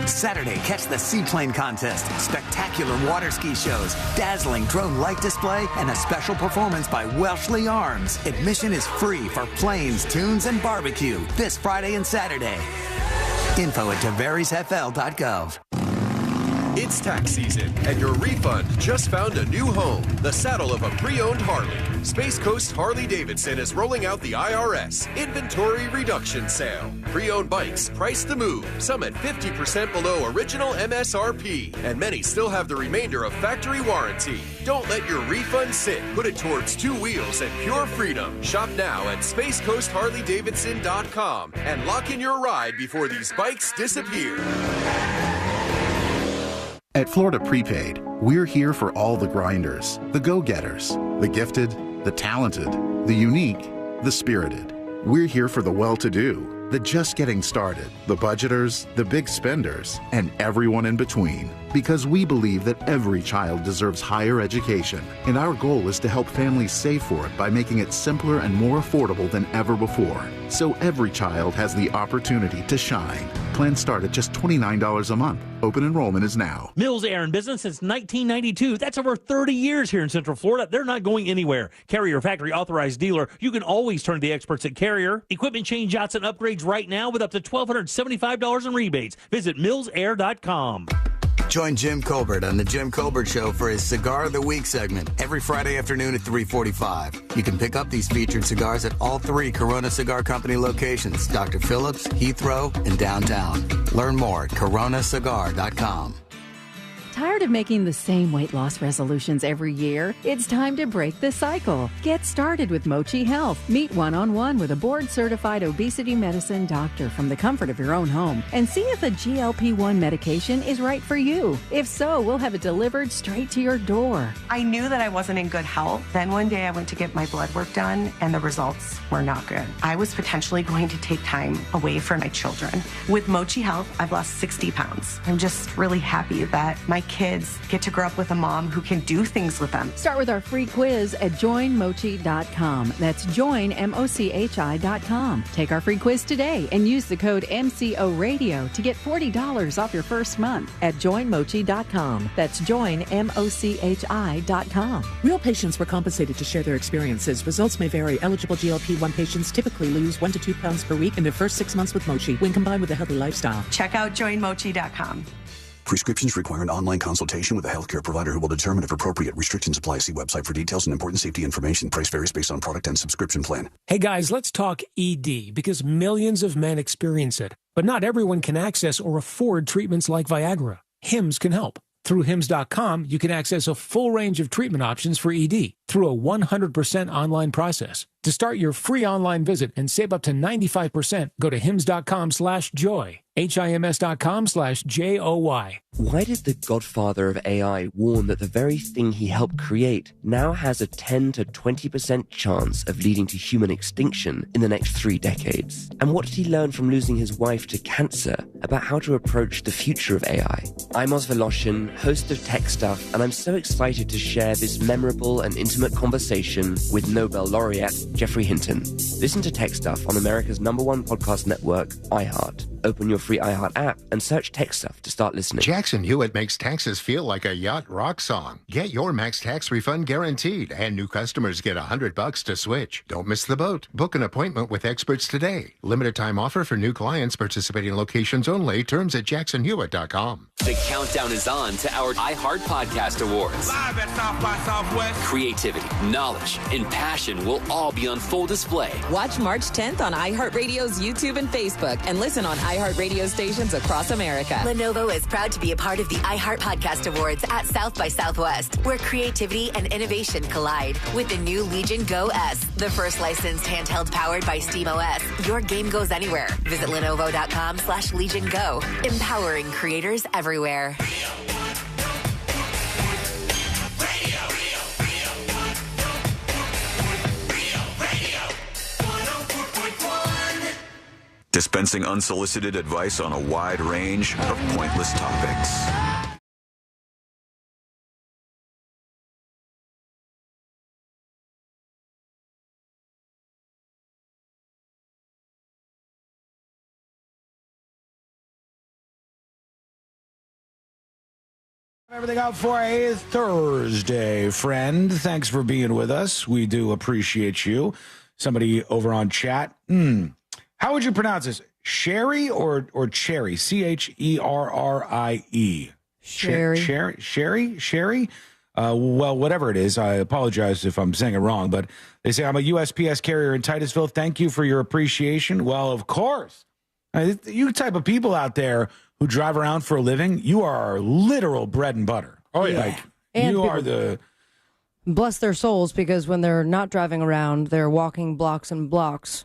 Saturday, catch the Seaplane Contest, spectacular water ski shows, dazzling drone light display, and a special performance by Welshly Arms. Admission is free for Plains Tunes and Barbecue this Friday and Saturday. Info at tavaresfl.gov. It's tax season, and your refund just found a new home, the saddle of a pre-owned Harley. Space Coast Harley-Davidson is rolling out the IRS Inventory Reduction Sale. Pre-owned bikes priced to move, some at 50% below original MSRP, and many still have the remainder of factory warranty. Don't let your refund sit. Put it towards two wheels and pure freedom. Shop now at SpaceCoastHarley-Davidson.com and lock in your ride before these bikes disappear. At Florida Prepaid, we're here for all the grinders, the go-getters, the gifted, the talented, the unique, the spirited. We're here for the well-to-do, the just getting started, the budgeters, the big spenders, and everyone in between. Because we believe that every child deserves higher education, and our goal is to help families save for it by making it simpler and more affordable than ever before. So every child has the opportunity to shine. Plans start at just $29 a month. Open enrollment is now. Mills Air in business since 1992. That's over 30 years here in Central Florida. They're not going anywhere. Carrier factory authorized dealer. You can always turn to the experts at Carrier. Equipment change outs and upgrades right now with up to $1,275 in rebates. Visit millsair.com. Join Jim Colbert on The Jim Colbert Show for his Cigar of the Week segment every Friday afternoon at 3:45. You can pick up these featured cigars at all three Corona Cigar Company locations, Dr. Phillips, Heathrow, and downtown. Learn more at coronacigar.com. Tired of making the same weight loss resolutions every year? It's time to break the cycle. Get started with Mochi Health. Meet one-on-one with a board-certified obesity medicine doctor from the comfort of your own home and see if a GLP-1 medication is right for you. If so, we'll have it delivered straight to your door. I knew that I wasn't in good health. Then one day I went to get my blood work done and the results were not good. I was potentially going to take time away from my children. With Mochi Health, I've lost 60 pounds. I'm just really happy that my kids get to grow up with a mom who can do things with them. Start with our free quiz at joinmochi.com. That's joinmochi.com. Take our free quiz today and use the code MCORadio to get $40 off your first month at joinmochi.com. That's joinmochi.com. Real patients were compensated to share their experiences. Results may vary. Eligible GLP-1 patients typically lose 1 to 2 pounds per week in their first 6 months with Mochi when combined with a healthy lifestyle. Check out joinmochi.com. Prescriptions require an online consultation with a healthcare provider who will determine if appropriate. Restrictions apply. See website for details and important safety information. Price varies based on product and subscription plan. Hey guys, let's talk ED because millions of men experience it. But not everyone can access or afford treatments like Viagra. Hims can help. Through Hims.com, you can access a full range of treatment options for ED through a 100% online process. To start your free online visit and save up to 95%, go to Hims.com/joy. HIMS.com/JOY. Why did the godfather of AI warn that the very thing he helped create now has a 10 to 20% chance of leading to human extinction in the next 3 decades? And what did he learn from losing his wife to cancer about how to approach the future of AI? I'm Oz Voloshin, host of Tech Stuff, and I'm so excited to share this memorable and intimate conversation with Nobel laureate Geoffrey Hinton. Listen to Tech Stuff on America's #1 podcast network, iHeart. Open your free iHeart app and search Tech Stuff to start listening. Jackson Hewitt makes taxes feel like a yacht rock song. Get your max tax refund guaranteed, and new customers get $100 to switch. Don't miss the boat. Book an appointment with experts today. Limited time offer for new clients. Participating locations only. Terms at jacksonhewitt.com. The countdown is on to our iHeart Podcast Awards. Live at South by Southwest. Creativity, knowledge, and passion will all be on full display. Watch March 10th on iHeartRadio's YouTube and Facebook, and listen on iHeart Radio stations across America. Lenovo is proud to be a part of the iHeart Podcast Awards at South by Southwest, where creativity and innovation collide with the new Legion Go S, the first licensed handheld powered by SteamOS. Your game goes anywhere. Visit Lenovo.com/Legion Go, empowering creators everywhere. Dispensing unsolicited advice on a wide range of pointless topics. Everything up for a Thursday, friend. Thanks for being with us. We do appreciate you. Somebody over on chat. How would you pronounce this? Sherry or Cherry? Cherrie. Sherry? Well, whatever it is, I apologize if I'm saying it wrong, but they say, I'm a USPS carrier in Titusville. Thank you for your appreciation. Well, of course. You type of people out there who drive around for a living, you are literal bread and butter. Oh, yeah. Like, and you are the... Bless their souls, because when they're not driving around, they're walking blocks and blocks,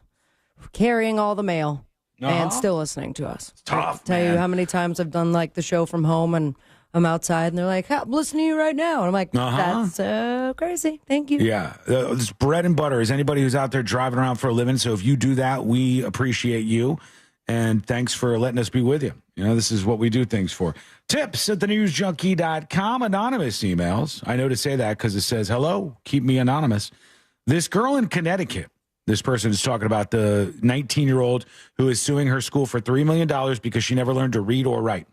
carrying all the mail, and still listening to us. It's tough, tell you how many times I've done like the show from home, and I'm outside, and they're like, I'm listening to you right now. And I'm like, that's so crazy. Thank you. Yeah. This bread and butter is anybody who's out there driving around for a living. So if you do that, we appreciate you. And thanks for letting us be with you. You know, this is what we do things for. Tips at thenewsjunkie.com. Anonymous emails. I know to say that because it says, hello, keep me anonymous. This girl in Connecticut, this person is talking about the 19-year-old who is suing her school for $3 million because she never learned to read or write.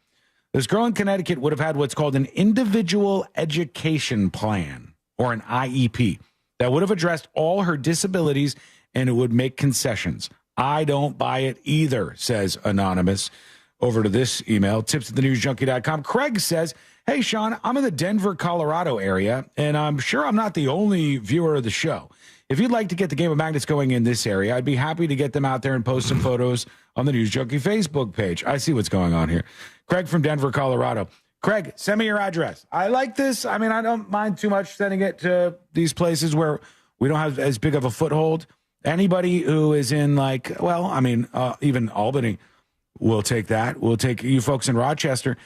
This girl in Connecticut would have had what's called an individual education plan, or an IEP, that would have addressed all her disabilities, and it would make concessions. I don't buy it either, says Anonymous. Over to this email, tips at thenewsjunkie.com. Craig says, hey, Sean, I'm in the Denver, Colorado area, and I'm sure I'm not the only viewer of the show. If you'd like to get the game of magnets going in this area, I'd be happy to get them out there and post some photos on the News Junkie Facebook page. I see what's going on here. Craig from Denver, Colorado. Craig, send me your address. I like this. I mean, I don't mind too much sending it to these places where we don't have as big of a foothold. Anybody who is in, like, well, I mean, even Albany, we'll take that. We'll take you folks in Rochester.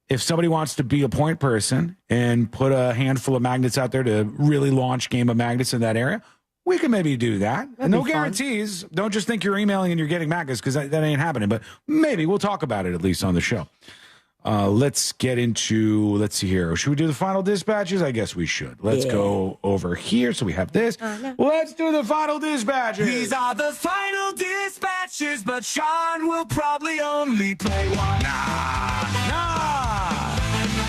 If somebody wants to be a point person and put a handful of magnets out there to really launch Game of Magnets in that area, we can maybe do that. And no guarantees. Don't just think you're emailing and you're getting magnets, because that ain't happening. But maybe we'll talk about it at least on the show. Let's get into, let's see here. Should we do the final dispatches? I guess we should. Let's go over here. So we have this. Let's do the final dispatches. These are the final dispatches, but Sean will probably only play one.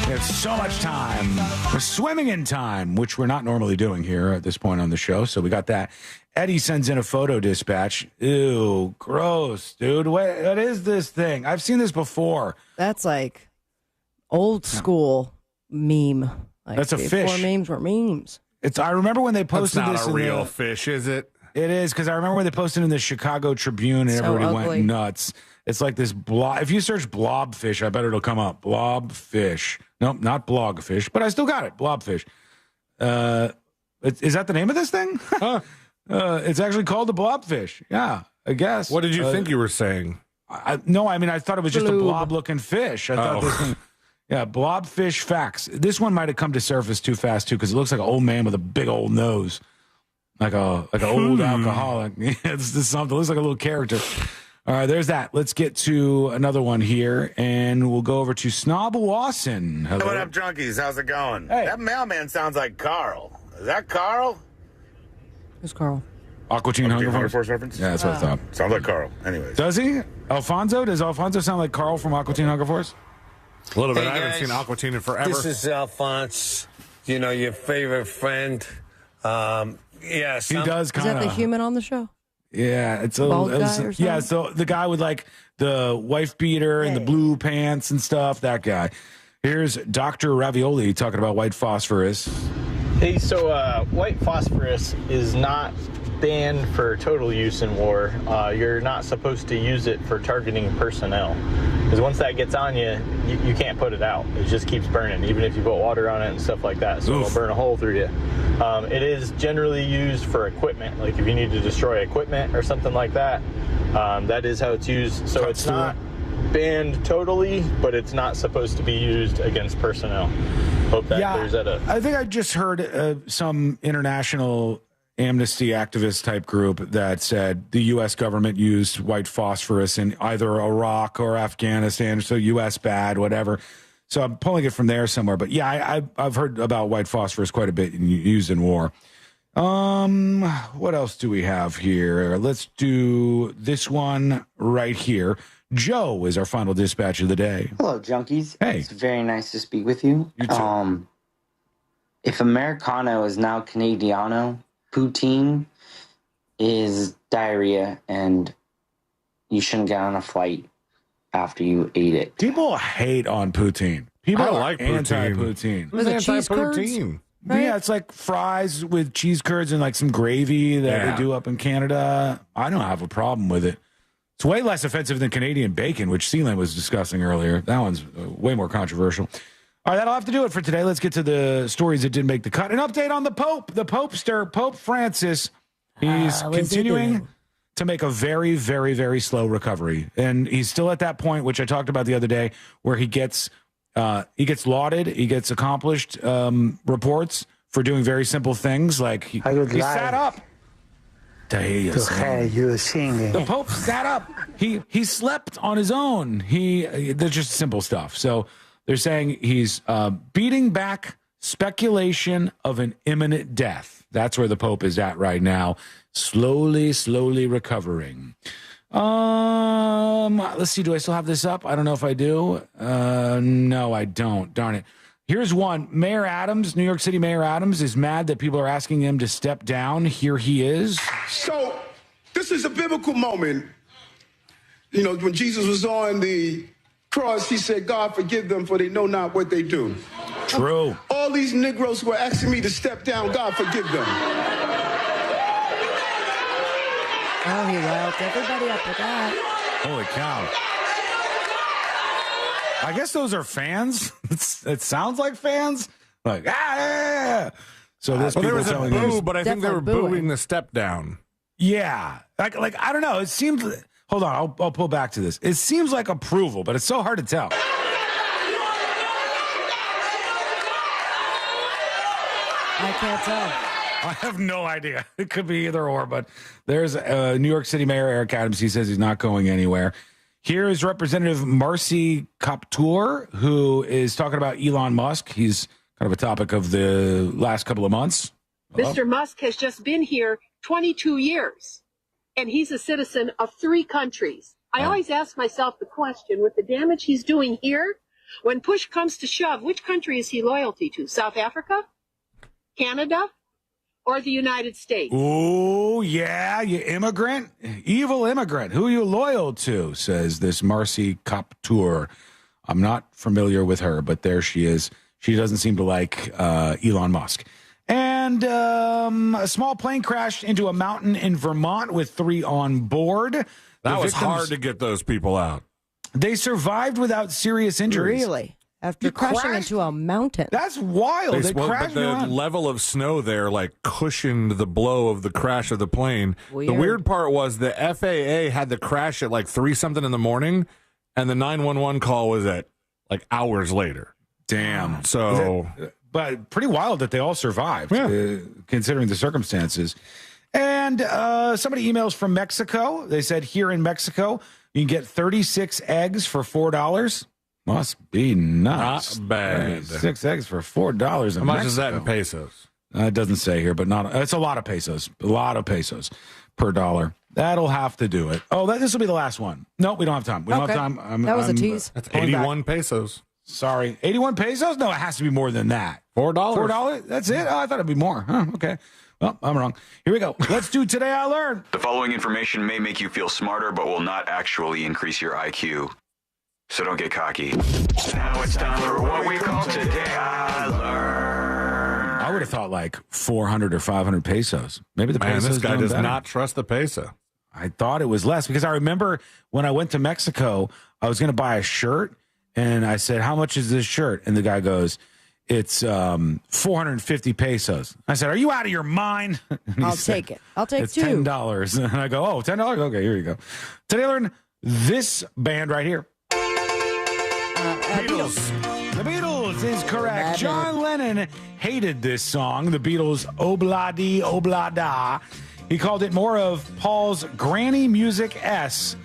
We have so much time. We're swimming in time, which we're not normally doing here at this point on the show. So we got that. Eddie sends in a photo dispatch. Ew, gross, dude. What is this thing? I've seen this before. That's like Old school meme. Like, That's a fish. Before memes were memes. I remember when they posted That's this. not a real fish, is it? It is, because I remember when they posted in the Chicago Tribune and So everybody ugly. went nuts. It's like this blob. If you search blobfish, I bet it'll come up. Blobfish. Nope, not blogfish, but I still got it. Blobfish. Is that the name of this thing? It's actually called the blobfish. Yeah, I guess. What did you think you were saying? No, I mean, I thought it was just a blob-looking fish. I thought this thing... Yeah, blobfish facts. This one might have come to surface too fast, too, because it looks like an old man with a big old nose. Like an old alcoholic. It's just something. It looks like a little character. All right, there's that. Let's get to another one here, and we'll go over to Snob Wasson. Hello. What up, junkies? How's it going? Hey. That mailman sounds like Carl. Is that Carl? Who's Carl? Aqua Teen Hunger Force reference? Yeah, that's what I thought. Sounds like Carl. Anyways. Does he? Alfonso? Does Alfonso sound like Carl from Aqua Teen Hunger Force? A little bit. Hey, I haven't guys. seen Aqua Teen in forever. This is Alphonse, your favorite friend. He does kind Is of. that the human on the show? Yeah, it's a Bald guy or something? yeah. So the guy with like the wife beater and the blue pants and stuff. That guy. Here's Dr. Ravioli talking about white phosphorus. Hey, so white phosphorus is not banned for total use in war. You're not supposed to use it for targeting personnel. Because once that gets on you, you can't put it out. It just keeps burning, even if you put water on it and stuff like that. So it'll burn a hole through you. It is generally used for equipment. Like if you need to destroy equipment or something like that, that is how it's used. So it's not banned totally, but it's not supposed to be used against personnel. Hope that clears that up. I think I just heard some international amnesty activist type group that said the U.S. government used white phosphorus in either Iraq or Afghanistan, so U.S. bad, whatever. So I'm pulling it from there somewhere. But yeah, I've heard about white phosphorus quite a bit used in war. What else do we have here? Let's do this one right here. Joe is our final dispatch of the day. Hello, junkies. Hey. It's very nice to speak with you. You too. If Americano is now Canadiano, poutine is diarrhea, and you shouldn't get on a flight after you ate it. People hate on poutine. People I are like poutine. anti-poutine. Was it cheese curds? Anti-poutine. Right? Yeah, it's like fries with cheese curds and like some gravy that they do up in Canada. I don't have a problem with it. It's way less offensive than Canadian bacon, which Sealand was discussing earlier. That one's way more controversial. All right, that'll have to do it for today. Let's get to the stories that didn't make the cut. An update on the Pope, the Popester, Pope Francis. He's continuing to make a very, very, very slow recovery. And he's still at that point, which I talked about the other day, where he gets lauded, he gets accomplished reports for doing very simple things. Like he sat up to hear you singing. The Pope sat up. He slept on his own. There's just simple stuff. So they're saying he's beating back speculation of an imminent death. That's where the Pope is at right now. Slowly recovering. Let's see. Do I still have this up? I don't know if I do. No, I don't. Darn it. Here's one. Mayor Adams, New York City Mayor Adams, is mad that people are asking him to step down. Here he is. So this is a biblical moment. When Jesus was on the cross, he said, God, forgive them, for they know not what they do. True. All these Negroes who are asking me to step down, God, forgive them. Oh, he riled everybody up with that. Holy cow. I guess those are fans. It sounds like fans. Like, yeah. So this there was a telling boo, him, but I think they were booing the step down. Yeah. Like I don't know. It seems. Hold on. I'll pull back to this. It seems like approval, but it's so hard to tell. I can't tell. I have no idea. It could be either or, but there's New York City Mayor Eric Adams. He says he's not going anywhere. Here is Representative Marcy Kaptur, who is talking about Elon Musk. He's kind of a topic of the last couple of months. Mr. Musk has just been here 22 years, and he's a citizen of 3 countries. I always ask myself the question, with the damage he's doing here, when push comes to shove, which country is he loyalty to? South Africa? Canada? Or the United States? Oh, yeah, you immigrant, evil immigrant. Who are you loyal to, says this Marcy Kaptur. I'm not familiar with her, but there she is. She doesn't seem to like Elon Musk. And a small plane crashed into a mountain in Vermont with 3 on board. That was hard to get those people out. They survived without serious injuries. Really? After crashing into a mountain. That's wild. They But crashed the level of snow there cushioned the blow of the crash of the plane. Weird. The weird part was the FAA had the crash at 3-something in the morning, and the 911 call was at hours later. Damn. So, but pretty wild that they all survived, considering the circumstances. And somebody emails from Mexico. They said here in Mexico, you can get 36 eggs for $4. Must be nuts. Not bad. 6 eggs for $4. How much is that in pesos? It doesn't say here, but it's a lot of pesos. A lot of pesos per dollar. That'll have to do it. Oh, this will be the last one. No, we don't have time. We don't have time. That was a tease. That's 81 pesos. Sorry. 81 pesos? No, it has to be more than that. $4. $4? That's it? Oh, I thought it'd be more. Huh, okay. Well, I'm wrong. Here we go. Let's do Today I Learned. The following information may make you feel smarter, but will not actually increase your IQ. So don't get cocky. Now it's time for what we call Today I Learned. I would have thought 400 or 500 pesos. Maybe the peso. This guy does not trust the peso. I thought it was less because I remember when I went to Mexico, I was going to buy a shirt, and I said, "How much is this shirt?" And the guy goes, "It's 450 pesos." I said, "Are you out of your mind?" I'll take it. I'll take it's two. $10. And I go, "Oh, $10? Okay, here you go." Today I learned this band right here. Beatles. The Beatles is correct. John Lennon hated this song, the Beatles' Obladi Oblada. He called it more of Paul's granny music S.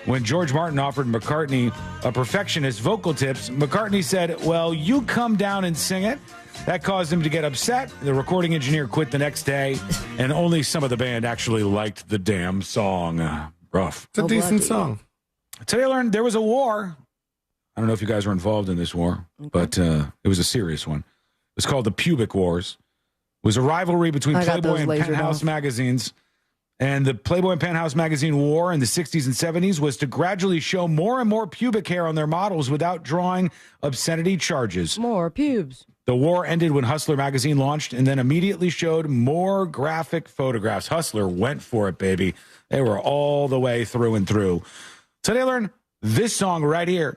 When George Martin offered McCartney a perfectionist vocal tips, McCartney said, "Well, you come down and sing it." That caused him to get upset. The recording engineer quit the next day, and only some of the band actually liked the damn song. Rough. It's a decent song. Today I learned there was a war. I don't know if you guys were involved in this war, but it was a serious one. It was called the Pubic Wars. It was a rivalry between Playboy and Penthouse magazines. And the Playboy and Penthouse magazine war in the 60s and 70s was to gradually show more and more pubic hair on their models without drawing obscenity charges. More pubes. The war ended when Hustler magazine launched and then immediately showed more graphic photographs. Hustler went for it, baby. They were all the way through and through. Today I learned this song right here.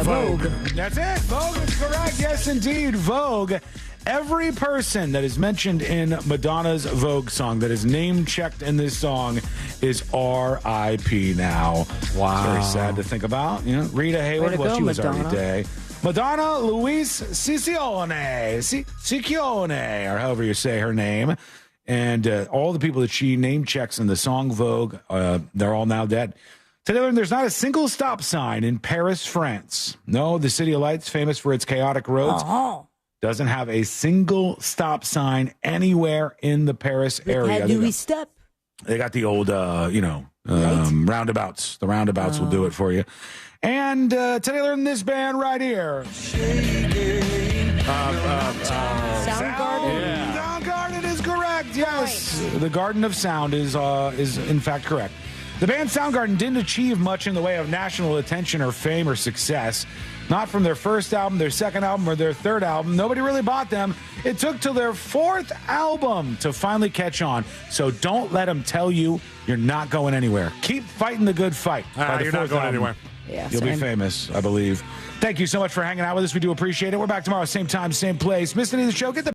Vogue. That's it. Vogue is correct. Yes, indeed. Vogue. Every person that is mentioned in Madonna's Vogue song that is name-checked in this song is R.I.P. now. Wow. It's very sad to think about. You know, Rita Hayworth, well, she was already dead. Madonna Louise Ciccione, or however you say her name. And all the people that she name-checks in the song Vogue, they're all now dead. Today, there's not a single stop sign in Paris, France. No, the City of Lights, famous for its chaotic roads, doesn't have a single stop sign anywhere in the Paris area. They got the old, roundabouts. The roundabouts will do it for you. And today, I learned this band right here. Soundgarden? Yeah. Soundgarden is correct, yes. Right. The Garden of Sound is in fact correct. The band Soundgarden didn't achieve much in the way of national attention or fame or success. Not from their first album, their second album, or their third album. Nobody really bought them. It took till their fourth album to finally catch on. So don't let them tell you you're not going anywhere. Keep fighting the good fight. You're not going anywhere. Yeah, You'll be famous, I believe. Thank you so much for hanging out with us. We do appreciate it. We're back tomorrow, same time, same place. Missed any of the show? Get the